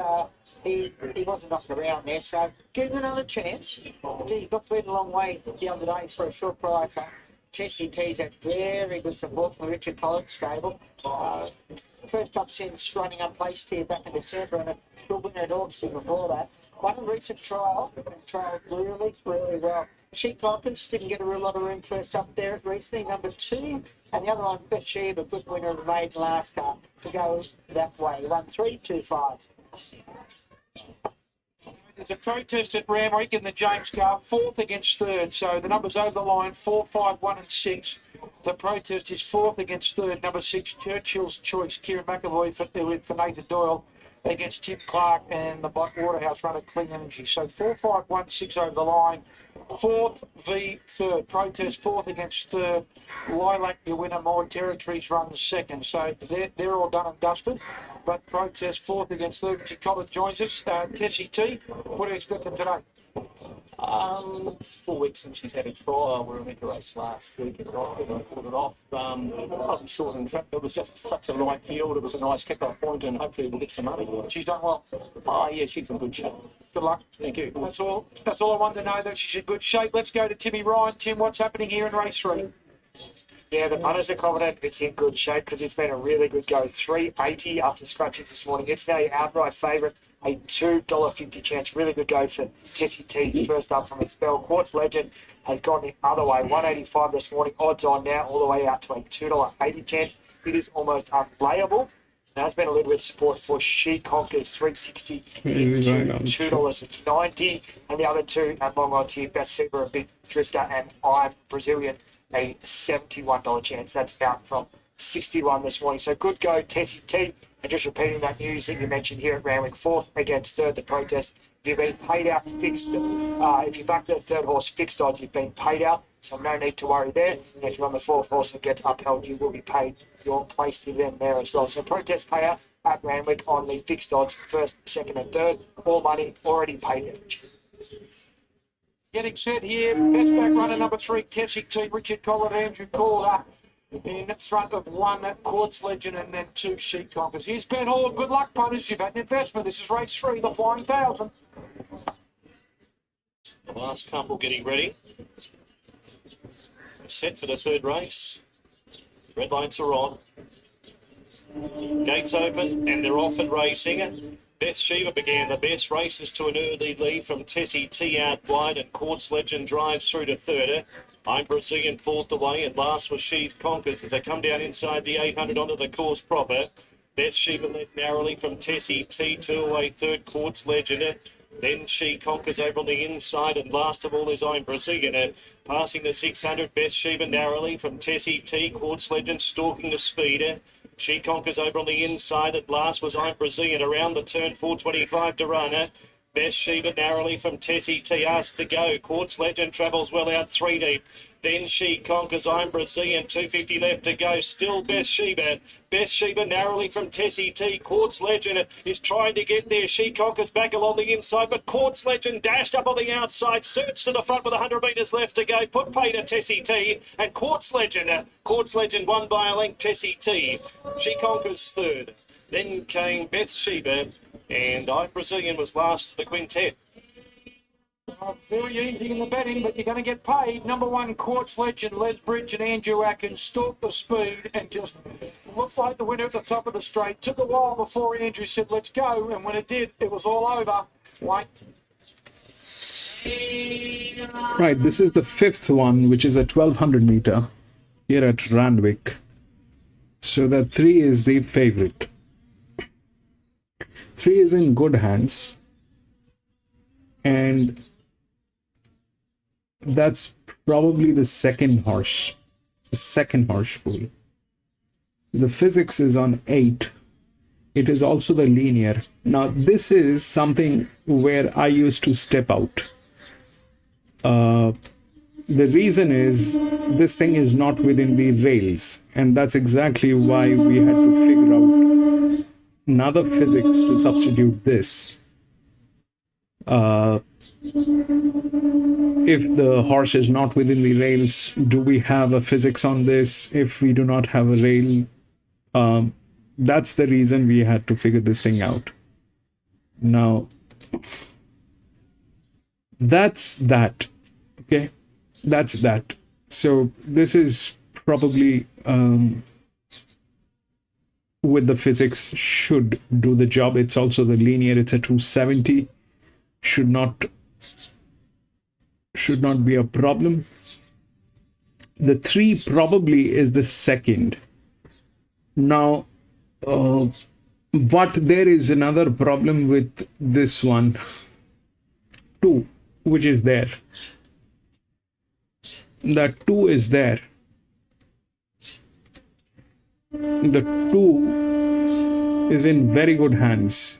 he wasn't knocked around there. So give him another chance. He got beat a long way the other day for a short price. Tessie T's had very good support from Richard Collins stable. First up since running unplaced here back in December, and a good winner at Hawkesbury before that. Won a recent trial, and trialled really well. Sheik Conkers didn't get a real lot of room first up there recently, number 2. And the other one, Beth Sheba, a good winner of the maiden last start to go that way. 1, 3, 2, 5. There's a protest at Randwick in the James Car, 4th against 3rd. So the numbers over the line, 4, 5, 1 and 6. The protest is 4th against 3rd. Number 6, Churchill's Choice, Kieran McAvoy for Nathan Doyle against Tim Clark and the Black Waterhouse runner Clean Energy. So 4, 5, 1, 6 over the line. 4th v 3rd. Protest 4th against 3rd. Lilac, your winner, More Territories runs 2nd. So they're all done and dusted. But protest 4th against 3rd. Richard Collins joins us. Tessie T, what are you expecting today? 4 weeks since she's had a trial. We were meant to race last week and I pulled it off. Probably short and track. It was just such a light field. It was a nice kick-off point, and hopefully we'll get some money. She's done well. Oh yeah, she's in good shape. Good luck. Thank you. That's all I wanted to know, that she's in good shape. Let's go to Timmy Ryan. Tim, what's happening here in race 3? Yeah, the punters are confident it's in good shape because it's been a really good go. 380 after scratches this morning. It's now your outright favourite a $2.50 chance. Really good go for Tessie T, first up from its spell. Quartz Legend has gone the other way. 185 this morning, odds on now, all the way out to a $2.80 chance. It is almost unplayable. There's been a little bit of support for She Conquers 360 into $2.90, and the other two at long odds here, Best Saber, a Big Drifter, and I'm Brazilian, a $71 chance. That's out from 61 this morning. So good go, Tessie T. And just repeating that news that you mentioned here at Randwick, fourth against third, the protest. If you've been paid out fixed, if you back the third horse fixed odds, you've been paid out. So no need to worry there. And if you're on the fourth horse and gets upheld, you will be paid your place dividend there as well. So protest payout at Randwick on the fixed odds, first, second and third. All money already paid out. Getting set here, best back runner number 3, Tessie T, Richard Collett, Andrew Calder. In front of 1, Quartz Legend, and then 2, She Conquers. Here's Ben Hall. Good luck, punters. You've had an investment. This is race 3, the Flying 1,000. The last couple getting ready. Set for the third race. Red lights are on. Gates open, and they're off and racing. Beth Shiva began the best, races to an early lead from Tessie T out wide, and Quartz Legend drives through to third. I'm Brazilian fourth away, and last was She Conquers as they come down inside the 800 onto the course proper. Beth Shiva led narrowly from Tessie T, 2 away, third Quartz Legend. Then She Conquers over on the inside, and last of all is I'm Brazilian. Passing the 600, Beth Shiva narrowly from Tessie T, Quartz Legend stalking the speed. She Conquers over on the inside, at last was I'm Brazilian around the turn, 425 to run. Best Shiva narrowly from Tessie T, asked to go. Quartz Legend travels well out 3 deep. Then She Conquers, I'm Brazilian, 250 left to go. Still Best Shiva. Best Shiva narrowly from Tessie T. Quartz Legend is trying to get there. She Conquers back along the inside, but Quartz Legend dashed up on the outside. Surged to the front with 100 metres left to go. Put pay to Tessie T. And Quartz Legend won by a length, Tessie T. She Conquers third. Then came Beth Shiva, and I'm Brazilian was last to the quintet. I'll feel you anything in the betting, but you're going to get paid. Number 1, Quartz Legend, Les Bridge and Andrew Atkins stalked the speed and just looked like the winner at the top of the straight. Took a while before Andrew said, let's go, and when it did, it was all over. Wait. Right, this is the 5th one, which is a 1200 meter here at Randwick. So that 3 is the favorite. 3 is in good hands, and that's probably the second horse pool. The physics is on 8. It is also the linear. Now this is something where I used to step out. The reason is this thing is not within the rails, and that's exactly why we had to figure out another physics to substitute this. If the horse is not within the rails, do we have a physics on this? If we do not have a rail, that's the reason we had to figure this thing out. Now, that's that. Okay, that's that. So this is probably with the physics should do the job. It's also the linear. It's a 270. Should not be a problem. The 3 probably is the second. Now, but there is another problem with this one, 2, which is there. That 2 is there. The 2 is in very good hands.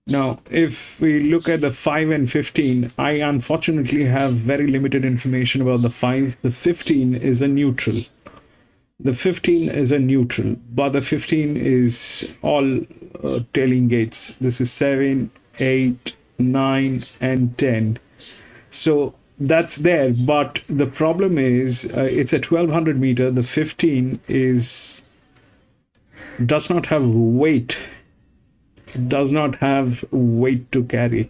Now, if we look at the 5 and 15, I unfortunately have very limited information about the 5. The 15 is a neutral. The 15 is a neutral, but the 15 is all tailing gates. This is 7, 8, 9, and 10. So that's there, but the problem is it's a 1200 meter. The 15 does not have weight. Does not have weight to carry.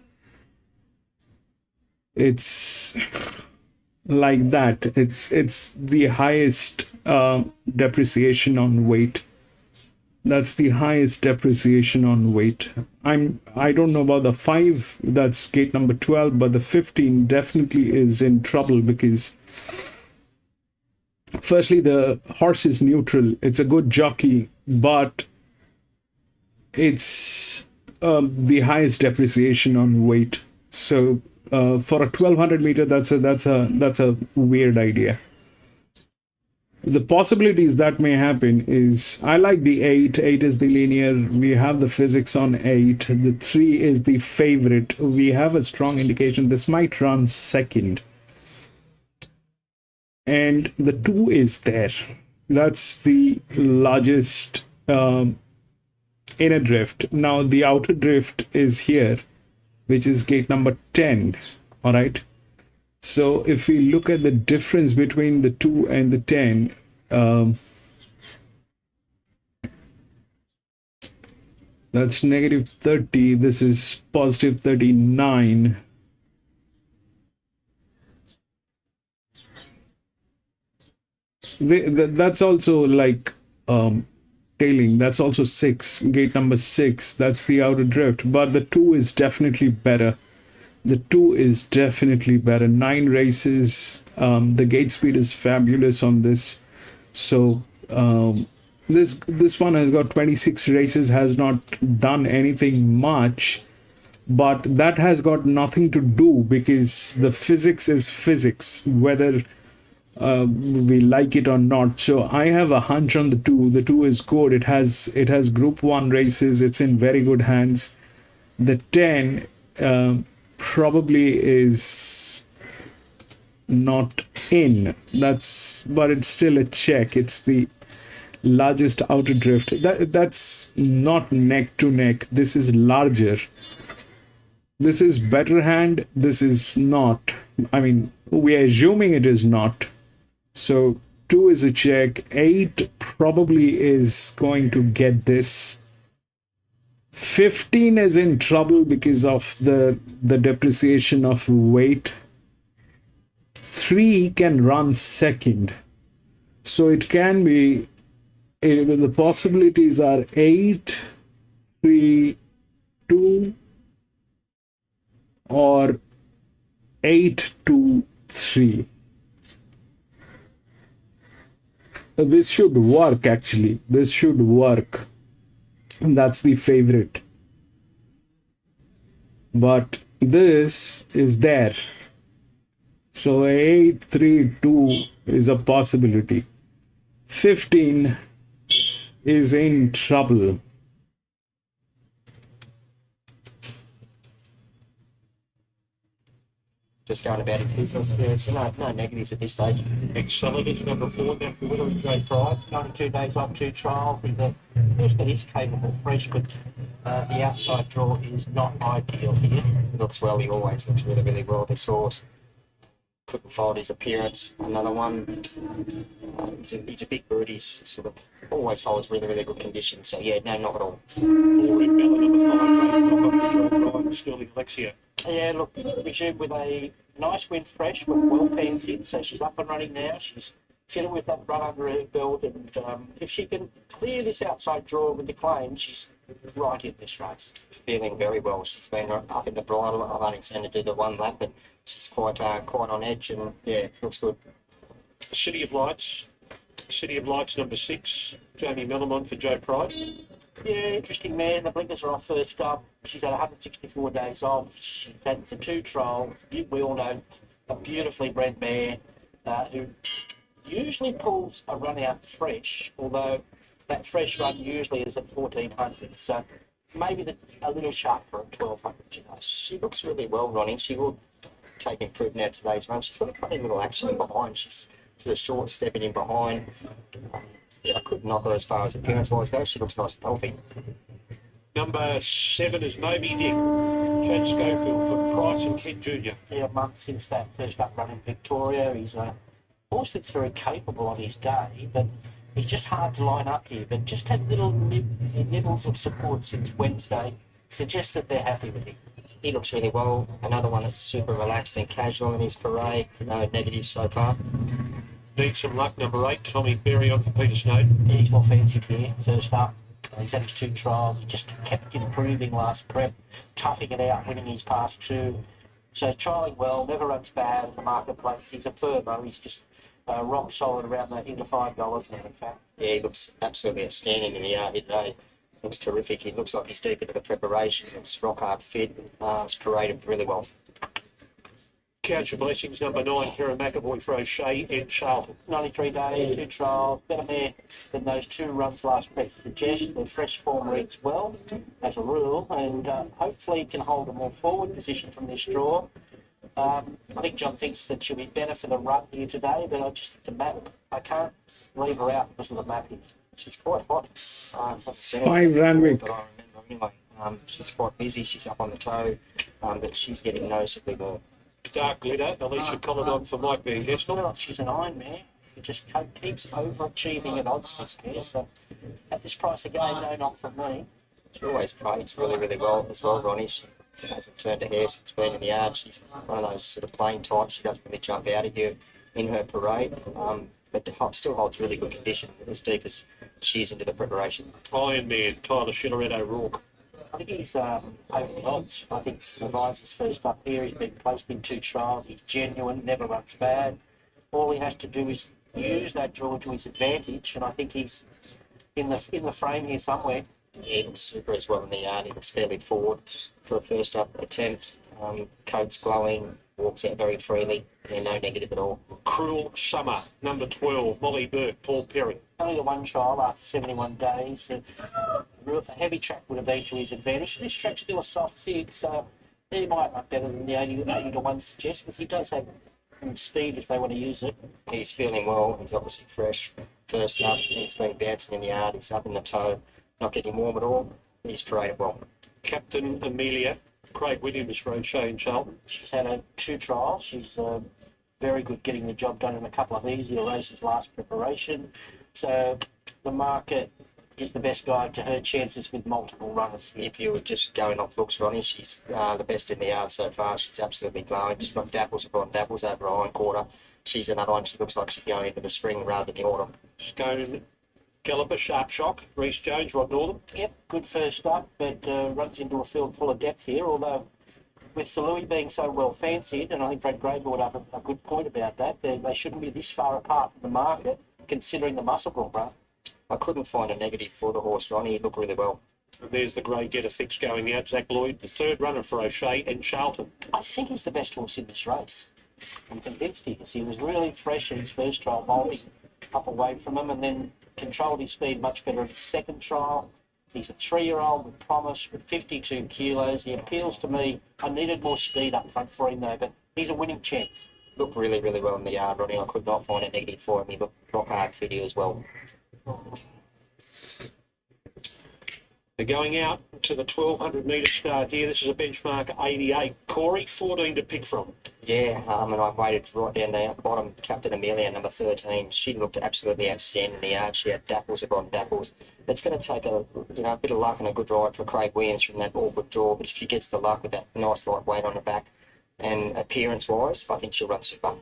It's like that. It's the highest depreciation on weight That's the highest depreciation on weight. I don't know about the 5, that's gate number 12, but the 15 definitely is in trouble because firstly the horse is neutral. It's a good jockey, but it's the highest depreciation on weight. So for a 1200 meter, that's a weird idea. The possibilities that may happen is I like the 8. 8 is the linear. We have the physics on 8. The 3 is the favorite. We have a strong indication this might run second. And the 2 is there. That's the largest inner drift. Now the outer drift is here, which is gate number 10. All right. So if we look at the difference between the 2 and the 10, that's negative 30. This is positive 39. That's also like tailing. That's also 6. Gate number 6. That's the outer drift. But the 2 is definitely better. The 2 is definitely better. 9 races. The gate speed is fabulous on this. So this one has got 26 races, has not done anything much, but that has got nothing to do because the physics is physics, whether we like it or not. So I have a hunch on the 2. The 2 is good. It has group 1 races. It's in very good hands. The 10 probably is not in. But it's still a check. It's the largest outer drift. That's not neck to neck. This is larger. This is better hand. This is not. I mean, we are assuming it is not. So 2 is a check. 8 probably is going to get this. 15 is in trouble because of the depreciation of weight. 3 can run second. So it can be, the possibilities are 8, 3, 2, or 8, 2, 3. This should work actually. This should work. That's the favorite. But this is there. So 8, 3, 2 is a possibility. 15 is in trouble. Just going about its business. Yeah, so no negatives at this stage. Excellent. Number 4, now for Willow Great Pride. 92 days up to trial with the first that is capable, fresh, but the outside draw is not ideal here. Looks well. He always looks really, really well. This horse couldn't fold his appearance. Another one. He's a big brute. He's sort of always holds really, really good condition. So yeah, no, not at all. Number 5, Sterling Alexia. Yeah, look, Richard with a nice win fresh, but well fancied. So she's up and running now. She's fitted with that run under her belt, and if she can clear this outside draw with the claim, she's right in this race. Feeling very well. She's been up in the bridle. I've only seen her do the 1 lap, but she's quite on edge, and yeah, looks good. City of Lights number 6, Jamie Melamont for Joe Pride. Yeah, interesting man. The blinkers are off first up. She's had 164 days off. She's had the 2 trials. We all know a beautifully bred mare who usually pulls a run out fresh, although that fresh run usually is at 1400. So maybe a little sharp for a 1200. You know. She looks really well running. She will take improvement out today's run. She's got a funny little action behind. She's sort of short stepping in behind. I couldn't knock her as far as appearance-wise goes. She looks nice and healthy. Number 7 is Moby Dick, Chad Schofield for Price and Ken Jr. Yeah, a month since that first up run in Victoria. He's a horse that's very capable on his day, but he's just hard to line up here. But just had little nibbles of support since Wednesday. Suggests that they're happy with him. He looks really well. Another one that's super relaxed and casual in his foray. No negatives so far. Need some luck. Number 8, Tommy Berry on for Peter Snowden. Yeah, he's more fancy here, first up. He's had his 2 trials. He just kept improving last prep, toughing it out, winning his past 2. So trialling well, never runs bad in the marketplace. He's a firmer. He's just rock solid around the in the $5 now, in fact. Yeah, he looks absolutely outstanding in the yard here today. Looks terrific. He looks like he's deep into the preparation. Looks rock hard fit. It's paraded really well. Couch your blessings, number 9, Kira McAvoy for O'Shea and Charlton. 93 days, 2 trials, better mare than those 2 runs last prep suggest. The fresh form reads well, as a rule, and hopefully can hold a more forward position from this draw. I think John thinks that she'll be better for the run here today, but I just think the map, I can't leave her out because of the mapping. She's quite hot. 5 Randwick. But I remember anyway. She's quite busy. She's up on the toe, but she's getting noticeably more. Dark glitter, Alicia Commandant for Mike Van Gestel. She's an iron mare. He just keeps overachieving at odds this year. So at this price again, no, not from me. She always plays really, really well as well, Ronnie. She hasn't turned a hair since being in the yard. She's one of those sort of plain types. She doesn't really jump out of here in her parade, but still holds really good condition as deep as she is into the preparation. Iron Man, Tyler Schiller at O'Rourke. I think he's over the odds. I think Levi's is first up here. He's been placed in 2 trials. He's genuine, never runs bad. All he has to do is use that draw to his advantage, and I think he's in the frame here somewhere. Yeah, he looks super as well in the yard. He looks fairly forward for a first up attempt. Coat's glowing, walks out very freely. Yeah, no negative at all. Cruel Summer, number 12, Molly Burke, Paul Perry. Only the 1 trial after 71 days. A heavy track would have been to his advantage. This track's still a soft 6, so he might run better than the 80 to 1 suggests, because he does have speed if they want to use it. He's feeling well. He's obviously fresh. First up, he's been bouncing in the yard. He's up in the toe, not getting warm at all. He's paraded well. Captain Amelia, Craig Williams for O'Shea and Charlton. She's had 2 trials. She's very good getting the job done in a couple of easier races last preparation. So the market is the best guide to her chances with multiple runners. If you were just going off looks, Ronnie, she's the best in the yard so far. She's absolutely glowing. She's got dapples upon dapples over Iron Quarter. She's another one. She looks like she's going into the spring rather than the autumn. Scone Galloper, Sharp Shock, Reece Jones, Rod Northam. Yep, good first up, but runs into a field full of depth here, although with Sir Louis being so well fancied, and I think Brad Gray brought up a good point about that, they shouldn't be this far apart from the market, considering the muscle build run. I couldn't find a negative for the horse, Ronnie. He looked really well. And there's the grey Getter Fix going out. Zach Lloyd, the 3rd runner for O'Shea and Charlton. I think he's the best horse in this race. I'm convinced he is. He was really fresh in his first trial, bowling up away from him, and then controlled his speed much better in his second trial. He's a 3-year-old with promise, with 52 kilos. He appeals to me. I needed more speed up front for him, though, but he's a winning chance. Looked really, really well in the yard, Ronnie. I could not find a negative for him. He looked rock hard fit as well. They're going out to the 1,200 metre start here. This is a benchmark 88. Corey, 14 to pick from. Yeah, and I waited right down there at the bottom. Captain Amelia, number 13. She looked absolutely outstanding in the yard. She had dapples upon dapples. It's going to take a bit of luck and a good ride for Craig Williams from that awkward draw. But if she gets the luck with that nice light weight on her back and appearance-wise, I think she'll run super.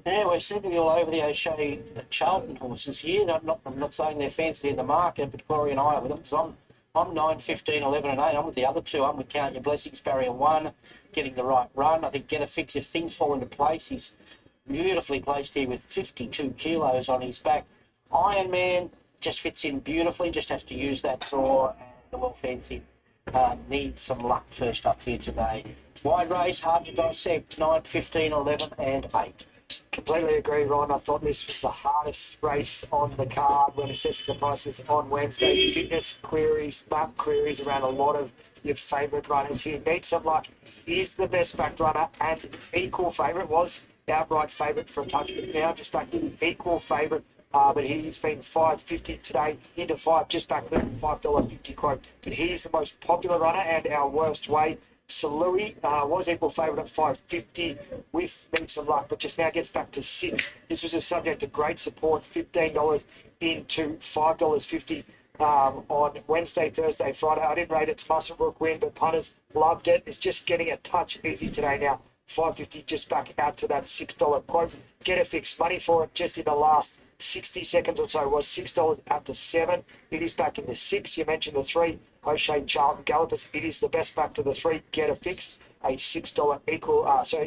Yeah, we seem to be all over the O'Shea Charlton horses here. I'm not saying they're fancy in the market, but Corey and I are with them. So I'm 9, 15, 11 and 8. I'm with the other 2. I'm with Count Your Blessings, Barrier 1, getting the right run. I think Get a Fix, if things fall into place, he's beautifully placed here with 52 kilos on his back. Iron Man just fits in beautifully, just has to use that draw, and the well fancy needs some luck first up here today. Wide race, hard to dissect, 9, 15, 11 and 8. Completely agree, Ron. I thought this was the hardest race on the card when assessing the prices on Wednesday. Fitness queries, map queries around a lot of your favourite runners here. Need some luck is the best backed runner, and equal favourite was outright favourite for a touch, but now just back to equal favourite. But he's been $5.50 today into 5, just back there, $5.50 quote. But he's the most popular runner and our worst way. Sir Louis was equal favourite at $5.50 with Need Some Luck, but just now gets back to $6. This was a subject of great support, $15 into $5.50 on Wednesday, Thursday, Friday. I didn't rate its Musselbrook win, but punters loved it. It's just getting a touch easy today now. $5.50 just back out to that $6 quote. Get a fixed money for it just in the last 60 seconds or so was $6 out to 7. It is back in the 6. You mentioned the 3, O'Shea Charlton Gallopers. It is the best back to the 3, Get a Fix, a $6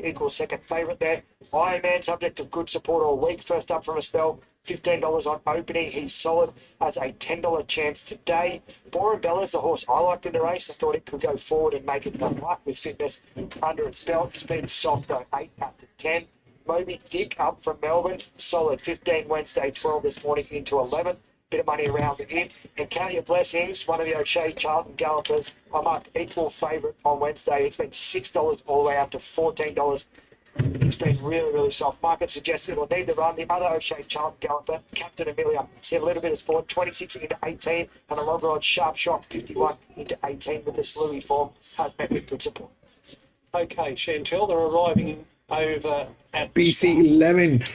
equal second favourite there. Iron Man, subject to good support all week. First up from a spell, $15 on opening. He's solid, has a $10 chance today. Borabella's the horse I liked in the race. I thought it could go forward and make its luck with fitness under its belt. It's been soft though, 8 out to 10. Moby Dick up from Melbourne, solid 15 Wednesday, 12 this morning into 11. Bit of money around the in. And Count Your Blessings, one of the O'Shea Charlton Gallopers. I marked equal favourite on Wednesday. It's been $6 all the way up to $14. It's been really, really soft. Market suggests it will need to run. The other O'Shea Charlton Galloper, Captain Amelia, see a little bit of sport, 26 into 18, and a longer on Sharp Shot, 51 into 18 with this Louis form, has met with good support. Okay, Chantel, they're arriving over at BC11.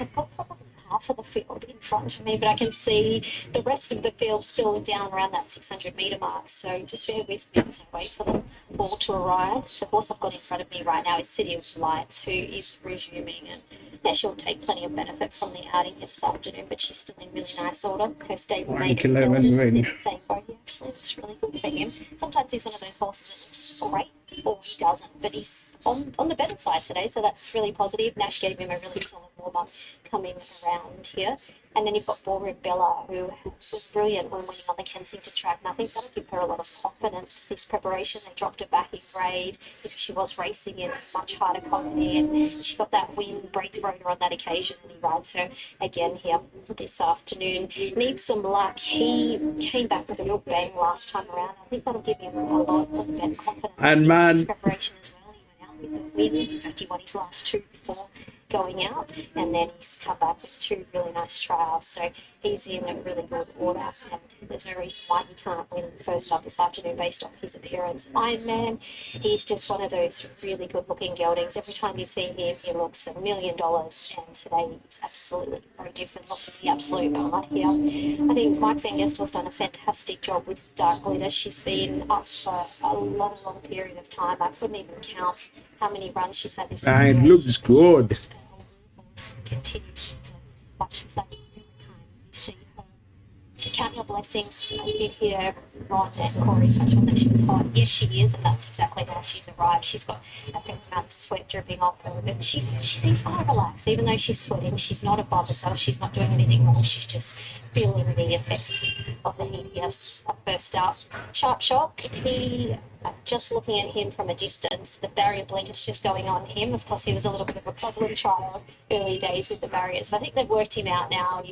Half of the field in front of me, but I can see the rest of the field still down around that 600 metre mark. So just bear with me as I wait for them all to arrive. The horse I've got in front of me right now is City of Lights, who is resuming, and yeah, she'll take plenty of benefit from the outing this afternoon, but she's still in really nice order. Her stable mate is still just in the same boat. He actually looks really good for him. Sometimes he's one of those horses that looks great, or he doesn't, but he's on the better side today, so that's really positive. Nash gave him a really solid warm-up coming around here. And then you've got Bora Bella, who was brilliant when winning on the Kensington track, and I think that'll give her a lot of confidence. This preparation, they dropped her back in grade because she was racing in much harder company, and she got that win. Braith rode her on that occasion, and he rides her again here this afternoon. Needs some luck. He came back with a real bang last time around. I think that'll give him a lot of better confidence. And man, his preparation as well. He went out with a win. In fact, he won his last 2 before going out, and then he's come back with 2 really nice trials, so he's in a really good order, and there's no reason why he can't win first up this afternoon based off his appearance. Iron Man, he's just one of those really good looking geldings. Every time you see him, he looks $1 million, and today he's absolutely no different. Look at the absolute part here. I think Mike Van Gestel's done a fantastic job with Dark Glitter. She's been up for a long period of time. I couldn't even count how many runs she's had this year. it looks good. Continues to watch the same every time you see her. Count Your Blessings. I did hear Ron and Corey touch on that she was hot. Yes, she is, and that's exactly how she's arrived. She's got a fair amount of sweat dripping off her, but she seems quite relaxed. Even though she's sweating, she's not above herself. She's not doing anything wrong. She's just feeling the effects of the heat. Yes, first up, Sharp Shock. Just looking at him from a distance, the barrier blinkers just going on him. Of course, he was a little bit of a problem child early days with the barriers, but I think they've worked him out now.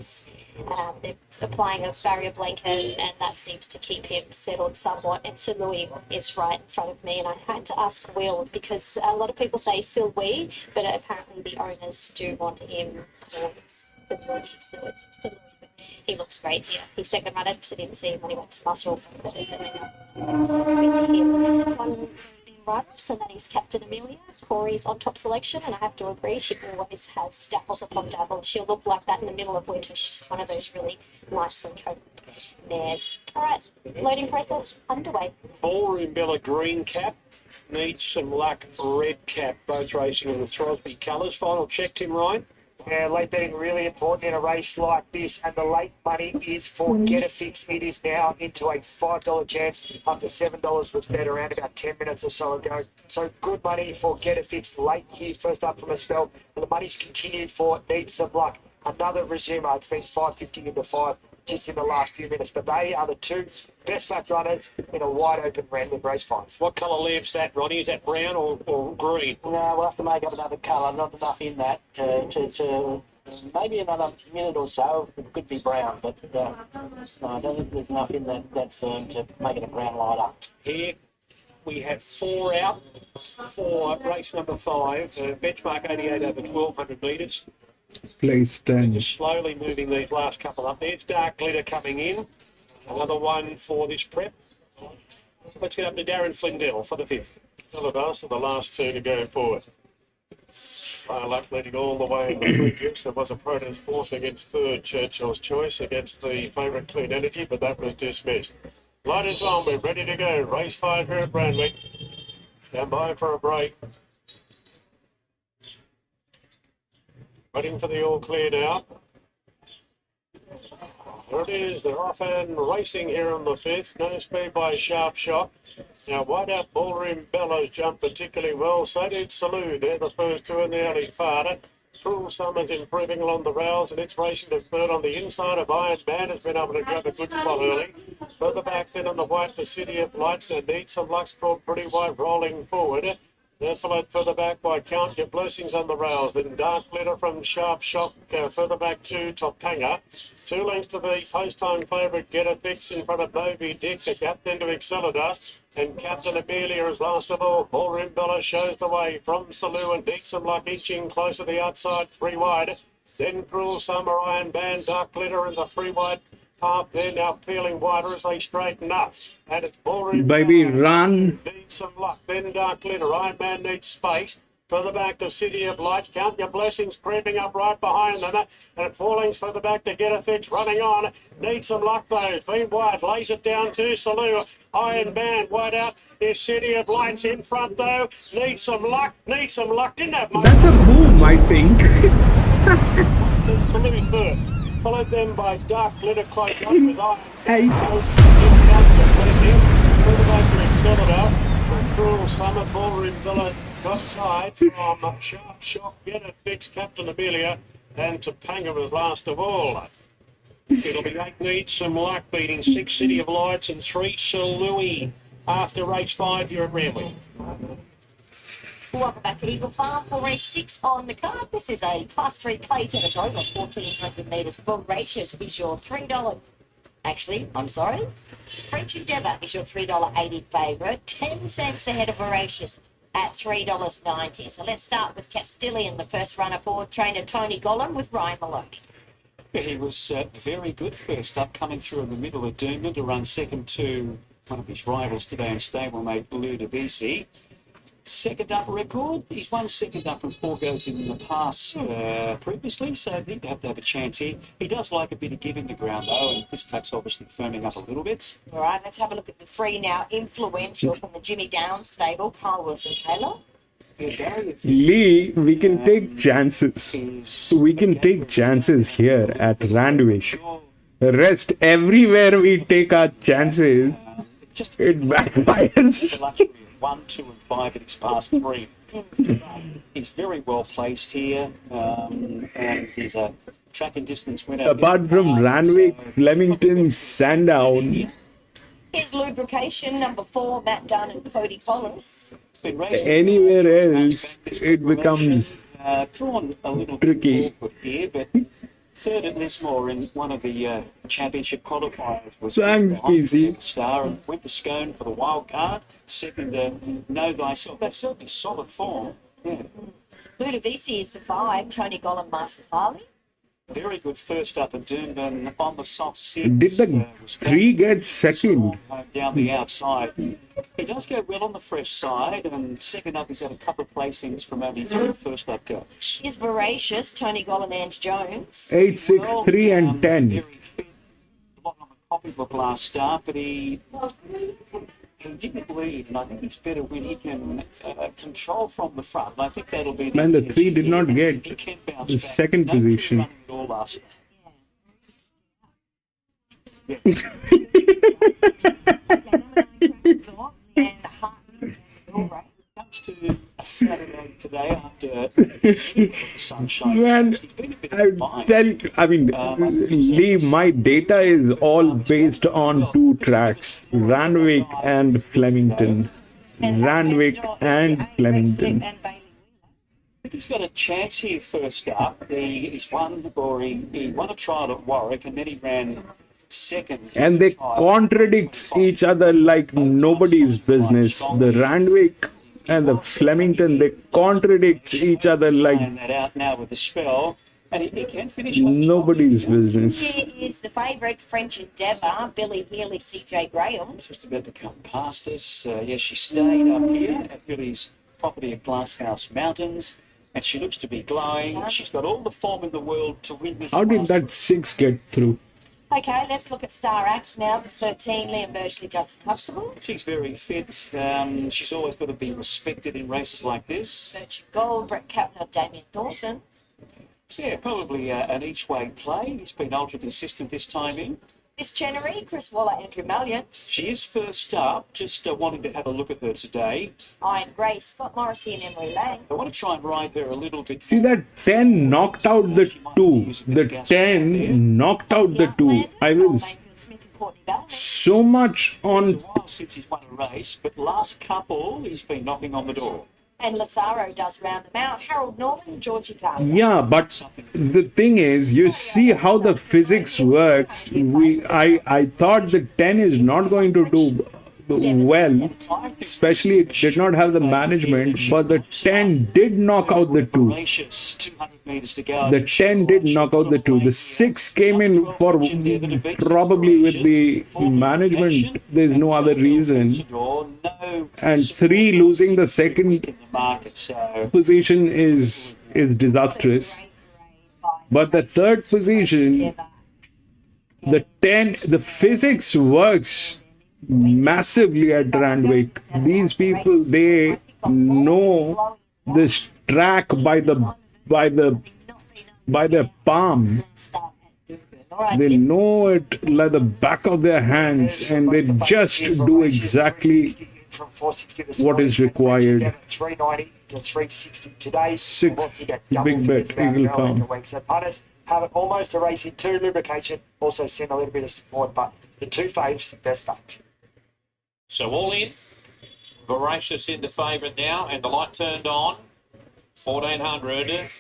They're applying a barrier blanket, and that seems to keep him settled somewhat. And Sir Louis is right in front of me, and I had to ask Will because a lot of people say Sylwee, but apparently the owners do want him called Sir Louis, so it's Sir Louis. He looks great here. He's second runner because I didn't see him when he went to Muscle, but there's something with him. One riders, and that is Captain Amelia. Corey's on top selection, and I have to agree, she always has dapples upon dapples. She'll look like that in the middle of winter. She's just one of those really nicely coated mares. All right, loading process underway. Ballroom Bella green cap, needs some luck red cap, both racing in the Throsby colours. Final check, Tim Ryan. Yeah, late betting really important in a race like this, and the late money is for Get a Fix. It is now into a $5 chance, up to $7 was bet around about 10 minutes or so ago. So good money for Get a Fix late here, first up from a spell, and the money's continued for Need Some Luck. Another resumer, it's been 5.50 into 5 just in the last few minutes, but they are the 2 best back runners in a wide open Randwick race 5. What colour lamp's that, Ronnie? Is that brown or green? No, we'll have to make up another colour. Not enough in that to maybe another minute or so. It could be brown, but no, I don't think there's enough in that firm to make it a brown lighter. Here we have 4 out for race number 5. Benchmark 88 over 1,200 metres. Place 10. Just slowly moving these last couple up. There's Dark Glitter coming in. Another one for this prep. Let's get up to Darren Flindell for the 5th. Syllabus are the last 2 to go forward. Luck leading all the way in the previous. There was a protest force against 3rd Churchill's Choice against the favourite Clean Energy, but that was dismissed. Light is on, we're ready to go. Race 5 here at Randwick. Stand by for a break. Waiting for the all clear now. There it is. They're off and racing here on the 5th. No speed by Sharp Shot. Now, wide out Ballroom Bellows jumped particularly well. So did Salou. They're the first two in the early part. Cruel Summer's improving along the rails, and it's racing to third on the inside of Iron Man. Has been able to grab a good spot early. Further back then on the white, the City of Lights. Now needs some luck, called Pretty White rolling forward. They're followed further back by Count Your Blessings on the rails. Then Dark Glitter from Sharp Shock further back to Topanga. 2 lengths to the post-time favourite Get a Fix in front of Moby Dick. The gap then to Exceladust. And Captain Amelia is last of all. Ballroom Bella shows the way from Salou and Needs Some Luck inching close to the outside, 3 wide. Then Cruel Summer, Iron Band, Dark Glitter and the 3 wide. Half there now peeling wider as they straighten up. And it's Ballroom Baby, run. Needs some luck. Then Dark Glitter. Iron Man needs space. Further back to City of Lights. Count Your Blessings creeping up right behind them. And 4 lengths further back to Get a Fix running on. Needs some luck though. Been wide. Lays it down to Salou. Iron Man wide out. Is City of Lights in front though. Needs some luck. Needs some luck. Didn't have much. That's a boom, I think. Salou third. Followed then by Dark Glitter close up with Iron. Hey. Further back to Exceladust. Cruel Summer, Ballroom Villa outside from Sharp Shock, Get a Fix, Captain Amelia, and Topanga was last of all. It'll be 8 Needs Some Luck beating 6 City of Lights and 3 Salui. After race 5, you're at Randwick. Welcome back to Eagle Farm for race 6 on the card. This is a Class 3 plate and it's over 1,400 metres. Voracious is your $3. Actually, I'm sorry. French Endeavour is your $3.80 favourite. 10 cents ahead of Voracious at $3.90. So let's start with Castilian, the first runner forward, trainer Tony Gollum with Ryan Maloney. He was very good first up, coming through in the middle of Doomben to run second to one of his rivals today in stablemate Blue Devisi. Second up record, he's won second up in 4 goes in the past previously, so he'd have to have a chance here. He does like a bit of give in the ground though, and this track's obviously firming up a little bit. All right, let's have a look at the 3 now. Influential from the Jimmy Downs stable, Carl Wilson-Taylor. Lee, we can take chances. We can take chances here at Randwick. Rest everywhere we take our chances, it backfires. 1, 2 and 5 and he's past 3. He's very well placed here, and he's a track and distance winner. Apart from Randwick, Flemington, Sandown. Here's Lubrication, number 4, Matt Dunn and Cody Collins. Anywhere else, it becomes drawn a little tricky. Bit here, but third at Lismore in one of the championship qualifiers was Thanks, PC. Star and went to Scone for the wild card. Second, No Thyself. That's certainly solid form. Yeah. Ludovisi is the 5, Tony Gollum, Martin Harley. Very good first up at Doomben on the soft 6. Did the 3 get second? Down the outside. He does go well on the fresh side, and second up he's had a couple of placings from only 3 first up goes. Here's Voracious, Tony Gollum, and Jones. 8, 6, 3 and 10. Very fit. A lot on the copybook last start, but he didn't lead, and I think it's better when he can control from the front. And I think that'll be Man, the 3 did not get the second position. Comes to a Saturday today after sunshine. Man, Lee, my data is all based on 2 tracks, Randwick and Flemington. Randwick and Flemington. I think he's got a chance here first up. He won a trial at Warwick and then he ran second. And they contradict each other like nobody's business. The Randwick and the Flemington, they contradict each other like that out now with the spell. And he can finish nobody's business. Here is the favourite, French Endeavour, Billy Healy, CJ Graham. Just about to come past us. She stayed up here at Billy's property at Glasshouse Mountains, and she looks to be glowing. She's got all the form in the world to win this. How did that 6 get through? Okay, let's look at Star Act now. The 13, Liam Birchley, Justin Huxtable. She's very fit. She's always got to be respected in races like this. Virtue Gold, Brett Kavanagh, Damien Thornton. Yeah, probably an each-way play. He's been ultra consistent this time in. Miss Chenery, Chris Waller, Andrew Mallion. She is first up, just wanting to have a look at her today. Iron Grace, Scott Morrissey and Emily Lang. I want to try and ride her a little bit. See, that 10 knocked out the 2. The 10 knocked out the 2. I was so much on. It's a while since he's won a race, but last couple he's been knocking on the door. And Lazaro does round them out. Harold Norman, Georgie Carter. Yeah, but the thing is, you see how the physics works. I thought the 10 is not going to do well, especially it did not have the management, but the 10 did knock out the 2. The 10 did knock out the 2. The 6 came in for probably with the management. There's no other reason. And 3 losing the second position is disastrous. But the third position, the 10, the physics works massively at Randwick. These people, they know this track by the palm. They know it like the back of their hands, and they just do exactly what is required. 390 to 360 today. 6 big bet Eagle Farm. So punters have it almost a race in 2. Lubrication also send a little bit of support, but the 2 faves, best bet. So all in. Voracious into favourite now, and the light turned on. 1400.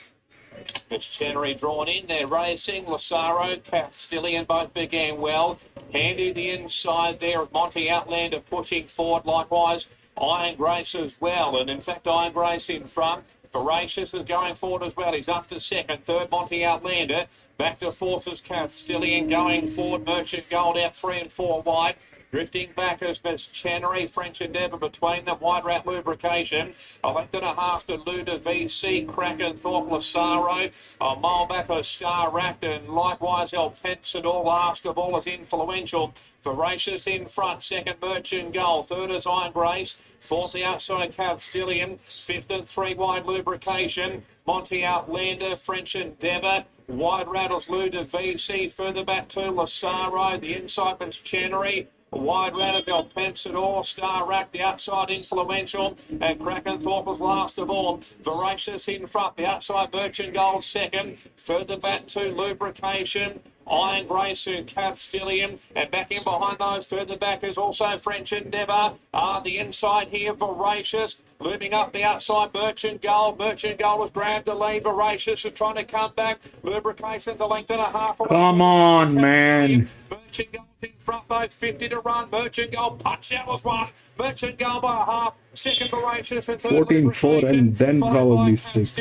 It's Chenery drawn in. They're racing. Lazaro, Castillion both began well. Handy the inside there of Monty Outlander pushing forward. Likewise, Iron Grace as well. And in fact, Iron Grace in front. Voracious is going forward as well. He's up to second. Third, Monty Outlander. Back to fourth is Castillion going forward. Merchant Gold out 3 and 4 wide. Drifting back as Miss Chenery, French Endeavour between them. Wide Rat Lubrication. A length and a half to Luda VC, Kraken, Thorpe, Lazaro. A mile back of Star Racked, and likewise El Pensador. Last of all is Influential. Voracious in front, second Merchant Gold, third is Iron Grace, fourth the outside Castillion, fifth and 3 wide Lubrication, Monty Outlander, French Endeavour, wide rattles Luda VC, further back to Lazaro, the inside one's Chenery, wide rattles El Pensador, Star Rack, the outside Influential, and Krakenthorpe was last of all. Voracious in front, the outside Merchant Gold second, further back to Lubrication, Iron Grace and Castillion, and back in behind those further back is also French Endeavour. The inside here, Voracious, looming up the outside, Merchant Gold. Merchant Gold was grabbed the lead. Voracious is trying to come back. Lubrication, the length and a half away. Come on, man. Merchant Gold in front, both 50 to run. Merchant Gold punch out was one. Merchant Gold by a half. Second, Voracious, and third 14-4 and then probably 6.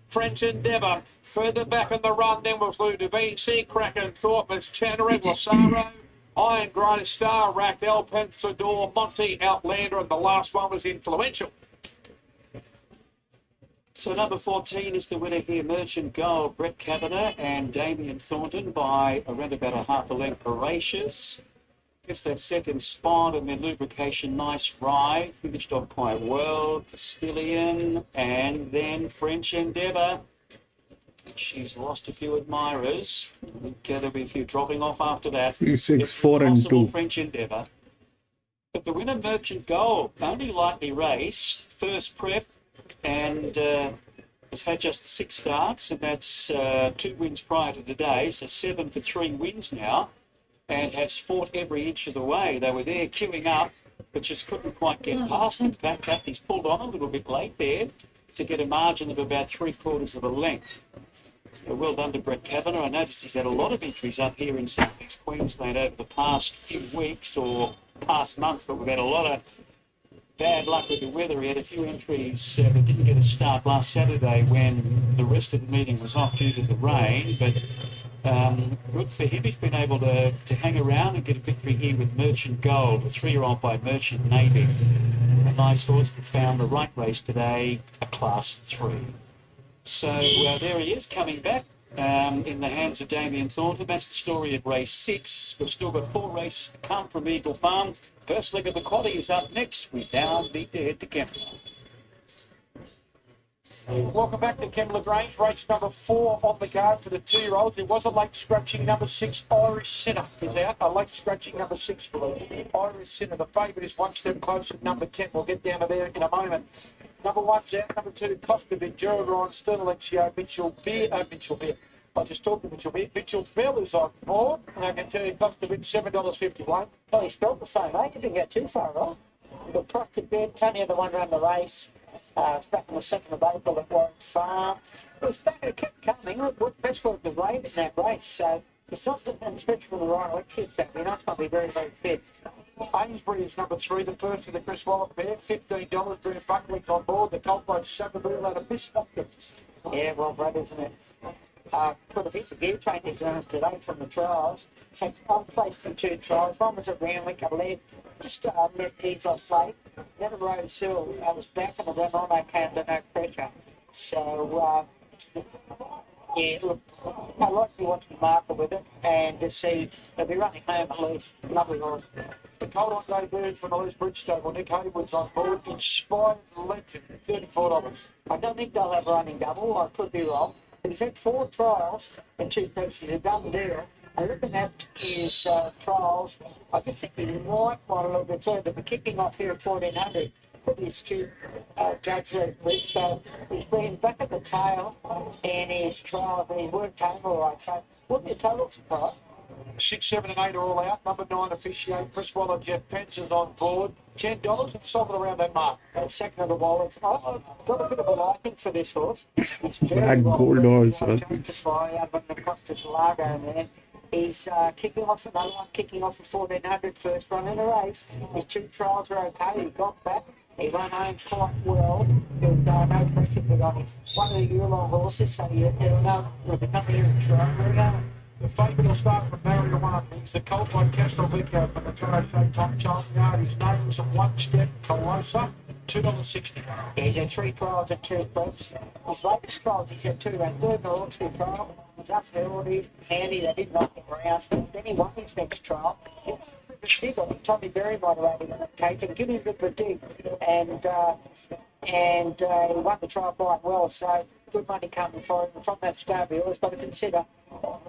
French Endeavour. Further back in the run then was Luda VC, Kraken, Thorpe, it's Chenery, Lazaro, Iron Grace, Star Rack, El Pensador, Monty Outlander, and the last one was Influential. So number 14 is the winner here, Merchant Gold, Brett Kavanagh and Damien Thornton by around about a half a length. Voracious gets that second spot, and then Lubrication, nice ride, finished off quite well. Castillion, and then French Endeavour. She's lost a few admirers. I think there'll be a few dropping off after that. 3, 6, 4 and 2. French Endeavour. But the winner, Merchant Gold, only lightly raced, first prep, and has had just 6 starts, and that's 2 wins prior to today, so 7 for 3 wins now, and has fought every inch of the way. They were there queuing up, but just couldn't quite get past him. Backed up, he's pulled on a little bit late there to get a margin of about 3/4 of a length. So well done to Brett Kavanagh. I noticed he's had a lot of injuries up here in South East Queensland over the past few weeks or past months, but we've had a lot of bad luck with the weather. He had a few entries that didn't get a start last Saturday when the rest of the meeting was off due to the rain, but good for him. He's been able to hang around and get a victory here with Merchant Gold, a 3-year-old by Merchant Navy. A nice horse that found the right race today, a Class 3. So there he is, coming back in the hands of Damien Thornton. That's the story of race 6. We've still got 4 races to come from Eagle Farm. First leg of the quaddy is up next. We now need to head to Kembla. Welcome back to Kembla Grange, race number 4 on the card for the 2-year-olds. There was a late scratching number 6, Irish Sinner is out. A late scratching number 6, Irish Sinner. The favourite is one step closer, number 10. We'll get down to there in a moment. Number 1's out, number 2, Kostovic, Gerard Sterling, Mitchell Beer. I just talked to Mitchell Beer. Mitchell Bell is on board, and I can tell you Kostovic, $7.51. Well, he spelled the same, eh? You didn't get too far wrong. But trusted bed, Tony the one ran the race. It's back on the 2nd of April at Warren Farm. It was back, it kept coming. Look, best work was late in that race. So it's not that, and especially for the Royal Exit back, you know, it's going to be very, very fit. Amesbury is number 3, the first of the Chris Wallop pair, $15. Drew Buckley's on board. The Colt Road Sabadoo out of Miss Hopkins. Yeah, well, right, isn't it? Put a bit of gear changes on today from the trials. So I'm placed in 2 trials. One was at Randwick, I led. Just met Deeds late. Then at Rose Hill, I was back and I ran on okay under no pressure. So, yeah, look, I like to watch the market with it and to see they'll be running home at least. Lovely horse. The Colt on debut from the Loose Bridge Stable. Nick Haywood's on board. Inspired Legend, $34. I don't think they'll have running double. I could be wrong. But he's had 4 trials and 2 pieces. A done deal. And looking at his trials, I just think he might want a little bit further. But kicking off here at 1400, pretty astute judge Reach. So he's been back at the tail in his trial, but he's worked home all right. So wouldn't be a total surprise. 6, 7 and 8 are all out. Number 9 officiate. Chris Waller, Jeff Pence is on board. $10 and sold it around that mark. Second of the wallets. I've got a bit of a liking for this horse. It's Black gold also. He's kicking off another one, kicking off a 1400 first run in a race. His 2 trials are okay. He got back. He ran home quite well. With no pressure put on him. One of the year-long horses, so you'll know we'll be coming here and trying. Where are we going? The favourite will start from Barrier 1. He's the Colt by Castelvico from the Toro Show Top Child Yard. His name's one step closer. $2.60. Yeah, he's had 3 trials and 2 preps. His latest trials, he's had 2 and third or 2 trial. He's up there already, handy, they did knock him around. Then he won his next trial. He was a bit of a dig. I think Tommy Berry might have had him in that cage and give him a bit of a dig. And he won the trial quite well. So good money coming for him from that stable. He's got to consider.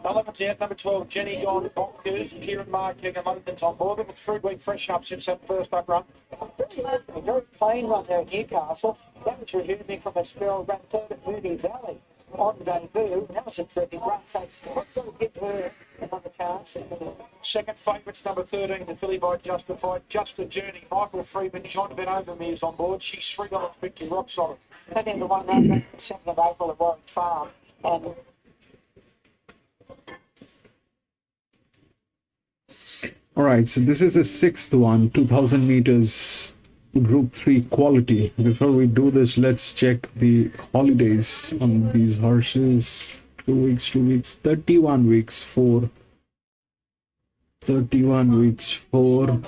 11's out, number 12, Jenny Gone, Bonkers, Kieran Marking, and London's on board. With 3-week freshen up since that first up run. A very plain run there at Newcastle. That was resuming from a spell ran 3rd at Mooney Valley on debut. That was a terrific run. So I've got to give her another chance. Second favourite's number 13, the filly by Justified, Just a Journey. Michael Freeman, John Ben Overmere is on board. She's $3.50, rock solid. And then the one run 2nd of April at Warwick Farm. And All right, so this is the 6th one, 2000 meters, Group 3 quality. Before we do this, let's check the holidays on these horses. 2 weeks, 31 weeks, 4. 31 weeks, 4.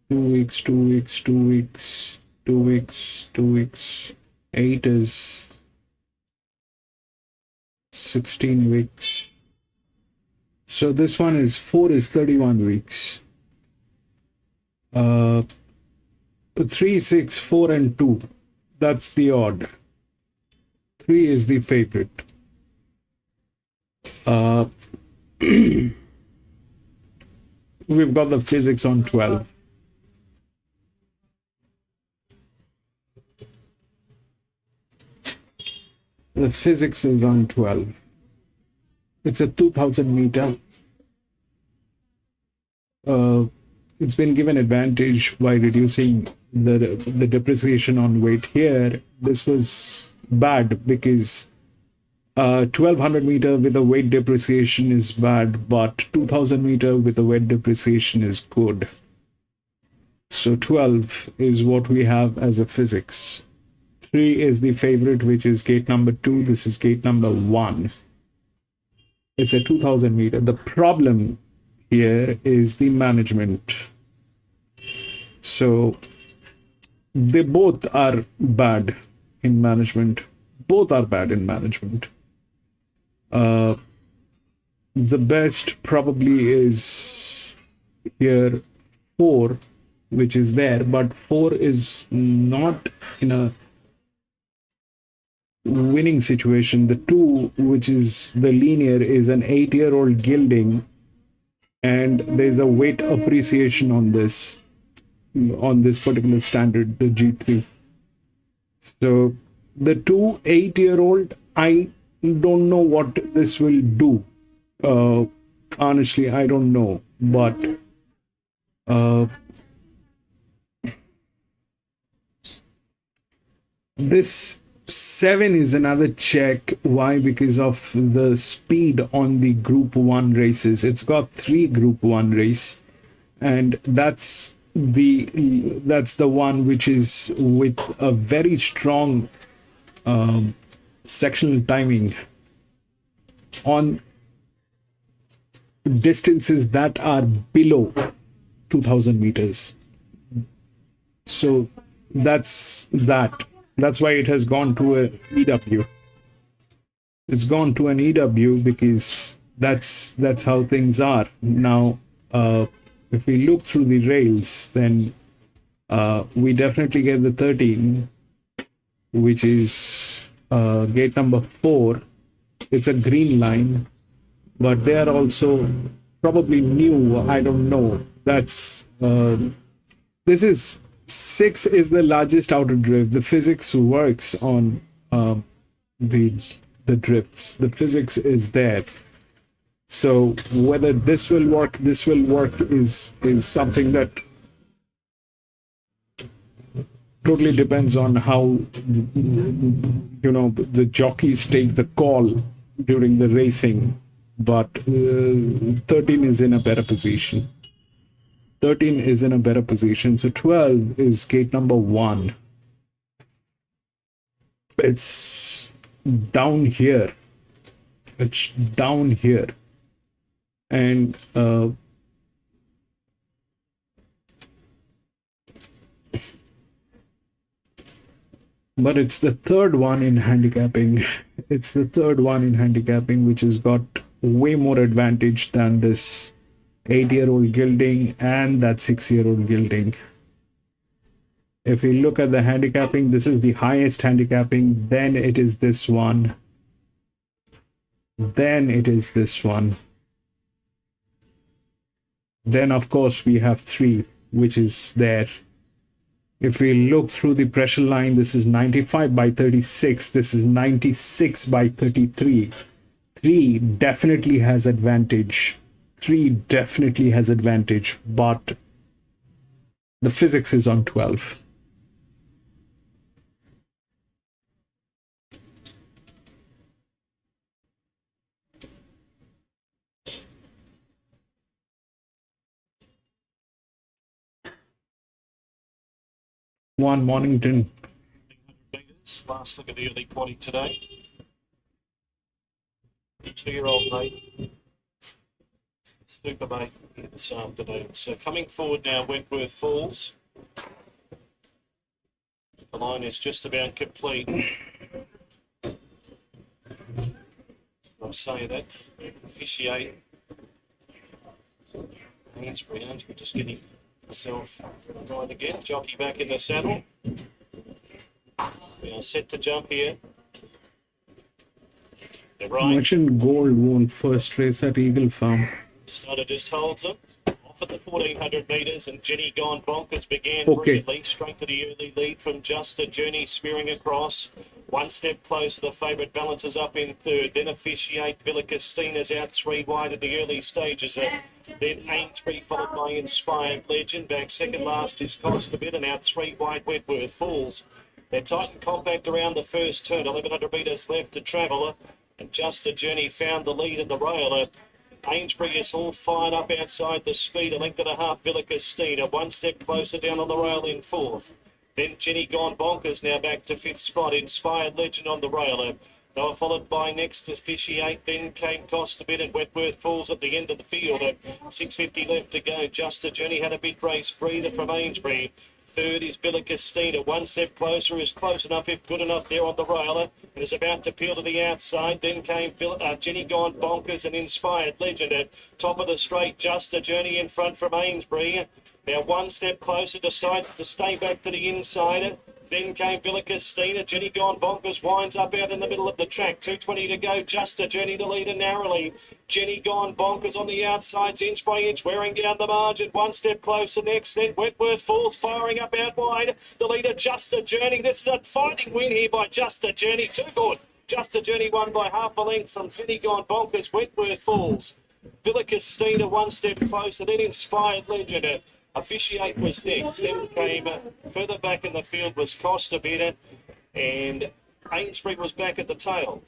2 weeks, 2 weeks, 2 weeks, 2 weeks, 2 weeks. 8 is 16 weeks. So this one is 4 is 31 weeks. 3, 6, 4, and 2. That's the odd. 3 is the favorite. We've got the physics on 12. The physics is on 12. It's a 2000 meter. It's been given advantage by reducing the depreciation on weight here. This was bad because 1200 meter with a weight depreciation is bad, but 2000 meter with a weight depreciation is good. So 12 is what we have as a physics. 3 is the favorite, which is gate number 2. This is gate number 1. It's a 2000 meter. The problem here is the management. So they both are bad in management. Both are bad in management. The best probably is here 4, which is there, but 4 is not in a winning situation. The 2, which is the linear, is an 8-year-old gilding, and there's a weight appreciation on this particular standard, the G3. So the 2 8-year-old, I don't know what this will do. Honestly, I don't know, but this 7 is another check. Why? Because of the speed on the Group 1 races. It's got 3 Group 1 race, and that's the one which is with a very strong sectional timing on distances that are below 2000 meters. So that's why it has gone to an EW. It's gone to an EW because that's how things are now. If we look through the rails, then we definitely get the 13, which is gate number 4. It's a green line, but they are also probably new. I don't know. This is 6 is the largest outer drift. The physics works on the drifts. The physics is there. So whether this will work is something that totally depends on how the jockeys take the call during the racing. But 13 is in a better position. 13 is in a better position. So 12 is gate number 1. It's down here. It's down here. And but it's the third one in handicapping. It's the third one in handicapping, which has got way more advantage than this 8-year-old gilding and that 6-year-old gilding. If we look at the handicapping, this is the highest handicapping. Then it is this one. Then it is this one. Then, of course, we have 3, which is there. If we look through the pressure line, this is 95 by 36. This is 96 by 33. 3 definitely has advantage. 3 definitely has advantage, but the physics is on 12. One Mornington. Last look at the early quaddy today. 2-year-old mate. Super mate this afternoon. So coming forward now, Wentworth Falls. The line is just about complete. I'll say that. Officiate. Hansbury just getting himself right again. Jockey back in the saddle. We are set to jump here. They're right. Merchant Gold won first race at Eagle Farm. Starter just holds them. Off at the 1400 metres, and Jenny Gone Bonkers began brilliantly. Straight to the early lead from Just a Journey, spearing across. One step closer, the favourite balances up in third. Then Officiate, Villa Castina's out 3 wide at the early stages. Then Ainsbury, followed by Inspired Legend. Back second last is Cost a Bit, and out 3 wide Wentworth Falls. They're tight and compact around the first turn. 1100 metres left to travel. And Just a Journey found the lead in the rail. Ainsbury is all fired up outside the speed. A length and a half, Villa Castina. 1 step closer down on the rail in fourth. Then Jenny Gone Bonkers now back to 5th spot. Inspired Legend on the rail. They were followed by next Officiate. Then came Cost a Bit, and Wentworth Falls at the end of the field. 650 left to go. Just a Journey had a big race breather from Ainsbury. Third is Villa Castina. 1 step closer is close enough, if good enough, there on the railer. And is about to peel to the outside. Then came Jenny Gone Bonkers and Inspired Legend. At top of the straight, Just a Journey in front from Ainsbury. Now 1 step closer, decides to stay back to the inside. Then came Villa Castina. Jenny Gone Bonkers winds up out in the middle of the track. 2:20 to go. Just a Journey, the leader narrowly. Jenny Gone Bonkers on the outsides, inch by inch, wearing down the margin. One step closer next. Then Wentworth Falls firing up out wide. The leader, Just a Journey. This is a fighting win here by Just a Journey. Too good. Just a Journey won by half a length from Jenny Gone Bonkers. Wentworth Falls. Villa Castina one step closer. Then Inspired Legend. Officiate was next. Then came further back in the field was Costa Better, and Ainsbury was back at the tail.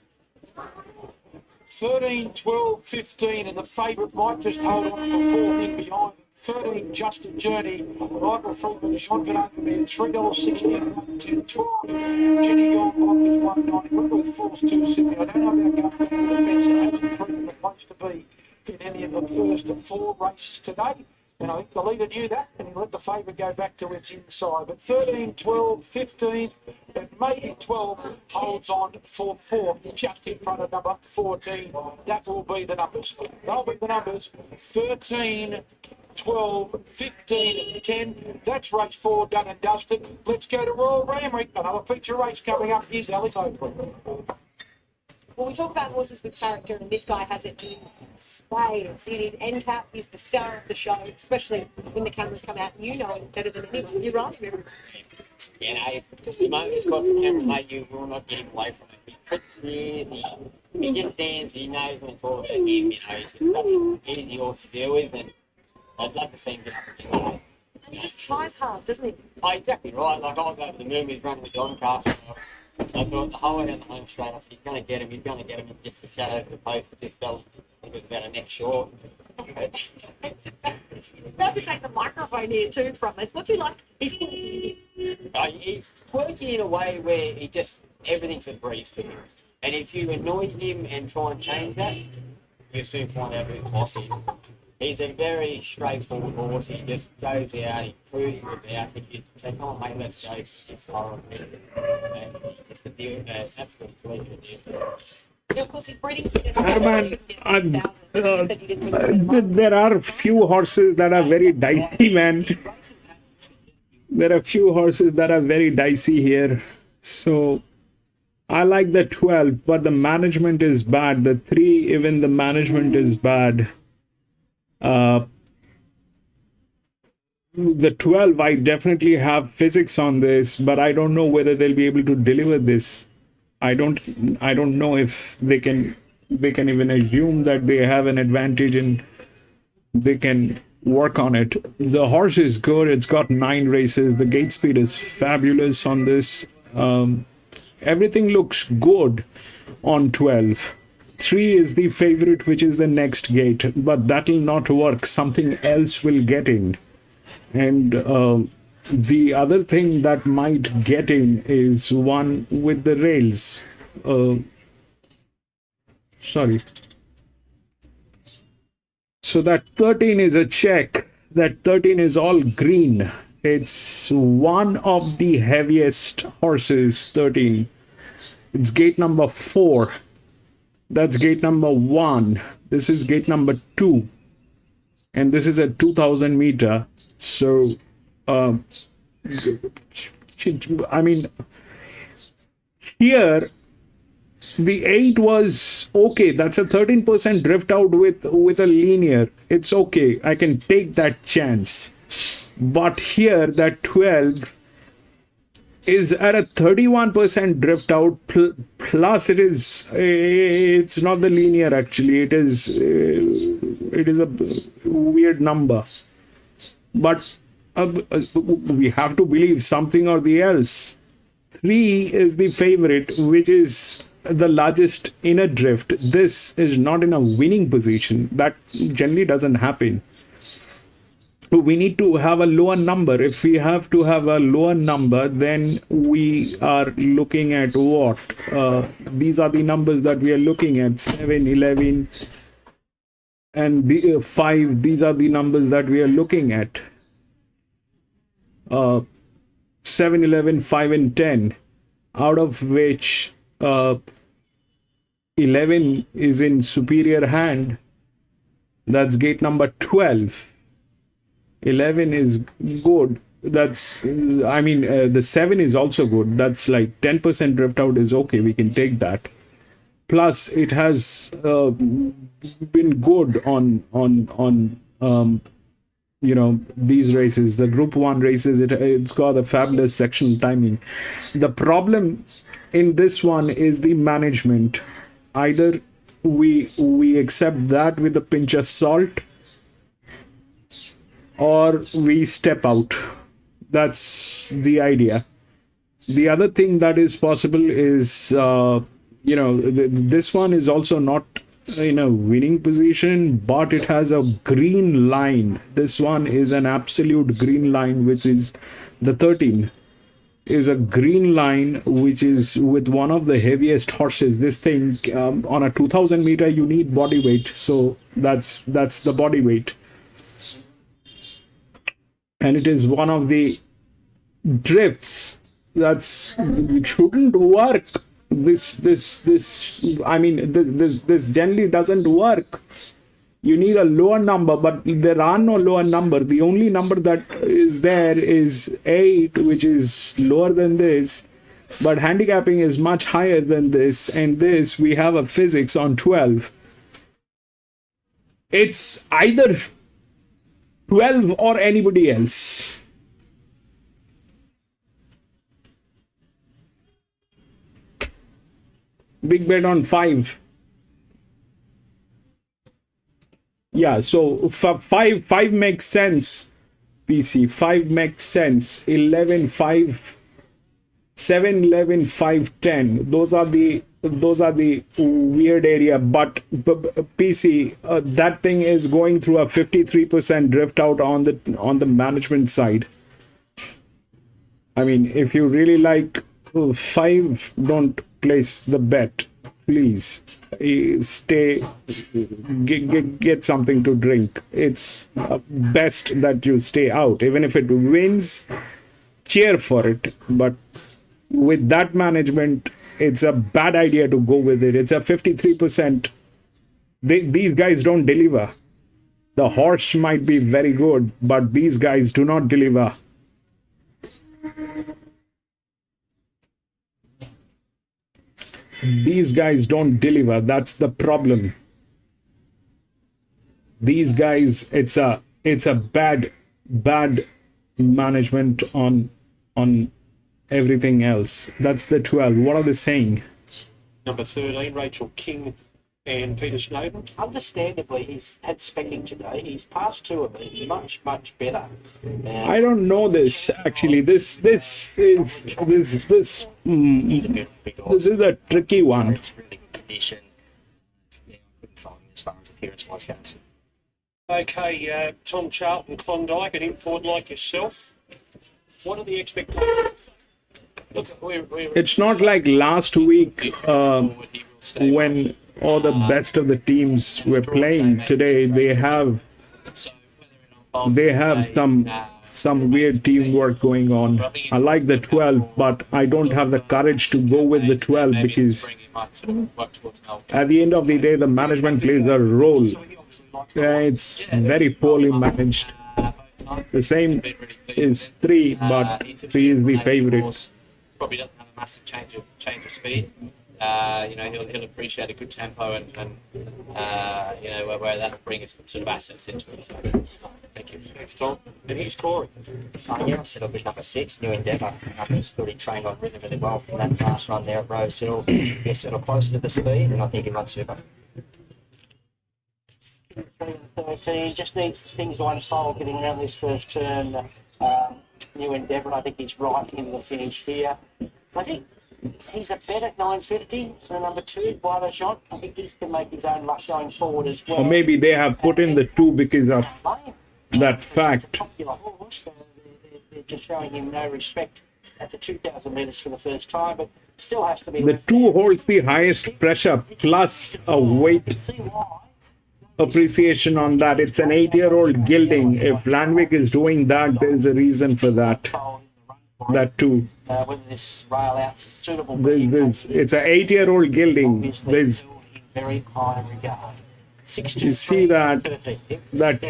13, 12, 15, and the favourite might just hold on for fourth in behind. 13, Just a Journey. Michael Freeman is Jean Van Akenberg, $3.60 and 10, 12. Jenny Gone Bonkers, $1.90. Wentworth Falls, $2.70. I don't know about going to the fence. It hasn't proven the place to be in any of the first 4 races today. And I think the leader knew that, and he let the favourite go back to its inside. But 13, 12, 15, and maybe 12 holds on for fourth, just in front of number 14. That will be the numbers. They'll be the numbers 13, 12, 15, and 10. That's race 4 done and dusted. Let's go to Royal Randwick. Another feature race coming up. Here's Alice Oakley. Well, we talk about horses with character, and this guy has it in spades. It is NCAP, he's the star of the show, especially when the cameras come out. You know him better than anyone. You're right, remember? You know, if the moment it's got the camera, mate, you will not get him away from it. He fits here, he just stands, he knows when it's all about him, you know, he's just such an easy horse to deal with, and I'd love to see him get up. He just tries hard, doesn't he? Oh, exactly right. Like I was over the moon with running with Doncaster. I thought the whole way down the home straight, I said, he's going to get him, and just a shadow of the post that just fell. It was about a neck short. He's about to take the microphone here too from us. What's he like? He's quirky in a way where he just, everything's a breeze to him. And if you annoy him and try and change that, you'll soon find out who's bossy. He's a very straightforward horse. He just goes out, he cruises about. If you say, come on, mate, let's go, it's slower. And he's just a deal, absolute pleasure. Yeah, of course, his breeding success. There are few horses that are very dicey, man. There are few horses that are very dicey here. So I like the 12, but the management is bad. The 3, even the management is bad. The 12, I definitely have physics on this, but I don't know whether they'll be able to deliver this. I don't know if they can even assume that they have an advantage and they can work on it. The horse is good. It's got 9 races. The gate speed is fabulous on this. Everything looks good on 12. 3 is the favorite, which is the next gate, but that will not work. Something else will get in. And the other thing that might get in is one with the rails. Sorry. So that 13 is a check. That 13 is all green. It's one of the heaviest horses, 13. It's gate number 4. That's gate number 1. This is gate number 2. And this is a 2000 meter. So, I mean, here, the 8 was okay. That's a 13% drift out with a linear. It's okay. I can take that chance. But here, that 12 is at a 31% drift out, plus it's not the linear actually. It is a weird number. But we have to believe something or the else. 3 is the favorite, which is the largest inner drift. This is not in a winning position. That generally doesn't happen. We need to have a lower number. If we have to have a lower number, then we are looking at what? These are the numbers that we are looking at. 7, 11, and the 5. These are the numbers that we are looking at. 7, 11, 5, and 10. Out of which 11 is in superior hand. That's gate number 12. 11 is good. that's I mean the 7 is also good. That's like 10% drift out is okay, we can take that. Plus it has been good on you know, these races, the group 1 races. It's got a fabulous sectional timing. The problem in this one is the management. Either we accept that with a pinch of salt, or we step out. That's the idea. The other thing that is possible is you know, this one is also not in a winning position, but it has a green line. This one is an absolute green line, which is the 13 is a green line, which is with one of the heaviest horses. This thing on a 2000 meter you need body weight, so that's the body weight, and it is one of the drifts that's it shouldn't work. This I mean this generally doesn't work. You need a lower number, but there are no lower number. The only number that is there is 8, which is lower than this, but handicapping is much higher than this, and this we have a physics on 12. It's either 12 or anybody else. Big bet on 5. Yeah, so 5 makes sense. PC 5 makes sense. 11 5 7 11 5 10. Those are the weird area, but PC that thing is going through a 53% drift out on the management side. I mean, if you really like 5, don't place the bet, please. Stay, get something to drink. It's best that you stay out. Even if it wins, cheer for it, but with that management, it's a bad idea to go with it. It's a 53%. These guys don't deliver. The horse might be very good, but these guys do not deliver. These guys don't deliver. That's the problem. These guys, it's a bad management on everything else. That's the 12. What are they saying? Number 13, Rachel King and Peter Snowden. Understandably, he's had specking today. He's passed 2 of them much better. I don't know this actually. This is a tricky one. It's really good condition. Yeah, I couldn't find him as far as appearance-wise goes. Okay, Tom Charlton, Klondike, an import like yourself. What are the expectations? Look, It's not like last week when all the best of the teams were playing. Today they have some weird teamwork going on. I like the 12, but I don't have the courage to go with the 12 because at the end of the day the management plays a role. It's very poorly managed. The same is 3, but 3 is the favorite. Probably doesn't have a massive change of speed. You know, he'll appreciate a good tempo and you know, where that'll bring some sort of assets into it. So, thank you. Thanks, Tom. And he's scoring. Yeah, I settled with number 6, New Endeavour. I just thought he trained on really well from that last run there at Rose Hill. He'll settle closer to the speed, and I think he might super. 13, just needs things to unfold getting around this first turn. New Endeavour, and I think he's right in the finish here. I think he's a bet at 9.50 for number 2, by the shot. I think he can make his own luck going forward as well. Or maybe they have put in the 2 because of that fact. Popular horse, they're just showing him no respect at the 2,000 metres for the first time, but still has to be. The 2 holds the highest pressure plus a weight appreciation on that. It's an 8-year-old gelding. If Randwick is doing that, there's a reason for that. That too. Whether this rail out is suitable. It's an 8-year-old gelding. Very high regard. You see that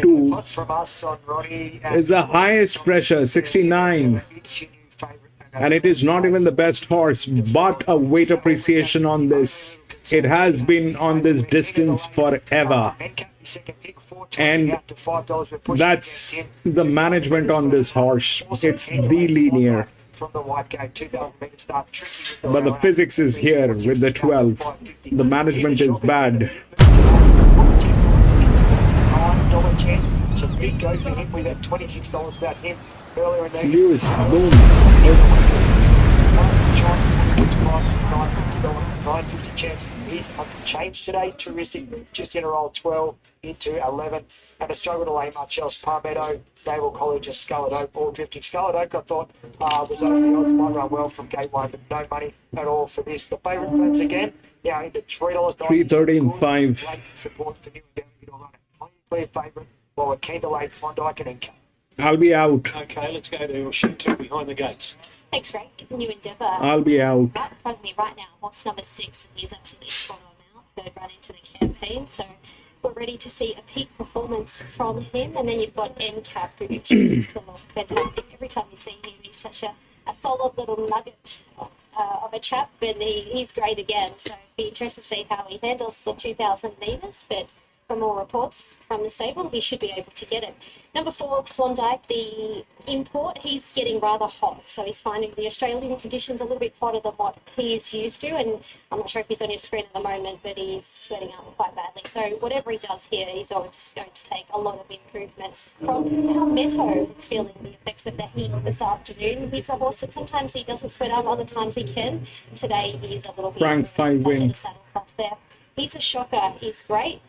two From us on Ronnie. is the highest pressure, 69. And it is not even the best horse, but a weight appreciation on this. It has been on this distance forever. And that's the management on this horse. It's the linear. But the physics is here with the 12. The management is bad. $9 chance. It's a big go for him. We had $26 about him earlier in the Lewis, boom. Which price is $950 chance. He's changed today. Touristic just in a roll 12 into 11. And a struggle to lay much else. Palmetto, Naval College, and Scarlet Oak all drifting. Scarlet Oak, I thought, was over the odds, might run well from gate one, but no money at all for this. The favourite claims again, now into $3. 313.5. Support for New clear favourite. Well, we're keen to lay Klondike and Inca. I'll be out. Okay, let's go to sheet 2 behind the gates. Thanks, Greg. New Endeavour. I'll be out. Right in front of me right now. Horse number 6. He's absolutely spot on now. Third run into the campaign. So we're ready to see a peak performance from him. And then you've got NCAP, who continues to look fantastic. Every time you see him, he's such a solid little nugget of a chap. And he's great again. So it'd be interesting to see how he handles the 2,000 metres. But from all reports from the stable, he should be able to get it. Number 4, Klondike, the import, he's getting rather hot. So he's finding the Australian conditions a little bit hotter than what he is used to. And I'm not sure if he's on your screen at the moment, but he's sweating up quite badly. So whatever he does here, he's always going to take a lot of improvement. From Palmetto, he's feeling the effects of the heat this afternoon. He's a horse that sometimes he doesn't sweat up, other times he can. Today he's a little bit Frank 5 win. saddlecloth there. He's a shocker. He's great.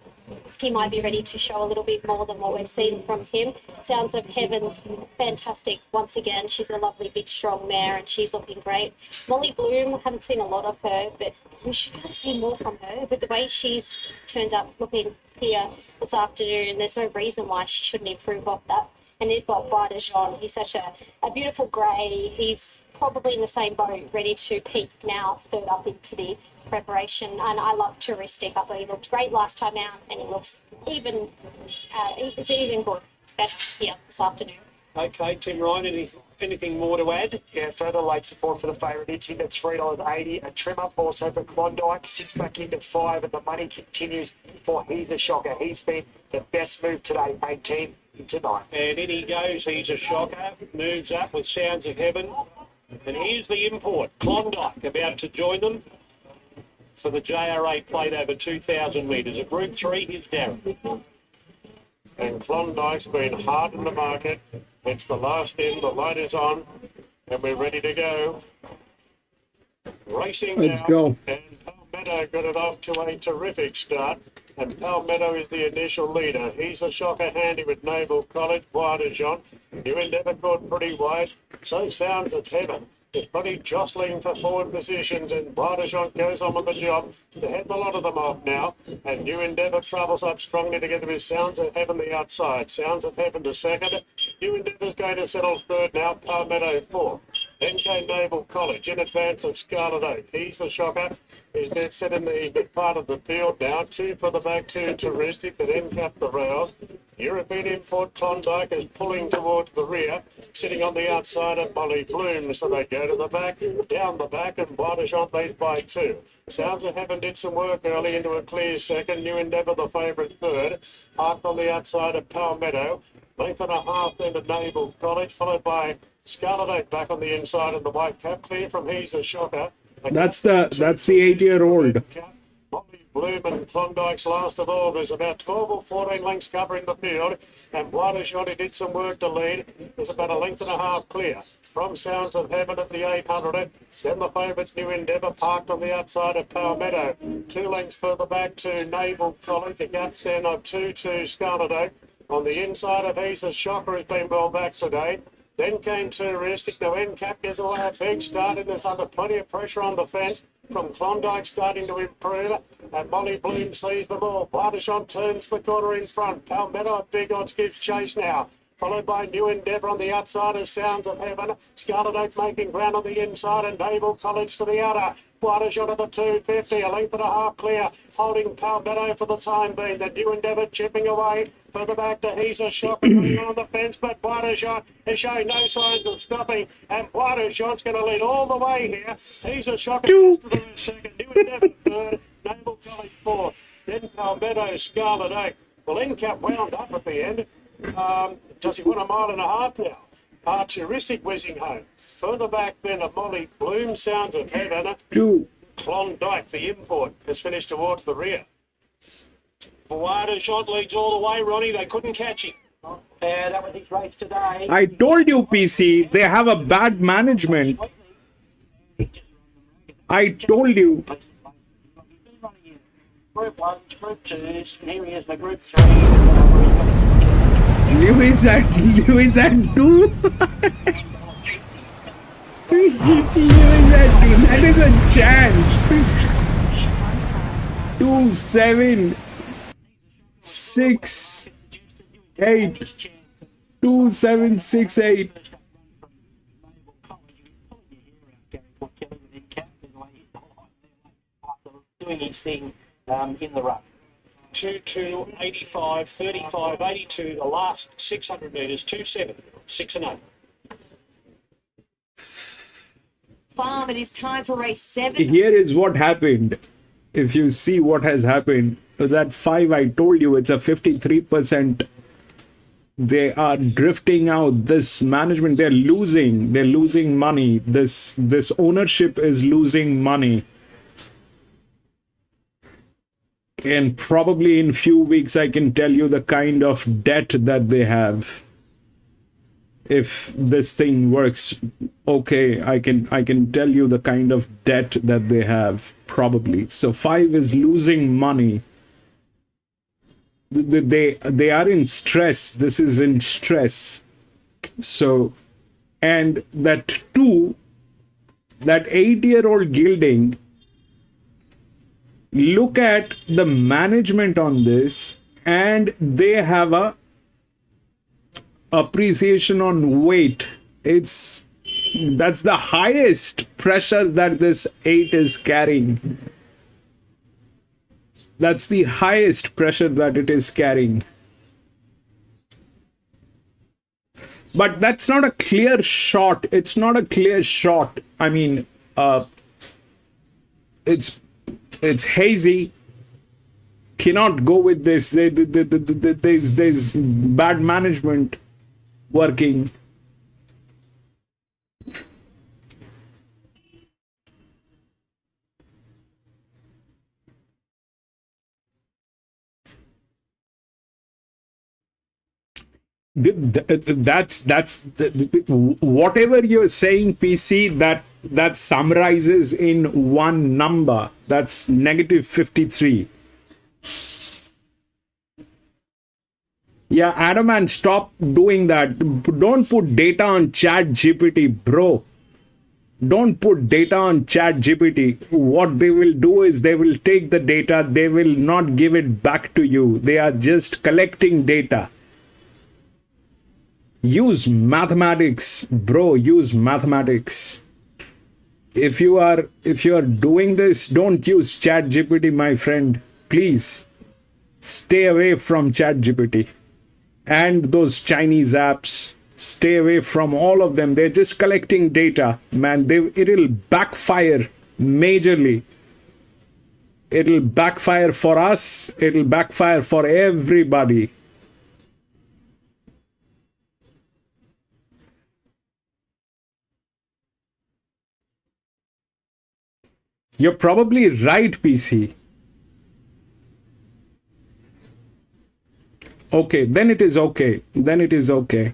He might be ready to show a little bit more than what we've seen from him. Sounds of Heaven, fantastic once again. She's a lovely, big, strong mare, and she's looking great. Molly Bloom, haven't seen a lot of her, but we should really see more from her. But the way she's turned up looking here this afternoon, there's no reason why she shouldn't improve off that. And they've got Brighter Jean. He's such a beautiful grey. He's probably in the same boat, ready to peak now, third up into the preparation. And I love Touristic. I thought he looked great last time out, and he looks even, it's even good, better here this afternoon. Okay, Tim Ryan, anything more to add? Yeah, further late support for the favourite. It's in at $3.80. A trim up also for Klondike. 6 back into 5, and the money continues for He's a Shocker. He's been the best move today, 18 into 9. And in he goes, He's a Shocker, moves up with Sounds of Heaven. And here's the import, Klondike, about to join them for the JRA plate over 2,000 metres. A Group 3, here's Darren. And Klondike's been hard in the market. It's the last end, the light is on, and we're ready to go. Racing Let's now, go. and Palmetto got it off to a terrific start. And Palmetto is the initial leader. He's a Shocker handy with Naval College, Brighter Jean. New Endeavour caught pretty wide. So Sounds of Heaven. It's pretty jostling for forward positions, and Brighter Jean goes on with the job to head a lot of them off now. And New Endeavour travels up strongly together with Sounds of Heaven the outside. Sounds of Heaven to second. New Endeavour's going to settle third now. Palmetto fourth. Then came Naval College in advance of Scarlet Oak. He's the Shocker. He's been set in the mid part of the field now. 2 for the back, 2 Touristic, but NCAP the rails. European import Klondike is pulling towards the rear, sitting on the outside of Molly Bloom. So they go to the back, down the back, and Brighter Jean leads by 2. Sounds of Heaven did some work early into a clear second. New Endeavour the favourite third. Parked on the outside of Palmetto. Length and a half then to Naval College, followed by Scarlet Oak back on the inside of the white cap. Clear from He's a Shocker. That's the 8-year-old. Molly Bloom and Klondike's last of all. There's about 12 or 14 lengths covering the field, and Brighter Jean did some work to lead. There's about a length and a half clear from Sounds of Heaven at the 800. Then the favourite New Endeavour parked on the outside of Palmetto. 2 lengths further back to Naval College. A gap then of 2 to Scarlet Oak. On the inside of He's a Shocker has been well back today. Then came Touristic. Now NCAP gets away a big start, and there's under plenty of pressure on the fence from Klondike starting to improve. And Molly Bloom sees them all. Brighter Jean turns the corner in front. Palmetto at big odds gives chase now followed by New Endeavour on the outside as Sounds of Heaven. Scarlet Oak making ground on the inside and Naval College to the outer. Quite a shot of the 250, a length and a half clear, holding Palmetto for the time being. The New Endeavour chipping away. Further back to He's a Shot, going on the fence, but Quite a Shot is showing no signs of stopping, and Quite a Shot's going to lead all the way here. He's a Shot is to the second, New Endeavour third, Naval College fourth, then Palmetto, Scarlet Oak. Well, Incap wound up at the end. Does he want a mile and a half now? Archeristic whizzing home. Further back then, a Molly Bloom, Sounds of Heaven. Klondike, the import, has finished towards the rear. Wider Shot leads all the way, Ronnie. They couldn't catch him. Yeah, that was his race today. I told you, PC, they have a bad management. I told you. Group 1s, Group 2s, and here he is, my Group 3. Lewis at 2. Lewis at 2. That is a chance. 2, 7, 6, 8. 2, 7, 6, 8. Doing his thing in the run. 2, 85, 35, 82, the last 600 metres, 2, 7, 6 and 8. Farm, it is time for race 7. Here is what happened. If you see what has happened, that 5, I told you, it's a 53%. They are drifting out. This management, they're losing money. This ownership is losing money. And probably in few weeks, I can tell you the kind of debt that they have. If this thing works, okay, I can tell you the kind of debt that they have, probably. So 5 is losing money. They are in stress. This is in stress. So, and that 2, that 8-year-old Gilding, look at the management on this, and they have a appreciation on weight. That's the highest pressure that this 8 is carrying. That's the highest pressure that it is carrying. But that's not a clear shot. It's not a clear shot. I mean, it's hazy. Cannot go with this. There's bad management working. That's whatever you're saying, PC, that summarizes in one number. That's negative 53. Yeah, Adam, and stop doing that. Don't put data on Chat GPT, bro. Don't put data on Chat GPT. What they will do is they will take the data, they will not give it back to you. They are just collecting data. Use mathematics, bro. Use mathematics. If you are doing this, don't use Chat GPT, my friend. Please stay away from Chat GPT and those Chinese apps. Stay away from all of them. They're just collecting data, man. It'll backfire majorly. It'll backfire for us. It'll backfire for everybody. You're probably right, PC. Okay, then it is okay. Then it is okay.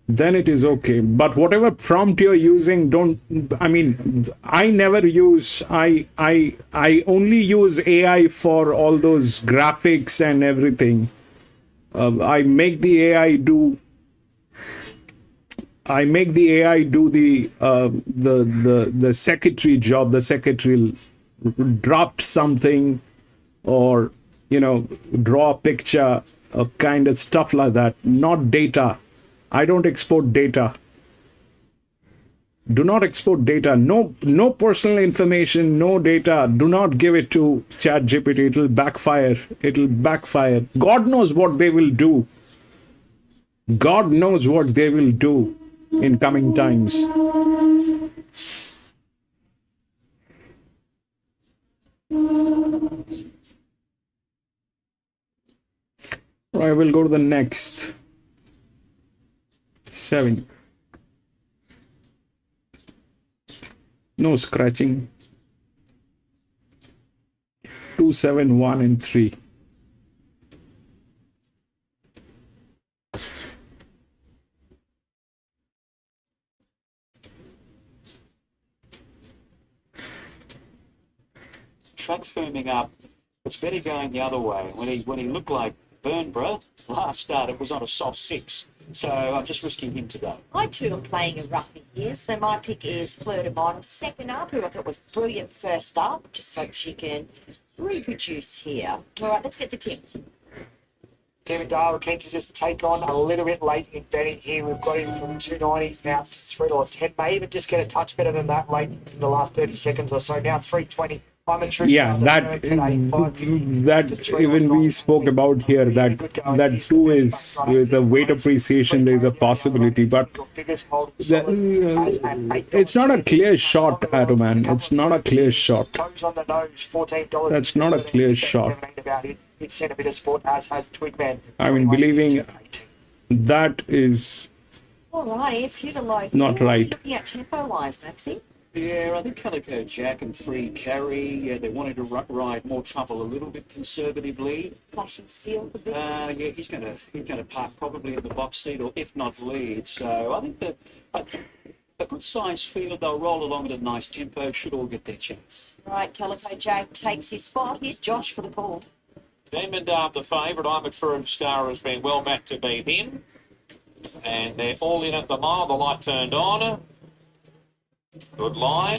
Then it is okay. But whatever prompt you're using, I never use, I only use AI for all those graphics and everything. I make the AI do the secretary job. The secretary will draft something, or draw a picture, kind of stuff like that, not data. I don't export data. Do not export data. No personal information, no data. Do not give it to ChatGPT. It'll backfire. It'll backfire. God knows what they will do. God knows what they will do in coming times. Right, we'll go to the next 7. No scratching. 2, 7, 1, and 3. Track firming up. It's better going the other way. When he looked like Burnborough last start, it was on a soft 6. So I'm just risking him to go. I too am playing a roughie here, so my pick is Fleur de Mon, second up, who I thought was brilliant first up. Just hope she can reproduce here. All right, let's get to Tim. David Dale keen to just take on a little bit late in betting here. We've got him from $2.90 now to $3.10. May even just get a touch better than that late in the last 30 seconds or so. Now $3.20. Yeah, that even we spoke about here, that too is with the weight appreciation, there's a possibility, but it's not a clear shot, Atoman. It's not a clear shot. That's not a clear shot. I mean, believing that is All right, if you'd like, not right. Looking at tempo-wise, Maxie. Yeah, I think Calico Jack and Free Carry, they wanted to ride More Trouble a little bit conservatively. Flashing Steel. Yeah, he's gonna park probably in the box seat, or if not lead. So I think that a good sized field, they'll roll along at a nice tempo, should all get their chance. Right, Calico Jack takes his spot. Here's Josh for the call. Demon Darb, the favourite. I'm a True Star, has been well back to beat him. And they're all in at the mile. The light turned on. Good line.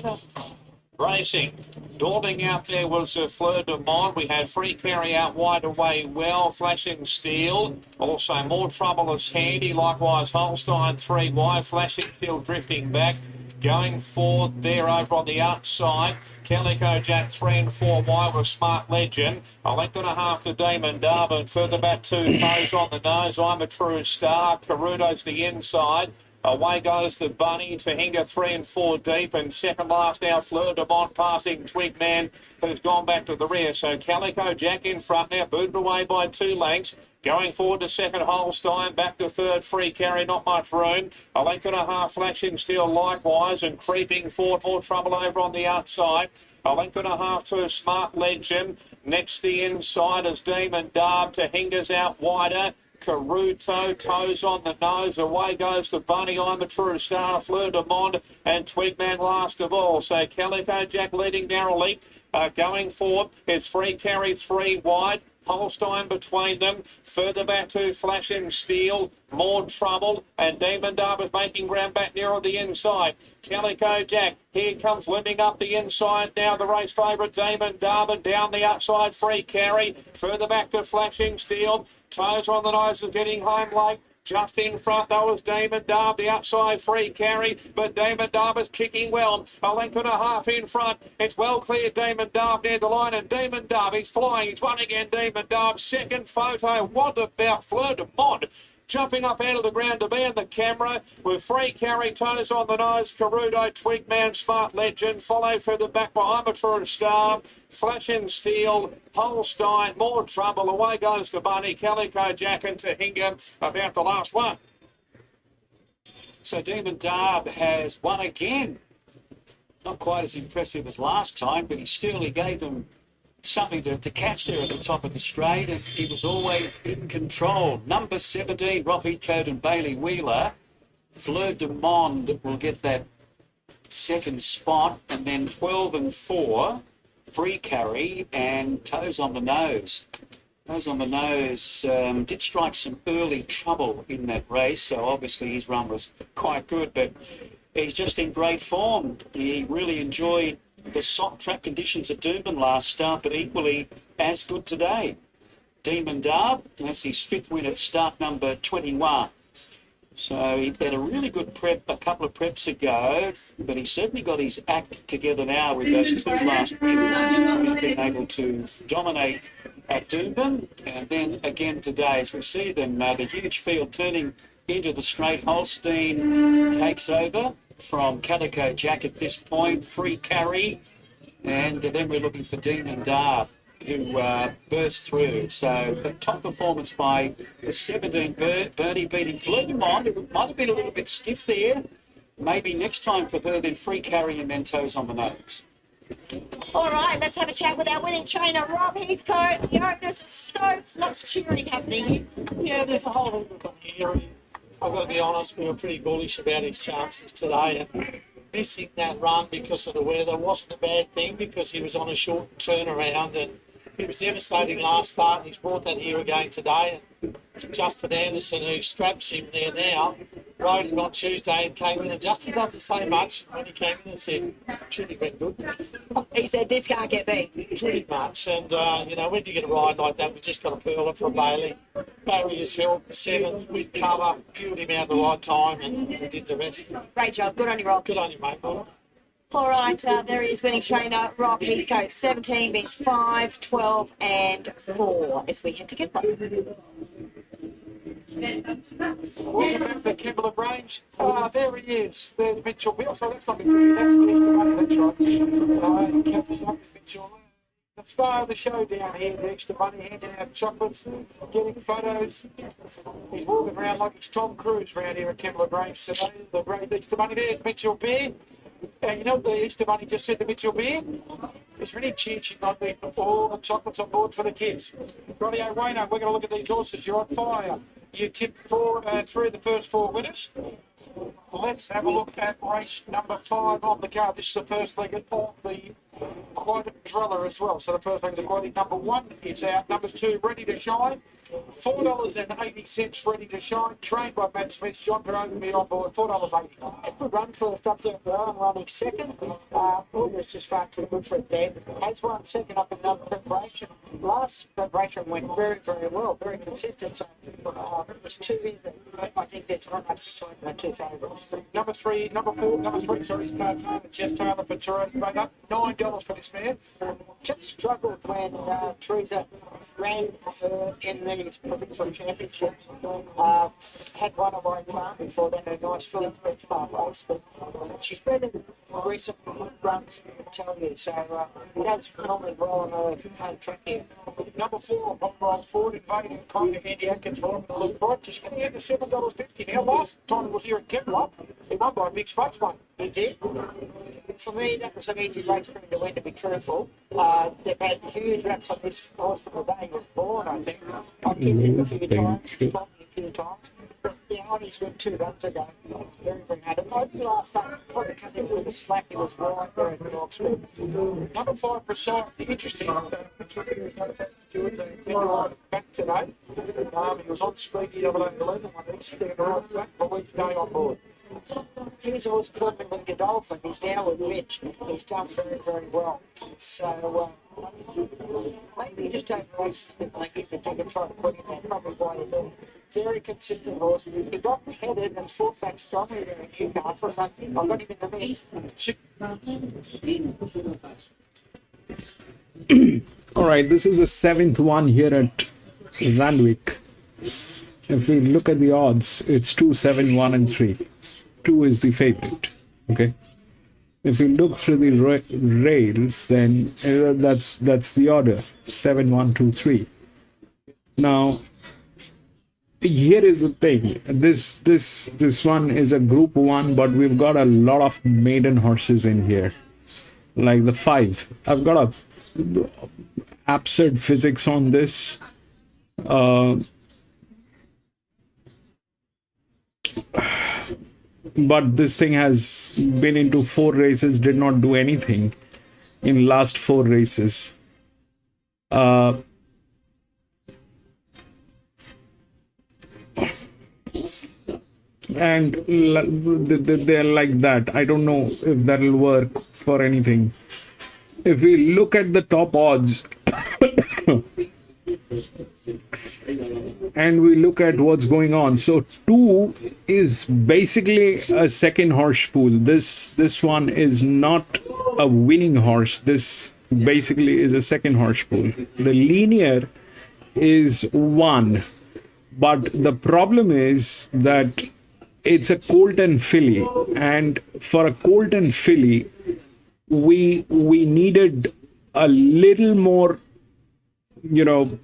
Racing. Daunting out there was Fleur de Mon. We had Free Carry out wide away well. Flashing Steel. Also More Trouble is handy. Likewise Holstein 3 wide. Flashing Steel drifting back. Going forward there over on the outside. Calico Jack 3 and 4 wide with Smart Legend. A length and a half to Damon Darby. Further back 2 toes on the nose. I'm a True Star. Carudo's the inside. Away goes the Bunny to Hinger 3 and 4 deep, and second last now Fleur de Mon passing Twigman, who's gone back to the rear. So Calico Jack in front now, booted away by 2 lengths. Going forward to second Holstein, back to third Free Carry, not much room. A length and a half Flashing Steel likewise, and creeping forward, More Trouble over on the outside. A length and a half to Smart Legend. Next the inside is Demon Darb to Hingers out wider. Caruto, toes on the nose, away goes the Bunny, I'm a True Star, Fleur de Mon, and Twigman last of all. So Calico Jack leading narrowly, going forward, it's Free Carry 3 wide, Holstein between them, further back to Flashing Steel, More Trouble, and Demon Darby making ground back nearer the inside. Calico Jack, here comes limping up the inside now, the race favourite Demon Darby, down the outside Free Carry, further back to Flashing Steel, toes on the nose of getting home late. Just in front, though, is Damon Darby, the outside Free Carry, but Damon Darby's kicking well. A length and a half in front. It's well clear, Damon Darby near the line, and Damon Darby's flying. He's won again, Damon Darby. Second photo. What about Fleur de Mon? Jumping up out of the ground to be in the camera with Free Carry, toes on the nose, Carudo, Twigman, Smart Legend, follow further back by True Star, Flashing Steel, Holstein, More Trouble, away goes the Bunny, Calico Jack and Tahinga about the last one. So Demon Darb has won again. Not quite as impressive as last time, but he gave them something to catch there at the top of the straight, and he was always in control. Number 17, Robbie Code and Bailey Wheeler. Fleur de Mon will get that second spot, and then 12 and 4, Free Carry and Toes on the Nose. Toes on the Nose did strike some early trouble in that race, so obviously his run was quite good, but he's just in great form. He really enjoyed the soft track conditions at Doomben last start, but equally as good today. Demon Darb. That's his 5th win at start number 21. So he had a really good prep a couple of preps ago, but he's certainly got his act together now with those 2 last wins. He's been able to dominate at Doomben, and then again today, as we see them, the huge field turning into the straight. Holstein takes over from Calico Jack at this point, free carry, and then we're looking for Demon Darb, who burst through. So a top performance by the 17 Bernie beating Flirtamont. It might have been a little bit stiff there. Maybe next time for her, then free carry and then toes on the nose. All right, let's have a chat with our winning trainer, Rob Heathcote. The openers are stoked. Lots of cheering happening here. Yeah, there's a whole lot of them here. I've got to be honest, we were pretty bullish about his chances today. And missing that run because of the weather wasn't a bad thing, because he was on a short turnaround and he was devastating last start, and he's brought that here again today. And Justin Anderson, who straps him there now, rode him on Tuesday and came in, and Justin doesn't say much when he came in and said, should he been good? He said, this can't get beat. Pretty much. And, you know, when you get a ride like that, we just got a pearler from Bailey. Barriers held 7th with cover, peeled him out the right time, and we did the rest. Great job. Good on you, Rob. Good on you, mate. All right, there is winning trainer Rob Heathcote. 17 beats 5, 12 and 4 as we head to Kembla. Welcome back to Kembla Grange. There he is. There's Mitchell Bill. So that's not Mitchell. That's the extra money. That's right. He kept us up with Mitchell. The star of the show down here, the extra money, handing out chocolates, getting photos. He's walking around like it's Tom Cruise around here at Kembla Grange today. The great extra money. There's Mitchell Beer. You know what the extra money just said to Mitchell Beer? Is there any chance you might need all the chocolates on board for the kids? Rightio, Wayno, we're going to look at these horses. You're on fire. You tipped 3 of the first 4 winners. Let's have a look at race number 5 on the card. This is the first leg of the quite driller as well. So the first leg of the quality. Number 1 is out. Number 2, Ready to Shine. $4.80 Ready to Shine. Trained by Matt Smith. John Perot be on board. $4.80. Good run first up there, Brown running second. August just far too good for it there. Has run second up in another preparation. Last preparation went very, very well, very consistent. So there's 2 in there. I think that's not much between my 2 favourites. Number 3, sorry, is Taylor. Just Taylor for Toronto. Made up $9 for this man. Just struggled when Teresa ran in these provincial championships. Had one away farm before that, a nice filling race, but she's better than recent runs, I tell you. So that's normally well on her home track here. Number 4, Bob Rides Forward, invading kind of Andy Atkins, riding the loop right, just getting out to $7.50. Now, last time it was here at Kembla, he won by a big space one. He did. For me, that was an easy race for him to win, to be truthful. They've had huge raps on this horse from the day he was born, I think. I've given him a few times, he's told me a few times. But the Arnie's went 2 runs ago. Very, very hard. And I think last time, probably cut him a little slack. He was right there at the Oxford. Number 5, Precise, the interesting back today. He was on Speedy over 11 one easy. They're going to ride back for each day on board. He was always filming with Godolphin. He's now with Mitch. He's done very, very well. So maybe just don't race like he could take a try to put him there. Probably why they do. Very consistent horse. He got headed and fought back strongly there in Newcastle. So I got him in the mix. All right, this is the 7th one here at Randwick. If we look at the odds, it's 2, 7, 1 and 3. 2 is the favorite. Okay. If we look through the rails, then that's the order: 7, 1, 2, 3. Now, here is the thing. This one is a Group 1, but we've got a lot of maiden horses in here, like the 5. I've got a absurd physics on this. But this thing has been into 4 races, did not do anything in last 4 races. And they're like that. I don't know if that'll work for anything. If we look at the top odds, and we look at what's going on. So 2 is basically a second horse pool. This one is not a winning horse. This basically is a second horse pool. The linear is 1, but the problem is that it's a colt and filly, and for a colt and filly we needed a little more, you know,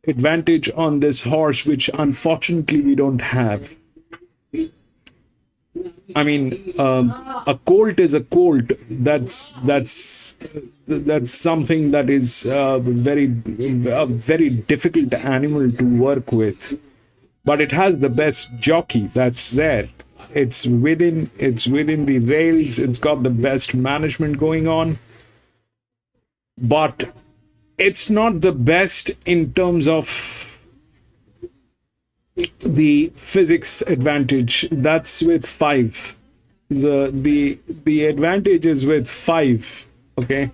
advantage on this horse, which unfortunately we don't have. I mean, a colt is a colt. That's something that is a very difficult animal to work with. But it has the best jockey that's there. It's within the rails. It's got the best management going on. But it's not the best in terms of the physics advantage. That's with 5. The advantage is with 5. Okay.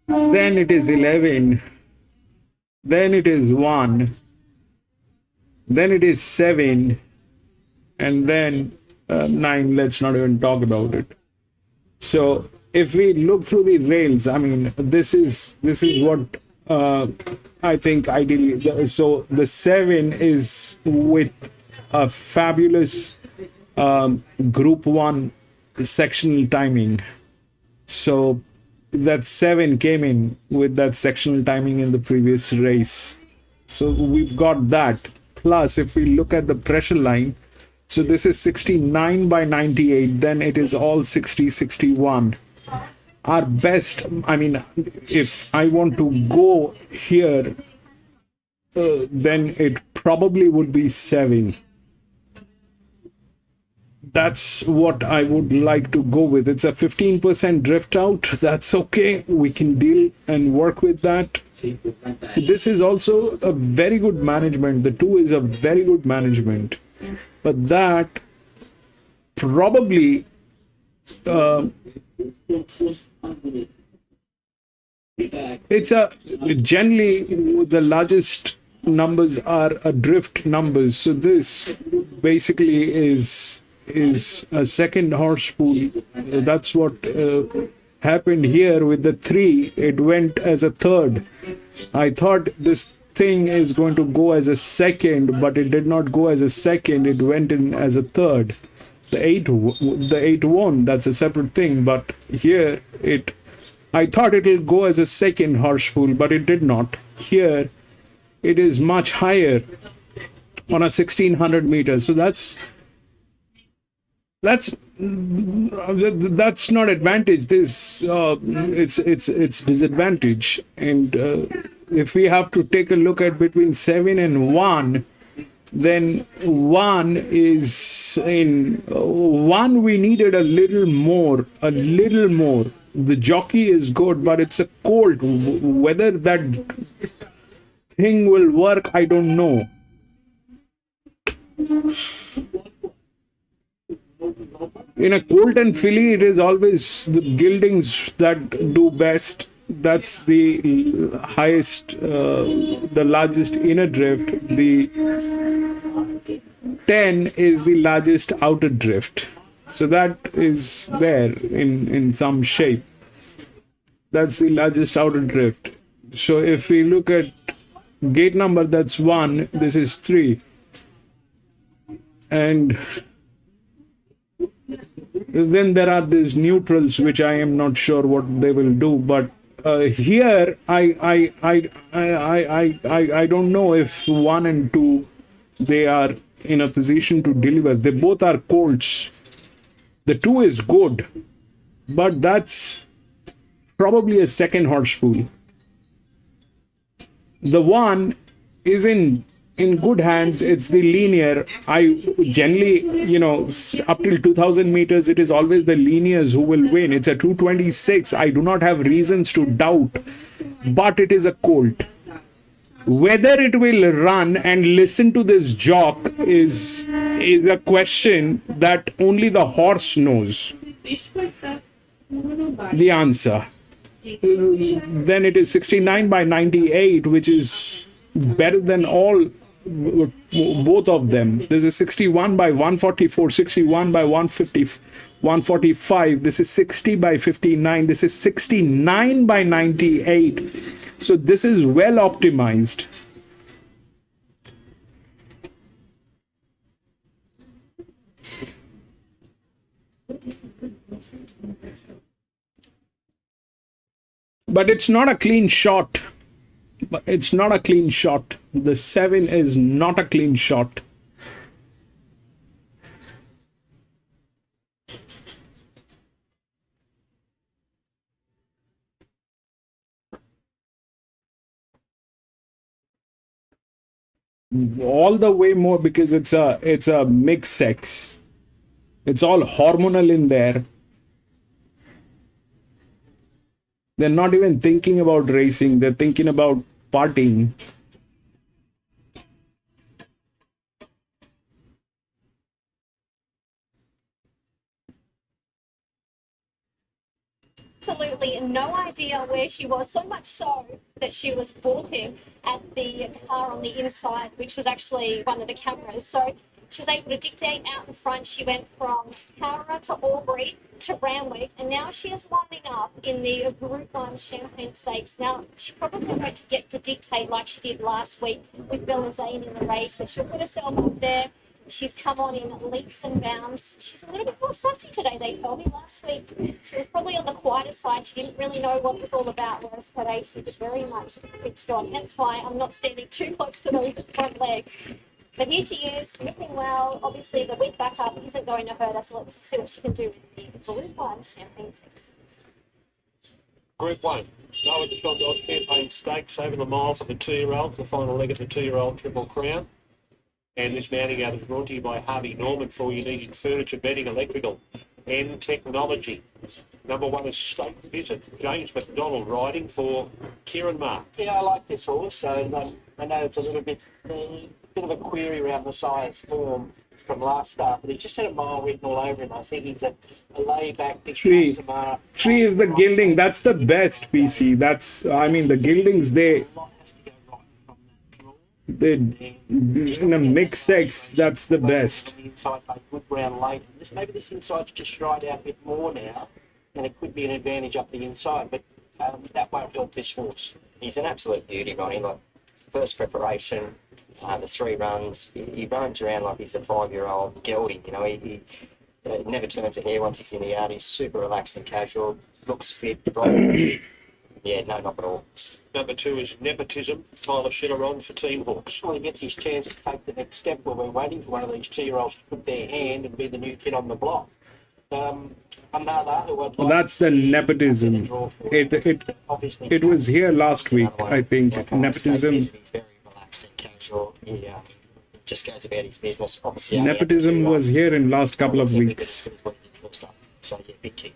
Then it is 11. Then it is 1. Then it is 7. And then 9. Let's not even talk about it. So if we look through the rails, I mean, this is what I think ideally. So the 7 is with a fabulous Group 1 sectional timing. So that 7 came in with that sectional timing in the previous race. So we've got that. Plus, if we look at the pressure line, so this is 69 by 98, then it is all 60, 61. Our best, I mean, if I want to go here, then it probably would be 7. That's what I would like to go with. It's a 15% drift out. That's okay. We can deal and work with that. This is also a very good management. The 2 is a very good management. But that probably it's a generally the largest numbers are drift numbers. So this basically is a second horse pool. That's what happened here with the 3. It went as a third. I thought this thing is going to go as a second, but it did not go as a second. It went in as a third. The 8 won. That's a separate thing. But here I thought it will go as a second horse pool, but it did not. Here it is much higher on a 1600 meters. So that's not advantage. This it's disadvantage. And if we have to take a look at between 7 and 1, then 1 is in 1 we needed a little more. The jockey is good, but it's a colt. Whether that thing will work, I don't know. In a colt and filly, it is always the gildings that do best. That's the highest, the largest inner drift. The 10 is the largest outer drift. So that is there in some shape. That's the largest outer drift. So if we look at gate number, that's 1. This is 3. And then there are these neutrals, which I am not sure what they will do. But here, I don't know if 1 and 2 they are in a position to deliver. They both are colts. The 2 is good, but that's probably a second horse pool. The 1 is in good hands. It's the linear. I generally, up till 2000 meters, it is always the linears who will win. It's a 226. I do not have reasons to doubt, but it is a colt. Whether it will run and listen to this jock is a question that only the horse knows the answer. then it is 69 by 98, which is better than both of them. This is 61 by 144, 61 by 150, 145. This is 60 by 59. This is 69 by 98. So this is well optimized. But it's not a clean shot. But it's not a clean shot. The 7 is not a clean shot. All the way more because it's a mixed sex. It's all hormonal in there. They're not even thinking about racing. They're thinking about partying. Absolutely no idea where she was, so much so that she was balking at the car on the inside, which was actually one of the cameras. So she was able to dictate out in front. She went from Cowra to Albury to Randwick, and now she is lining up in the Group 1 Champagne Stakes. Now, she probably won't to get to dictate like she did last week with Bella Zane in the race, but she'll put herself up there. She's come on in leaps and bounds. She's a little bit more sassy today, they told me. Last week, she was probably on the quieter side. She didn't really know what it was all about, whereas today she's very much switched on. Hence why I'm not standing too close to those front legs. But here she is, nipping well. Obviously, the weak backup isn't going to hurt us. Let's see what she can do in the Group 1 Champagne Stakes. Group 1. Randwick Australia Champagne Stakes over the mile for the 2-year-old, the final leg of the 2-year-old Triple Crown. And this mounting out is brought to you by Harvey Norman for you needing furniture, bedding, electrical and technology. Number 1 is State Visit. James McDonald riding for Kieran Mark. Yeah, I like this horse. So I know it's a little bit of a query around the size form from last start, but he's just had a mile written all over him. I think he's a laid-back big customer. 3 is the gilding. That's the best, PC. That's, I mean, the gildings, they in a mixed sex, that's the best. Inside by good round late. Maybe this inside's just dried out a bit more now, and it could be an advantage up the inside, but that won't help this horse. He's an absolute beauty, Ronnie. Like, first preparation, the 3 runs, he runs around like he's a 5-year-old gelding. You know, he never turns a hair once he's in the yard. He's super relaxed and casual, looks fit, bright. Yeah, no, not at all. Number 2 is Nepotism. Tyler Schiller on for Team Hawks. Well, he gets his chance to take the next step where we're waiting for one of these 2-year-olds to put their hand and be the new kid on the block. Another who I'd like That's the nepotism. It was here last week, I think. Nepotism. He's very relaxed and casual. He just goes about his business. Obviously, Nepotism was here in last couple of weeks. So yeah, big kick.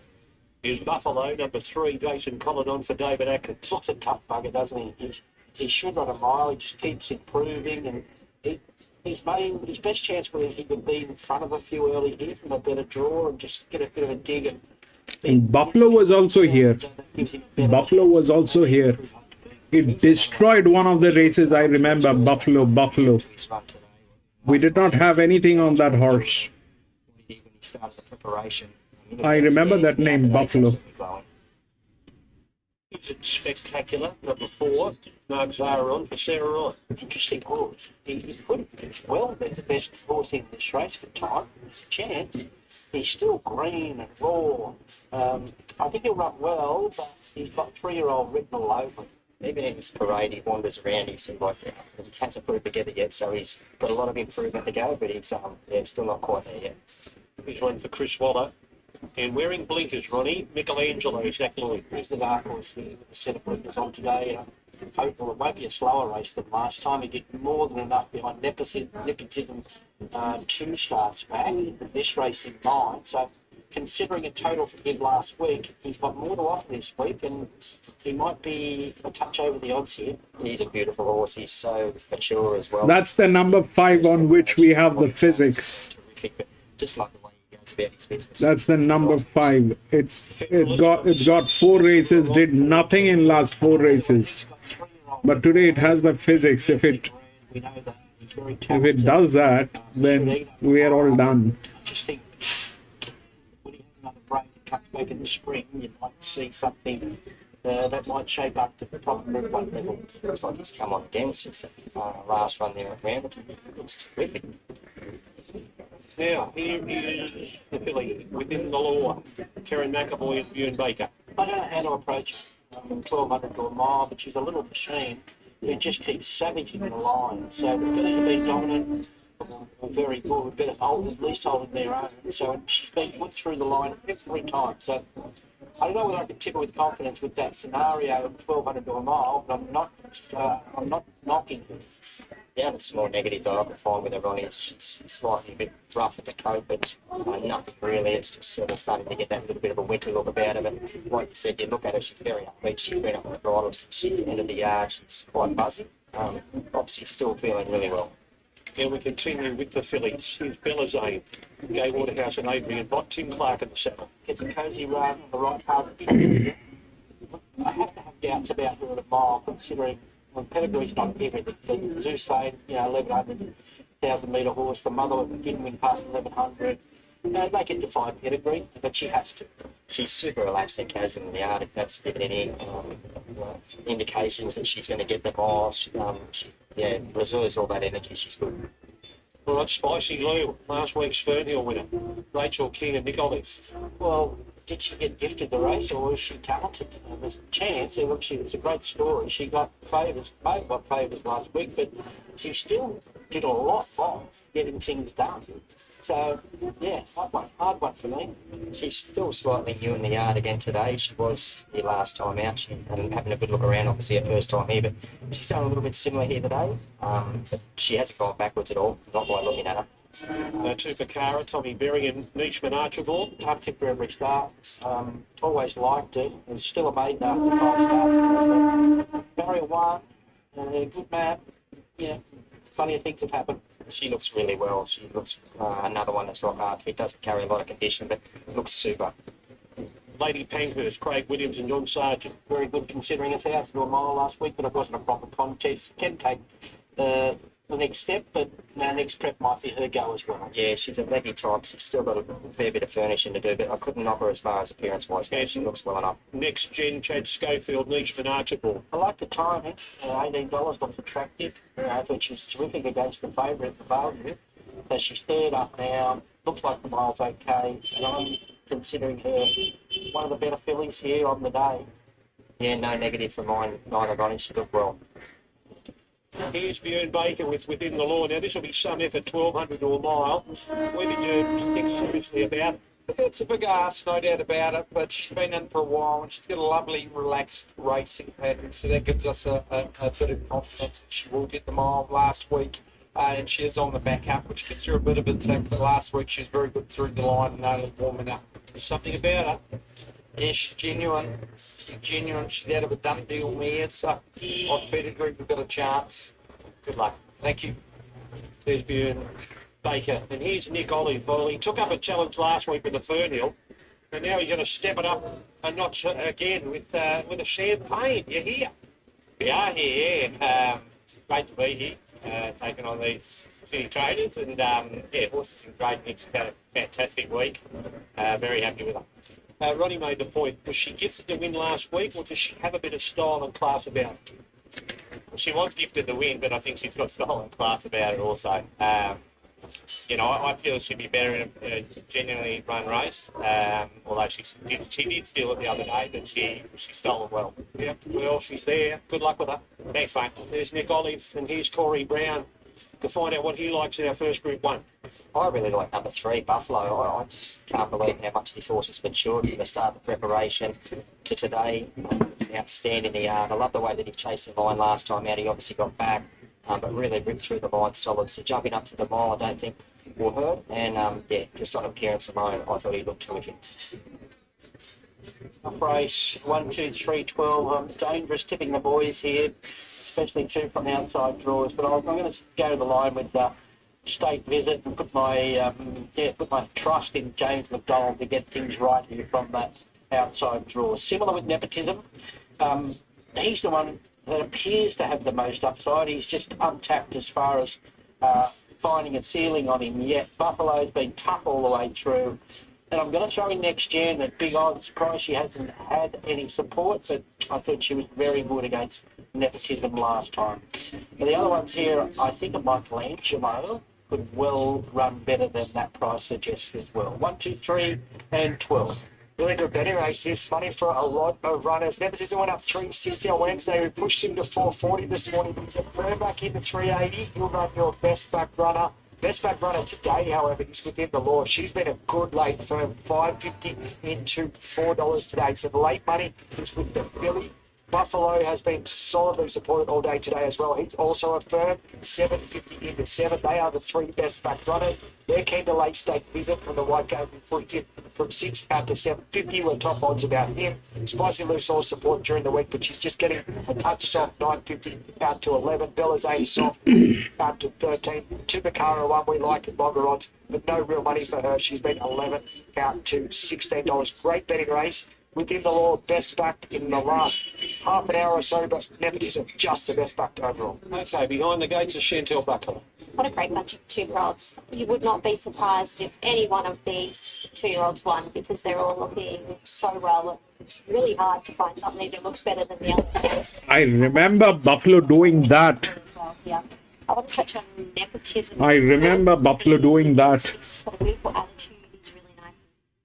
Here's Buffalo, number 3, Jason Collin on for David Atkins. Looks a tough bugger, doesn't he? He should run a mile. He just keeps improving, and his best chance was he would be in front of a few early here from a better draw and just get a bit of a dig. And Buffalo was also here. Buffalo was also here. It destroyed one of the races, I remember. Buffalo. We did not have anything on that horse. When he started the preparation. I remember that name, Buffalo. Is it spectacular? Number 4, Mark Zara on for Sarah Ryan. Interesting horse. He could well be the best horse in this race for time. Chance. He's still green and raw. I think he'll run well, but he's got 3-year-old written all over him. Even in his parade, he wanders around. He's like, he hasn't put it together yet, so he's got a lot of improvement to go, but he's still not quite there yet. Here's one for Chris Waller. And wearing blinkers, Ronnie, Michelangelo, Zach Lloyd. Here's the dark horse here with the set of blinkers on today. Hopefully it won't be a slower race than last time. He did more than enough behind Nepotism 2 starts back, with this race in mind. So considering a total for him last week, he's got more to offer this week, and he might be a touch over the odds here. He's a beautiful horse. He's so mature as well. That's the number 5 on which we have the physics. Terrific, but just like the way he goes It's about his business. That's the number 5. It's got 4 races, did nothing in last 4 races. But today it has the physics. If it does that, then we are all done. I just think when he has another break and comes back in the spring, you might see something that might shape up to the top Group 1 level. Looks like he's come on again since the last run there at Randwick. Looks terrific. Now, here is the filly within the law, Karen McAvoy and Bjorn Baker. I don't know how to approach 1200 to a mile, but she's a little machine who just keeps savaging the line. So the fillies have been dominant, or very good, but at least holding their own. So she's been put through the line every time. So I don't know whether I can tip her with confidence with that scenario of 1200 to a mile, but I'm not knocking her. The only small negative that I can find with her on is she's slightly a bit rough at the coat, but nothing really. It's just sort of starting to get that little bit of a winter look about her. But like you said, you look at her, she's very upbeat. She's been up on the bridle since she's entered the yard. She's quite buzzy. Obviously still feeling really well. Now we continue with the fillies. Here's Bellazane, Gay Waterhouse and Avery, and Bot Tim Clark at the saddle. Gets a cosy run on the right part of the I have to have doubts about her at a mile, considering when pedigree's not everything. They do say, 1,100, 1,000 metre horse. The mother didn't win past 1,100. They can define pedigree, but she has to. She's super relaxed and casual in the yard. If that's given any indications that she's going to get the mile, she reserves all that energy. She's good. All right, Spicy Lou, last week's Fernhill winner. Rachel King and Nick Olive. Well, did she get gifted the race, or was she talented? There's a chance. Look, it's a great story. She got favours, got favours last week, but she still did a lot wrong getting things done. So, yeah, hard one for me. She's still slightly new in the yard again today. She was here last time out. She hadn't having a good look around, obviously, her first time here, but she's done a little bit similar here today. But she hasn't gone backwards at all, not by looking at her. Two for Cara, Tommy Berry and Neachman Archibald. Tough tip for every start. Always liked it. It's still a maiden after 5 starts. Barrier 1, good map. Yeah, funnier things have happened. She looks really well. She looks another one that's rock hard fit. Doesn't carry a lot of condition, but looks super. Lady Pankhurst, Craig Williams and John Sargent. Very good considering 1,000 to a mile last week, but it wasn't a proper contest. Can take the next step, but next prep might be her go as well. Yeah, she's a leggy type. She's still got a fair bit of furnishing to do, but I couldn't knock her as far as appearance-wise. Yeah, she looks well enough. Next gen, Chad Schofield, Neachman Archibald. I like the timing. $18 looks attractive. I thought she was terrific against the favourite, the value. So she's third up now. Looks like the mile's okay. And I'm considering her one of the better fillies here on the day. Yeah, no negative from mine. Neither got it. She looked well. Here's Bjorn Baker with Within the Law. Now, this will be some effort, 1,200 to a mile. Where did you think seriously about it? It's a big ask, no doubt about it, but she's been in for a while and she's got a lovely, relaxed racing pattern, so that gives us a bit of confidence that she will get the mile last week. And she is on the back up, which gives her a bit of a tip. But last week she was very good through the line and only warming up. There's something about her. Yeah, she's genuine. She's out of a dumb deal mare, so on pedigree we've got a chance. Good luck. Thank you. There's Bjorn Baker. And here's Nick Olive. Well, he took up a challenge last week with the Fernhill, and now he's going to step it up a notch again with a champagne. You're here. We are here, yeah. Great to be here, taking on these city traders, and horses in great nick. She's had a fantastic week. Very happy with her. Ronnie made the point. Was she gifted the win last week, or does she have a bit of style and class about it? She was gifted the win, but I think she's got style and class about it also. I feel she'd be better in a genuinely run race. Although she did steal it the other day, but she stole it well. Yeah, well, she's there. Good luck with her. Thanks, mate. There's Nick Olive, and here's Corey Brown to find out what he likes in our first Group 1. I really like number 3, Buffalo. I just can't believe how much this horse has matured from the start of the preparation to today. Outstanding in the yard. I love the way that he chased the line last time out. He obviously got back, but really ripped through the line solid. So jumping up to the mile, I don't think will hurt. And just on appearance alone, I thought he looked terrific. Off race 1, 2, 3, 12. Dangerous tipping the boys here, especially 2 from outside draws. But I'm going to go to the line with State Visit and put my trust in James McDonald to get things right here from that outside draw. Similar with Nepotism. He's the one that appears to have the most upside. He's just untapped as far as finding a ceiling on him yet. Buffalo's been tough all the way through. And I'm going to throw in next year in that big odds price. She hasn't had any support, but I thought she was very good against Nepotism last time. And the other ones here, I think of Michelangelo could well run better than that price suggests as well. 1, 2, 3, and 12. Really good betting race this money for a lot of runners. Nepotism went up 360 on Wednesday. We pushed him to 440 this morning. He's a third back into 380. He'll run your best back runner. Best back runner today, however, is Within the Law. She's been a good late firm, $5.50 into $4 today. So the late money is with the filly. Buffalo has been solidly supported all day today as well. He's also a firm, $7.50 into $7. They are the three best back runners. They're keen to late State Visit from the white game. We pushed him from 6 out to $7.50. We're top odds about him. Spicy Loose all support during the week, but she's just getting a touch soft, $9.50 out to $11. Bella's 8 soft out to $13. Tubacara, one we like at longer odds, but no real money for her. She's been 11 out to $16. Great betting race. Within the Law, best back in the last half an hour or so, but Nepotism just the best back overall. Okay, behind the gates is Chantel Buckler. What a great bunch of 2-year-olds. You would not be surprised if any one of these 2-year-olds won because they're all looking so well. It's really hard to find something that looks better than the other kids. I remember Buffalo doing that. As well, yeah. I want to touch on Nepotism. I remember Buffalo doing that. He's got a beautiful attitude. He's really nice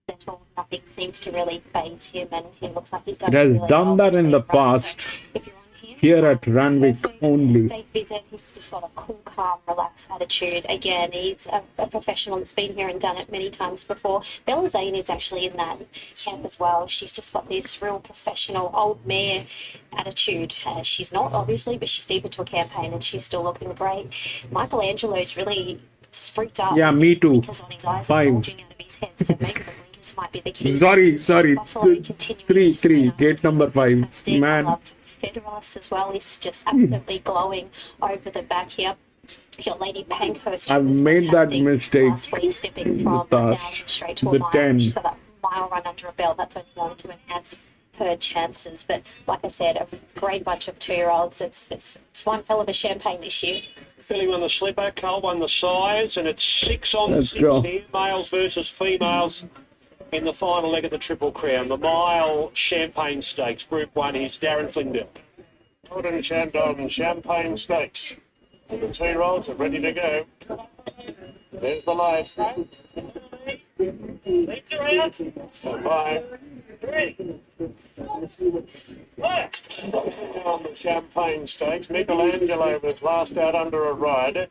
and gentle. Nothing seems to really faze him, and he looks like he's done It has really done well that in the past. Here at Randwick only. State Visit, he's just got a cool, calm, relaxed attitude. Again, he's a professional that's been here and done it many times before. Bella Zane is actually in that camp as well. She's just got this real professional old mare attitude. She's not, obviously, but she's deep into a campaign and she's still looking great. Michelangelo's really freaked up. Yeah, me too. Because on his eyes 5. bulging out of his head, so maybe the blinkers might be the key. Sorry. 3. Gate number 5. Man. Federalist as well. He's just absolutely glowing over the back here. Your Lady Pankhurst. I've made that mistake last week, stepping from straight to a the mile. 10. She's got that mile run under a belt. That's only going to enhance her chances. But like I said, a great bunch of 2-year-olds. It's one hell of a champagne this year. Philly won the slipper, Cole won the size, and it's 6 on Let's 6 go. here, males versus females in the final leg of the Triple Crown. The mile Champagne Stakes, Group 1, here's Darren Flindell. Gordon Shandon Champagne Stakes. And the 2-year-olds are ready to go. There's the light. Stand by. On the Champagne Stakes, Michelangelo was last out under a ride.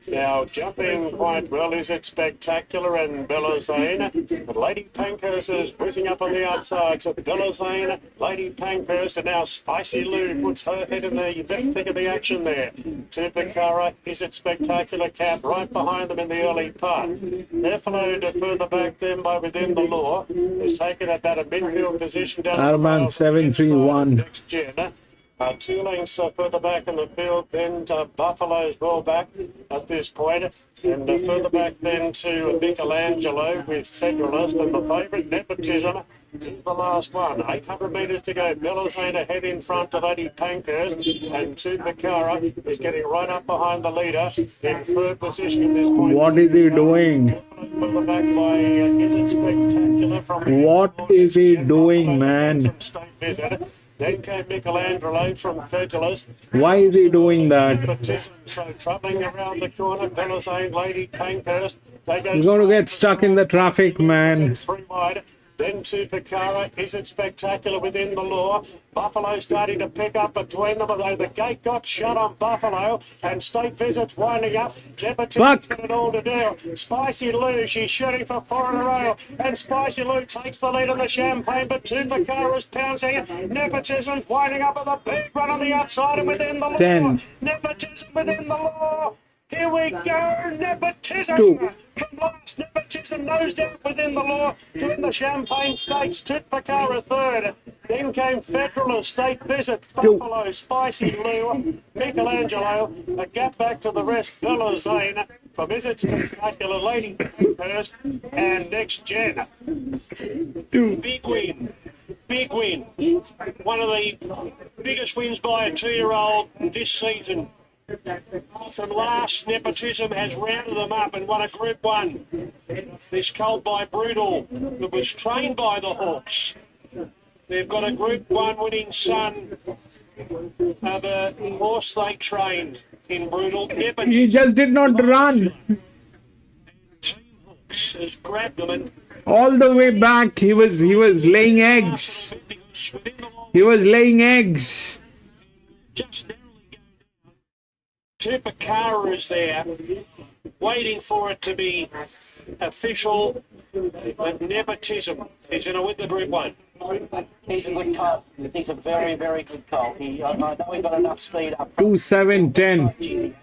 Now jumping quite well, is it Spectacular and Bella Zane? But Lady Pankhurst is whizzing up on the outside. So Bella Zane, Lady Pankhurst, and now Spicy Lou puts her head in there. You better think of the action there. Tupacara, is it Spectacular Cap right behind them in the early part. They're followed further back then by Within the Law, who's taken about a midfield position down Arman 731. next gen. 2 lengths further back in the field, then Buffalo's well back at this point, and further back then to Michelangelo with Federalist, and the favourite Nepotism is the last one. 800 metres to go. Belazane ahead in front to Lady Pankhurst, and Tupacara is getting right up behind the leader in third position at this point. What is he doing? Further back by Is It Spectacular from What is he doing, man? State Visit. Then came Michelangelo from Federalist. Why is he doing that? So troubling around the corner, Belazane, Lady Pankhurst. They go He's going to get stuck in the traffic, man. 3 wide. Then to Picara, Is It Spectacular Within the Law. Buffalo starting to pick up between them, although the gate got shut on Buffalo, and State Visit's winding up. Nepotism's got it all to do. Spicy Lou, she's shooting for 4 in a row, and Spicy Lou takes the lead on the Champagne, but Tupacara's pouncing it. Nepotism's winding up with a big run on the outside and Within the Law. 10. Nepotism Within the Law. Here we go, Nepotism. 2. From last, Nepotism nosed out Within the Law, doing the Champagne Stakes, Titpacara third. Then came Federalist, State Visit, Buffalo, Spicy Lou, Michelangelo, a gap back to the rest, Bella Zane, from Is Spectacular leading first, and Next Gen. Big win. Big win. One of the biggest wins by a 2-year-old this season. From last, Nepotism has rounded them up and won a Group 1. This colt by Brutal that was trained by the Hawks. They've got a Group 1 winning son of a horse they trained in Brutal. Nepotism. He just did not run. Has grabbed them and All the way back, he was laying eggs. He was laying eggs. just Tupacara is there, waiting for it to be official. But Nepotism is going to win the Group 1. He's a good colt. He's a very, very good colt. I know he got enough speed up. 2, 7, 10.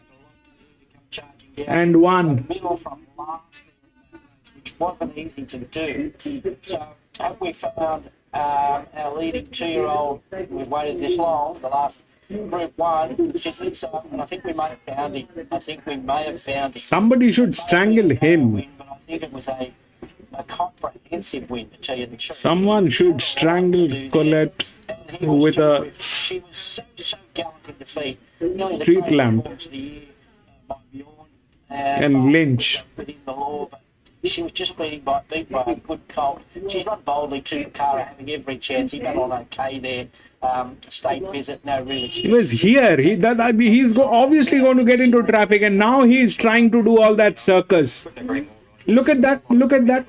And 1. Middle from last, which wasn't easy to do. So, have we found our leading 2-year-old? We've waited this long, the last Group 1, Sydney, so I think we may have found him. Somebody should strangle him. But I think it was a comprehensive win, to tell you the truth. Someone should strangle Colette with a She was so gallant in defeat. street lamp and lynch. Within the law, but she was just beat by a good colt. She's run boldly to Cara, having every chance. He got on okay there. State visit, no really. He was here. He's obviously going to get into traffic, and now he's trying to do all that circus. Look at that. Look at that.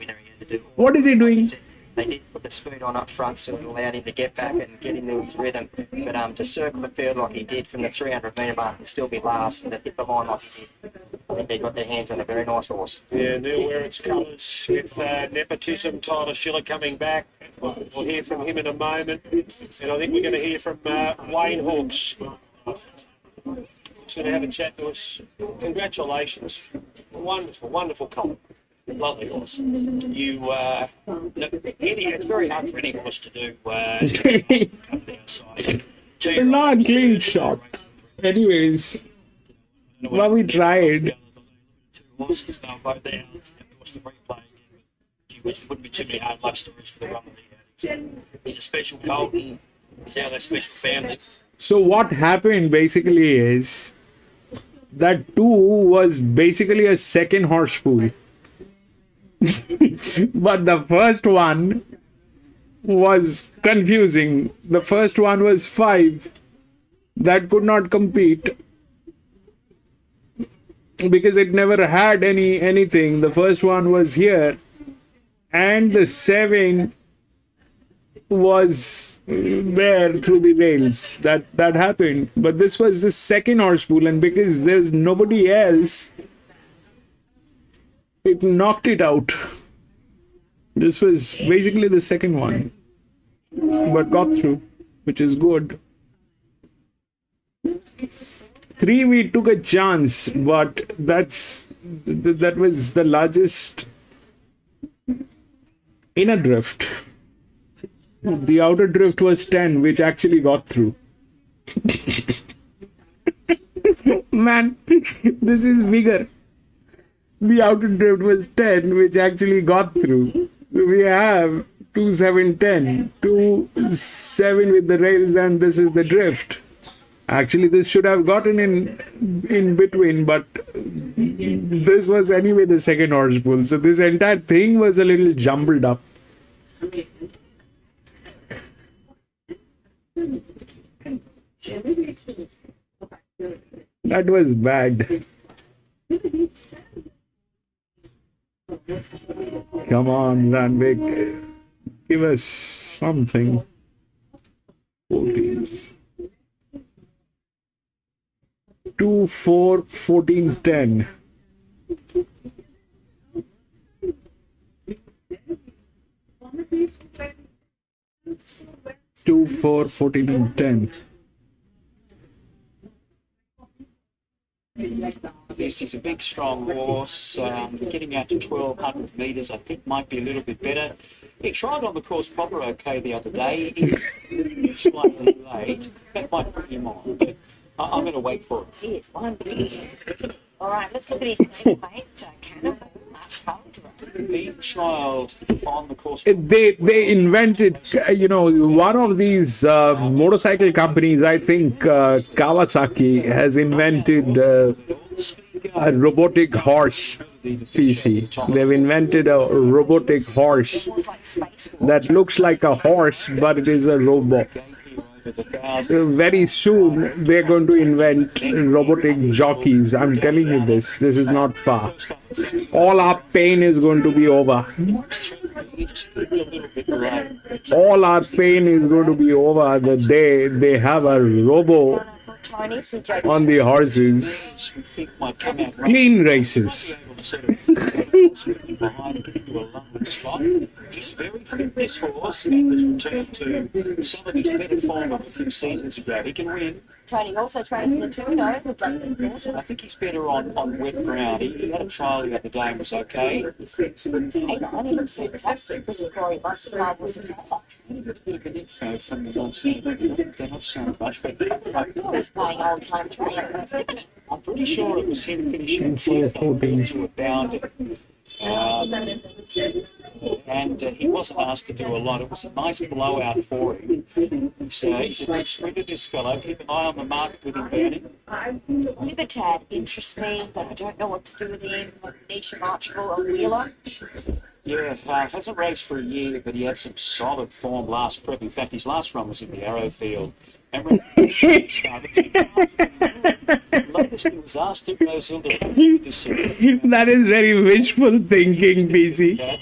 What is he doing? They did put the speed on up front, so it allowed him to get back and get into his rhythm. But to circle the field like he did from the 300-metre mark and still be last, and to hit the line like he did, I think they got their hands on a very nice horse. Yeah, Neil wear its colours with Nepotism. Tyler Schiller coming back. We'll hear from him in a moment. And I think we're going to hear from Wayne Hawks. He's going to have a chat to us. Congratulations. Wonderful, wonderful colt. Lovely horse. It's very hard for any horse to do. Come outside. Not clean shot. Anyways, well, we tried. Two horses, they'll both there. Of course, the replay again. Which wouldn't be too many hard luck stories for the run of the He's a special colt and he's out of that special family. So what happened basically is that 2 was basically a second horse pool. But the first one was confusing. The first one was 5 that could not compete because it never had anything. The first one was here, and the 7 was there through the rails. That happened. But this was the second horse pool, and because there's nobody else, it knocked it out. This was basically the second one, but got through, which is good. 3, we took a chance, but that was the largest inner drift. The outer drift was 10, which actually got through. Man, this is bigger. The outer drift was 10, which actually got through. We have 2, 7, 10. 2, 7 with the rails, and this is the drift. Actually, this should have gotten in between, but this was anyway the second horse pool. So this entire thing was a little jumbled up. That was bad. Come on, Randwick. Give us something. 14. 2, 4, 14, 10. Two, 4, 14, and 10. This is a big, strong horse. Getting out to 1,200 metres, I think, might be a little bit better. He tried on the course proper okay the other day. He's slightly late. That might bring him on, but I'm going to wait for it. Here's one. All right, let's look at his teammate, Cannibal. Being trialled on the course. They invented, one of these motorcycle companies, I think Kawasaki, has invented a robotic horse. PC. They've invented a robotic horse that looks like a horse, but it is a robot. Very soon, they're going to invent robotic jockeys. I'm telling you this. This is not far. All our pain is going to be over. All our pain is going to be over the day they have a robo on the horses. Clean races. He's very fit, this horse, and has returned to some of his better form of a few seasons ago. He can win. Tony also trains in the Tuno with David Porter. I think he's better on wet ground. He had a trial the other day and was okay. Hey, he looks fantastic. Chris and Corey Munch's car was a tougher. Look at it from the non-standard. They're not so much, but He's playing old-time trainer. I'm pretty sure it was him finishing to a bounding. And he wasn't asked to do a lot. It was a nice blowout for him. So he's a good sprinter, this fellow. Keep an eye on the market with him burning. Libertad interests me, but I don't know what to do with him. Nisha Marchable or Wheeler. Yeah, hasn't raced for a year, but he had some solid form last prep. In fact, his last run was in the Arrowfield. Latest he was asked at Rosehill to see. That is very wishful thinking, BC.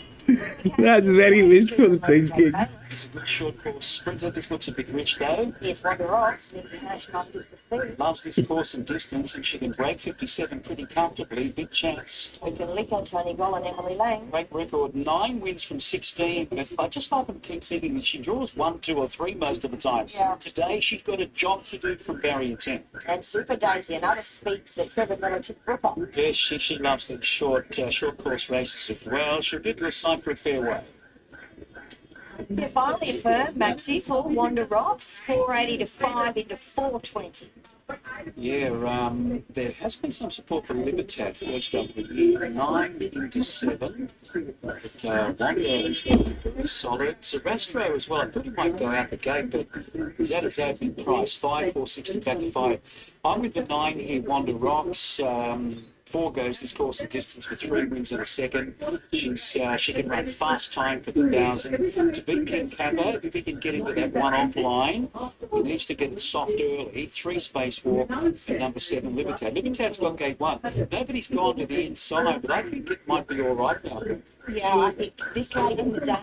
That's very wishful thinking. He's a good short course sprinter. This looks a bit rich though. Here's Wonder Rocks. Lindsay Hashmark did the same. Loves this course and distance, and she can break 57 pretty comfortably. Big chance. We can lick on Tony Goll and Emily Lang. Great record, 9 wins from 16. But I just often keep thinking that she draws 1, 2, or 3 most of the time. Yeah. Today she's got a job to do from barrier 10. And Super Daisy, another speaks at Trevor Militant Ripper. Yes, she loves the short course races as well. She'll give you a sign for a fairway. Yeah, finally a firm, Maxi, for Wonder Rocks, 480 to 5 into 420. Yeah, there has been some support for Libertad first up with you. 9 into 7. But Wonder is very solid. Zerastro as well. I thought he might go out the gate, but he's at his opening price. 5, 460 back to 5. I'm with the 9 here, Wonder Rocks. 4 goes this course and distance for 3 wins in a second. She can run fast time for the 1,000. To beat Kembla, if he can get into that one-off line, he needs to get it soft early. 3 space walk and number 7 Libertad. Libertad's got gate 1. Nobody's gone to the inside, but I think it might be all right now. Yeah, I think this late in the day,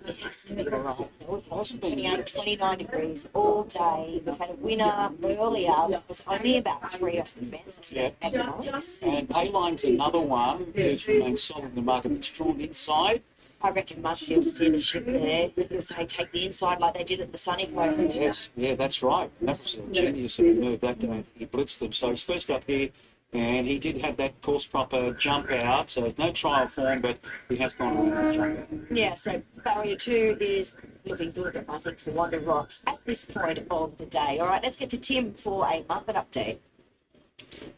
it has to be all right. It hasn't been 29 degrees all day. We've had a winner earlier that was only about 3 off the fence. It's been economics. And Payline's another one who's remained solid in the market. It's drawn inside. I reckon Muncie will steer the ship there. He'll say take the inside like they did at the Sunny Coast. Yes, yeah, that's right. That was a genius move that day. He blitzed them. So he's first up here. And he did have that course proper jump out, so no trial form, but he has gone around the jump out. Yeah, so barrier 2 is looking good, I think, for Wonder Rocks at this point of the day. All right, let's get to Tim for a market update.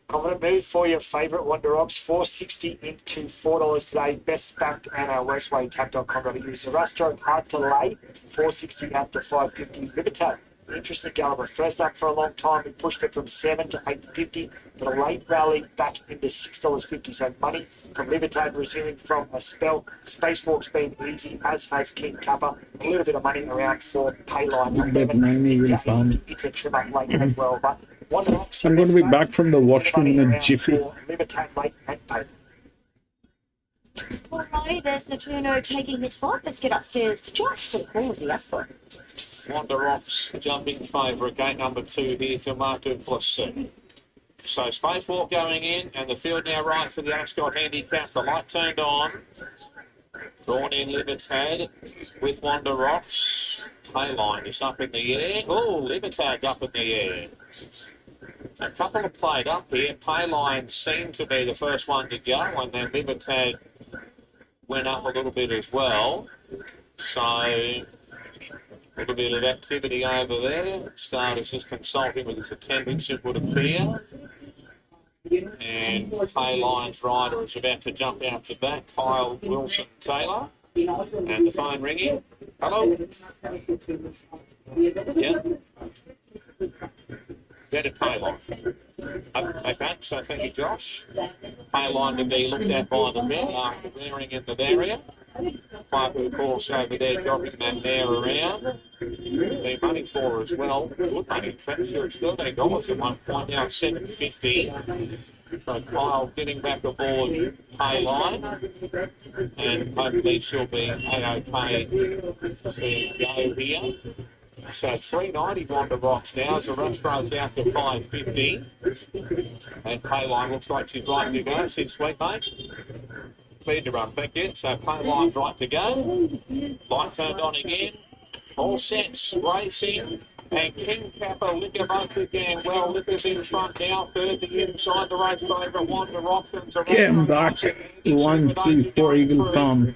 Confident move for your favourite Wonder Rocks, 460 into $4 today. Best backed and our westwaytap.com.au. Zerastro hard to lay, 460 up to 550. Libertad. Interesting caliber. First up for a long time, we pushed it from 7 to 8.50, but a late rally back into $6.50. So money from Libertad resuming from a spell. Spacewalk's been easy, as has King Kappa. A little bit of money around for Payline. It's a trim up late as well, but I'm going to be back from the washroom in a jiffy. Libertad late and Payline. Alrighty, there's Natuno taking his spot. Let's get upstairs to Josh for the call of the Ascot. Wonder Rocks jumping favourite, gate number 2 here for Martu plus 7. So space walk going in, and the field now right for the Ascot handicap. The light turned on. Drawn in Libertad with Wonder Rocks. Payline is up in the air. Oh, Libertad's up in the air. A couple have played up here. Payline seemed to be the first one to go, and then Libertad went up a little bit as well. So a little bit of activity over there. Starters just consulting with his attendants, it would appear. And Payline's rider is about to jump out the back, Kyle Wilson Taylor. And the phone ringing. Hello? Yeah. That a Payline. Okay, so thank you, Josh. Payline to be looked at by the vet after wearing in the barrier. Piper, of course, over there dropping that mare around. They're money for her as well. Good money. In fact, sure, it's $13 at one point, now it's $7.50. So Kyle getting back aboard Payline. And hopefully she'll be A-OK to go here. So $3.90 Wanda Rocks now as the rush goes out to $5.50. And Payline looks like she's right to go. She's sweet, mate. Cleared to run, thank you. So Payline's right to go. Light turned on again. All sets, racing. And King Kappa, Liquor both again. Well, Liquor's in front now. Third the inside the race favourite. Wanda Rocks. Kembla 1, 3, 4 Eagle Farm.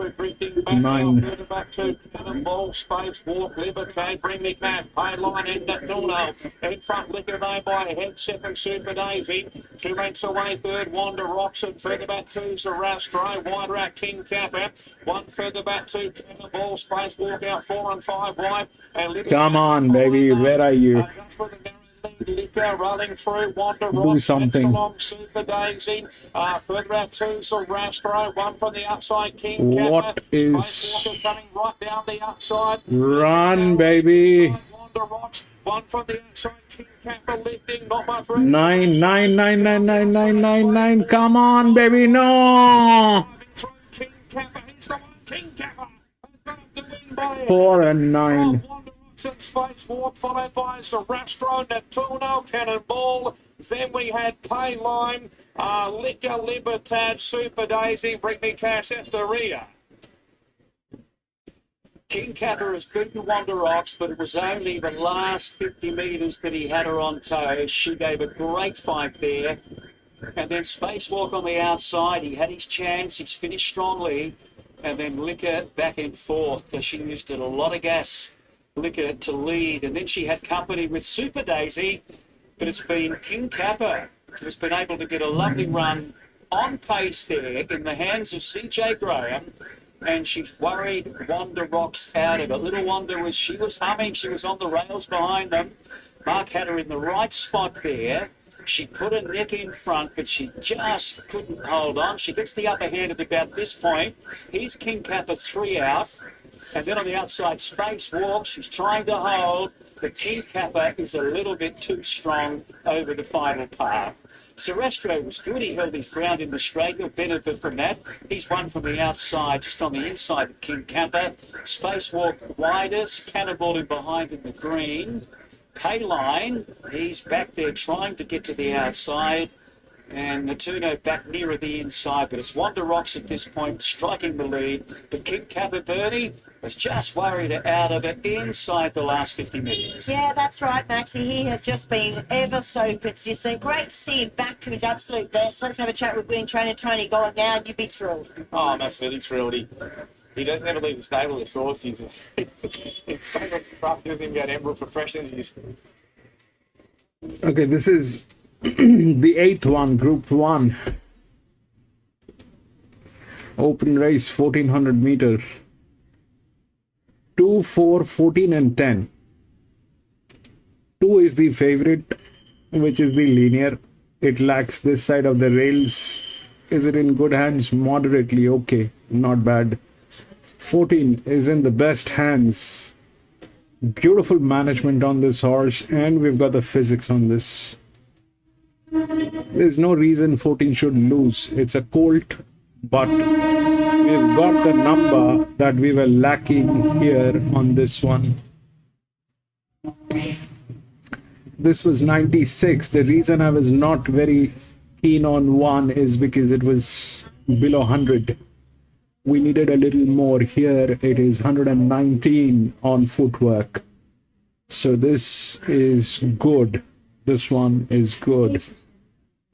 9. Back to Cannonball, Space Walk, Libertine, Bring Me Cash, Payline, and Natuno. In front, Liquor Day by a head, second Super Daisy. 2 lengths away, third, Wanda Rocks, and further back to Zarastro, wider out King Kappa. 1 further back to Cannonball, Space Walk out 4 and 5 wide. And Come on, baby, where are you? Liquor running through, Wanda Do Rocks, something. along Super Daisy. Further out to Zarastro, 1 from the outside, King Kappa. What is... Space Walker coming right down the outside. Run, baby. Wanda Rocks, 1 from the outside, King Kappa lifting, not much 9, 9, 9, 9, 9, 9, 9, 9. Come on, baby, no. King Kappa, he's the one, King Kappa. 4 and 9. Space Walk, followed by Zarastro, Natuno, Cannonball. Then we had Payline, Liquor, Libertad, Super Daisy, Bring Me Cash at the rear. King Kappa has beaten Wanda Rocks, but it was only the last 50 metres that he had her on toes. She gave a great fight there. And then Spacewalk on the outside, he had his chance, he's finished strongly. And then Liquor back and forth. She used a lot of gas, Liquor, to lead. And then she had company with Super Daisy, but it's been King Kappa who's been able to get a lovely run on pace there in the hands of CJ Graham. And she's worried Wanda Rocks out of it. Little Wanda she was humming, she was on the rails behind them. Mark had her in the right spot there. She put her neck in front, but she just couldn't hold on. She gets the upper hand at about this point. Here's King Kappa 3 out. And then on the outside, Space Walk, she's trying to hold. But King Kappa is a little bit too strong over the final part. Zarastro was good. He held his ground in the straight. He'll benefit from that. He's won from the outside, just on the inside of King Kappa. Spacewalk widest. Cannonball in behind in the green. Payline, he's back there trying to get to the outside. And Natuno back nearer the inside. But it's Wanda Rocks at this point, striking the lead. But King Kappa Bernie was just worried out of it inside the last 50 metres. Yeah, that's right, Maxie. He has just been ever so consistent. Great to see him back to his absolute best. Let's have a chat with winning trainer Tony Gold now. You'd be thrilled. Oh, I'm absolutely thrilled. He doesn't ever leave the stable, the source. He's so much rough. He doesn't even go to Emerald for freshness. Okay, this is the 8th one, Group 1. Open race, 1400 meters. 2, 4, 14 and 10. 2 is the favorite, which is the linear. It lacks this side of the rails. Is it in good hands? Moderately okay, not bad. 14 is in the best hands. Beautiful management on this horse, and we've got the physics on this. There's no reason 14 should lose. It's a colt, but we've got the number that we were lacking here on this one. This was 96. The reason I was not very keen on 1 is because it was below 100. We needed a little more here. It is 119 on footwork. So this is good. This one is good.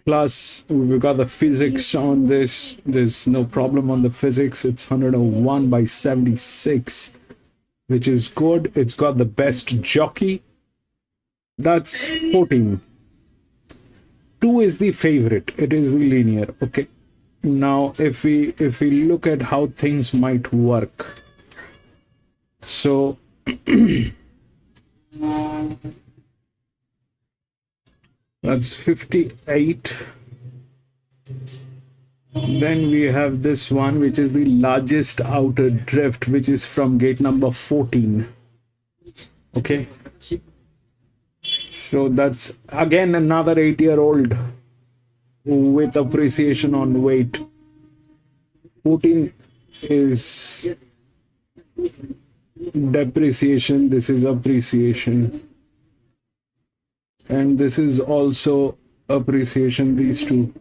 Plus, we've got the physics on this. There's no problem on the physics. It's 101 by 76, which is good. It's got the best jockey. That's 14. 2 is the favorite. It is the linear. Okay. Now, if we look at how things might work, so that's 58. Then we have this one, which is the largest outer drift, which is from gate number 14. Okay. So that's again another 8-year-old with appreciation on weight. 14 is depreciation, this is appreciation, and this is also appreciation, these two.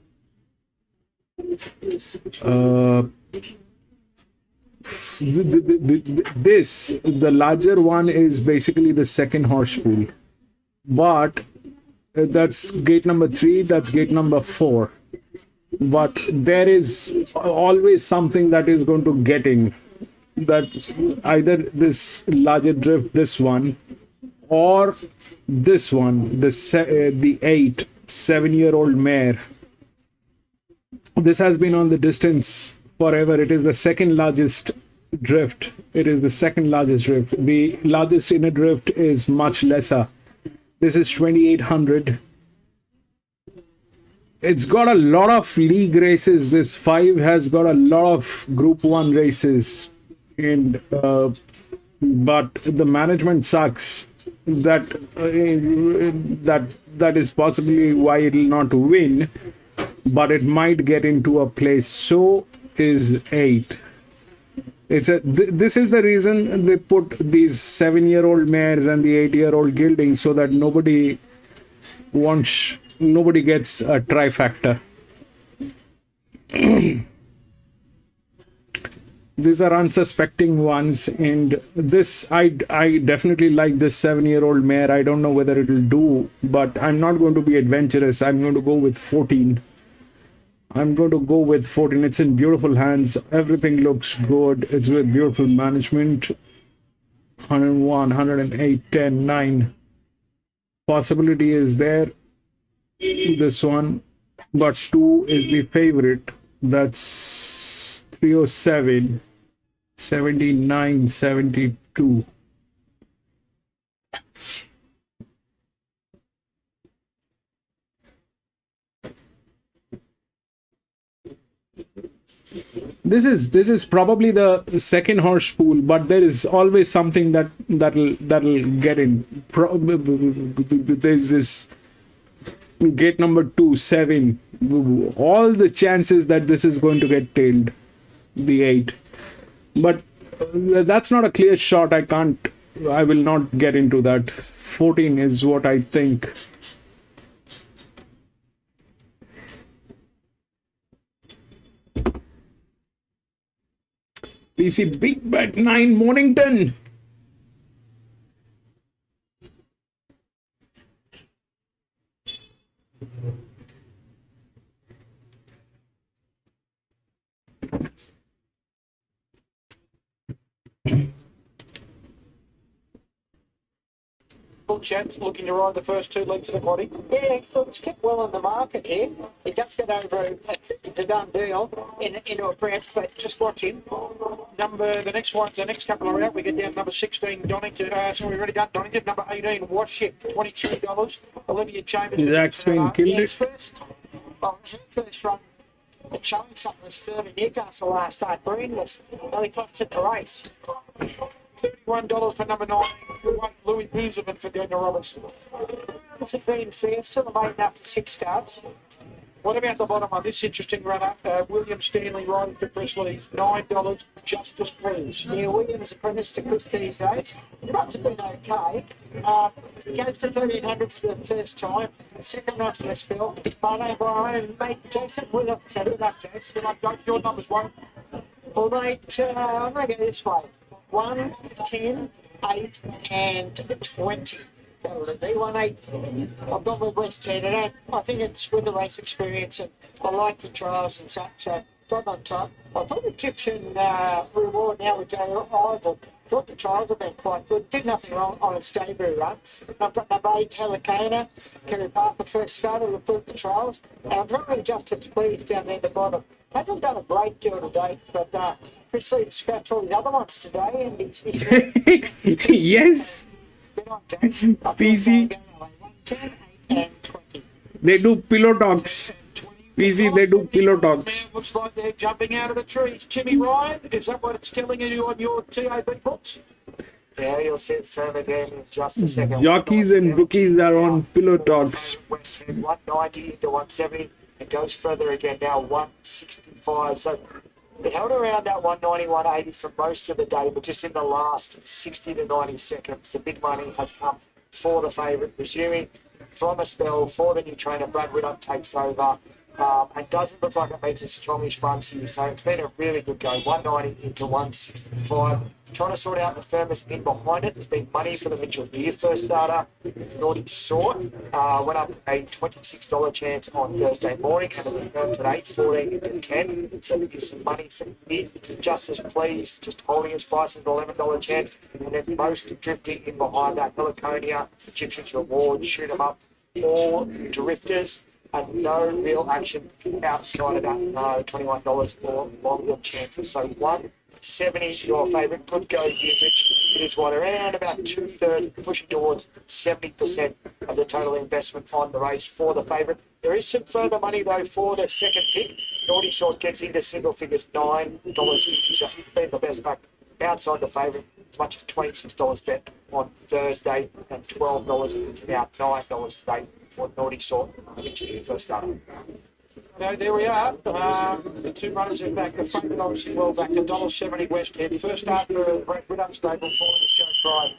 The larger one is basically the second horse pool, but that's gate number 3, that's gate number 4. But there is always something that is going to get in, that either this larger drift, this one, or this one, the 7-year-old mare. This has been on the distance forever. It is the second largest drift. It is the second largest drift. The largest inner drift is much lesser. This is 2800. It's got a lot of league races. This 5 has got a lot of Group 1 races, and but the management sucks. That is possibly why it will not win, but it might get into a place. So is 8. This is the reason they put these 7-year-old mares and the 8-year-old gelding, so that nobody gets a trifecta. These are unsuspecting ones, and this I definitely like this 7-year-old mare. I don't know whether it will do, but I'm not going to be adventurous. I'm going to go with 14. It's in beautiful hands. Everything looks good. It's with beautiful management. 101, 108, 10, 9. Possibility is there. This one, but 2 is the favorite. That's 307, 79, 72. This is probably the second horse pool, but there is always something that'll get in. There's this gate number 2, 7. All the chances that this is going to get tailed, the 8. But that's not a clear shot. I will not get into that. 14 is what I think. PC Big Bet 9 Mornington. Well, chaps, looking to ride the first 2 legs of the body. Yeah, it's kept well on the market here. He just got over the done deal into a prep, but just watch him. The next couple are out. We get down to number 16, Donington. So we've already done Donington. Number 18, Waship, $23. Olivia Chambers. Zach's been killed it. First run, it's showing something was third in Newcastle last night. Greenless, only cost at the race. $31 for number 9, Louis Boozeman for Daniel Robertson. It's been fair, still made up to 6 starts. What about the bottom one? This interesting runner, William Stanley riding for Chris Lee, $9, Justice Please. Yeah, William's apprentice to Chris these days. Runs have been okay. Goes to 1300 for the first time. Second run for the spell. But Brian, mate, Jason with it. So good luck, Jason. Good luck, Jason. Your numbers, one. Well, mate, I'm going to go this way. 1, 10, 8, and 20. That'll be 1, 8. I've gone with West End. I think it's with the race experience, and I like the trials and such. So, on top. I thought Egyptian reward now with Joe Ivel Thought the trials have been quite good. Did nothing wrong on a Staybury run. I've got number 8, Helicona. Kerry Parker first started with the trials. And I'm very just pleased down there at the bottom. Hasn't done a great deal today, but Chris Lee scratched all his other ones today. And he's Yes. PC. They do pillow talks. PC, they do pillow talks. Looks like they're jumping out of the trees. Jimmy Ryan, is that what it's telling you on your TAB books? Yeah, you'll sit firm again in just a second. Jockeys and bookies are on pillow talks. West End 190 to 170. It goes further again now, 165. So it held around that 190, 180 for most of the day, but just in the last 60 to 90 seconds, the big money has come for the favourite, resuming from a spell for the new trainer. Brad Whittup takes over. And doesn't look like it meets a strongish bunch here, so it's been a really good go. 190 into 165. Trying to sort out the firmest in behind it. There's been money for the Mitchell Beer first starter. Naughty Sort went up a $26 chance on Thursday morning, and it returned today 14 into 10. So we get some money for it. Just as pleased, just holding its price at $11 chance, and then most drifting in behind that. Heliconia, Egyptian's Reward, Shoot 'em Up, all drifters. And no real action outside of that $21 or longer chances. So 170, your favourite, could go here, Rich. It is what, around about 2/3, pushing towards 70% of the total investment on the race for the favourite. There is some further money, though, for the second pick. Naughty Sort gets into single figures, $9.50. So it's been the best back outside the favourite, as much as $26 bet on Thursday and $12 to now $9 today for Naughty Sort, which is your first starter. No, there we are. The two runners are back. The favourite obviously well back to $1.70 West End. First start for Brad Whittup stable for the show drive.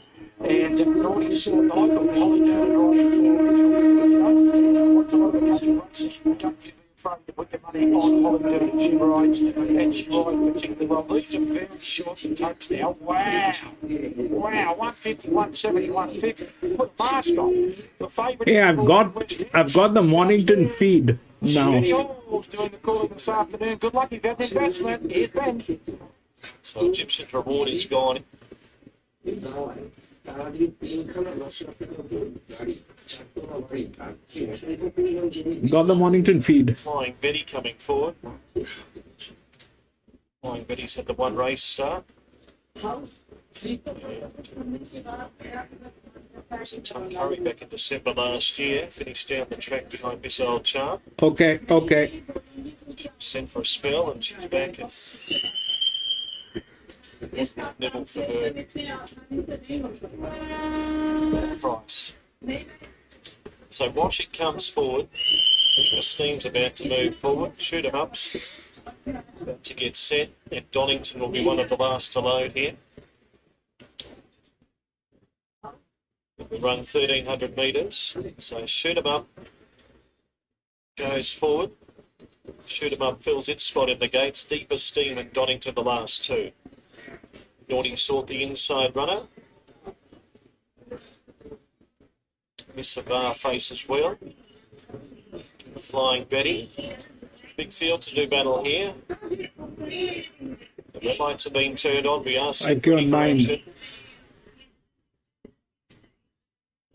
And Naughty Sort, the local holiday riding for Mitchell. Watch a lot of the country races. Don't give me front to put the money on holiday. She rides, and she rides particularly well. These are very short and touch now. Wow. Wow. 150, 170, 150. Put a mask on. The favourite. Yeah, I've got the Mornington feed now. Benny Hall's doing the calling this afternoon. Good luck if you have an investment. Here's Ben. So Egyptian's Reward is gone. Got the Mornington feed. Flying Betty coming forward. Flying Betty's had the one race start. Was in Tuncurry back in December last year. Finished down the track behind Missile Charm. Okay. Sent for a spell and she's back. Level for her price. So Washington comes forward. The steam's about to move forward. Shoot 'em ups about to get set. And Donington will be one of the last to load here. We run 1,300 metres. So Shoot 'em up goes forward. Shoot 'em up fills its spot in the gates. Deeper Steam and Donington the last two. Naughty Sort the inside runner. Miss Savar faces well. Flying Betty. Big field to do battle here. The red lights have been turned on. We are set ready for action.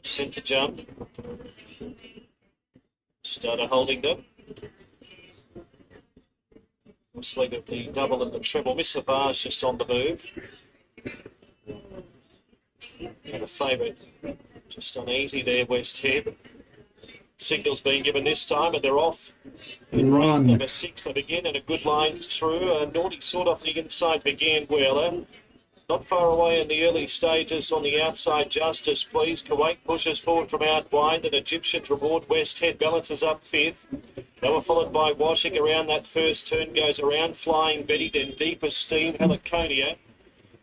Set to jump. Started holding them. Looks like the double and the treble. Miss Savar's just on the move. And a favourite just uneasy there, West Head. Signals being given this time, and they're off. In race number 6, they begin in a good line through. Naughty Sort off the inside began well. Not far away in the early stages on the outside, Justice Please. Kuwait pushes forward from out wide. Then Egyptian's Reward, West Head balances up 5th. They were followed by Washing around that first turn, goes around Flying Betty, then Deeper Steam, Heliconia.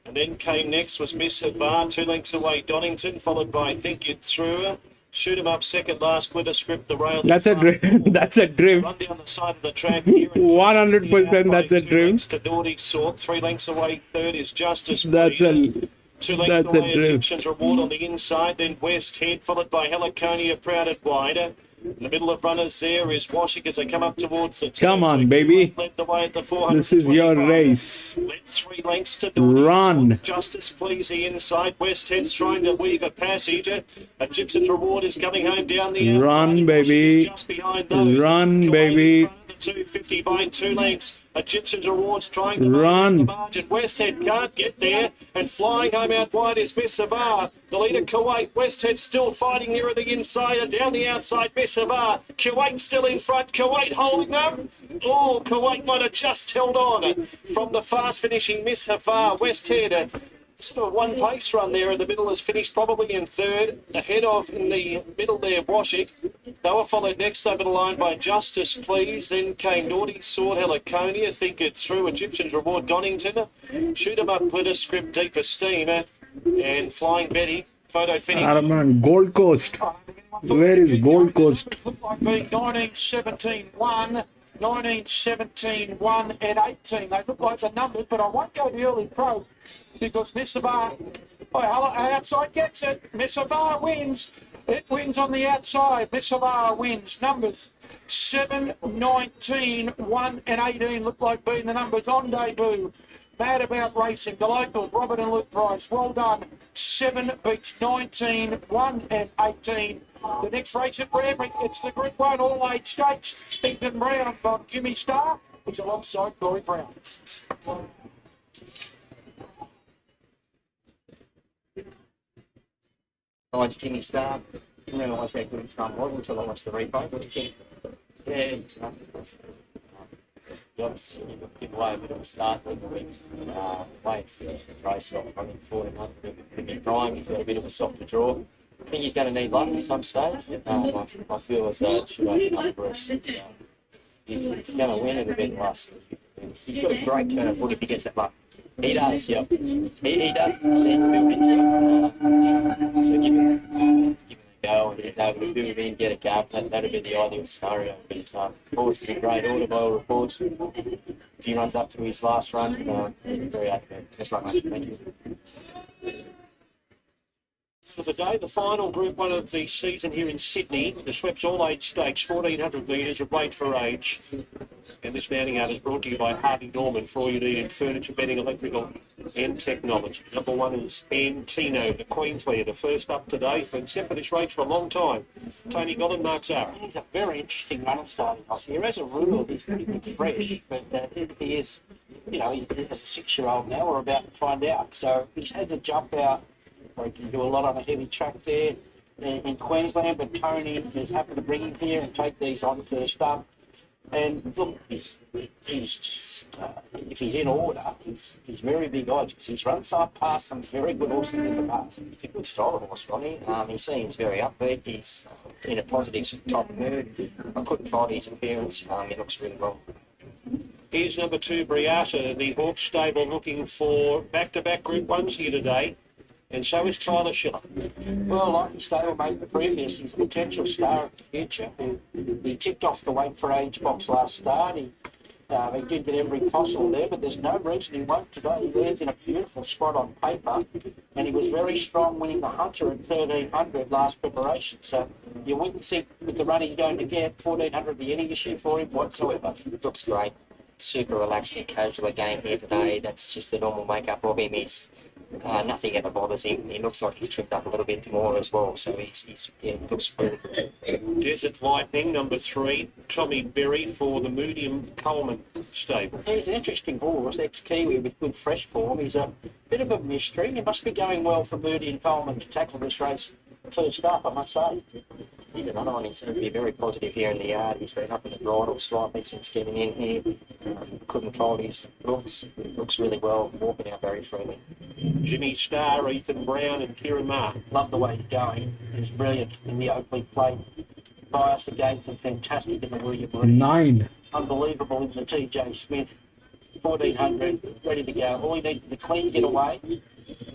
And then came next was Miss Havar, 2 lengths away Donington, followed by Think It Through. Shoot 'em up second last, Glitter Script, the rail. That's a dream. That's a dream. Run down the side of the track here. 100% that's a dream. To Naughty Sort, 3 lengths away third is Justice. That's a 2 lengths away Egyptian's Reward on the inside, then West Head, followed by Heliconia, crowded wider. In the middle of runners there is Washik as they come up towards the Come on, baby. led the way at the 400. This is your race. Led 3 lengths to Run. Justice Please the inside. Westhead's trying to weave a passage. A Gibson's Reward is coming home down the outside. Run, baby. Just behind those. Run, baby. 250 by 2 lengths. A Gibson's Rewards trying to Run. the margin. Westhead can't get there, and flying home out wide is Miss Savar. The leader Kuwait. Westhead still fighting near the inside and down the outside. Miss Savar. Kuwait still in front. Kuwait holding them. Oh, Kuwait might have just held on from the fast finishing Miss Savar. Westhead. Sort of one pace run there in the middle has finished probably in third. Ahead of in the middle there, Washik. They were followed next over the line by Justice Please. Then came Naughty Sword, Heliconia, Think It Through, Egyptian's Reward, Donington. Shoot 'em up, Glitter Script, Deep Esteem, and Flying Betty. Photo finish. Araman, Gold Coast. Where is Gold Coast? Looked like being 19-17-1, 19-17-1 and 18. They look like the numbers, but I won't go the early pro because Miss Savar, outside gets it. Miss Savar wins. It wins on the outside. Miss Savar wins. Numbers 7, 19, 1 and 18 look like being the numbers on debut. Mad About Racing. The locals, Robert and Luke Price. Well done. 7 beats 19, 1 and 18. The next race at Randwick, it's the Group 1 All-Age Stakes. Ethan Brown from Jimmy Starr. He's alongside Corey Brown. I watched Jimmy Starr. Didn't realise how good his run was until I watched the replay. What do you think? Yeah, obviously give away a bit of a start with the week. Wade finished the race off running 1400 with his prime. He's got a bit of a softer draw. I think he's going to need luck at some stage. I feel as though it should open up for us. He's going to win it a bit in the last 50 minutes. He's got a great turn of foot if he gets that luck. He does, yep. He does need to build into it. So give him a go and he's able to build in, get a gap. That'd be the ideal scenario. But horse is in great order by all reports. If he runs up to his last run, very happy. Best luck, mate. Thank you. For the day, the final Group 1 of the season here in Sydney, the Schweppes All-Age Stakes, 1400 metres of weight for age. And this mounting out is brought to you by Harvey Norman for all you need in furniture, bedding, electrical and technology. Number 1 is Antino, the Queenslander, first up today. Been set for this race for a long time. Tony Gollin marks out. He's a very interesting runner starting off here. As a rule, he's pretty good fresh, but he is, he's a 6-year-old now. We're about to find out. So he's had the jump out. He can do a lot on a heavy track there in Queensland, but Tony is happy to bring him here and take these on first up. And look, he's just, if he's in order, he's very big odds because he's run past some very good horses in the past. It's a good style of horse, Ronnie. He seems very upbeat. He's in a positive type of mood. I couldn't find his appearance. He looks really well. Here's number 2, Briata, the Hawke stable, looking for back-to-back Group 1s here today. And so is Tyler Schiller. Well, like the stablemate the previous, he's a potential star of the future. He ticked off the weight for age box last start. He did get every fossil there, but there's no reason he won't today. He lands in a beautiful spot on paper, and he was very strong winning the Hunter at 1300 last preparation. So you wouldn't think with the run he's going to get 1400 be any issue for him whatsoever. Looks great. Super relaxed and casual again here today. That's just the normal makeup of him. He's nothing ever bothers him. He looks like he's trimmed up a little bit more as well. So he looks really good. Desert Lightning, number 3, Tommy Berry for the Medium Coleman stable. He's an interesting horse, ex-Kiwi with good fresh form. He's a bit of a mystery. It must be going well for Moody and Coleman to tackle this race first up, I must say. He's another one. He seems to be very positive here in the yard. He's been up in the bridle slightly since getting in here. Couldn't fold his looks. Looks really well, walking out very freely. Jimmy Starr, Ethan Brown and Kieran Marr. Love the way he's going. He's brilliant in the Oakley plate. Bias against him, fantastic in the William Reed. 9. Unbelievable in the TJ Smith. 1400, ready to go. All he needs is a clean getaway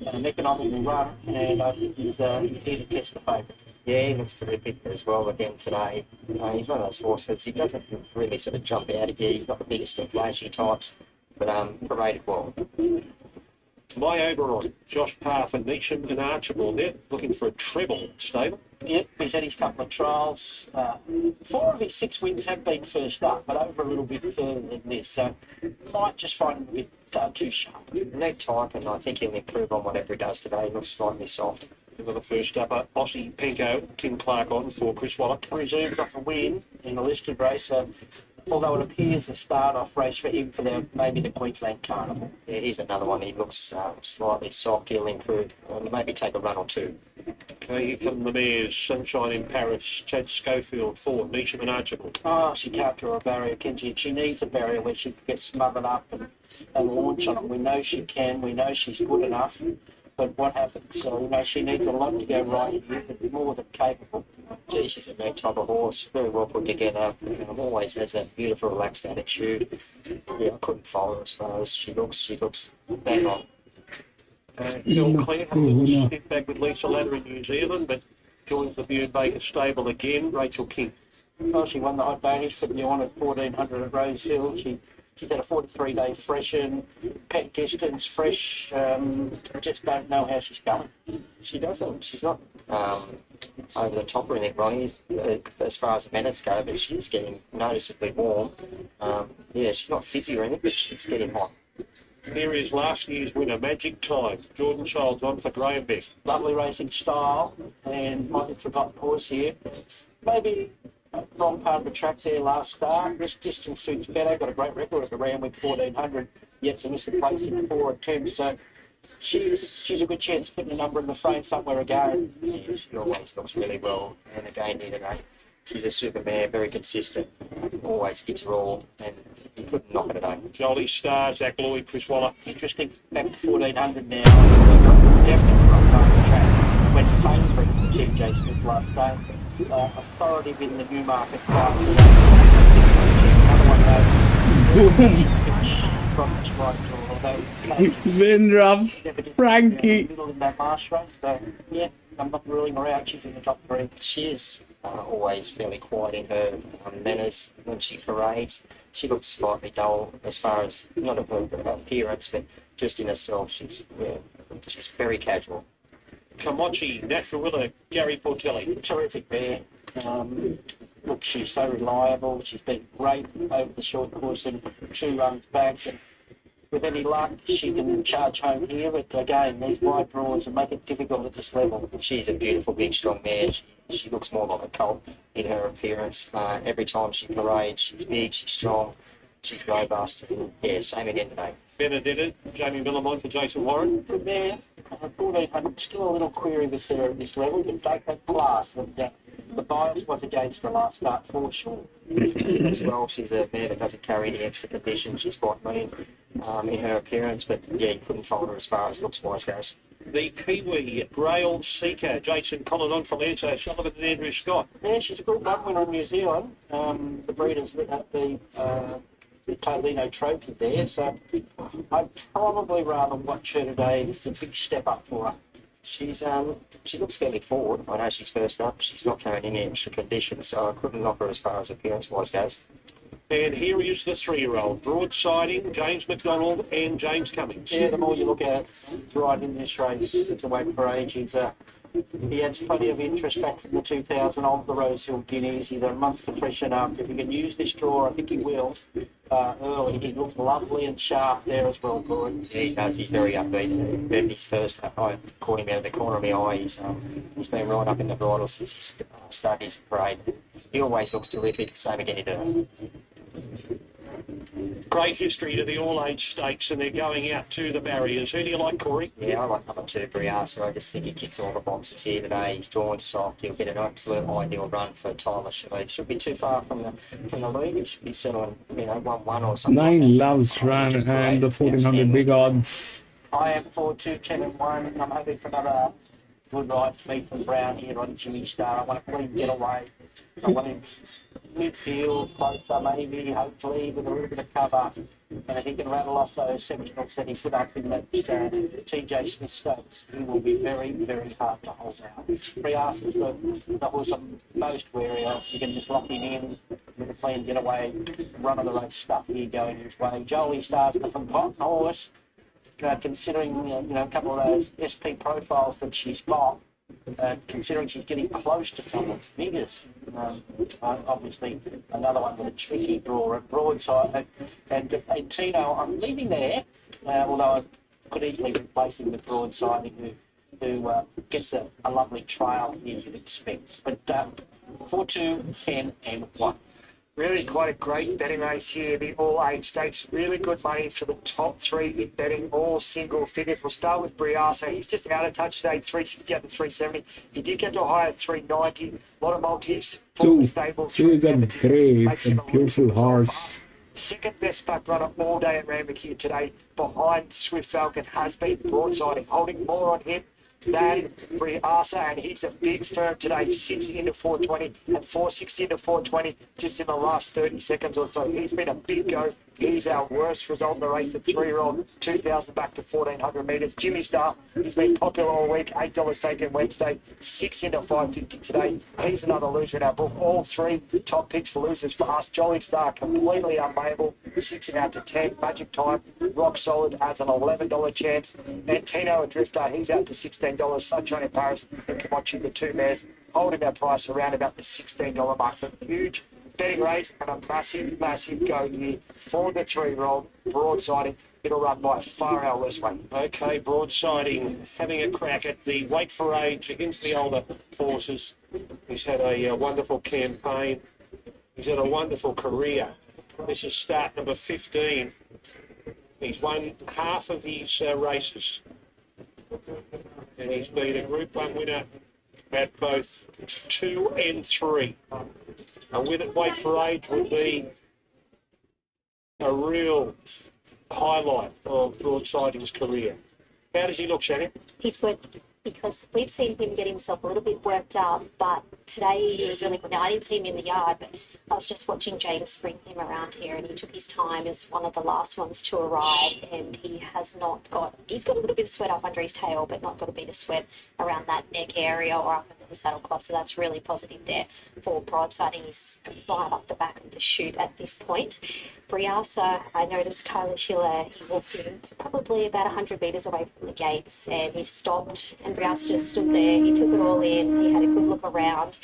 and an economical run, and I think he's here to test the favourite. Yeah, he looks terrific as well again today. He's one of those horses. He doesn't really sort of jump out of here. He's not the biggest and flashy types, but paraded well. My Oberon, Josh Parr for Neesham and Archibald there, looking for a treble stable. Yep, he's had his couple of trials. 4 of his 6 wins have been first up, but over a little bit further than this. So might just find him a bit too sharp. Neat type, and I think he'll improve on whatever he does today. He looks slightly soft. Another first upper, Aussie Penko, Tim Clark on for Chris Waller. Reserved off a win in a listed race. Although it appears a start-off race for him for maybe the Queensland Carnival. Yeah, here's another one. He looks slightly soft. He'll improve. Maybe take a run or two. Okay, here come the mares. Sunshine in Paris, Chad Schofield for Neesham and Archibald. Oh, she can't draw a barrier, can she? She needs a barrier where she can get smothered up and launch on it. We know she can. We know she's good enough. But what happens? She needs a lot to go right here, but more than capable. Gee, she's a neat type of horse. Very well put together. Always has a beautiful, relaxed attitude. Yeah, I couldn't follow her as far as she looks. She looks bang on. Bill Clare had a little step back with Lisa Ladder in New Zealand, but joins the Bune Baker stable again. Rachel King. Well, she won the Hot Bonus for New at 1400 at Rose Hill. She's had a 43-day freshen, pet distance, fresh. I just don't know how she's going. She doesn't. She's not over the top or anything, Ronnie, as far as the minutes go, but she's getting noticeably warm. Yeah, she's not fizzy or anything, but she's getting hot. Here is last year's winner, Magic Time. Jordan Childs on for Graham Beck. Lovely racing style, and might have forgotten horse here. Maybe wrong part of the track there last start. This distance suits better. Got a great record at the Randwick 1400. Yet to miss the place in 4 attempts. So she's a good chance of putting a number in the frame somewhere again. Yeah, she always looks really well. And again here today, she's a super mare, very consistent. Always gets her all, and you couldn't knock it today. Jolie Star, Zach Lloyd, Chris Waller. Interesting. Back to 1400 now. Definitely wrong part of the track. Went favourite for TJ Smith last day. Authoritative in the Newmarket class. Another one though. Winruff, Frankie. Middle in that last race, so yeah, I'm not ruling her out. She's in the top 3. She is always fairly quiet in her manners when she parades. She looks slightly dull as far as not of her appearance, but just in herself. She's very casual. Kamachi, natural winner, Gary Portelli. Terrific there. Look, she's so reliable. She's been great over the short course and 2 runs back. And with any luck, she can charge home here. But again, these wide draws and make it difficult at this level. She's a beautiful, big, strong mare. She looks more like a colt in her appearance. Every time she parades, she's big, she's strong, she's robust. Yeah, same again today. Benedetta, Jamie Millamont for Jason Warren. Good mare. 1400, still a little query with her at this level, but take that class. And the bias was against her last start for sure. As well, she's a mare that doesn't carry any extra condition. She's quite lean in her appearance, but yeah, you couldn't fault her as far as looks-wise goes. The Kiwi Grail Seeker, Jason Collin on from Lance O'Sullivan and Andrew Scott. Yeah, she's a good one winner in New Zealand. The breeders lit up the Tolino Trophy there, so I'd probably rather watch her today. It's a big step up for her. She looks fairly forward. I know she's first up. She's not carrying any extra conditions, so I couldn't knock her as far as appearance-wise goes. And here is the 3-year-old, broadsiding, James McDonald and James Cummings. Yeah, the more you look at right in this race, it's a wait for age. He adds plenty of interest back from the 2000 of the Rose Hill Guineas. He's a month to freshen up. If he can use this draw, I think he will. Early, he looks lovely and sharp there as well, Corey. Yeah, he does. He's very upbeat. But his first, I caught him out of the corner of my eye. He's been right up in the bridle since he started his parade. He always looks terrific. Same again today. Great history to the all-age stakes, and they're going out to the barriers. Who do you like, Corey? Yeah, I like number 2, Briasa. I just think he ticks all the boxes here today. He's drawn soft. He'll get an absolute ideal run for Tyler Shalif. Should be too far from the lead. He should be settling, 1-1 or something. 9 loves run and the 1400 big odds. I am 4-2, 10-1. I'm hoping for another good ride for me from Brown here on Jimmy Star. I want a clean getaway. I want him midfield, closer maybe, hopefully, with a little bit of cover. And if he can rattle off those 17-knots that he put up in that TJ Smith Stakes, he will be very, very hard to hold out. Prias is the horse I'm most wary of. You can just lock him in with a clean getaway, run of the race stuff here going his way. Jolie Star's the forgotten horse. considering a couple of those SP profiles that she's got. Considering she's getting close to some of the figures, obviously another one with a tricky draw at broadside. And Tino, I'm leaving there, although I could easily replace him with broadside, who gets a lovely trail as you'd expect. But 4, 2, 10, and 1. Really quite a great betting race here. The all-age stakes, really good money for the top three in betting, all single figures. We'll start with Briasa. He's just out of touch today, 360 out to 370. He did get to a high of 390. A lot of multis, full stable. He's a great, it's a beautiful horse. Second best back runner all day at Randwick here today, behind Swift Falcon, has been broadsiding, holding more on him than Briasa, and he's a big firm today, 6 into 420 and 460 into 420 just in the last 30 seconds or so. He's been a big go. He's our worst result in the race, the 3-year-old, 2,000 back to 1,400 metres. Jimmy Star, he's been popular all week, $8 taken Wednesday, 6 into 550 today. He's another loser in our book. All three top picks losers for us. Jolly Star, completely unplayable, 6 and out to 10. Magic Time, rock solid, adds an $11 chance. And Tino, a drifter, he's out to $16. Sunshine in Paris and Kimochi, the two mares, holding their price around about the $16 mark. But huge betting race and a massive, massive go here for the 3-year-old broadsiding. It'll run by far our worst way. Okay, broadsiding, having a crack at the weight for age against the older horses. He's had a wonderful campaign. He's had a wonderful career. This is start number 15. He's won half of his races. And he's been a Group 1 winner at both 2 and 3. A win at weight for age would be a real highlight of broadsiding's career. How does he look, Shannon? He's good because we've seen him get himself a little bit worked up, but today he was really good. Now, I didn't see him in the yard, but I was just watching James bring him around here, and he took his time as one of the last ones to arrive, and he's got a little bit of sweat up under his tail, but not got a bit of sweat around that neck area or up under the saddle cloth, so that's really positive there for broadsiding. He's right up the back of the chute at this point. Briasa, I noticed Tyler Schiller, he walked in probably about 100 metres away from the gates, and he stopped, and Briasa just stood there. He took it all in. He had a good look around.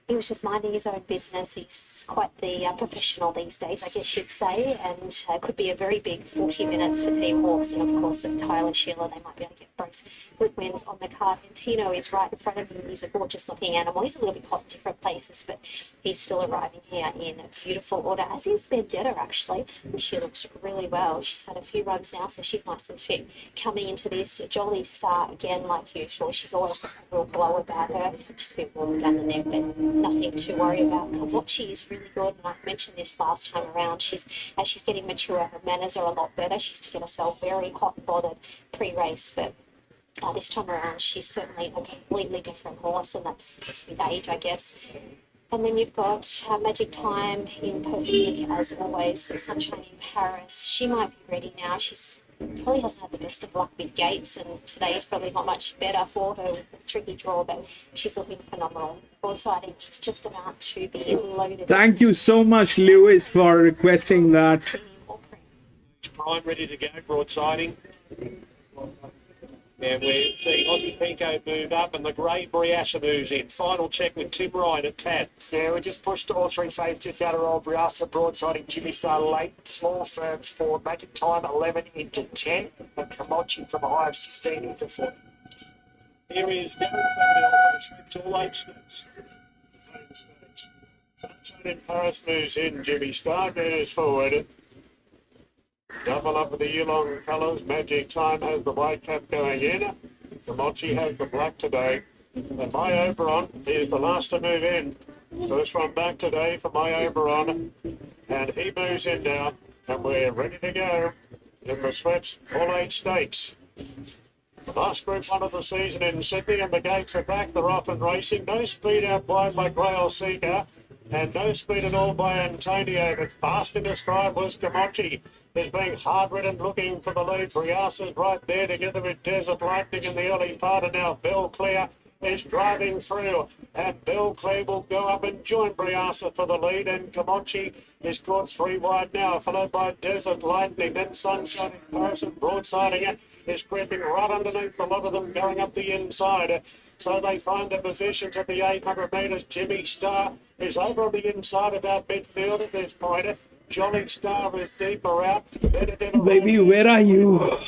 He was just minding his own business. He's quite the professional these days, I guess you'd say, and could be a very big 40 minutes for Team Hawks. And of course, at Tyler Schiller, they might be able to get both good wins on the card. And Tino is right in front of him. He's a gorgeous looking animal. He's a little bit hot in different places, but he's still arriving here in beautiful order, as is Vendetta, actually. She looks really well. She's had a few runs now, so she's nice and fit. Coming into this, Jolly Star, again, like usual, she's always got a real glow about her. Just a bit warm down the neck, but nothing to worry about. Kimochi is really good, and I've mentioned this last time around. As she's getting mature, her manners are a lot better. She used to get herself very hot and bothered pre-race, but this time around she's certainly a completely different horse, and that's just with age, I guess. And then you've got Magic Time in Perfect Nick, as always. Sunshine in Paris. She might be ready now. She's probably hasn't had the best of luck with gates, and today is probably not much better for her with a tricky draw, but she's looking phenomenal. Broadsiding is just about to be loaded. Thank you so much, Lewis, for requesting that. Prime ready to go, broadsiding. And we're seeing Aussie Pico move up, and the grey Briasa moves in. Final check with Tim Ryan at Tad. Yeah, we just pushed all three faves just out of roll. Briasa, broadsiding, Jimmy Star late. Small firms for Magic Time, 11 into 10. And Kimochi from a high of 16 into 4. Here is Darren Fendell for the Slips All 8 Slips. Sunshine in Paris moves in. Jimmy Star moves forward. Double up with the year-long colours. Magic Time has the white cap going in. Kimochi has the black today. And My Oberon is the last to move in. First one back today for My Oberon. And he moves in now. And we're ready to go in the Sweats All 8 Stakes. The last Group 1 of the season in Sydney, and the gates are back. They're off and racing. No speed outwide by Grail Seeker. And no speed at all by Antonio, but fast in his stride was Kimochi. Is being hard-ridden, looking for the lead. Briasa's right there together with Desert Lightning in the early part, and now Bell Clear is driving through, and Bill Clay will go up and join Briasa for the lead, and Comanche is caught 3 wide now, followed by Desert Lightning, then Sunshine in Paris and broadsiding it is creeping right underneath a lot of them going up the inside. So they find the positions at the 800 metres. Jimmy Star is over on the inside about midfield at this point. Jolly Star is deeper out. Baby, where are you?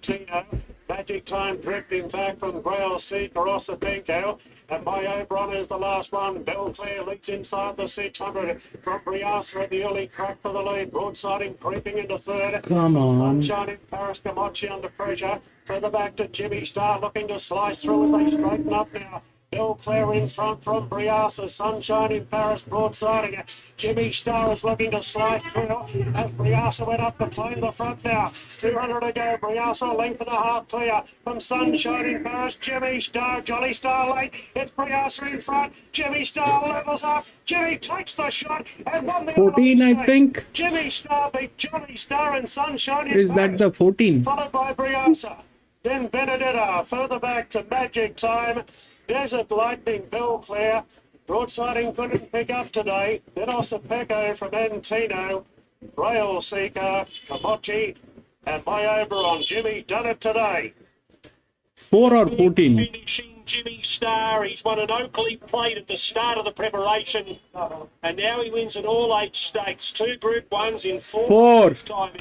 Tino. Magic Time drifting back from Grail Sea, Carossadenko. And my Oberon is the last one. Belclair leads inside the 600 from Briasa at the early crack for the lead. Broadsiding creeping into third. Come on. Sunshine in Paris, Comanche under pressure. Further back to Jimmy Star looking to slice through as they straighten up now. Belclair in front from Briasa, Sunshine in Paris, broadsiding it. Jimmy Star is looking to slice through as Briasa went up to claim the front now. 200 to go, Briasa a length and a half clear from Sunshine in Paris. Jimmy Star, Jolly Star late. It's Briasa in front. Jimmy Star levels up. Jimmy takes the shot and won the 14, I think. Jimmy Star beat Jolly Star and Sunshine in Is Paris. that the 14? Followed by Briasa. Then Benedetta, further back to Magic Time. Desert Lightning, Belclair. Broadsiding couldn't pick up today. Then Osapeco from Antino. Rail Seeker, Comanche, and my Oberon. Jimmy done it today. 4 or 14? Finishing Jimmy Star. He's won an Oakley plate at the start of the preparation. And now he wins an all-age stakes. 2 Group 1s in 4 time.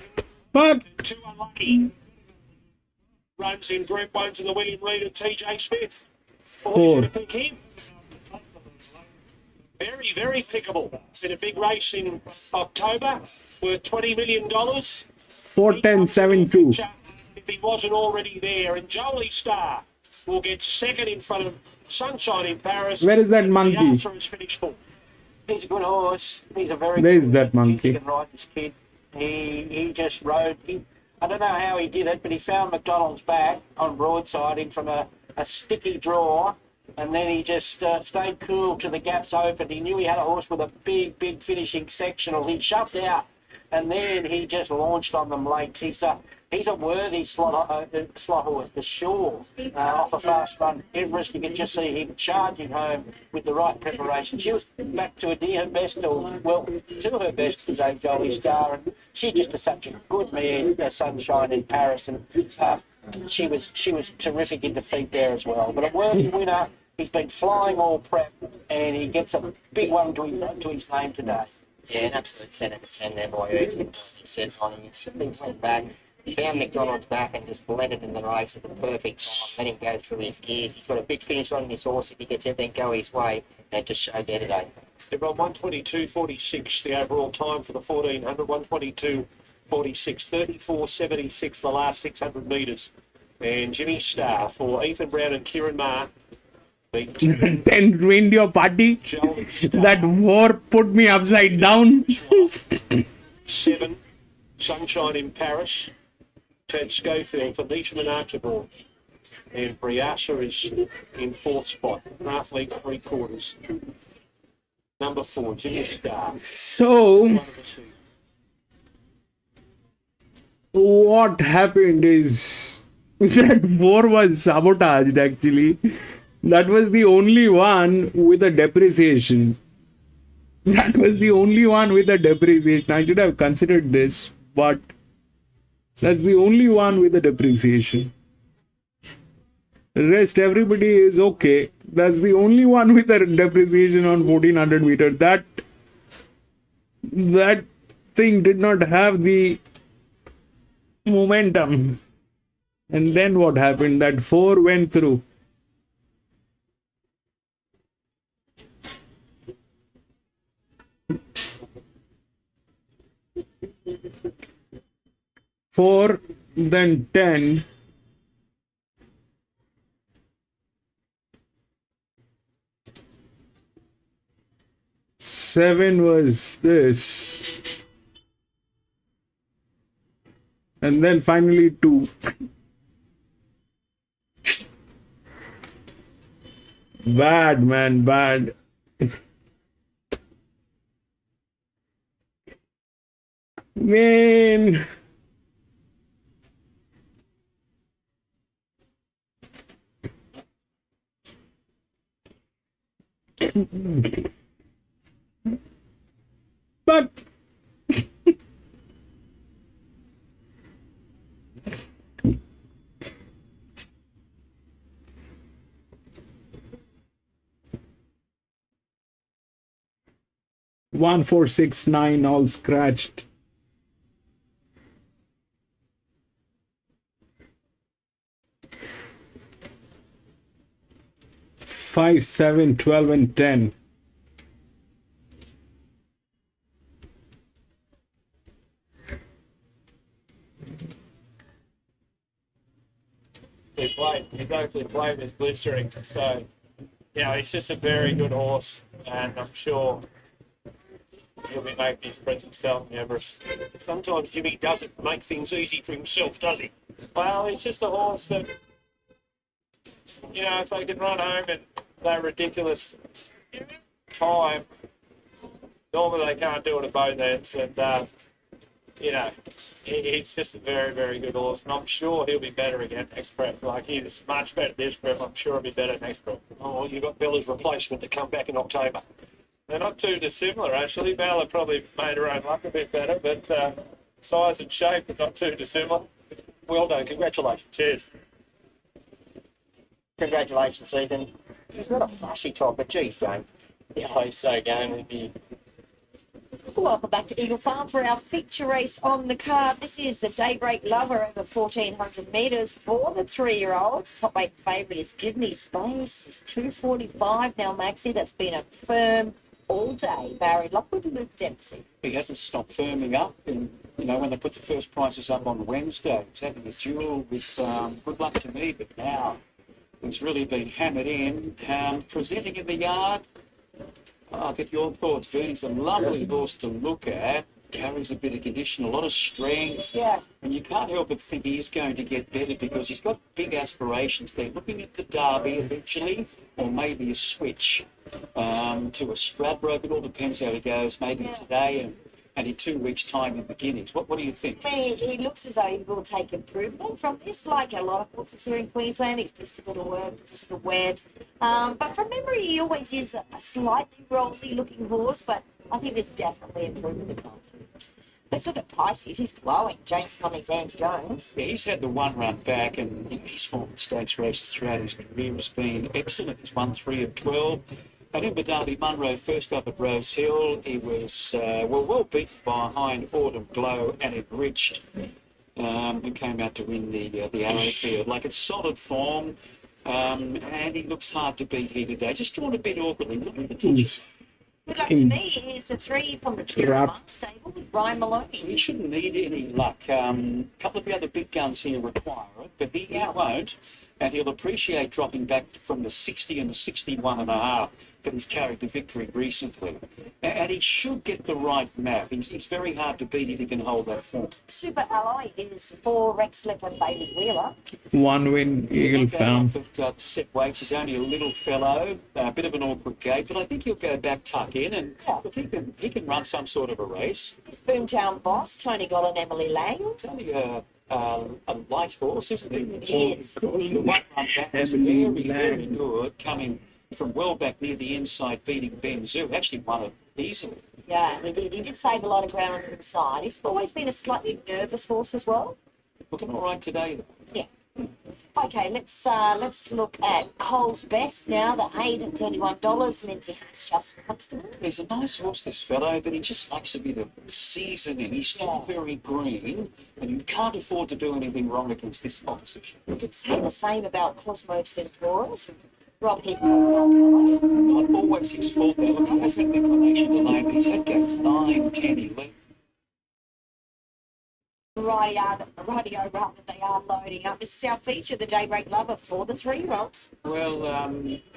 But 2 unlucky runs in Group 1s in the William Reid and TJ Smith. 4. Pick him. Very, very pickable. In a big race in October worth $20 million. 4-10-7-2. If he wasn't already there. And Jolie Star will get second in front of Sunshine in Paris. Where is that monkey? The answer is finished fourth. He's a good horse. He's a very Where good is that monkey? He can ride this kid. He just rode. I don't know how he did it, but he found McDonald's back on broadsiding from a sticky draw, and then he just stayed cool till the gaps opened. He knew he had a horse with a big, big finishing sectional. He shoved out, and then he just launched on them late. He's a worthy slot horse for sure. Off a fast run, Everest, you can just see him charging home with the right preparation. She was back to her best, to her best today, Jolie Star, and she just is such a good mare, Sunshine in Paris, and she was terrific in defeat there as well. But a worthy winner. He's been flying all prep, and he gets a big one to his name today. Yeah, an absolute 10 out of 10 there by Eugene. He said on him, he went back, found McDonald's back and just blended in the race at the perfect time, let him go through his gears. He's got a big finish on this horse if he gets everything go his way, and it just showed there today. They've got 122.46 the overall time for the 1400, 122.46, 34.76 the last 600 metres. And Jimmy Star for Ethan Brown and Kieran Marr. 10 ruined your party. That war put me upside down. 7, Sunshine in Paris. Chad Schofield for Neesham and Archibald. And Briasa is in 4th spot. Half length, 3/4. Number 4, Jimmy Star. So, what happened is that war was sabotaged actually. That was the only one with a depreciation. That was the only one with a depreciation. I should have considered this, but that's the only one with a depreciation. The rest, everybody is okay. That's the only one with a depreciation on 1400 meter. That thing did not have the momentum. And then what happened? That 4 went through. Four, then 10. Seven was this. And then finally 2. Bad, man, bad. Man. But 1469 all scratched. Five, 7, 12, and 10. His opening plate is blistering. So, you know, he's just a very good horse, and I'm sure he'll be making his presence felt in Everest. Sometimes Jimmy doesn't make things easy for himself, does he? Well, he's just a horse that, you know, if they can run home in that ridiculous time, normally they can't do it at both ends. And, you know, he's just a very, very good horse. And I'm sure he'll be better again next prep. Like, he's much better this prep. I'm sure he'll be better next prep. Oh, you got Bella's replacement to come back in October. They're not too dissimilar, actually. Bella probably made her own luck a bit better, but size and shape are not too dissimilar. Well done. Congratulations. Cheers. Congratulations, Ethan. He's not a flashy type, but geez, game. Yeah, he's so game. Welcome back to Eagle Farm for our feature race on the card. This is the Daybreak Lover over 1,400 metres for the 3-year-olds. Top 8 favourite is Give Me Space. It's 2:45 now, Maxie. That's been a firm all day. Barry Lockwood, Luke Dempsey. He hasn't stopped firming up. And, you know, when they put the first prices up on Wednesday, he was having a duel with Good Luck to Me, but now he's really been hammered in. Presenting in the yard, I'll get your thoughts, Bernie. He's a lovely horse to look at. Carries a bit of condition, a lot of strength. Yeah. And you can't help but think he is going to get better because he's got big aspirations. They're looking at the Derby eventually, or maybe a switch to a Stradbroke. It all depends how he goes. Maybe today and in 2 weeks' time in beginnings. What do you think? I mean, he looks as though he will take improvement from this, like a lot of horses here in Queensland. He's missed a bit of work, missed a wet. But from memory, he always is a slightly rolly-looking horse, but I think there's definitely improvement to come. Let's look at prices. He's glowing. James Cummings, Ange Jones. Yeah, he's had the one run back, and you know, his form in stakes races throughout his career has been excellent. He's won 3 of 12. And in Derby Munro, first up at Rose Hill, he was well beaten behind Autumn Glow and Enriched, who came out to win the Arrow Field. Like, it's solid form, and he looks hard to beat here today. Just drawn a bit awkwardly. Good luck to me is the 3 from the Kira stable with Ryan Maloney. He shouldn't need any luck. A couple of the other big guns here require it, but he won't. And he'll appreciate dropping back from the 60 and the 61.5 that he's carried to victory recently. And he should get the right map. He's very hard to beat if he can hold that form. Super Ally is for Rex Slip and Bailey Wheeler. 1 win, Eagle Farm. Set weights. He's only a little fellow, a bit of an awkward gait, but I think he'll go back tuck in and look, he can run some sort of a race. His Boomtown boss, Tony Goll and Emily Lang. It's only a light horse, isn't he? Yes. The one run back was very good, coming from well back near the inside, beating Ben Zoo. Actually won it easily. Yeah, he did. He did save a lot of ground on the inside. He's always been a slightly nervous horse as well. Looking all right today, though. Yeah. Okay, let's look at Cole's Best now. The 8 and $31. Lindsay Hatch, Justin Huxtable. He's a nice horse, this fellow, but he just lacks a bit of seasoning. He's still very green, and you can't afford to do anything wrong against this opposition. You could say the same about Cosmo Centaurus. Rob Heathcote. Not always his fault, though. Look, he has had the inclination to lane, but he's had gates 9, 10, 11. Radio rather, they are loading up. This is our feature, the Daybreak Lover for the 3-year-olds. Well,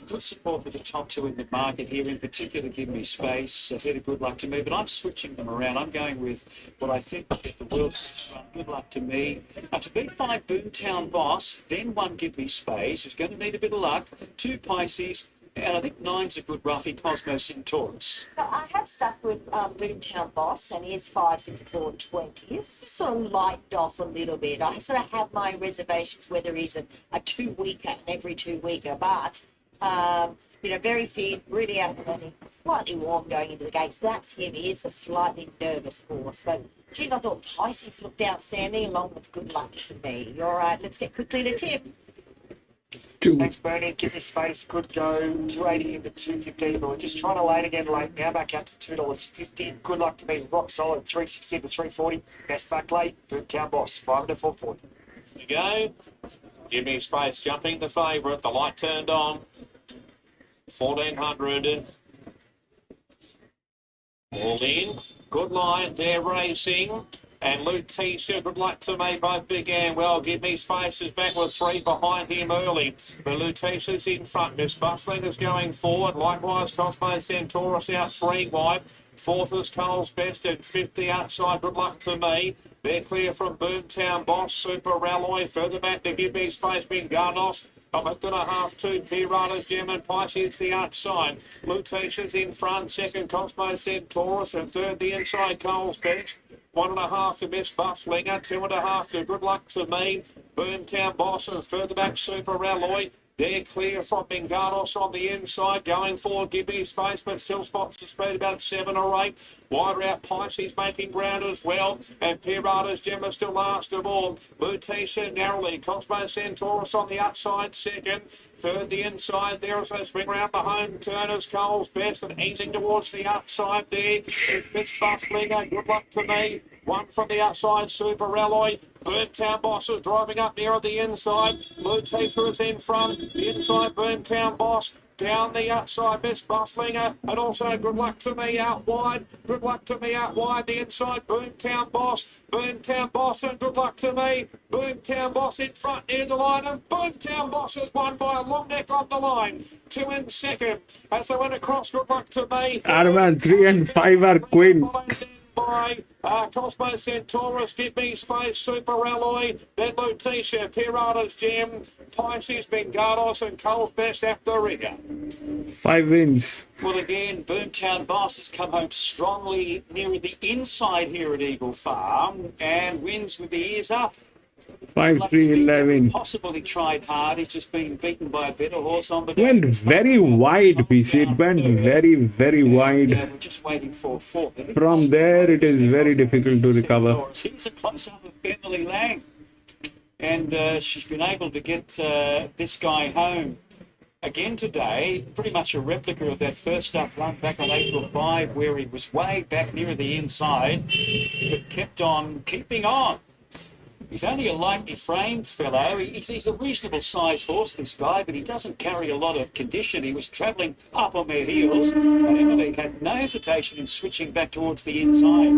good support for the top 2 in the market here. In particular, Give Me Space. A bit of Good Luck to Me, but I'm switching them around. I'm going with what I think will get the world's run. Good Luck to Me. To beat 5 Boomtown Boss, then 1 Give Me Space, who's going to need a bit of luck. 2 Pisces. And I think 9's a good roughie, Cosmo Centaurus. I have stuck with Boomtown Boss, and his 5s into 420s. Just sort of lightened off a little bit. I sort of have my reservations whether he's a 2-weeker, an every 2-weeker, but very fit, really athletic, slightly warm going into the gates. That's him. He is a slightly nervous horse, but geez, I thought Pisces looked outstanding along with Good Luck to Me. All right, let's get quickly to Tim. Thanks, Bernie. Give me space. Good go. 280 into 215. But we're just trying to late again late. Now back out to $2.50. Good Luck to Me. Rock solid. 360 to 340. Best back late. Boomtown Boss. 5 to 440. Here we go. Give me space. Jumping the favourite. The light turned on. 1400. All in. Good line. They're racing. And Lutetia, Good Luck to Me, both began well. Give Me Space is back with 3 behind him early. But Lutetia's in front. Miss Bustling is going forward. Likewise, Cosmo Centaurus out 3 wide. 4th is Cole's Best at 50 outside. Good Luck to Me. They're clear from Boomtown Boss, Super Ralloy. Further back to Give Me Space, Bingardos. I'm at the half 2. Pirata's Gem and Pisces the outside. Lutetia's in front. 2nd, Cosmo Centaurus. And 3rd, the inside, Cole's Best. 1.5 to Miss Bustlinger, 2.5 to Good Luck to Me, Boomtown Boss, and further back Super Ralloy. They're clear from Bingardos on the inside, going forward, Give Me Space, but still spots the speed about 7 or 8. Wider out, Pisces making ground as well, and Pirata's Gemma still last of all. Lutetia narrowly, Cosmo Centaurus on the outside 2nd. 3rd, the inside there as they swing round the home turn as Cole's Best, and easing towards the outside there. It's Miss Bustlinger, Good Luck to Me. 1 from the outside, Super Ralloy. Boomtown Boss is driving up near the inside. Lutetia is in front. The inside, Boomtown Boss. Down the outside, Miss Bustlinger. And also Good Luck to Me out wide. Good Luck to Me out wide. The inside, Boomtown Boss. Boomtown Boss and Good Luck to Me. Boomtown Boss in front near the line. And Boomtown Boss has won by a long neck on the line. 2 in 2nd. As they went across, Good Luck to Me. Arman, 3 and 5 are Queen. By Cosmo Centaurus, Give Me Space, Super Ralloy, then Lutetia, Pirata's Gem, Pisces, Bingardos, and Cole's Best after the rigger. 5 wins. Well, again, Boomtown Boss has come home strongly near the inside here at Eagle Farm and wins with the ears up. 5-3-11. Possible he tried hard. He's just been beaten by a better horse on the day. Went very wide, PC. It went very, very wide. We're just waiting for 4th. From there, it is very difficult to recover. Here's a close-up of Emily Lang. And she's been able to get this guy home. Again today, pretty much a replica of that first up run back on April 5, where he was way back near the inside, but kept on keeping on. He's only a lightly framed fellow. He's a reasonable sized horse, this guy, but he doesn't carry a lot of condition. He was travelling up on their heels, and Emily had no hesitation in switching back towards the inside,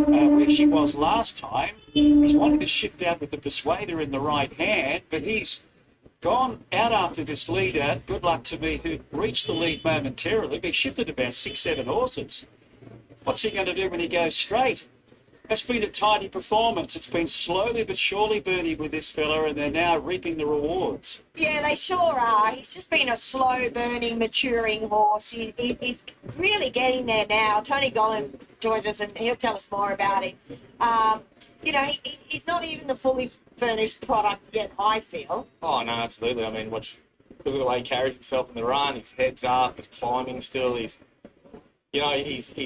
where she was last time. He's wanting to shift out with the Persuader in the right hand, but he's gone out after this leader, Good Luck to Me, who reached the lead momentarily, but he shifted about 6-7 horses. What's he going to do when he goes straight? That's been a tidy performance. It's been slowly but surely, Bernie, with this fella, and they're now reaping the rewards. Yeah, they sure are. He's just been a slow burning, maturing horse. He's really getting there now. Tony Gollan joins us and he'll tell us more about it. He's not even the fully furnished product yet, I feel. Oh, no, absolutely. I mean, look at the way he carries himself in the run. His head's up, he's climbing still. He's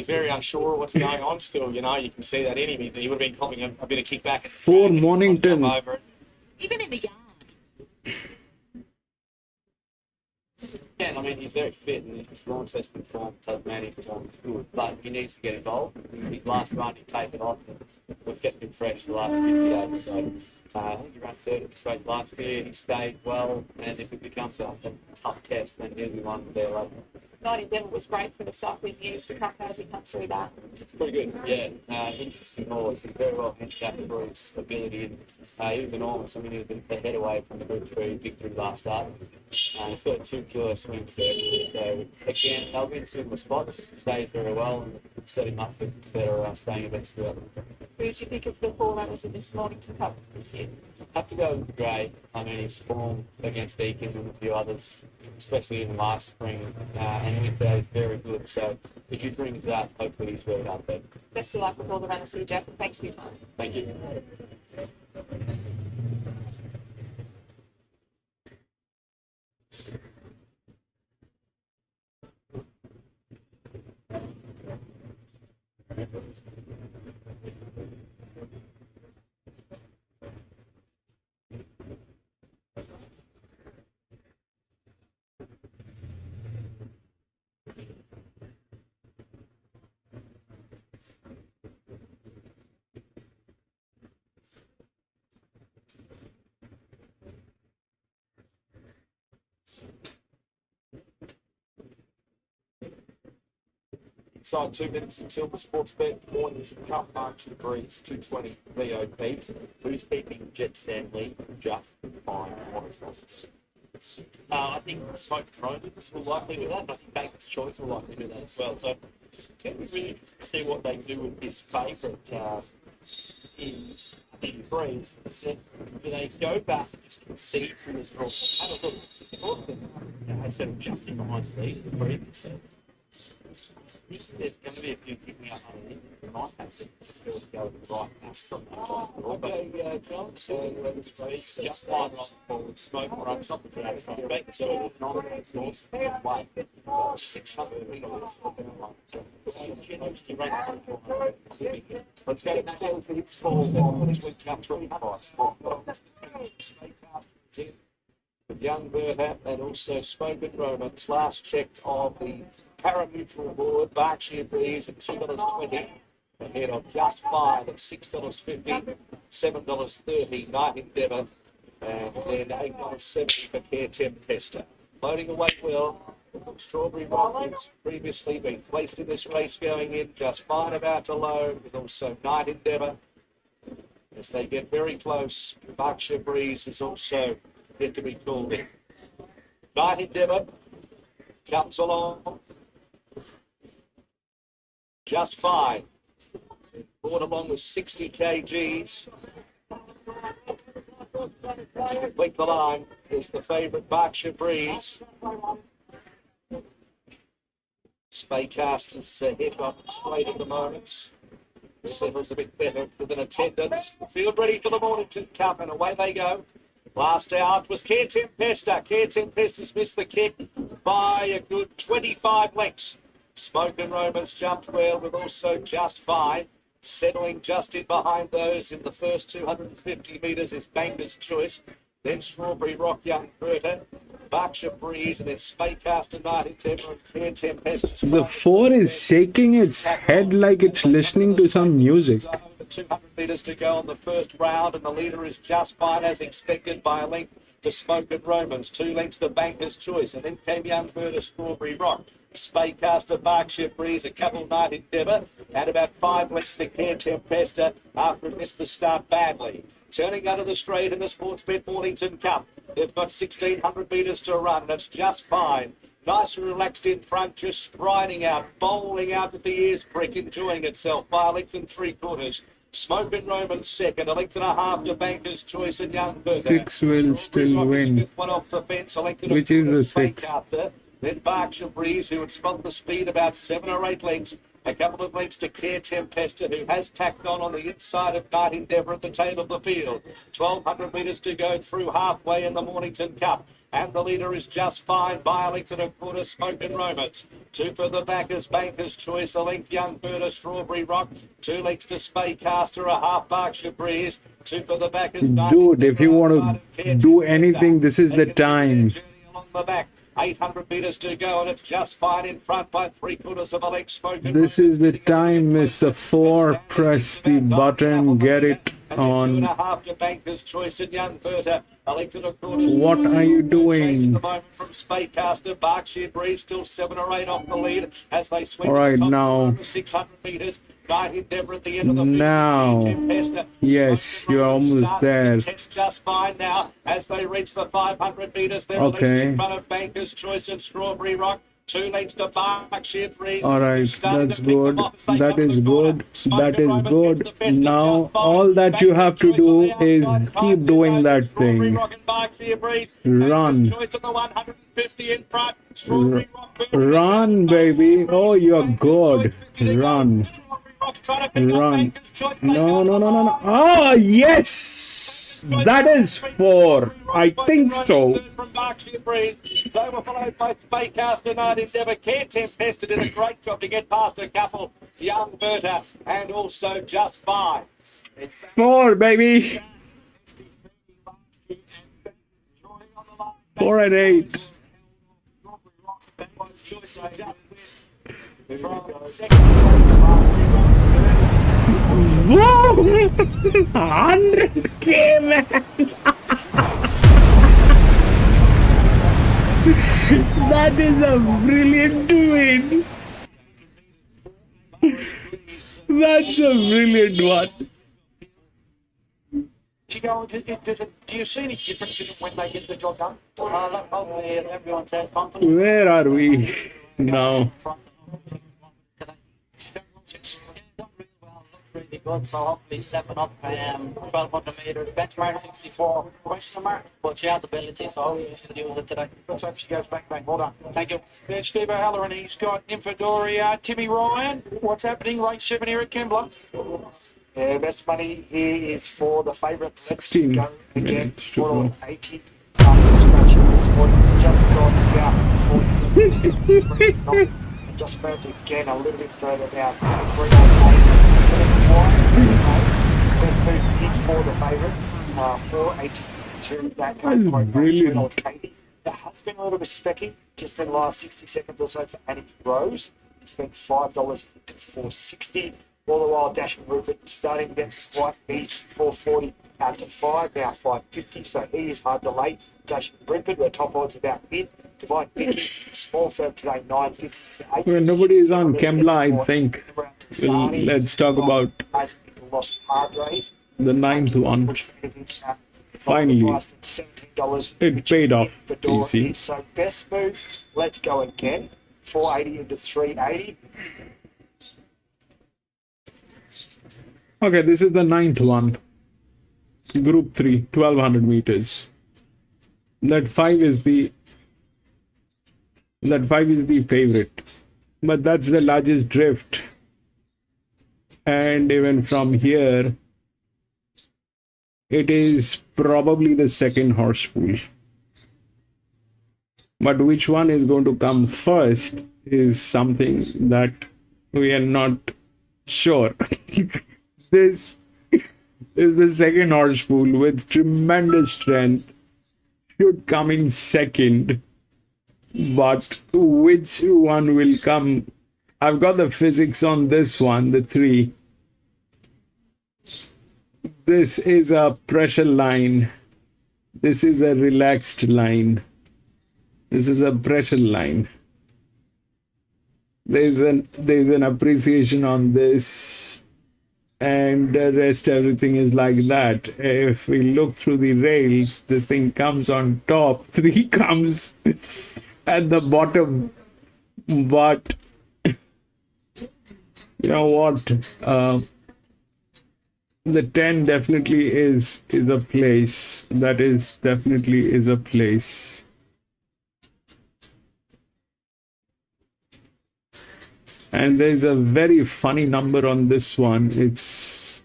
very unsure of what's going on still. You can see that in him. He would have been copping a bit of kickback. For Mornington. Even in the yard. Yeah, I mean, he's very fit, and his Launceston form, Tasmanian form is good, but he needs to get involved. His last run, he taken off, and we've kept him fresh the last 50 days. So I think he ran 3rd at the straight last year. He stayed well, and if it becomes a tough test, then he'll be one there later. 90 Devil was great for the start with years to come as he come through that. It's pretty good, yeah. Interesting horse. He's very well handicapped for his ability, and he was enormous. I mean, he was a head away from the Group 3 victory last start. He's got 2 killer swings there. So, again, they'll be in similar spots. Stays very well and set him up for better staying events throughout the Who's your pick of the 4 runners in this Mornington Cup this year? Have to go with Gray. I mean, his form against Deacon and a few others, especially in the last spring and winter, is very good. So if he brings that, hopefully he's really up there. Best of luck with all the runners here, Jack, and thanks for your time. Thank you. inside 2 minutes until the sports bet Mornington Cup March the Breeze 220 VOP. Who's keeping Jetstand lead? Just fine. I think Smoke Romans will likely do that, and I think Baker's Choice will likely do that as well. So it's going to be really interesting to see what they do with this favourite in Action Breeze. Do they go back and just concede through the draw? Have a look. Northern has sort of just in behind the lead in the previous set. There's going to be a few picking up underneath. It might have to just go with the right okay, John, so this race just line on forward. Smoke runs up the outside. Back to it, not a north way. 600 metres. Let's go to 12 for its fall. This week comes from Young Bertha and also Spoken Romans. Last check of the parimutuel board, Berkshire Breeze at $2.20. Ahead of Just Fine at $6.50, $7.30, Night Endeavour, and then $8.70 for Care Tempesta. Loading away well. Strawberry Rockets previously been placed in this race going in. Just Fine about to load, with also Night Endeavour. As they get very close, Berkshire Breeze is also yet to be called in. Night Endeavour comes along. Just Fine. Brought along with 60 kgs. To complete the line is the favourite Berkshire Breeze. Spaycaster's hit up straight at the moment. Settles a bit better with an attendance. The field ready for the Mornington Cup, and away they go. Last out was Care Tempesta. Care Tempesta's missed the kick by a good 25 lengths. Smoke and Romans jumped well with also Just Fine. Settling just in behind those in the first 250 metres is Banker's Choice. Then Strawberry Rock, Young Bertha, Berkshire Breeze, and then Spaycaster, Night Endeavour, and Care Tempesta. The 4 is shaking its head like it's listening to some music. 200 metres to go on the first round, and the leader is Just Fine as expected by a length to Smoke and Romans. 2 lengths to Banker's Choice, and then came Young Bertha, Strawberry Rock. Spaycaster, Berkshire Breeze, a couple Night Endeavour, and about 5 lengths to Care Tempesta after it missed the start badly. Turning under the straight in the Sportsbet Mornington Cup. They've got 1,600 metres to run, and it's Just Fine. Nice and relaxed in front, just striding out, bowling out with the ears prick, enjoying itself by a length and 3/4. Smoke and Roman second, a length and a half to Banker's Choice and Young Bertha. 6 will still win. One off the fence, a length and Which is the 6? Then Berkshire Breeze, who had spun the speed about 7 or 8 lengths. A couple of lengths to Care Tempesta, who has tacked on the inside of Night Endeavour at the tail of the field. 1,200 metres to go through halfway in the Mornington Cup. And the leader is Just Fine by a length and a quarter, Smoke and Romans. 2 further back is Banker's Choice, a length Young Bertha, Strawberry Rock. 2 lengths to Spaycaster, a half Berkshire Breeze. 2 further back is Dude, if you want to do anything, this is the time. Along the back. 800 metres to go, and it's Just Fine in front by 3/4 of a length. Smoking. This is the time, Mr. 4. Press the button, get it on. 2.5 to Banker's Choice and Young Bertha. What are you doing? From Spaycaster, Berkshire Breeze still 7 or 8 off the lead as they swing. All right, now. 600 metres. Night Endeavour at the end of the Now. Yes, you're almost there. Just Fine now as they reach the 500 metres. They're Okay. in front of Banker's Choice and Strawberry Rock. 2 lengths to Berkshire Breeze. All right, that's good. That is good. That is good. Now, all that you have to do is keep doing that thing. Run. Run, baby. Oh, you're good. Run. Run. No, no, no, no, no. Oh, yes! That is 4. I think so. Followed by Spaycaster, Night Endeavour. Care Tempesta did a great job to get past a couple. Young Bertha and also Just Fine. 4, baby. 4 and 8. Whoa! 100K, man! That is a brilliant win. That's a brilliant one. Do you see any difference in it when they get the job done? Hopefully, if everyone says confidence. Where are we now? Really good, so hopefully stepping up 1200 metres, benchmark 64, question mark, but she has ability, so hopefully she'll use it today. Let's hope she goes bang bang. Well done. Thank you. There's Steve O'Halloran. He's got Infadoria, Timmy Ryan. What's happening? Race 7 here at Kembla. Yeah, best money here is for the favourite. 16 Let's go again. minutes to go. 80. After scratching this one, it's just gone south. 40. Just spent again a little bit further down. 308. Best move is for the favourite. 482. That came by brilliant. $3.80. It has been a little bit specky just in the last 60 seconds or so for Annie Rose. It's been $5 into 460. All the while, Dashing Rupert starting to get quite easy. 440 out to 5, now 550. So he is hard to late. Dashing Rupert, where top odds about mid. Divine Vicky, small firm today, 950 to 8. When nobody is on Kembla, I think let's talk about the 9th one. Finally, it paid off, easy. So best move, let's go again. 480 into 380. Okay, this is the 9th one. Group 3, 1200 meters. That 5 is the favorite, but that's the largest drift, and even from here it is probably the second horse pool, but which one is going to come first is something that we are not sure. This is the second horse pool with tremendous strength, should come in second. But which one will come? I've got the physics on this one, the 3. This is a pressure line. This is a relaxed line. This is a pressure line. There's an appreciation on this, and the rest everything is like that. If we look through the rails, this thing comes on top. 3 comes at the bottom, but you know what, the 10 definitely is a place. That is definitely is a place. And there's a very funny number on this one. It's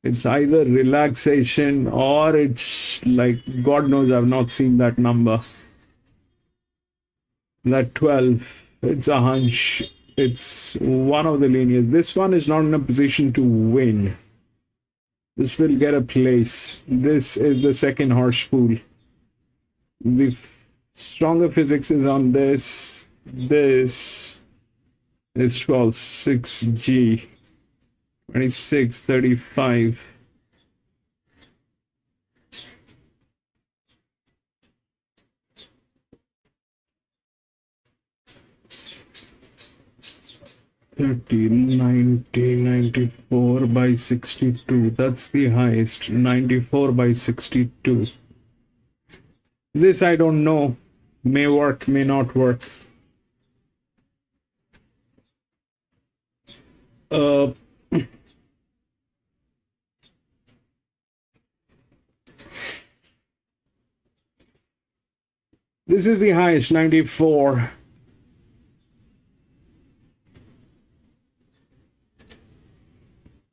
either relaxation or it's like, God knows, I've not seen that number. That 12, it's a hunch. It's one of the linears. This one is not in a position to win. This will get a place. This is the second horse pool. The stronger physics is on this. This is 12, 6G, 26, 35. $30, $90, $94 by 62. That's the highest. $94 by 62. This I don't know. May work, may not work. This is the highest, 94.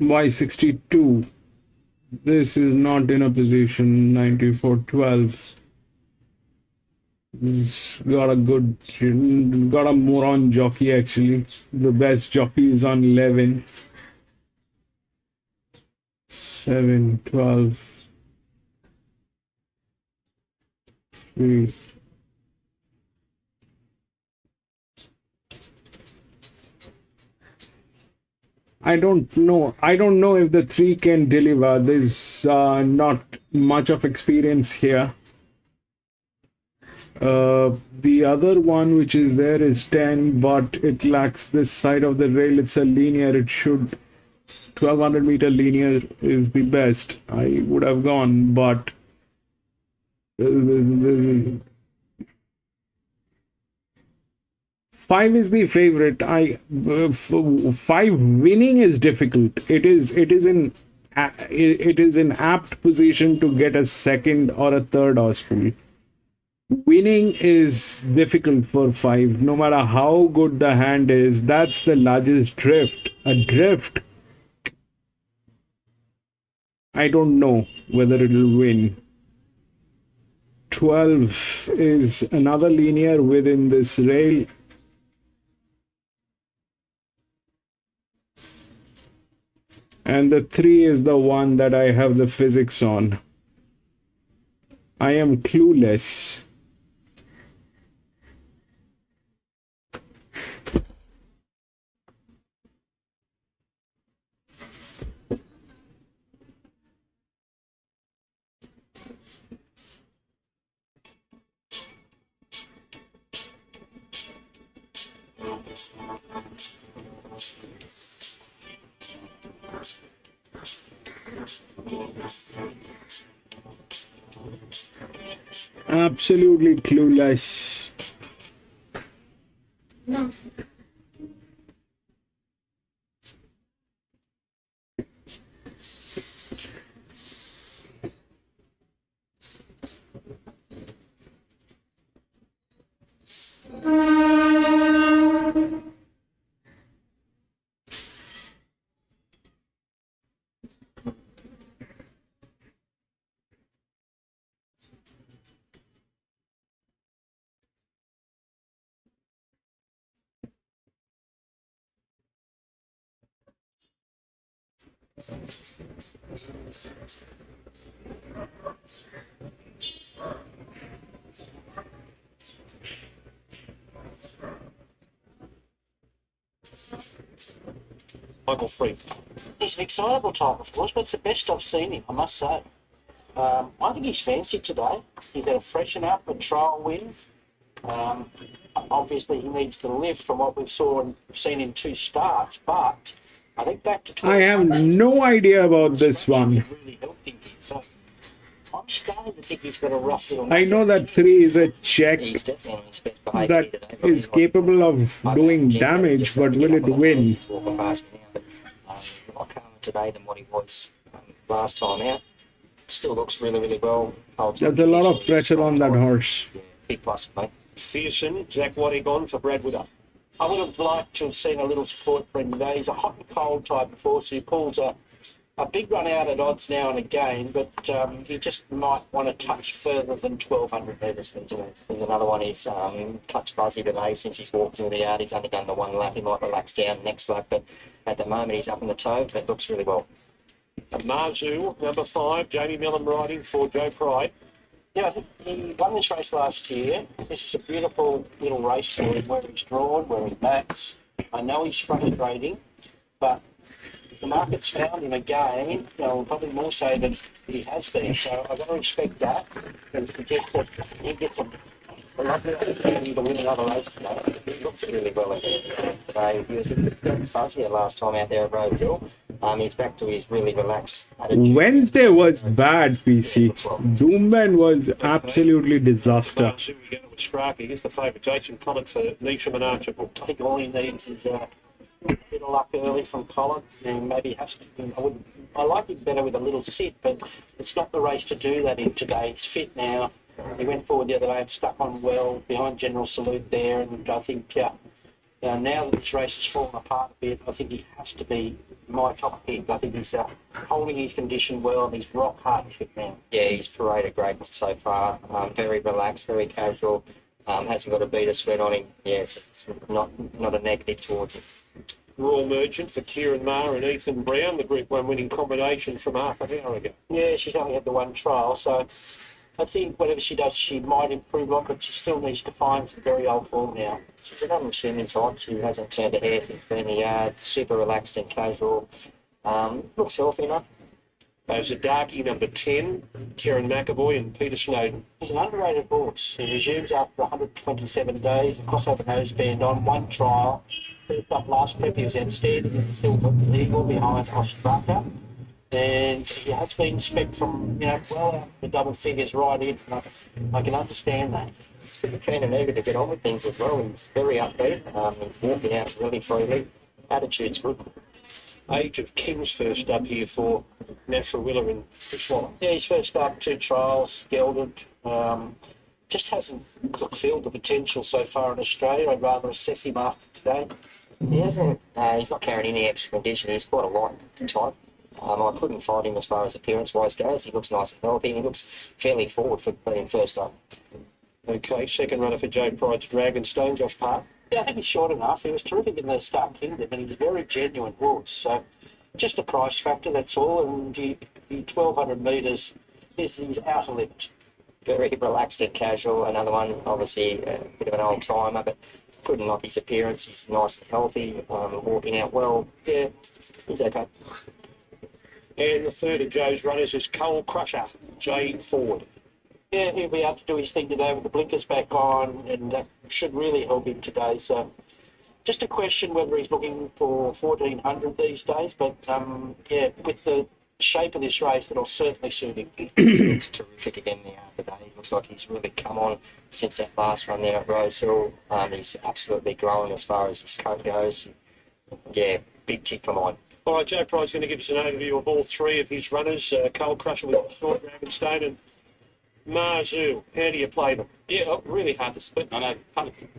By 62. This is not in a position. 94.12. This got a moron jockey actually. The best jockey is on 11. 7, 12, 3. I don't know. I don't know if the 3 can deliver. There's not much of experience here. The other one which is there is 10, but it lacks this side of the rail. It's a linear. It should 1200 meter linear is the best. I would have gone, but five is the favorite. Five winning is difficult. It is in apt position to get a second or a third hospital. Winning is difficult for five, no matter how good the hand is. That's the largest drift. A drift, I don't know whether it will win. 12 is another linear within this rail. And the 3 is the one that I have the physics on. I am clueless. Absolutely clueless. No. Michael Freed. He's an excitable type of horse, but it's the best I've seen him, I must say. I think he's fancy today. He's had a freshen up, a trial win. Obviously, he needs to lift from what we've seen in 2 starts, but I think back to 12. I have no idea about this one. Really helping him. So I'm starting to think he's got a rough little. I know that 3 is a check that is capable of doing damage, but will it win? A lot calmer today than what he was last time out. Still looks really, really well. There's a lot of pressure on that horse. Big plus, mate. Fearsome, Jack Waddy on for Brad Wooder. I would have liked to have seen a little support for him today. He's a hot and cold type of horse who pulls a big run out at odds now and again, but he just might want to touch further than 1200 metres. There's another one. He's touched buzzy today since he's walked into the yard. He's only done the 1 lap. He might relax down next lap, but at the moment he's up in the toe. But looks really well. Marzu, number 5, Jamie Millen riding for Joe Pride. Yeah, I think he won this race last year. This is a beautiful little race for him, where he's drawn, where he backs. I know he's frustrating, but the market's found him again, probably more so than he has been. So I've got to respect that and suggest that he gets a lovely opportunity to win another race today. He looks really well today. He was a bit fuzzier last time out there at Road Hill. He's back to his really relaxed attitude. Wednesday was bad, PC. Doomben was absolutely disaster. Strike against the favourite Jason Collett for Neesham and Archibald. I think all he needs is a bit of luck early from Collett, and maybe has to. I like him better with a little sit, but it's not the race to do that in today. He's fit now. He went forward the other day and stuck on well behind General Salute there, and I think now that this race has fallen apart a bit, I think he has to be my top pick. I think he's holding his condition well, and he's rock hard fit now. Yeah, he's paraded great so far. Very relaxed, very casual. Hasn't got a beat of sweat on him. Yeah, it's not a negative towards him. Royal Merchant for Kieran Maher and Ethan Brown, the Group 1 winning combination from half an hour ago. Yeah, she's only had the 1 trial, so I think whatever she does, she might improve on, but she still needs to find some very old form now. She's an unassuming type. She hasn't turned a hair since been in the yard. Super relaxed and casual. Looks healthy enough. Zadaki, number 10, Kieran McAvoy and Peter Snowden. He's an underrated horse. He resumes after 127 days, a crossover noseband on one trial. But last prep he was outstanding. He still got the eagle behind Australia. And he has been spec from, well out the double figures right in. I can understand that. He's pretty keen and eager to get on with things as well. He's very upbeat. He's walking out really freely. Attitude's good. Age of King's first up here for Natural Willer in Fishwaller. Yeah, his first up, 2 trials, gelded. Just hasn't fulfilled the potential so far in Australia. I'd rather assess him after today. He hasn't. He's not carrying any extra condition. He's quite a light type. I couldn't find him as far as appearance-wise goes. He looks nice and healthy, and he looks fairly forward for being first up. Okay, second runner for Joe Pride's Dragonstone, Josh Park. Yeah, I think he's short enough. He was terrific in the Start Kingdom, and he's a very genuine horse. So just a price factor, that's all. And he 1,200 metres is his outer limit. Very relaxed and casual. Another one, obviously a bit of an old timer, but couldn't knock his appearance. He's nice and healthy, walking out well. Yeah, he's okay. And the third of Joe's runners is Coal Crusher, Jay Ford. Yeah, he'll be able to do his thing today with the blinkers back on, and that should really help him today. So just a question whether he's looking for 1,400 these days, but yeah, with the shape of this race, it'll certainly suit him. He looks terrific again today. Looks like he's really come on since that last run there at Rose Hill. He's absolutely growing as far as his coat goes. Yeah, big tick for mine. All right, Joe Pride's going to give us an overview of all 3 of his runners. Coal Crusher with Short Dragonstone and Marzu. How do you play them? Yeah, really hard to split. I know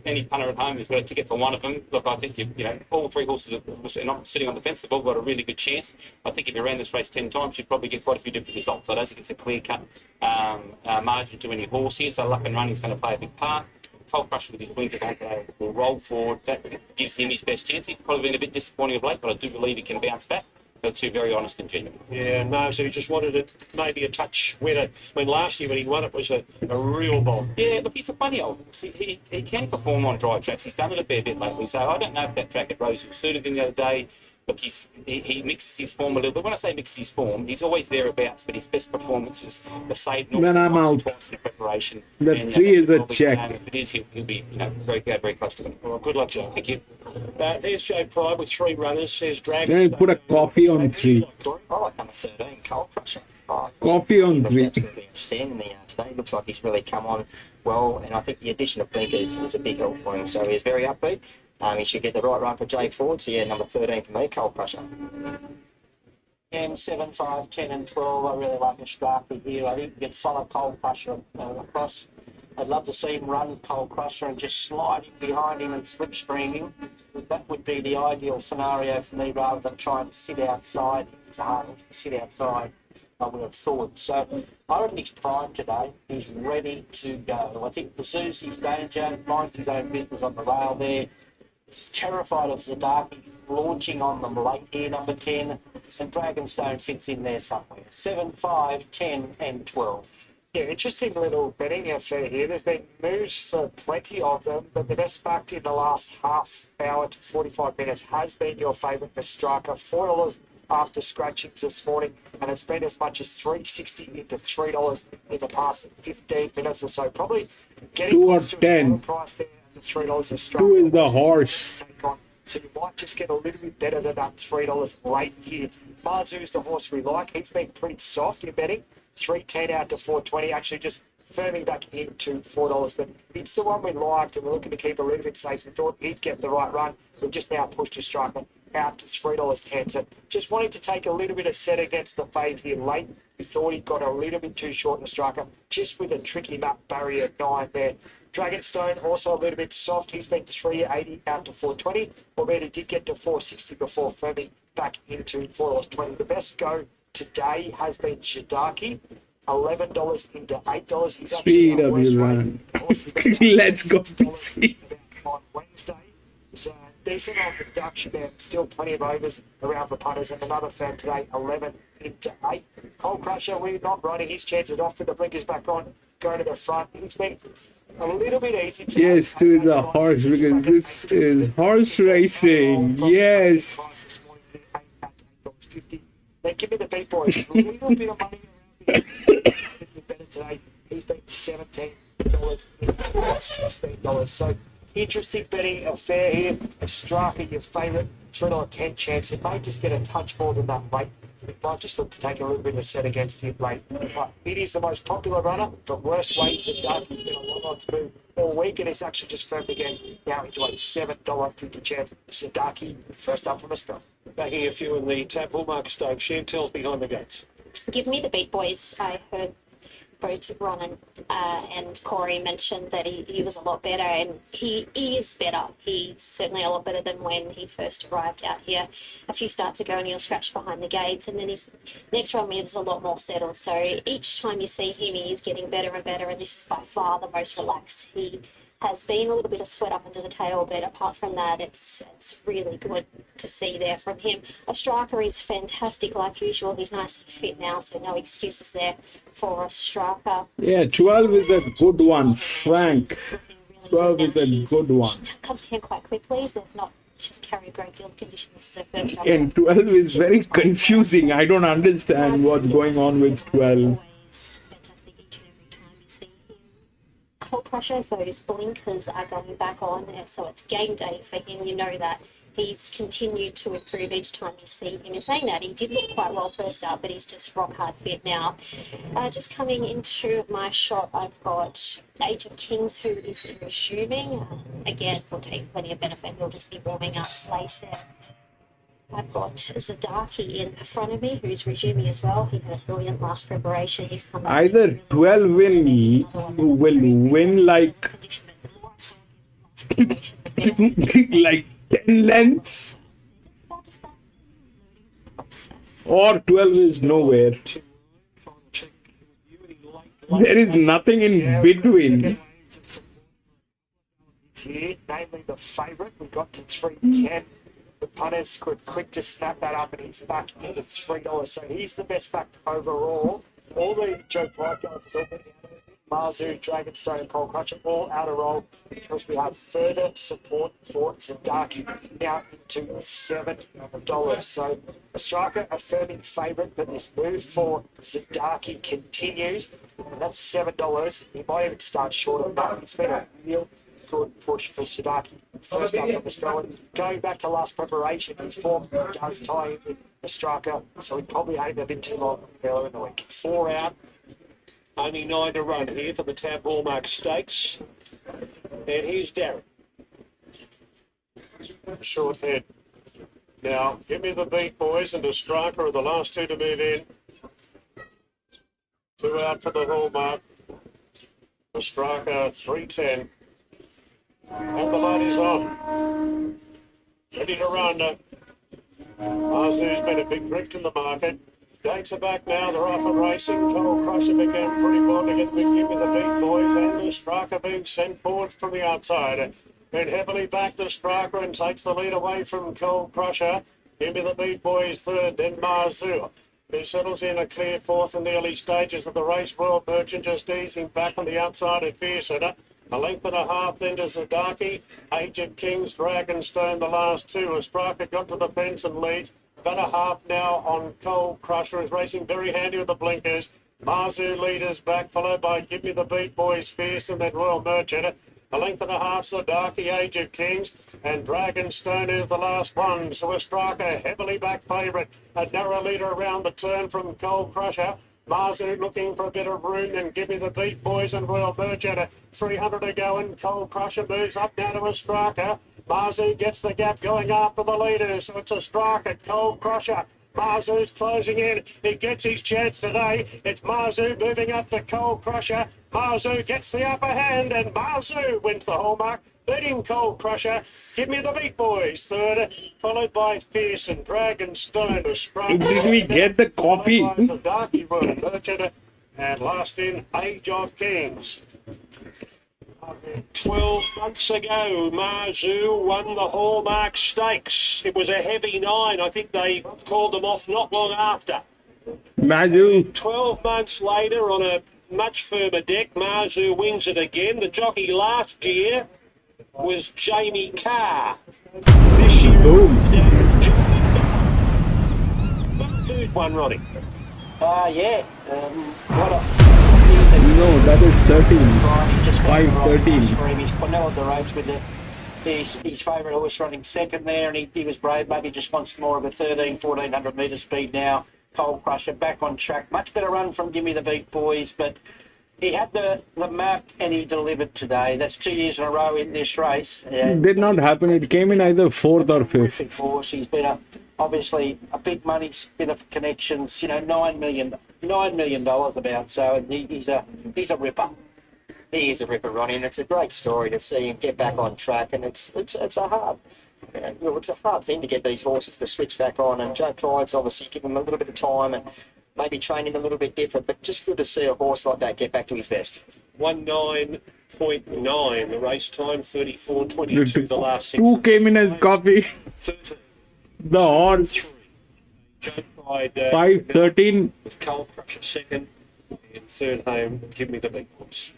any punter at home has got a ticket for one of them. Look, I think all 3 horses are not sitting on the fence. They've all got a really good chance. I think if you ran this race 10 times, you'd probably get quite a few different results. I don't think it's a clear-cut margin to any horse here, so luck and running is going to play a big part. Coal Crusher with his blinkers on today will roll forward. That gives him his best chance. He's probably been a bit disappointing of late, but I do believe he can bounce back. They're 2 very honest and genuine. Yeah, no, so he just wanted it maybe a touch wetter. I mean, last year when he won it was a real bomb. Yeah, look, he's a funny old horse. He can perform on dry tracks. He's done it a fair bit lately, so I don't know if that track at Rose Hill suited him the other day. Look, he mixes his form a little bit. When I say mixes his form, he's always thereabouts, but his best performance is the save north. When I'm out, twice in preparation. the 3 is a check. If it is, he'll be very close to it. Well, good luck, Joe. Thank you. There's Joe Pride with 3 runners. Says Dragon. Then put a coffee on 3. I like number 13, Coal Crusher. Coffee on 3. Absolutely outstanding there today. Looks like he's really come on well, and I think the addition of blinkers is a big help for him. So he's very upbeat. He should get the right run for Jake Ford. So yeah, number 13 for me, Coal Crusher. And 7, 5, 10 and 12, I really like the striker here. I think you can follow Coal Crusher across. I'd love to see him run Coal Crusher and just slide him behind him and slipstream him. That would be the ideal scenario for me rather than trying to sit outside. It's hard to sit outside, I would have thought. So I reckon he's primed today. He's ready to go. I think the Susie's danger, minds his own business on the rail there. Terrified of Zadaki launching on them late here, number 10, and Dragonstone fits in there somewhere. 7, 5, 10 and 12. Yeah, interesting little betting affair here. There's been moves for plenty of them, but the best backed in the last half hour to 45 minutes has been your favourite, the Striker. $4 after scratchings this morning, and it's been as much as $3.60 into $3 in the past 15 minutes or so. Probably getting 2 or close to the 10. price there. $3 a strike. 2 is the horse. So you might just get a little bit better than that $3 late here. Marzu's the horse we like. He's been pretty soft in betting. 310 out to 420. Actually just firming back into $4. But it's the one we liked, and we're looking to keep a little bit safe. We thought he'd get the right run. We've just now pushed his striker out to $3.10. So just wanting to take a little bit of set against the fave here late. We thought he got a little bit too short in the striker, just with a tricky map barrier 9 there. Dragonstone also a little bit soft. He's been 380 out to 420, albeit he did get to 460 before firming back into $4.20. The best go today has been Zadaki, $11 into $8. He's Speed of your run. Let's go. On Wednesday, so decent on production there. Still plenty of overs around for punters, and another firm today, 11 into 8. Coal Crusher, we're not riding his chances off with the blinkers back on. Go to the front. He's been a little bit easy to Yes, to the horse, because this is horse racing. Yes. Then give me the beat boys. A little bit of money better today. He's been $17, $16. So interesting betting affair here. Strike your favourite $3.10 chance. It may just get a touch more than that rate. It might just look to take a little bit of a set against him late. But it is the most popular runner. The worst weight is dark. He's been a long on move all week, and it's actually just firmed again. Now into a $7.50 chance. Sadaki, first up from a spell. Backing a few in the Tab Hallmark Stokes. Chantel's behind the gates. Give me the beat boys. I heard both Ron and Corey mentioned that he was a lot better, and he is better. He's certainly a lot better than when he first arrived out here a few starts ago, and he was scratched behind the gates, and then his next run was a lot more settled. So each time you see him, he is getting better and better, and this is by far the most relaxed he has been. A little bit of sweat up into the tail, but apart from that, it's really good to see there from him. A striker is fantastic like usual. He's nice and fit now, so no excuses there for a striker. Yeah, 12 is a good one, Frank. 12 is a good one. Comes to him quite quickly, so there's not just carry a great deal of conditions. And 12 is very confusing. I don't understand what's going on with 12. Cold Crushers, those blinkers are going back on, so it's game day for him. You know that he's continued to improve each time you see him. In saying that, he did look quite well first up, but he's just rock hard fit now. Just coming into my shot, I've got Age of Kings, who is resuming. Again, will take plenty of benefit. He'll just be warming up place there. I've got Zadaki in front of me, who's resuming as well. He had a brilliant last preparation. He's come Either 12 will win like like 10 lengths, or 12 is nowhere. There is nothing in between. Here, namely the favourite. We got to 310. The punters could quick to snap that up, and he's back into $3. So he's the best factor overall. All the Joe Pride guys, all been Marzu, Dragonstone, and Cold Crusher, all out of roll because we have further support for Zadaki now into $7. So a striker, a firming favourite, but this move for Zadaki continues, and that's $7. He might even start short of that. It's been a real good push for Sadaki. First up from Australia. Going back to last preparation, his form does tie in with the striker, so he probably ain't a bit too long earlier in the week. 4 out. Only 9 to run here for the Tab Hallmark Stakes. And here's Darren. Short head. Now, give me the beat, boys, and the striker are the last 2 to move in. 2 out for the Hallmark. The striker, 310. And the light is on. Ready to run. Arzu's been a big drift in the market. Dates are back now. They're off and racing. Cold Crusher began pretty well together with Give Me the Beat Boys, and the striker being sent forward from the outside. Then heavily back the striker and takes the lead away from Cold Crusher. Give Me the Beat Boys third, then Marzu, who settles in a clear fourth in the early stages of the race. World Merchant just easing back on the outside at Fearsetter. A length and a half then to Zadaki. Age of Kings, Dragonstone, the last 2. A striker got to the fence and leads. About a half now on Cold Crusher, is racing very handy with the blinkers. Marzu leaders back, followed by Give Me the Beat Boys Fierce, and then Royal Merchant. A length and a half, Zadaki, Age of Kings, and Dragonstone is the last one. So a striker, heavily back favourite. A narrow leader around the turn from Cold Crusher. Marzu looking for a bit of room, and Give Me the Beat Boys and Royal Merchant. 300 to go, and Cold Crusher moves up now to a striker. Marzu gets the gap going after the leaders, so it's a striker, Cold Crusher. Marzu's closing in. He gets his chance today. It's Marzu moving up to Cold Crusher. Marzu gets the upper hand, and Marzu wins the Hallmark, beating Cold Crusher. Give Me the Beat Boys third, followed by Fierce and Dragonstone. Did we get the coffee? Darky Royal Merchant, and last in Age of Kings. 12 months ago, Marzu won the Hallmark Stakes. It was a heavy 9. I think they called them off not long after. Marzu. 12 months later, on a much firmer deck, Marzu wins it again. The jockey last year was Jamie Carr. This year, Who's one, Roddy? Yeah. What a... No, that is 13. He just found the right 5:13. horse for him. He's put out the ropes with his favourite horse running second there, and he was brave. Maybe just wants more of a 1,400 metre speed now. Cold Crusher back on track. Much better run from Gimme the Beat Boys, but he had the map and he delivered today. That's 2 years in a row in this race. Did not happen. It came in either 4th or 5th. Horse. He's been obviously a big money bit of connections. You know, $9 million about. So he's a ripper. He is a ripper, Ronnie, and it's a great story to see him get back on track. And it's a hard, it's a hard thing to get these horses to switch back on. And Joe Clyde's obviously given him a little bit of time and maybe train him a little bit different. But just good to see a horse like that get back to his best. 19.9 the race time, 34.22 the last 6. Who came in as coffee? The horse. 5:13. With Cold Crusher second, and third home, Give Me the Big Boys.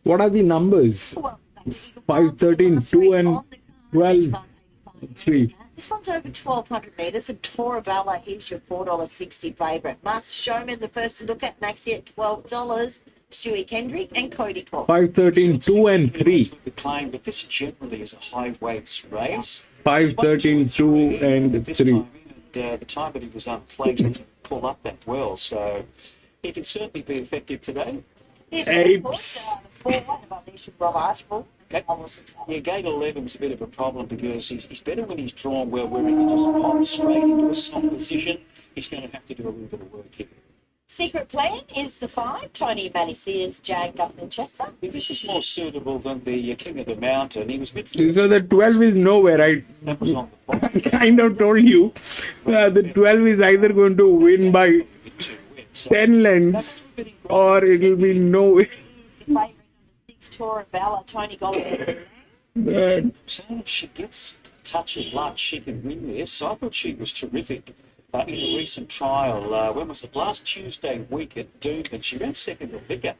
What are the numbers? 5:13, 2 and 12, 3. This one's over 1,200 metres, and Torabella is your $4.60 favourite. Master Showman, the first to look at, Maxi at $12. Stewie Kendrick and Cody Clark. 5:13, 2 and 3. The claim, but this generally is a high weights race. 5:13, 2 and 3. The time that he was unpleased to pull up that well, so he can certainly be effective today. Apes. Yeah, gate 11's a bit of a problem because he's better when he's drawn well, where he can just pop straight into a soft position. He's going to have to do a little bit of work here. Secret Plan is the 5. Tony Matty Sears, Jane Guthman-Chester. If this is more suitable than the King of the Mountain, he was midfield. So the 12 is nowhere. I kind of told you the 12 is either going to win by 10 lengths or it'll be nowhere. Torabella, Tony Golden. Saying if she gets a touch of luck, she can win this. So I thought she was terrific in a recent trial. When was it? Last Tuesday week at Doomben. She ran second to Vicar.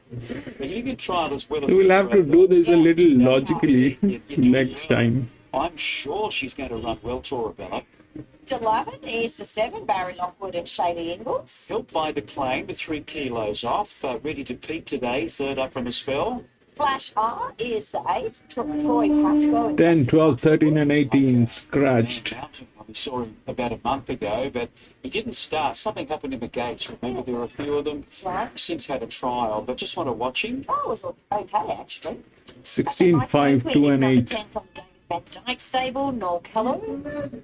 But you can trial as well as We'll have to do this a little logically next time. I'm sure she's going to run well, Torabella. 11 is the 7, Barry Lockwood and Shaylee Ingalls. Helped by the claim, with 3 kilos off. Ready to peak today, third up from a spell. Flash R is the 8, Troy Pascoe. 10, 12, 13 and 18 scratched. We saw him about a month ago, but he didn't start. Something happened in the gates. Remember, there were a few of them. That's right. Since had a trial, but just want to watch him. Oh, it was okay, actually. 16, 5, 2 and 8. 10 from David Van Dyke stable, Noel Kello.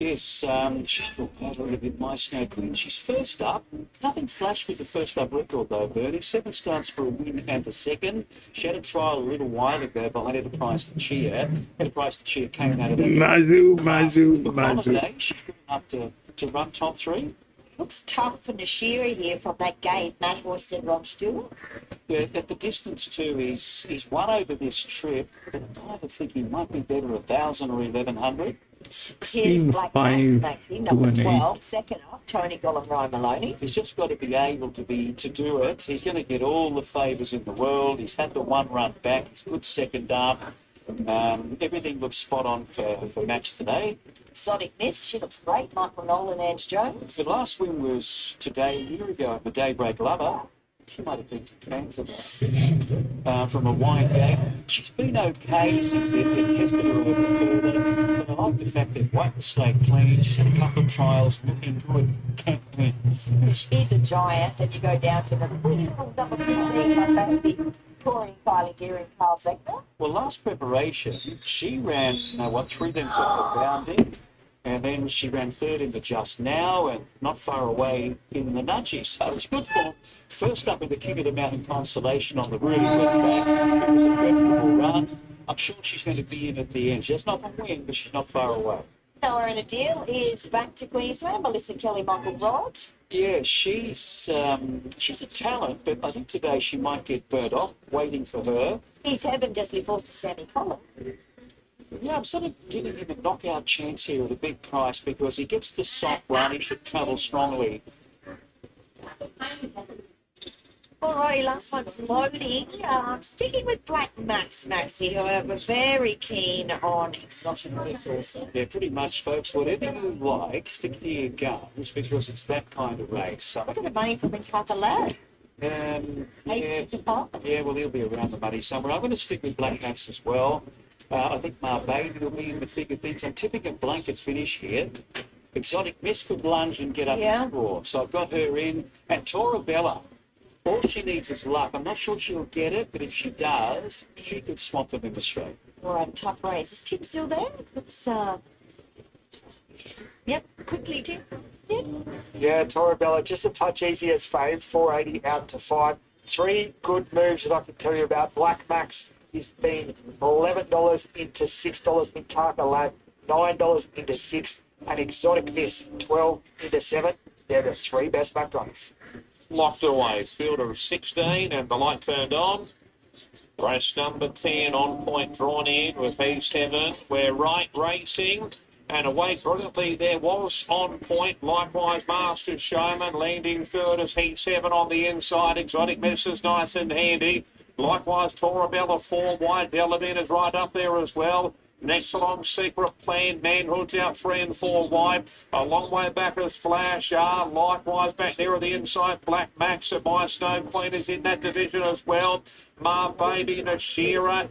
Yes, she's drawn out a little bit, My Snow Queen. She's first up. Nothing flash with the first up record, though, Bernie. 7 starts for a win and a second. She had a trial a little while ago behind Enterprise to Cheer. Enterprise to Cheer came out of that. Mazu. Holiday, she's good enough to run top 3. Looks tough for Nashira here from that gate. Matt Horst and Ron Stewart. Yeah, at the distance too, he's won over this trip, but I think he might be better 1,000 or 1,100. 16, 5, 2 and 8. Second up, Tony Gollum, Ryan Maloney. He's just got to be able to do it. He's going to get all the favours in the world. He's had the one run back. He's good second up. Everything looks spot on for Max today. Exotic Miss, she looks great. Michael Nolan, Ange Jones. The last win was today, a year ago, at the Daybreak Lover. She might have been trans from a wide gate. She's been okay since they've tested her a little further. But I like the fact they've wiped the slate clean. She's had a couple of trials, looking good, can't win. She's a giant, and you go down to the little number 15, my baby. Corey, Kylie Gear and Carl Zegner. Well, last preparation, she ran, 3 lengths off the bounding. And then she ran third in the Just Now and not far away in the Nudgy. So it was good for first up in the King of the Mountain Constellation on the really wet track. It was a reputable run. I'm sure she's going to be in at the end. She has not a win, but she's not far away. Noah in a deal is back to Queensland. Melissa Kelly, Michael Rod. Yeah, she's a talent, but I think today she might get burnt off, waiting for her. He's Heaven Desley Forster, Sammy Collins. Yeah, I'm sort of giving him a knockout chance here at a big price because he gets the soft run. He should travel strongly. Alrighty, last one's loading. Sticking with Black Maxi, however, very keen on exotic miss also. Yeah, pretty much, folks. Whatever you like, stick to your guns because it's that kind of race. So, Look at the money from Encounter Lad. yeah, 855. yeah, well, he'll be around the money somewhere. I'm going to stick with Black Max as well. I think Ma Baby will be in the thick of things. I'm tipping a blanket finish here. Exotic Miss could lunge and get up and score. So I've got her in. And Tora Bella, all she needs is luck. I'm not sure she'll get it, but if she does, she could swamp them in the straight. Alright, tough race. Is Tim still there? It's, yep, quickly, Tim. Yep. Yeah, Torabella, just a touch easy as fave, 480 out to 5. 3 good moves that I can tell you about. Black Max has been $11 into $6. Mintaka Lad, $9 into 6. And Exotic Miss, 12 into 7. They're the 3 best back runners. Locked away, fielder of 16, and the light turned on. Race number 10 on point drawn in with E7. We're right racing. And away brilliantly there was on point. Likewise, Master Showman landing third as E7 on the inside. Exotic Misses nice and handy. Likewise, Torabella 4 wide. Delavin is right up there as well. Next along, Secret Plan, Manhood's out 3 and 4 wide. A long way back is Flash R. Likewise, back there on the inside, Black Max and My Snow Queen is in that division as well. Ma Baby, Nashira.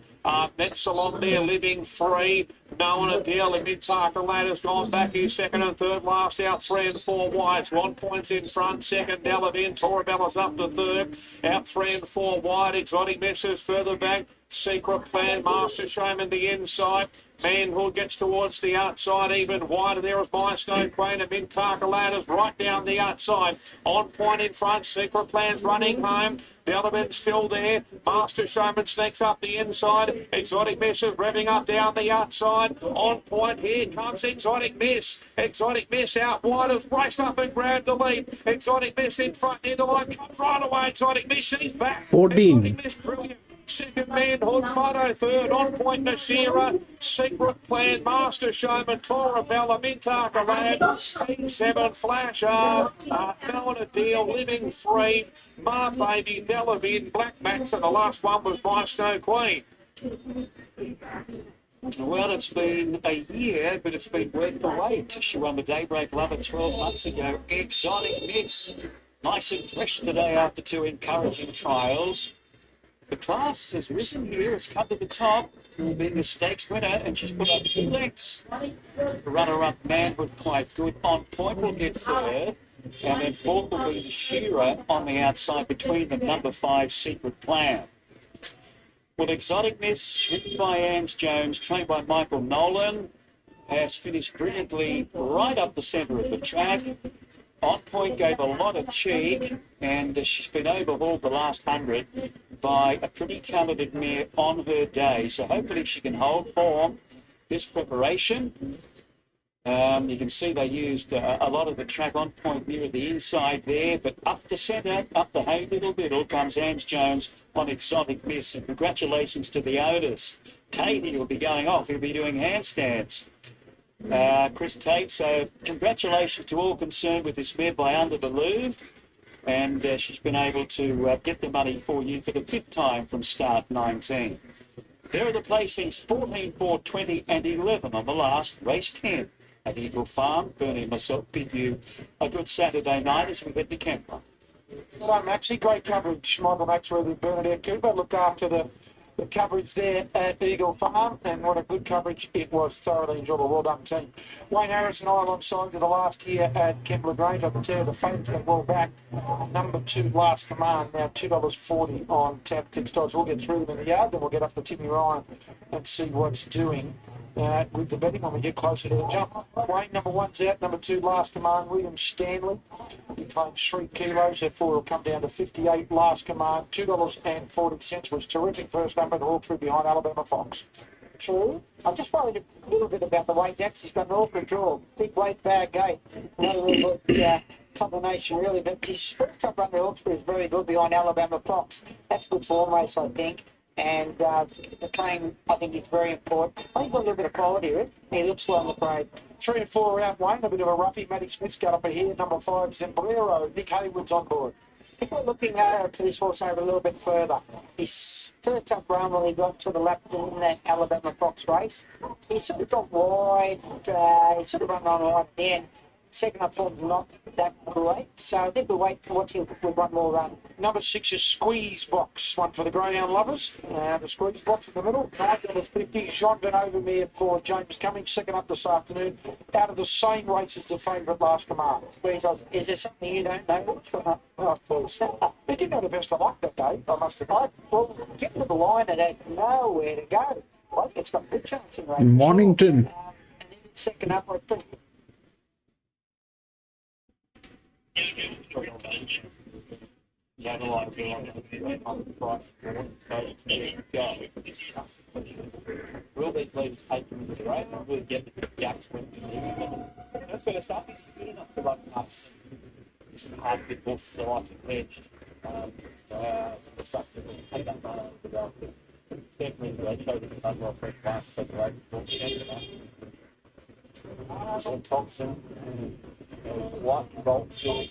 Next along there, Living Free. No one a deal. And Mintaka Lad has gone back. He's second and third. Last out 3 and 4 wides. 1 points in front. Second, Delavin. Torabella's up to third. Out 3 and 4 wide. Exotic Misses further back. Secret Plan, Master Showman the inside. Manhood gets towards the outside, even wider there is My Stone Queen and Mintaka Ladders right down the outside. On point in front, Secret Plan's running home. The other man's still there. Master Showman sneaks up the inside. Exotic Miss is revving up down the outside. On point, here comes Exotic Miss. Exotic Miss out wide has raced up and grabbed the lead. Exotic Miss in front near the line, comes right away. Exotic Miss, she's back. 14. Exotic Miss, brilliant. Second Manhood, Fido third, on point Nashira, Secret Plan, Master Showman, Torabella, Mintaka Lad, 7 Flash R, Melon Deal, Living Free, Ma Baby, Delavin, Black Max, and the last one was My Snow Queen. Well, it's been a year, but it's been worth the wait. She won the Daybreak Lover 12 months ago. Exotic Miss, nice and fresh today after 2 encouraging trials. The class has risen here, it's come to the top, being the stakes winner, and she's put up 2 lengths. The runner-up Manhood quite good. On point will get third, and then fourth will be the Shearer on the outside between them, number 5 Secret Plan. Well, Exotic Miss, written by Ange Jones, trained by Michael Nolan, has finished brilliantly right up the centre of the track. On point gave a lot of cheek, and she's been overhauled the last 100 by a pretty talented mare on her day. So hopefully she can hold form this preparation. You can see they used a lot of the track on point near the inside there, but up the centre, up the hay little comes Ange Jones on Exotic Miss. And congratulations to the owners. Tate will be going off, he'll be doing handstands. Chris Tate, so congratulations to all concerned with this mare by Under the Louvre. And she's been able to get the money for you for the 5th time from start 19. There are the placings 14, 4, 20 and 11 on the last, race 10 at Eagle Farm. Bernie and myself bid you a good Saturday night as we head to Kembla. Well, Maxie, great coverage. Michael Maxworthy, Bernadette Cooper looked after the coverage there at Eagle Farm, and what a good coverage it was. Thoroughly enjoyable. Well done, team. Wayne Harris and I alongside you the last year at Kembla Grange. I can tell you the favourites got well back. Number 2, Last Command, now $2.40 on tap fixed odds. We'll get through them in the yard, then we'll get up to Timmy Ryan and see what's doing with the betting when we get closer to the jump. Wayne, number 1's out. Number 2, Last Command, William Stanley. He claims 3 kilos, therefore it'll come down to 58. Last Command, $2.40 was terrific first number and Hawkesbury behind Alabama Fox. True. I'm just worried a little bit about the weight. Dax, he's got an awkward draw. Big weight, bad gate. Not a little good combination, really. But his first top run to Hawkesbury is very good behind Alabama Fox. That's good form race, I think. And the claim, I think, is very important. I think got a little bit of quality here. He looks well on the parade. 3 and 4 are out, Wayne. A bit of a roughie. Matty Smith's got up here. Number 5, Zembrero. Nick Haywood's on board. if we're looking to this horse over a little bit further, his first up run when he got to the lap in that Alabama Fox race, he sort of got wide, he sort of run on right at the end. Second up form's not that great, so I think we'll wait to watch him with one more run. Number 6 is Squeeze Box, one for the greyhound lovers. The Squeeze Box in the middle, $9.50. Jean Van Overmeer for James Cummings, second up this afternoon. Out of the same race as the favourite Last Command. Is there something you don't know? Oh, please. He didn't have the best of luck that day, I must admit. Well, get to the line, I don't know where to go. I think it's got a good chance in race. Mornington. And then second up, I think. Will these leaders take them into the race and really get the gaps when we need them? First up, he's good enough to run past some hard bit horses that like to edged. The stuff that will take that run over the goal. Definitely they showed it done well for last separation for Thompson, White Bolt Silk.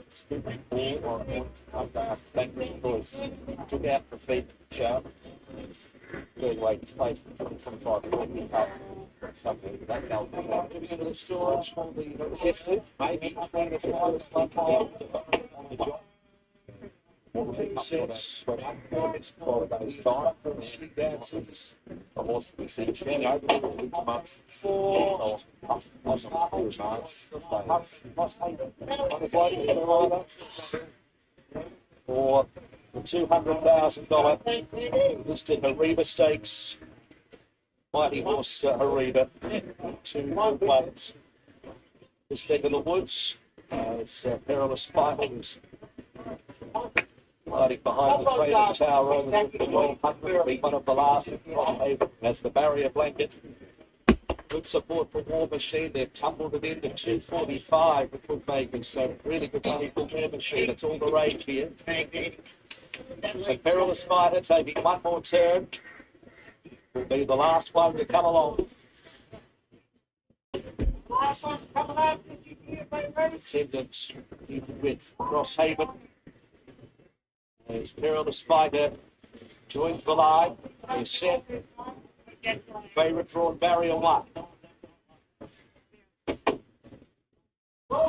Stupid ball or come back, boys. Took out the feet, sharp. Third way space, 25 up. Something that they'll be able to go to the storage from the tested. Maybe trying to on the job. Since it's 4 days' time, she dances. The horse we see 10 over the winter months. 4 months. For the $200,000 listed Hariba Stakes. Mighty horse Hariba. 2 ones. This leg of the woods. It's Perilous Fighters. Riding behind the Trader's Tower over the 1200, one of the last as the barrier blanket. Good support from War Machine. They've tumbled it into 245 with bookmakers, so really good money for War Machine. It's all the rage here. So Perilous Fighter taking one more turn. Will be the last one to come along. Last one coming up. Attendance with Crosshaven. As Perilous Fighter joins the line. They're set. Favourite drawn barrier 1.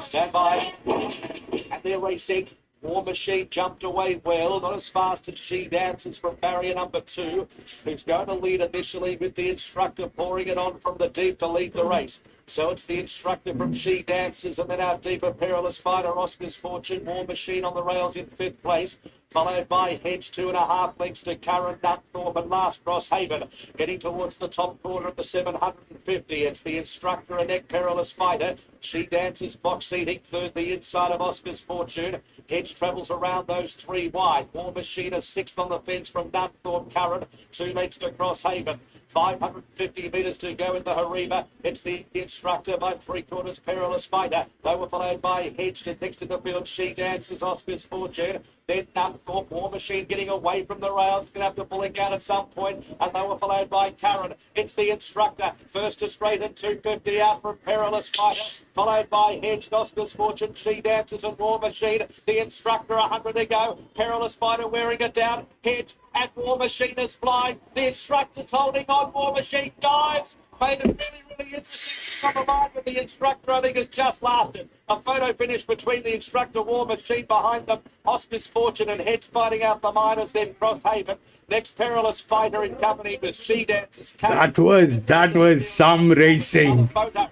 Stand by. And they're racing. War Machine jumped away well, not as fast as She Dances from barrier number 2, who's going to lead initially with the instructor pouring it on from the deep to lead the race. So it's the instructor from She Dances, and then our deeper Perilous Fighter, Oscar's Fortune, War Machine on the rails in 5th place, followed by Hedge 2.5 lengths to Curran, Nunthorpe and last Crosshaven. Getting towards the top corner of the 750, it's the instructor and neck Perilous Fighter. She Dances box seating third, the inside of Oscar's Fortune. Hedge travels around those 3 wide. War Machine is 6th on the fence from Nunthorpe, Curran, 2 lengths to Crosshaven. 550 metres to go in the Hariba. It's the instructor by 3/4 Perilous Fighter. They were followed by Hedge, and next in the field She Dances, Oscar's Fortune. Then Nunthorpe, War Machine getting away from the rails. Going to have to pull it out at some point. And they were followed by Curran. It's the instructor. First to straight and 250 out from Perilous Fighter. Followed by Hedge, Oscar's Fortune, She Dances and War Machine. The instructor 100 to go. Perilous Fighter wearing it down. Hedge and War Machine is flying. The instructor's holding on. War Machine dives. Made it really interesting from the line with the instructor. I think has just lasted. A photo finish between the instructor War Machine behind them. Oscar's Fortune and Hedge fighting out the minors. Then Crosshaven. Next Perilous Fighter in company with She Dances. That was some racing. Photo.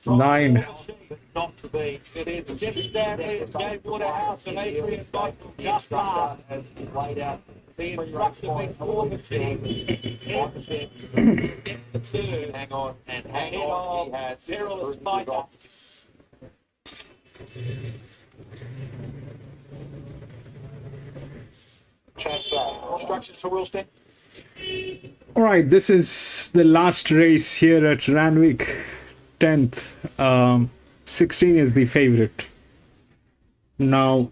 Nine. Not to be. It is Jim Stanley and Dave Waterhouse and Adrian Scott just last as he laid out. The instructor being War Machine. Get the turn. Hang on and hang on. He has Perilous Fighter. Instructions for Wilston. All right, this is the last race here at Randwick. 10th. 16 is the favorite. Now,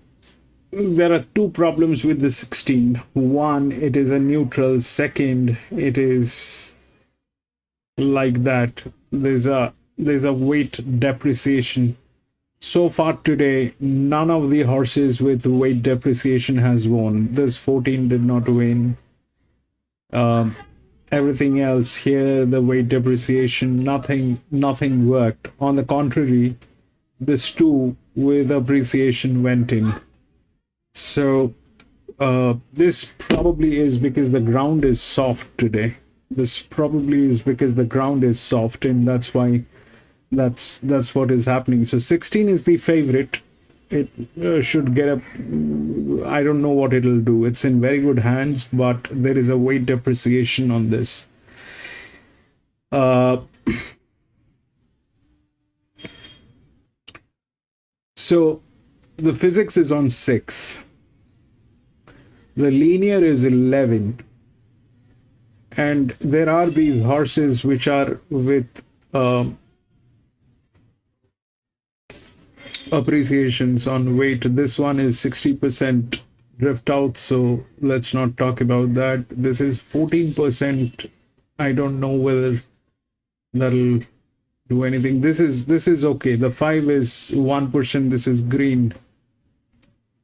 there are two problems with the 16. One, it is a neutral. Second, it is like that. There's a weight depreciation. So far today, none of the horses with weight depreciation has won. This 14 did not win. Everything else here, the weight depreciation, nothing worked. On the contrary, this 2 with appreciation went in. So this probably is because the ground is soft today. This probably is because the ground is soft, and that's why that's what is happening. So 16 is the favorite. It should get up. I don't know what it'll do. It's in very good hands, but there is a weight depreciation on this. So the physics is on 6. The linear is 11. And there are these horses which are with appreciations on weight. This one is 60% drift out, so let's not talk about that. This is 14%. I don't know whether that'll do anything. This is okay. The 5 is 1%. This is green.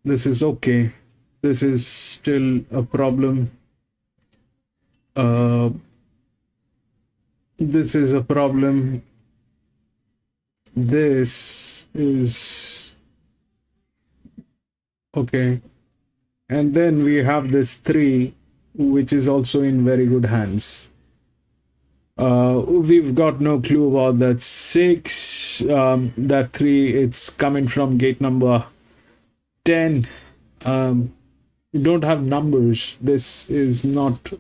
This is okay. This is still a problem. This is a problem. This is okay. And then we have this 3, which is also in very good hands. We've got no clue about that 6. That 3, it's coming from gate number 10. We don't have numbers. This is not,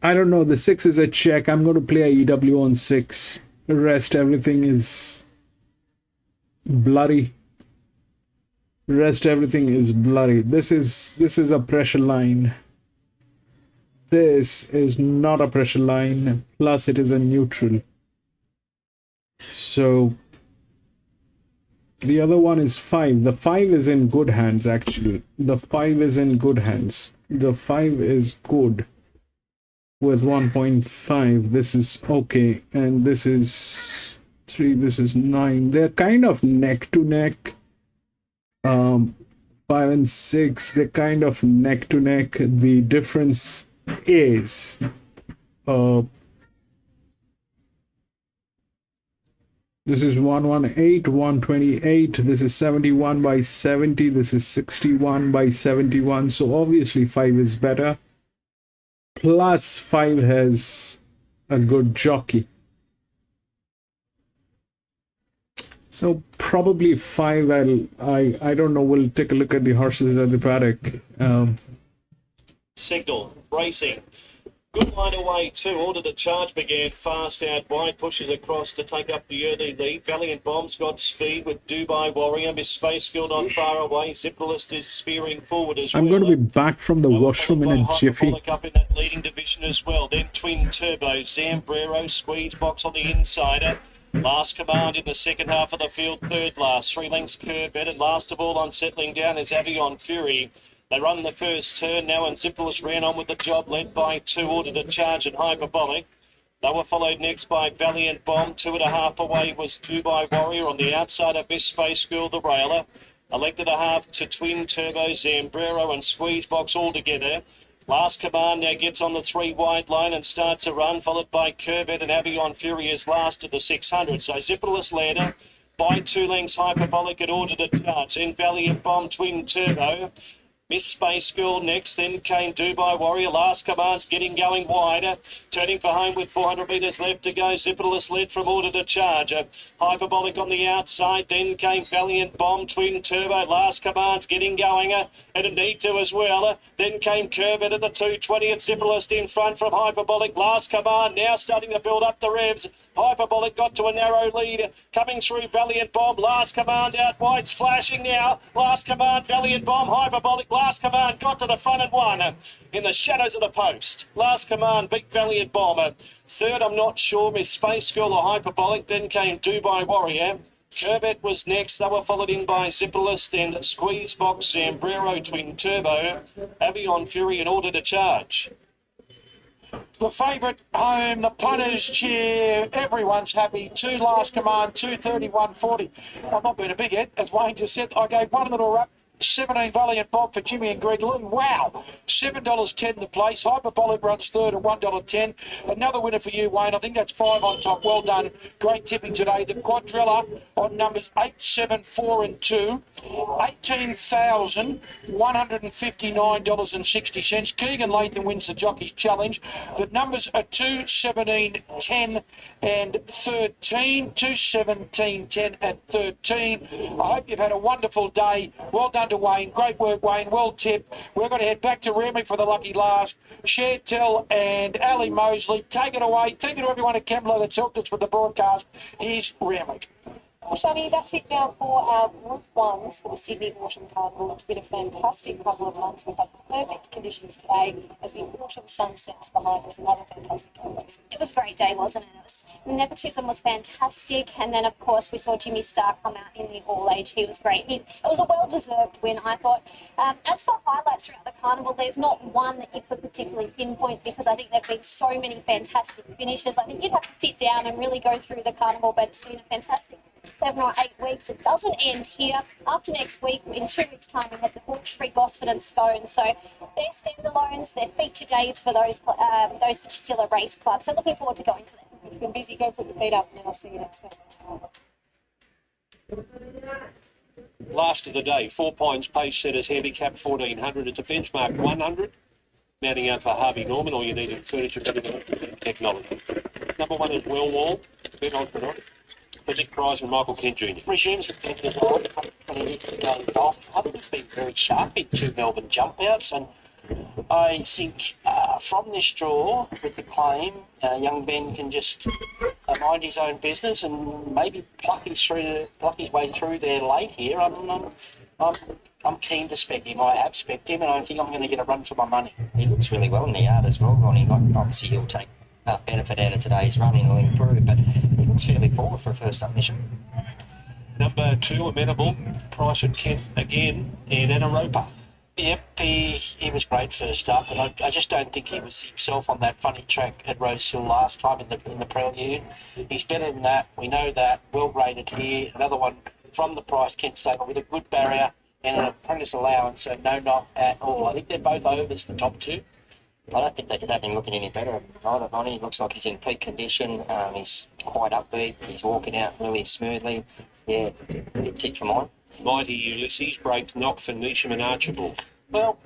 I don't know. The 6 is a check. I'm going to play a EW on 6. The rest, everything is blurry. Rest, everything is blurry. This is a pressure line. This is not a pressure line. Plus, it is a neutral. So the other one is 5. The 5 is in good hands, actually. The 5 is in good hands. The 5 is good. With 1.5, this is okay, and this is 3, this is 9. They're kind of neck to neck. 5 and 6, they're kind of neck to neck. The difference is this is 118, 128. This is 71 by 70. This is 61 by 71. So obviously 5 is better. Plus 5 has a good jockey. So probably 5. I don't know. We'll take a look at the horses at the paddock. Signal racing. Good line away too. Order to charge began fast out wide. Pushes across to take up the early lead. Valiant Bomb's got speed with Dubai Warrior. Miss Space Girl not far away. Zipperlist is spearing forward as well. I'm going to be back from the washroom in a jiffy. Up in that leading division as well. Then Twin Turbo, Zambrero, Squeeze Box on the insider. Last Command in the second half of the field, third last. 3 lengths curve and last of all on settling down is Avion Fury. They run the first turn now, and Zipperless ran on with the job, led by 2 Order to Charge and Hyperbolic. They were followed next by Valiant Bomb. 2.5 away was Dubai Warrior. On the outside of Miss Space Girl, the railer. Elected a half to Twin Turbo, Zambrero and Squeeze Box all together. Last Command now gets on the 3 wide line and starts a run, followed by Curvet and Avion Fury is last to the 600. So Zipperless led by 2 lengths, Hyperbolic at Order to Charge. Then Valiant Bomb, Twin Turbo. Miss Space Girl next, then came Dubai Warrior. Last Command's getting going wider. Turning for home with 400 metres left to go. Zipperless led from Order to Charge. Hyperbolic on the outside. Then came Valiant Bomb, Twin Turbo. Last Command's getting going and a need to as well. Then came Curvet at the 220 at Zipperless in front from Hyperbolic. Last Command now starting to build up the revs. Hyperbolic got to a narrow lead. Coming through Valiant Bomb. Last Command out wide's flashing now. Last Command, Valiant Bomb, Hyperbolic. Last Command got to the front and won in the shadows of the post. Last Command beat Valiant Bomb. Third, I'm not sure, Miss Space Girl or Hyperbolic. Then came Dubai Warrior. Turbet was next. They were followed in by Zipperlist and Squeezebox, Zambrero, Twin Turbo, Avion Fury in order to charge. The favourite home, the punters cheer. Everyone's happy. 2 Last Command, 2:31.40. I'm not being a big head, as Wayne just said. I gave one little rap. 17 Valiant Bob for Jimmy and Greg Lee. Wow. $7.10 the place. Hyperbolic runs third at $1.10. Another winner for you, Wayne. I think that's 5 on top. Well done. Great tipping today. The Quadrilla on numbers 8, 7, 4 and 2. $18,159.60. Keegan Latham wins the Jockey's Challenge. The numbers are 2, 17, 10 and 13. 2, 17, 10 and 13. I hope you've had a wonderful day. Well done to Wayne. Great work, Wayne. Well tipped. We're going to head back to Randwick for the lucky last. Chantel and Ali Mosley, take it away. Thank you to everyone at Kembla that's helped us with the broadcast. Here's Randwick. Well, Shani, that's it now for our Group 1s for the Sydney Autumn Carnival. It's been a fantastic couple of months. We've had perfect conditions today as the autumn sun sets behind us. Another fantastic day. It was a great day, wasn't it? Nepotism was fantastic. And then, of course, we saw Jimmy Starr come out in the all-age. He was great. It was a well-deserved win, I thought. As for highlights throughout the carnival, there's not one that you could particularly pinpoint because I think there have been so many fantastic finishes. I think you'd have to sit down and really go through the carnival, but it's been a fantastic 7 or 8 weeks. It doesn't end here. After next week, in 2 weeks' time, we head to Hawkesbury, Gosford and Scone. So they're standalones, they're feature days for those particular race clubs. So looking forward to going to them. It's been busy. Go put your feet up and then I'll see you next week. Last of the day, 4 Pines Pace Setters Handicap 1400. It's a benchmark 100. Mounting out for Harvey Norman. All you need is furniture technology. Number 1 is Wellwall. Ben Entrepreneur. For Nick Price and Michael Kent Jr. Resumes with 10 years old, 120 weeks to go golf. I think it's been very sharp in 2 Melbourne jump outs, and I think from this draw with the claim, young Ben can just mind his own business and maybe pluck his way through there late here. I'm keen to spec him. I have spec him, and I think I'm going to get a run for my money. He looks really well in the yard as well, Ronnie. Obviously, he'll take benefit out of today's running, will improve, but he looks fairly forward for a first up mission. Number 2, Amenable. Price at Kent again, and Anaropa. Yep, he was great first up, and I just don't think he was himself on that funny track at Rosehill last time in the prelude. He's better than that. We know that. Well rated here. Another one from the Price Kent stable with a good barrier and an apprentice allowance, so no knock at all. I think they're both overs, the top 2. I don't think they could have him looking any better. Either Ronnie, he looks like he's in peak condition. He's quite upbeat. He's walking out really smoothly. Yeah, big tick for mine. Mighty Ulysses breaks knock for Neesham and Archibald. Well,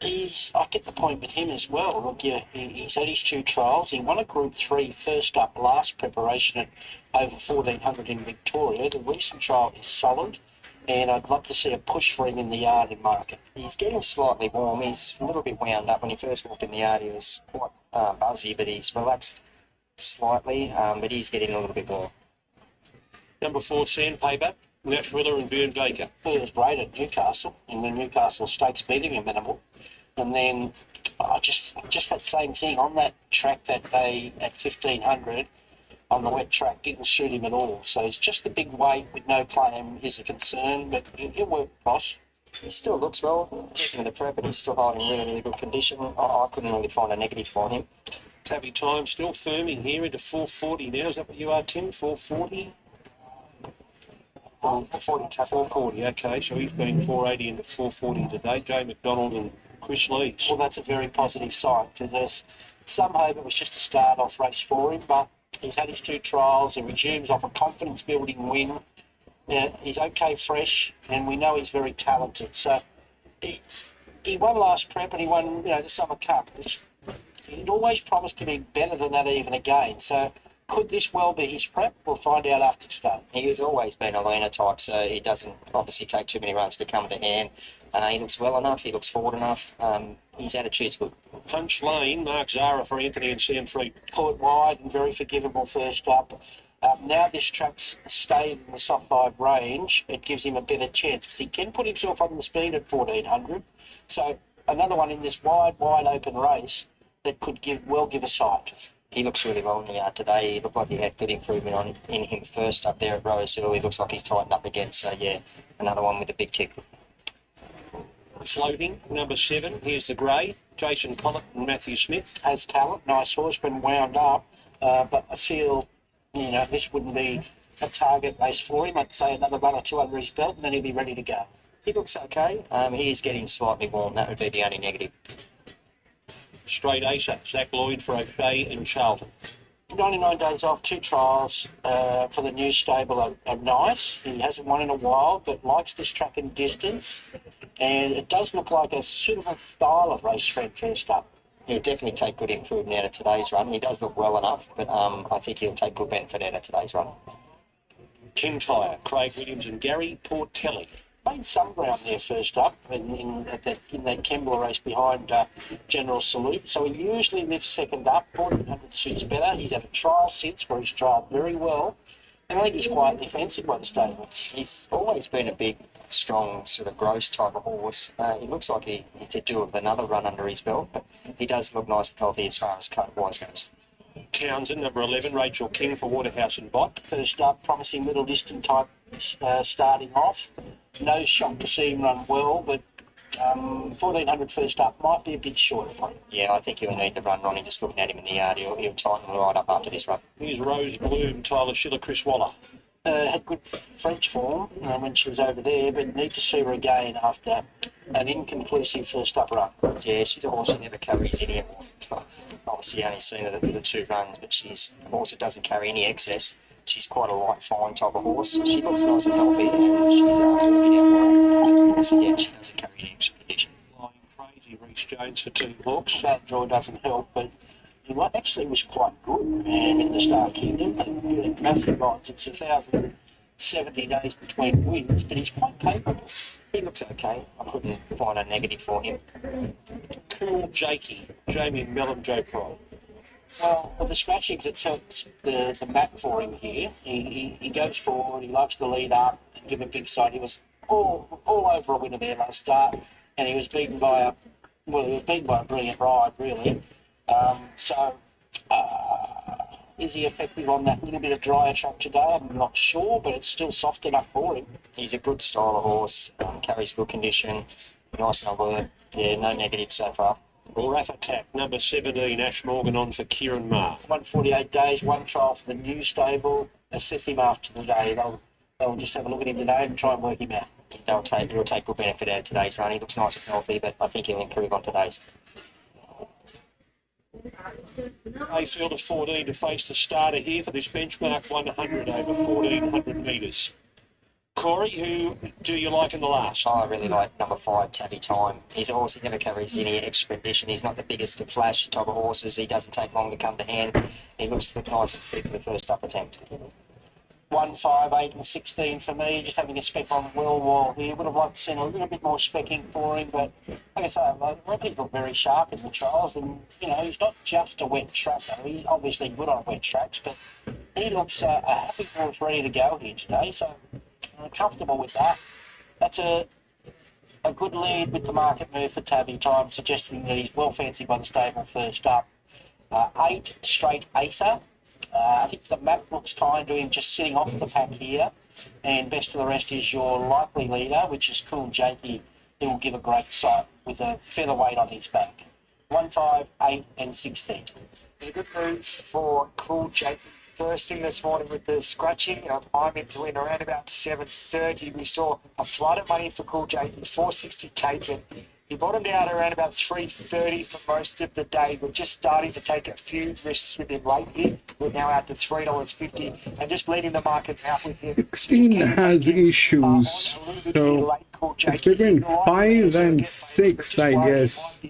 I get the point with him as well. Look, yeah, he's had his 2 trials. He won a Group 3 first up last preparation at over 1400 in Victoria. The recent trial is solid, and I'd love to see a push for him in the yard and market. He's getting slightly warm. He's a little bit wound up. When he first walked in the yard, he was quite buzzy, but he's relaxed slightly, but he's getting a little bit warm. Number 4, Sandpaper. Nash Willer and Bjorn Baker. He was great at Newcastle in the Newcastle Stakes beating him minimal. And then just that same thing on that track that day at 1500 on the wet track didn't suit him at all. So it's just the big weight with no claim is a concern, but he'll work, boss. He still looks well. Taking the prep, but he's still holding really, really good condition. I couldn't really find a negative for him. Tabby time still firming here into 440 now. Is that what you are, Tim? 440? 440, okay, so he's been 480 into 440 today. Jay McDonald and Chris Leach. Well, that's a very positive sign, because there's some hope it was just a start-off race for him, but he's had his 2 trials. He resumes off a confidence-building win. He's okay fresh, and we know he's very talented. So he won last prep, and he won the Summer Cup, which he'd always promised to be better than that even again. So could this well be his prep? We'll find out after today. He's always been a leaner type, so he doesn't obviously take too many runs to come to hand. He looks well enough, he looks forward enough. His attitude's good. Punch Lane, Mark Zara for Anthony and Sam Freed. Caught wide and very forgivable first up. Now this track's stayed in the soft 5 range, it gives him a better chance because he can put himself on the speed at 1400. So another one in this wide open race that could give a sight. he looks really well in the yard today. He looked like he had good improvement in him first up there at Rose Early. Looks like he's tightened up again. So, yeah, another one with a big tick. Floating, number 7. Here's the grey. Jason Collett and Matthew Smith. Has talent. Nice horse, been wound up. But I feel, this wouldn't be a target race for him. I'd say another run or two under his belt and then he'll be ready to go. He looks okay. He is getting slightly warm. That would be the only negative. Straight Acer, Zach Lloyd for O'Shea and Charlton. 99 days off, 2 trials for the new stable are nice. He hasn't won in a while, but likes this track and distance. And it does look like a suitable style of race for him first up. He'll definitely take good improvement out of today's run. He does look well enough, but I think he'll take good benefit out of today's run. Kintyre, Craig Williams and Gary Portelli. Made some ground there first up in that Kembla race behind General Salute. So he usually lifts second up. 1400 suits better. He's had a trial since where he's trialled very well. And I think he's quietly fancied by the stable. He's always been a big, strong, sort of gross type of horse. He looks like he could do with another run under his belt, but he does look nice and healthy as far as cut-wise goes. Townsend, number 11, Rachel King for Waterhouse and Bott. First up, promising middle distance type starting off. No shock to see him run well, but 1400 first up might be a bit short for him. Yeah, I think he'll need the run, Ronnie. Just looking at him in the yard, he'll tighten right up after this run. Here's Rose Bloom, Tyler Schiller, Chris Waller. Had good French form when she was over there, but need to see her again after an inconclusive first up run. Yeah, she's a horse who never carries any. Obviously, only seen her the 2 runs, but she's a horse that doesn't carry any excess. She's quite a light, fine type of horse. She looks nice and healthy, and she's working out well. Yes, again, she doesn't carry any extra condition. Flying crazy, Reece Jones for 2 Hawks. That draw doesn't help, but he actually was quite good in the Star Kingdom. Massive odds. It's 1,070 days between wins, but he's quite capable. He looks okay. I couldn't find a negative for him. Cool Jakey, Jamie Mellon, Joe Pride. Well, with the scratchings, it helps the map for him here. He goes forward, he likes to lead up and give a big side. He was all over a winner there last start, and he was beaten by a brilliant ride, really. Is he effective on that little bit of drier track today? I'm not sure, but it's still soft enough for him. He's a good style of horse, carries good condition, nice and alert. Yeah, no negative so far. Raff Attack, number 17, Ash Morgan on for Kieran Marr. 148 days, 1 trial for the new stable. Assess him after the day. They'll just have a look at him today and try and work him out. He'll take good benefit out of today's run. He looks nice and healthy, but I think he'll improve on today's. Mayfield of 14 to face the starter here for this benchmark 100 over 1,400 metres. Corey, who do you like in the last? I really like number 5, Tabby Time. He's a horse who never carries any extra condition. He's not the biggest of flash type of horses. He doesn't take long to come to hand. He looks nice and fit for the first up attempt. 1, 5, 8 and 16 for me. Just having a spec on Wall here. Would have liked to see a little bit more specking for him, but like I say, I think he looked very sharp in the trials, and he's not just a wet tracker. He's obviously good on wet tracks, but he looks a happy horse ready to go here today, so comfortable with that. That's a good lead with the market move for Tabby Time, suggesting that he's well fancied by the stable first up. 8, Straight Acer. I think the map looks kind to him just sitting off the pack here. And best of the rest is your likely leader, which is Cool Jakey. He will give a great sight with a featherweight on his back. 1, 5, 8 and 16. It's a good move for Cool Jakey. First thing this morning with the scratching of I'm in to win around about 7:30. We saw a flood of money for Cool Jakey, 460 taken. He bottomed out around about 3:30 for most of the day. We're just starting to take a few risks with him late here. We're now out to $3.50 and just leading the market out with him. 16 has issues, so it's between 5 and 6, I guess.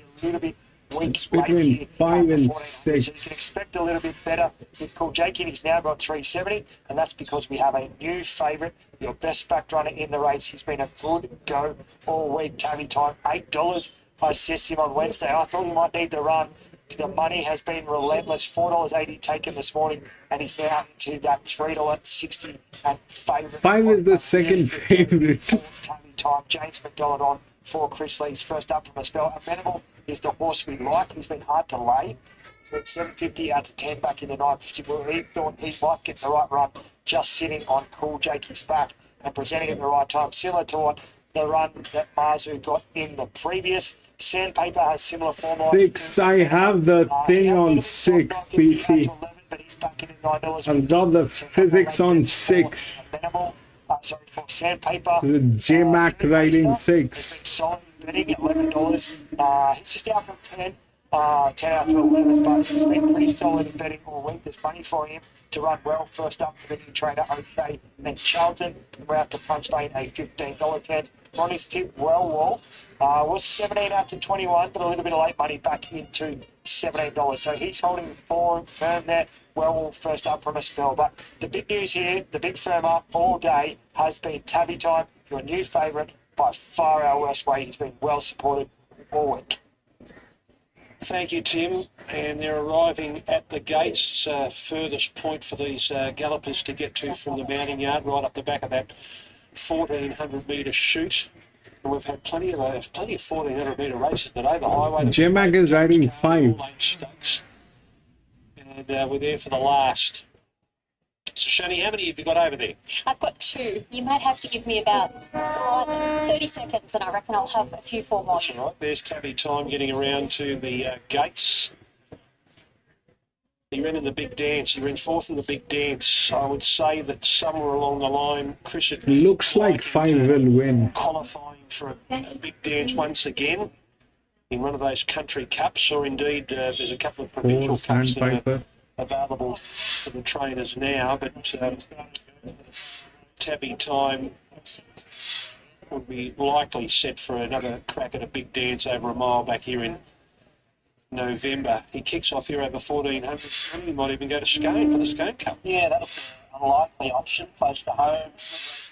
It's between 5 and 6. You can expect a little bit better with Cool Jakey. He's now got 370, and that's because we have a new favourite, your best backed runner in the race. He's been a good go all week. Tabby Time, $8. I assessed him on Wednesday. I thought he might need the run. The money has been relentless. $4.80 taken this morning, and he's now into that $3.60 and favourite. 5 is the second favourite. Tabby Time, James McDonald on for Chris Lee's first up from a spell. Amenable is the horse we like. He's been hard to lay. He's been 750 out to 10 back in the 950. Well, he thought he might get the right run just sitting on Cool Jakey's back and presenting at the right time, similar to what the run that Marzu got in the previous. Sandpaper has similar form. 6. I have the thing on 6, PC. I've got the physics on 6. Sorry, for Sandpaper. The J-Mac riding 6. Solid betting at $11. He's just out from 10. 10 out to 11, but he's been pretty solid in betting all week. There's money for him to run well. First up for the new trainer, O'Shea and Charlton. We're out to Punch Lane, a $15 chance. Ronnie's tip, Wall, was 17 out to 21, but a little bit of late money back into $17. So he's holding firm there. Well, first up from a spell. But the big news here, the big firm up all day has been Tabby Time, your new favourite, by far our worst way. He's been well supported all week. Thank you, Tim. And they're arriving at the gates, furthest point for these gallopers to get to from the mounting yard, right up the back of that 1,400 metre chute. And we've had plenty of 1,400 metre races today. The highway. J-Mac is riding 5. And we're there for the last. So, Shani, how many have you got over there? I've got 2. You might have to give me about 30 seconds, and I reckon I'll have a few more. That's all right. There's Tabby Time getting around to the gates. He ran in the big dance. He ran 4th in the big dance. I would say that somewhere along the line, Chris... Looks like 5 will win. Qualifying for a big dance once again in one of those country cups, or indeed there's a couple of provincial cups that are available for the trainers now, but Tabby Time would be likely set for another crack at a big dance over a mile back here in November. He kicks off here over 1,400. He might even go to Scone for the Scone Cup. Yeah, that'll be an unlikely option, close to home.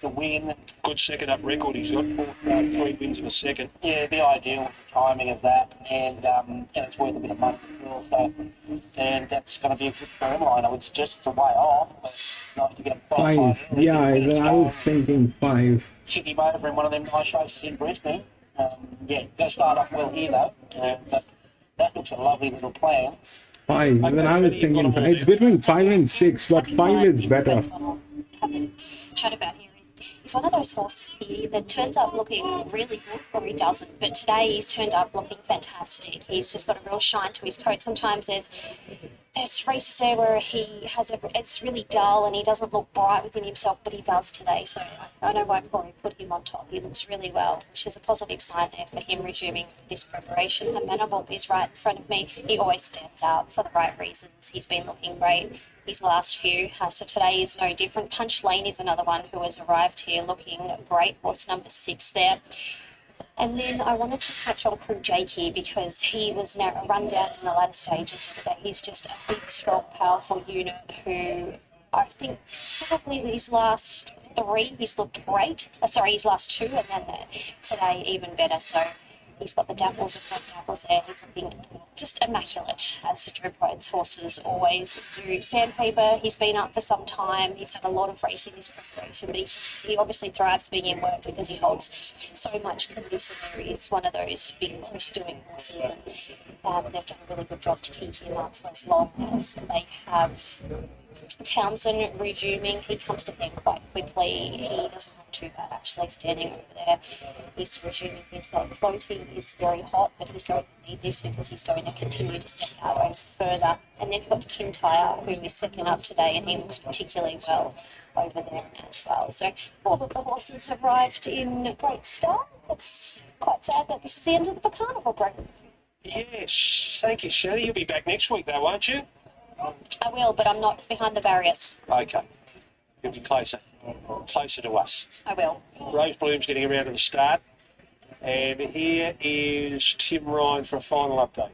The win. Good second up record. He's got 3 wins in a second. Yeah, it'd be ideal with the timing of that, and it's worth a bit of money for so, and that's going to be a good firm line. I would suggest it's a way off, but nice to get 5. Yeah, I was thinking 5. Kick him over in one of them nice races in Brisbane. Yeah, go start off well here though, but that looks a lovely little plan. 5. Then I was thinking 5. It's between 5 and 6, but 5 is better. Chat about here. He's one of those horses here that turns up looking really good, or he doesn't. But today he's turned up looking fantastic. He's just got a real shine to his coat. Sometimes there's races there where he has it's really dull and he doesn't look bright within himself, but he does today. So I know why Corey put him on top. He looks really well, which is a positive sign there for him resuming this preparation. And Manable is right in front of me. He always stands out for the right reasons. He's been looking great his last few, so today is no different. Punch Lane is another one who has arrived here looking great. Horse number 6 there. And then I wanted to touch on Cool Jakey because he was now run down in the latter stages of the day. He's just a big, strong, powerful unit who I think probably these last 3 he's looked great. His last 2, and then today even better. So he's got the dapples and red dapples there. He's looking just immaculate, as the Drew Rides horses always do. Sandpaper, he's been up for some time. He's had a lot of racing in his preparation, but he obviously thrives being in work because he holds so much condition there. He's one of those big push-doing horses, and they've done a really good job to keep him up for as long as they have. Townsend resuming, he comes to him quite quickly. He doesn't look too bad actually standing over there. He's resuming his floating. He's very hot, but he's going to need this because he's going to continue to step out over further. And then you've got Kintyre, who is second up today, and he looks particularly well over there as well. So all of the horses have arrived in great style. It's quite sad that this is the end of the carnival, Greg. Yes, thank you, Shirley. You'll be back next week though, won't you? I will, but I'm not behind the barriers. Okay. You'll be closer to us. I will. Rose Bloom's getting around to the start. And here is Tim Ryan for a final update.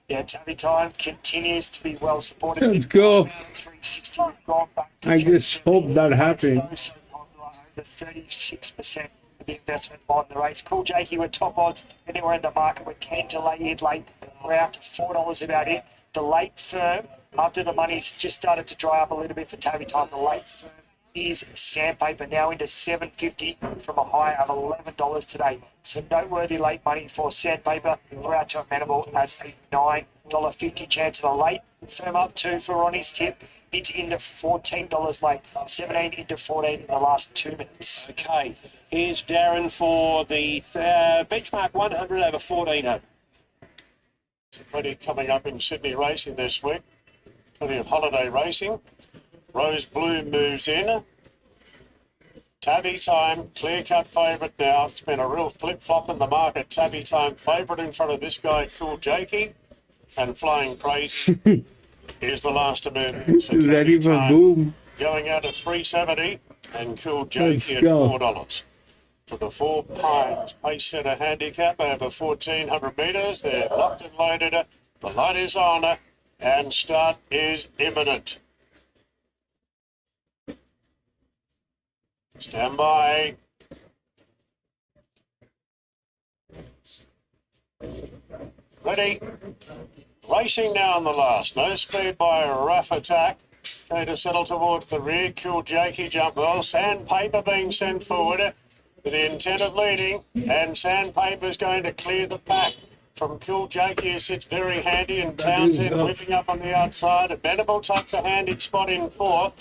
Yeah, Tabby Time continues to be well supported. Let's go. 360 gone back. I just hope that happens. Over 36% of the investment on the race. Cool Jakey were top odds anywhere in the market. We're keen to lay it late. We're out to $4 about it. The late firm, after the money's just started to dry up a little bit for Tabby Time, the late firm is Sandpaper, now into $7.50 from a high of $11 today. So noteworthy late money for Sandpaper. We're out to Amenable as a $9.50 chance of a late. Firm up 2 for Ronnie's tip. It's into $14 late. 17 into 14 in the last 2 minutes. Okay, here's Darren for the benchmark 100 over 1400. Plenty coming up in Sydney racing this week. Plenty of holiday racing. Rose Bloom moves in. Tabby Time, clear-cut favourite now. It's been a real flip-flop in the market. Tabby Time favourite in front of this guy, Cool Jakey, and Flying Crazy. Here's the last to move. So Ready for boom. going out at $3.70 and Cool Jakey at go. $4. For the 4 Pines Pace Centre Handicap over 1,400 metres. They're locked and loaded. The light is on and start is imminent. Stand by. Ready. Racing now on the last. No speed by Rough Attack. Going to settle towards the rear. Cool Jakey jump well. Sandpaper being sent forward with the intent of leading. And Sandpaper's going to clear the pack from Cool Jakey, who sits very handy. And Townsend whipping up on the outside. Amenable takes a handy spot in 4th.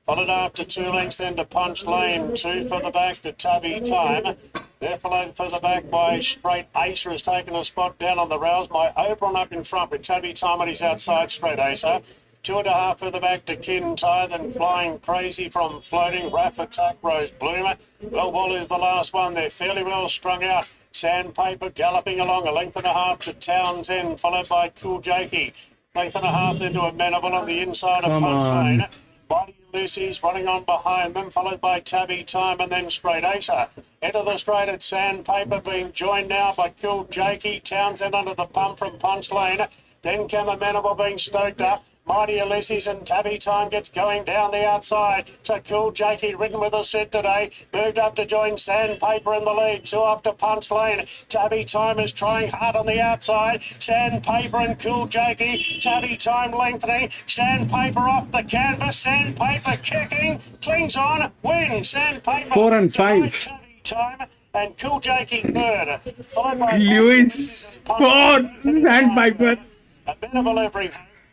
Followed after 2 lengths, then to Punch Lane, 2 further back to Tubby Time. They're followed further back by Straight Acer, has taken a spot down on the rails. My Oberon up in front with Tubby Time on his outside, Straight Acer. 2.5 further back to Kintyre, then Flying Crazy from Floating. Raff Attack, Rose Bloomer. Well is the last one. They're fairly well strung out. Sandpaper galloping along, 1.5 to Townsend, followed by Cool Jakey. 1.5 then to Amenable on the inside of Punch Lane. Body Ulysses running on behind them, followed by Tabby Time and then Straight Acer. Enter the straight at Sandpaper, being joined now by Cool Jakey. Townsend under the pump from Punch Lane. Then Cam Amenable being stoked up. Mighty Ulysses and Tabby Time gets going down the outside. So Cool Jakey ridden with a set today. Moved up to join Sandpaper in the lead. 2 after Punch Lane. Tabby Time is trying hard on the outside. Sandpaper and Cool Jakey. Tabby Time lengthening. Sandpaper off the canvas. Sandpaper kicking. Clings on. Wins. Sandpaper. 4 and 5. Tabby Time and Cool Jakey third. Followed by Lewis 4. Sandpaper. Amenable every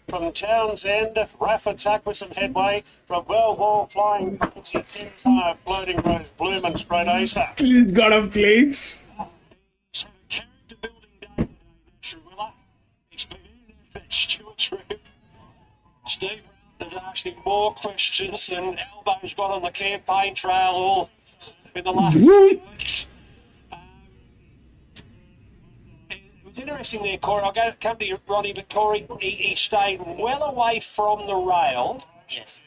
from Townsend, Raff Attack with some headway from Wall Flying Crazy, Kintyre, Floating Rose Bloom and Straight Acer. He's got a place. So character building day today, that's Ruilla. It's been in that Stuart's room. Steve Brown has asked him more questions than Albo's got on the campaign trail all in the last few weeks. It's interesting there, Corey. I'll come to you, Ronnie, but Corey, he stayed well away from the rail. Yes.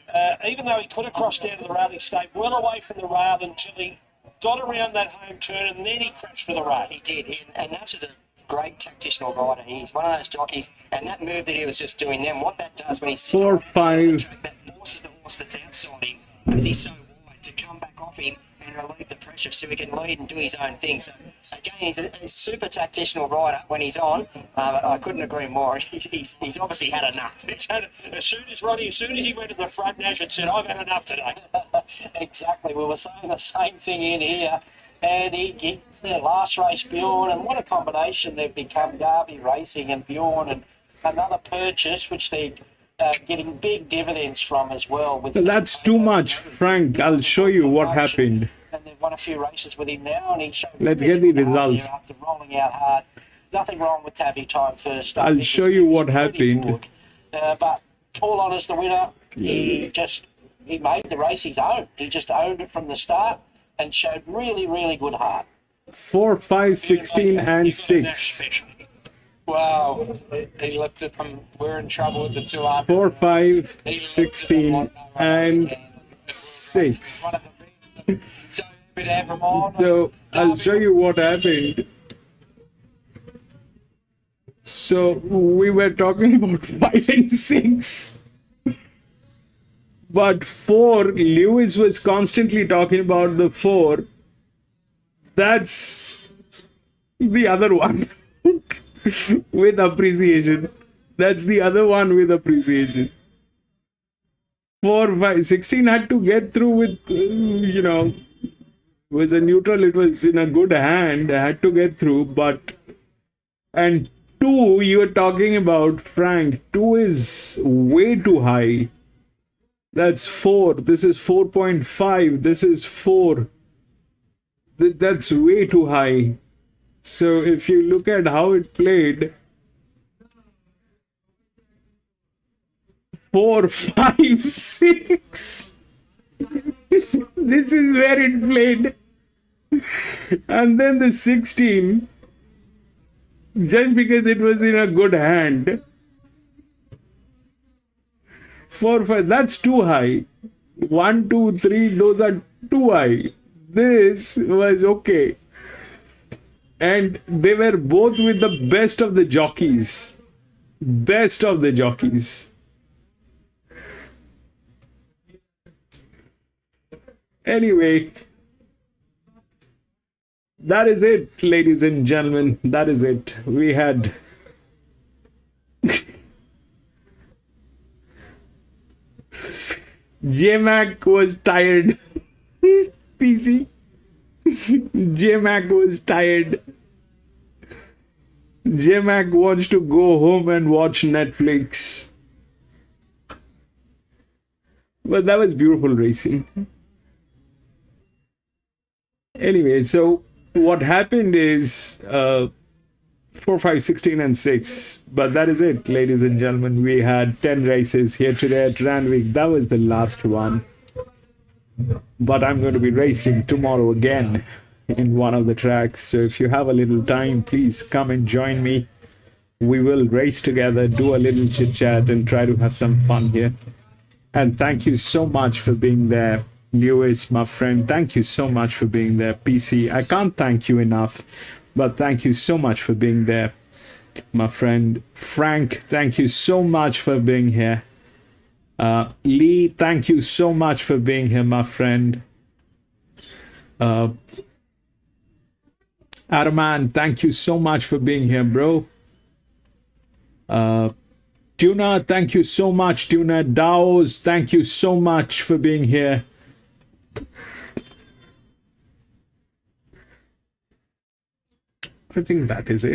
Even though he could have crossed down to the rail, he stayed well away from the rail until he got around that home turn and then he crashed for the rail. He did, and Nash is a great tactitional rider. He's one of those jockeys, and that move that he was just doing then, what that does when he's 4, 5. that forces the horse that's outside him, because he's so wide, to come back off him and relieve the pressure so he can lead and do his own thing. So again, he's a super tactitional rider when he's on, but I couldn't agree more. He's obviously had enough. As soon as he went in the front, Nash had said, I've had enough today. Exactly, we were saying the same thing in here. And he last race Bjorn, and what a combination they've become, Derby Racing and Bjorn, and another purchase which they're getting big dividends from as well. That's too much, Frank. I'll show you what happened. And they've won a few races with him now, and he showed Let's get the results. after rolling out hard. Nothing wrong with Tabby Time first up. I'll show you what happened. But all honours, the winner, he made the race his own. He just owned it from the start and showed really, really good heart. 4, 5, 16 and 6. Wow, he lifted him. We're in trouble with the 200. 4, 5, 16 and 6. So I'll show you what happened. So we were talking about 5 and 6. But 4, Lewis was constantly talking about the 4. That's the other one. With appreciation. That's the other one with appreciation. 4, 5, 16 had to get through with, was a neutral. It was in a good hand. I had to get through, but and 2 you were talking about, Frank. 2 is way too high. That's 4. This is 4.5. This is 4. That's way too high. So if you look at how it played, 4, 5, 6. This is where it played. And then the 16, just because it was in a good hand. 4, 5, that's too high. 1, 2, 3, those are too high. This was okay. And they were both with the best of the jockeys. Best of the jockeys. Anyway, that is it, ladies and gentlemen. That is it. We had J-Mac was tired. PC. J-Mac was tired. J-Mac wants to go home and watch Netflix. But that was beautiful racing. Anyway, so what happened is 4, 5, 16 and 6. But that is it, ladies and gentlemen. We had 10 races here today at Randwick. That was the last one. But I'm going to be racing tomorrow again in one of the tracks. So if you have a little time, please come and join me. We will race together, do a little chit chat, and try to have some fun here. And thank you so much for being there, Lewis, my friend. Thank you so much for being there, PC. I can't thank you enough, but thank you so much for being there, my friend. Frank, thank you so much for being here. Lee, thank you so much for being here, my friend. Arman, thank you so much for being here, bro. Tuna, thank you so much. Tuna Daos, thank you so much for being here. I think that is it.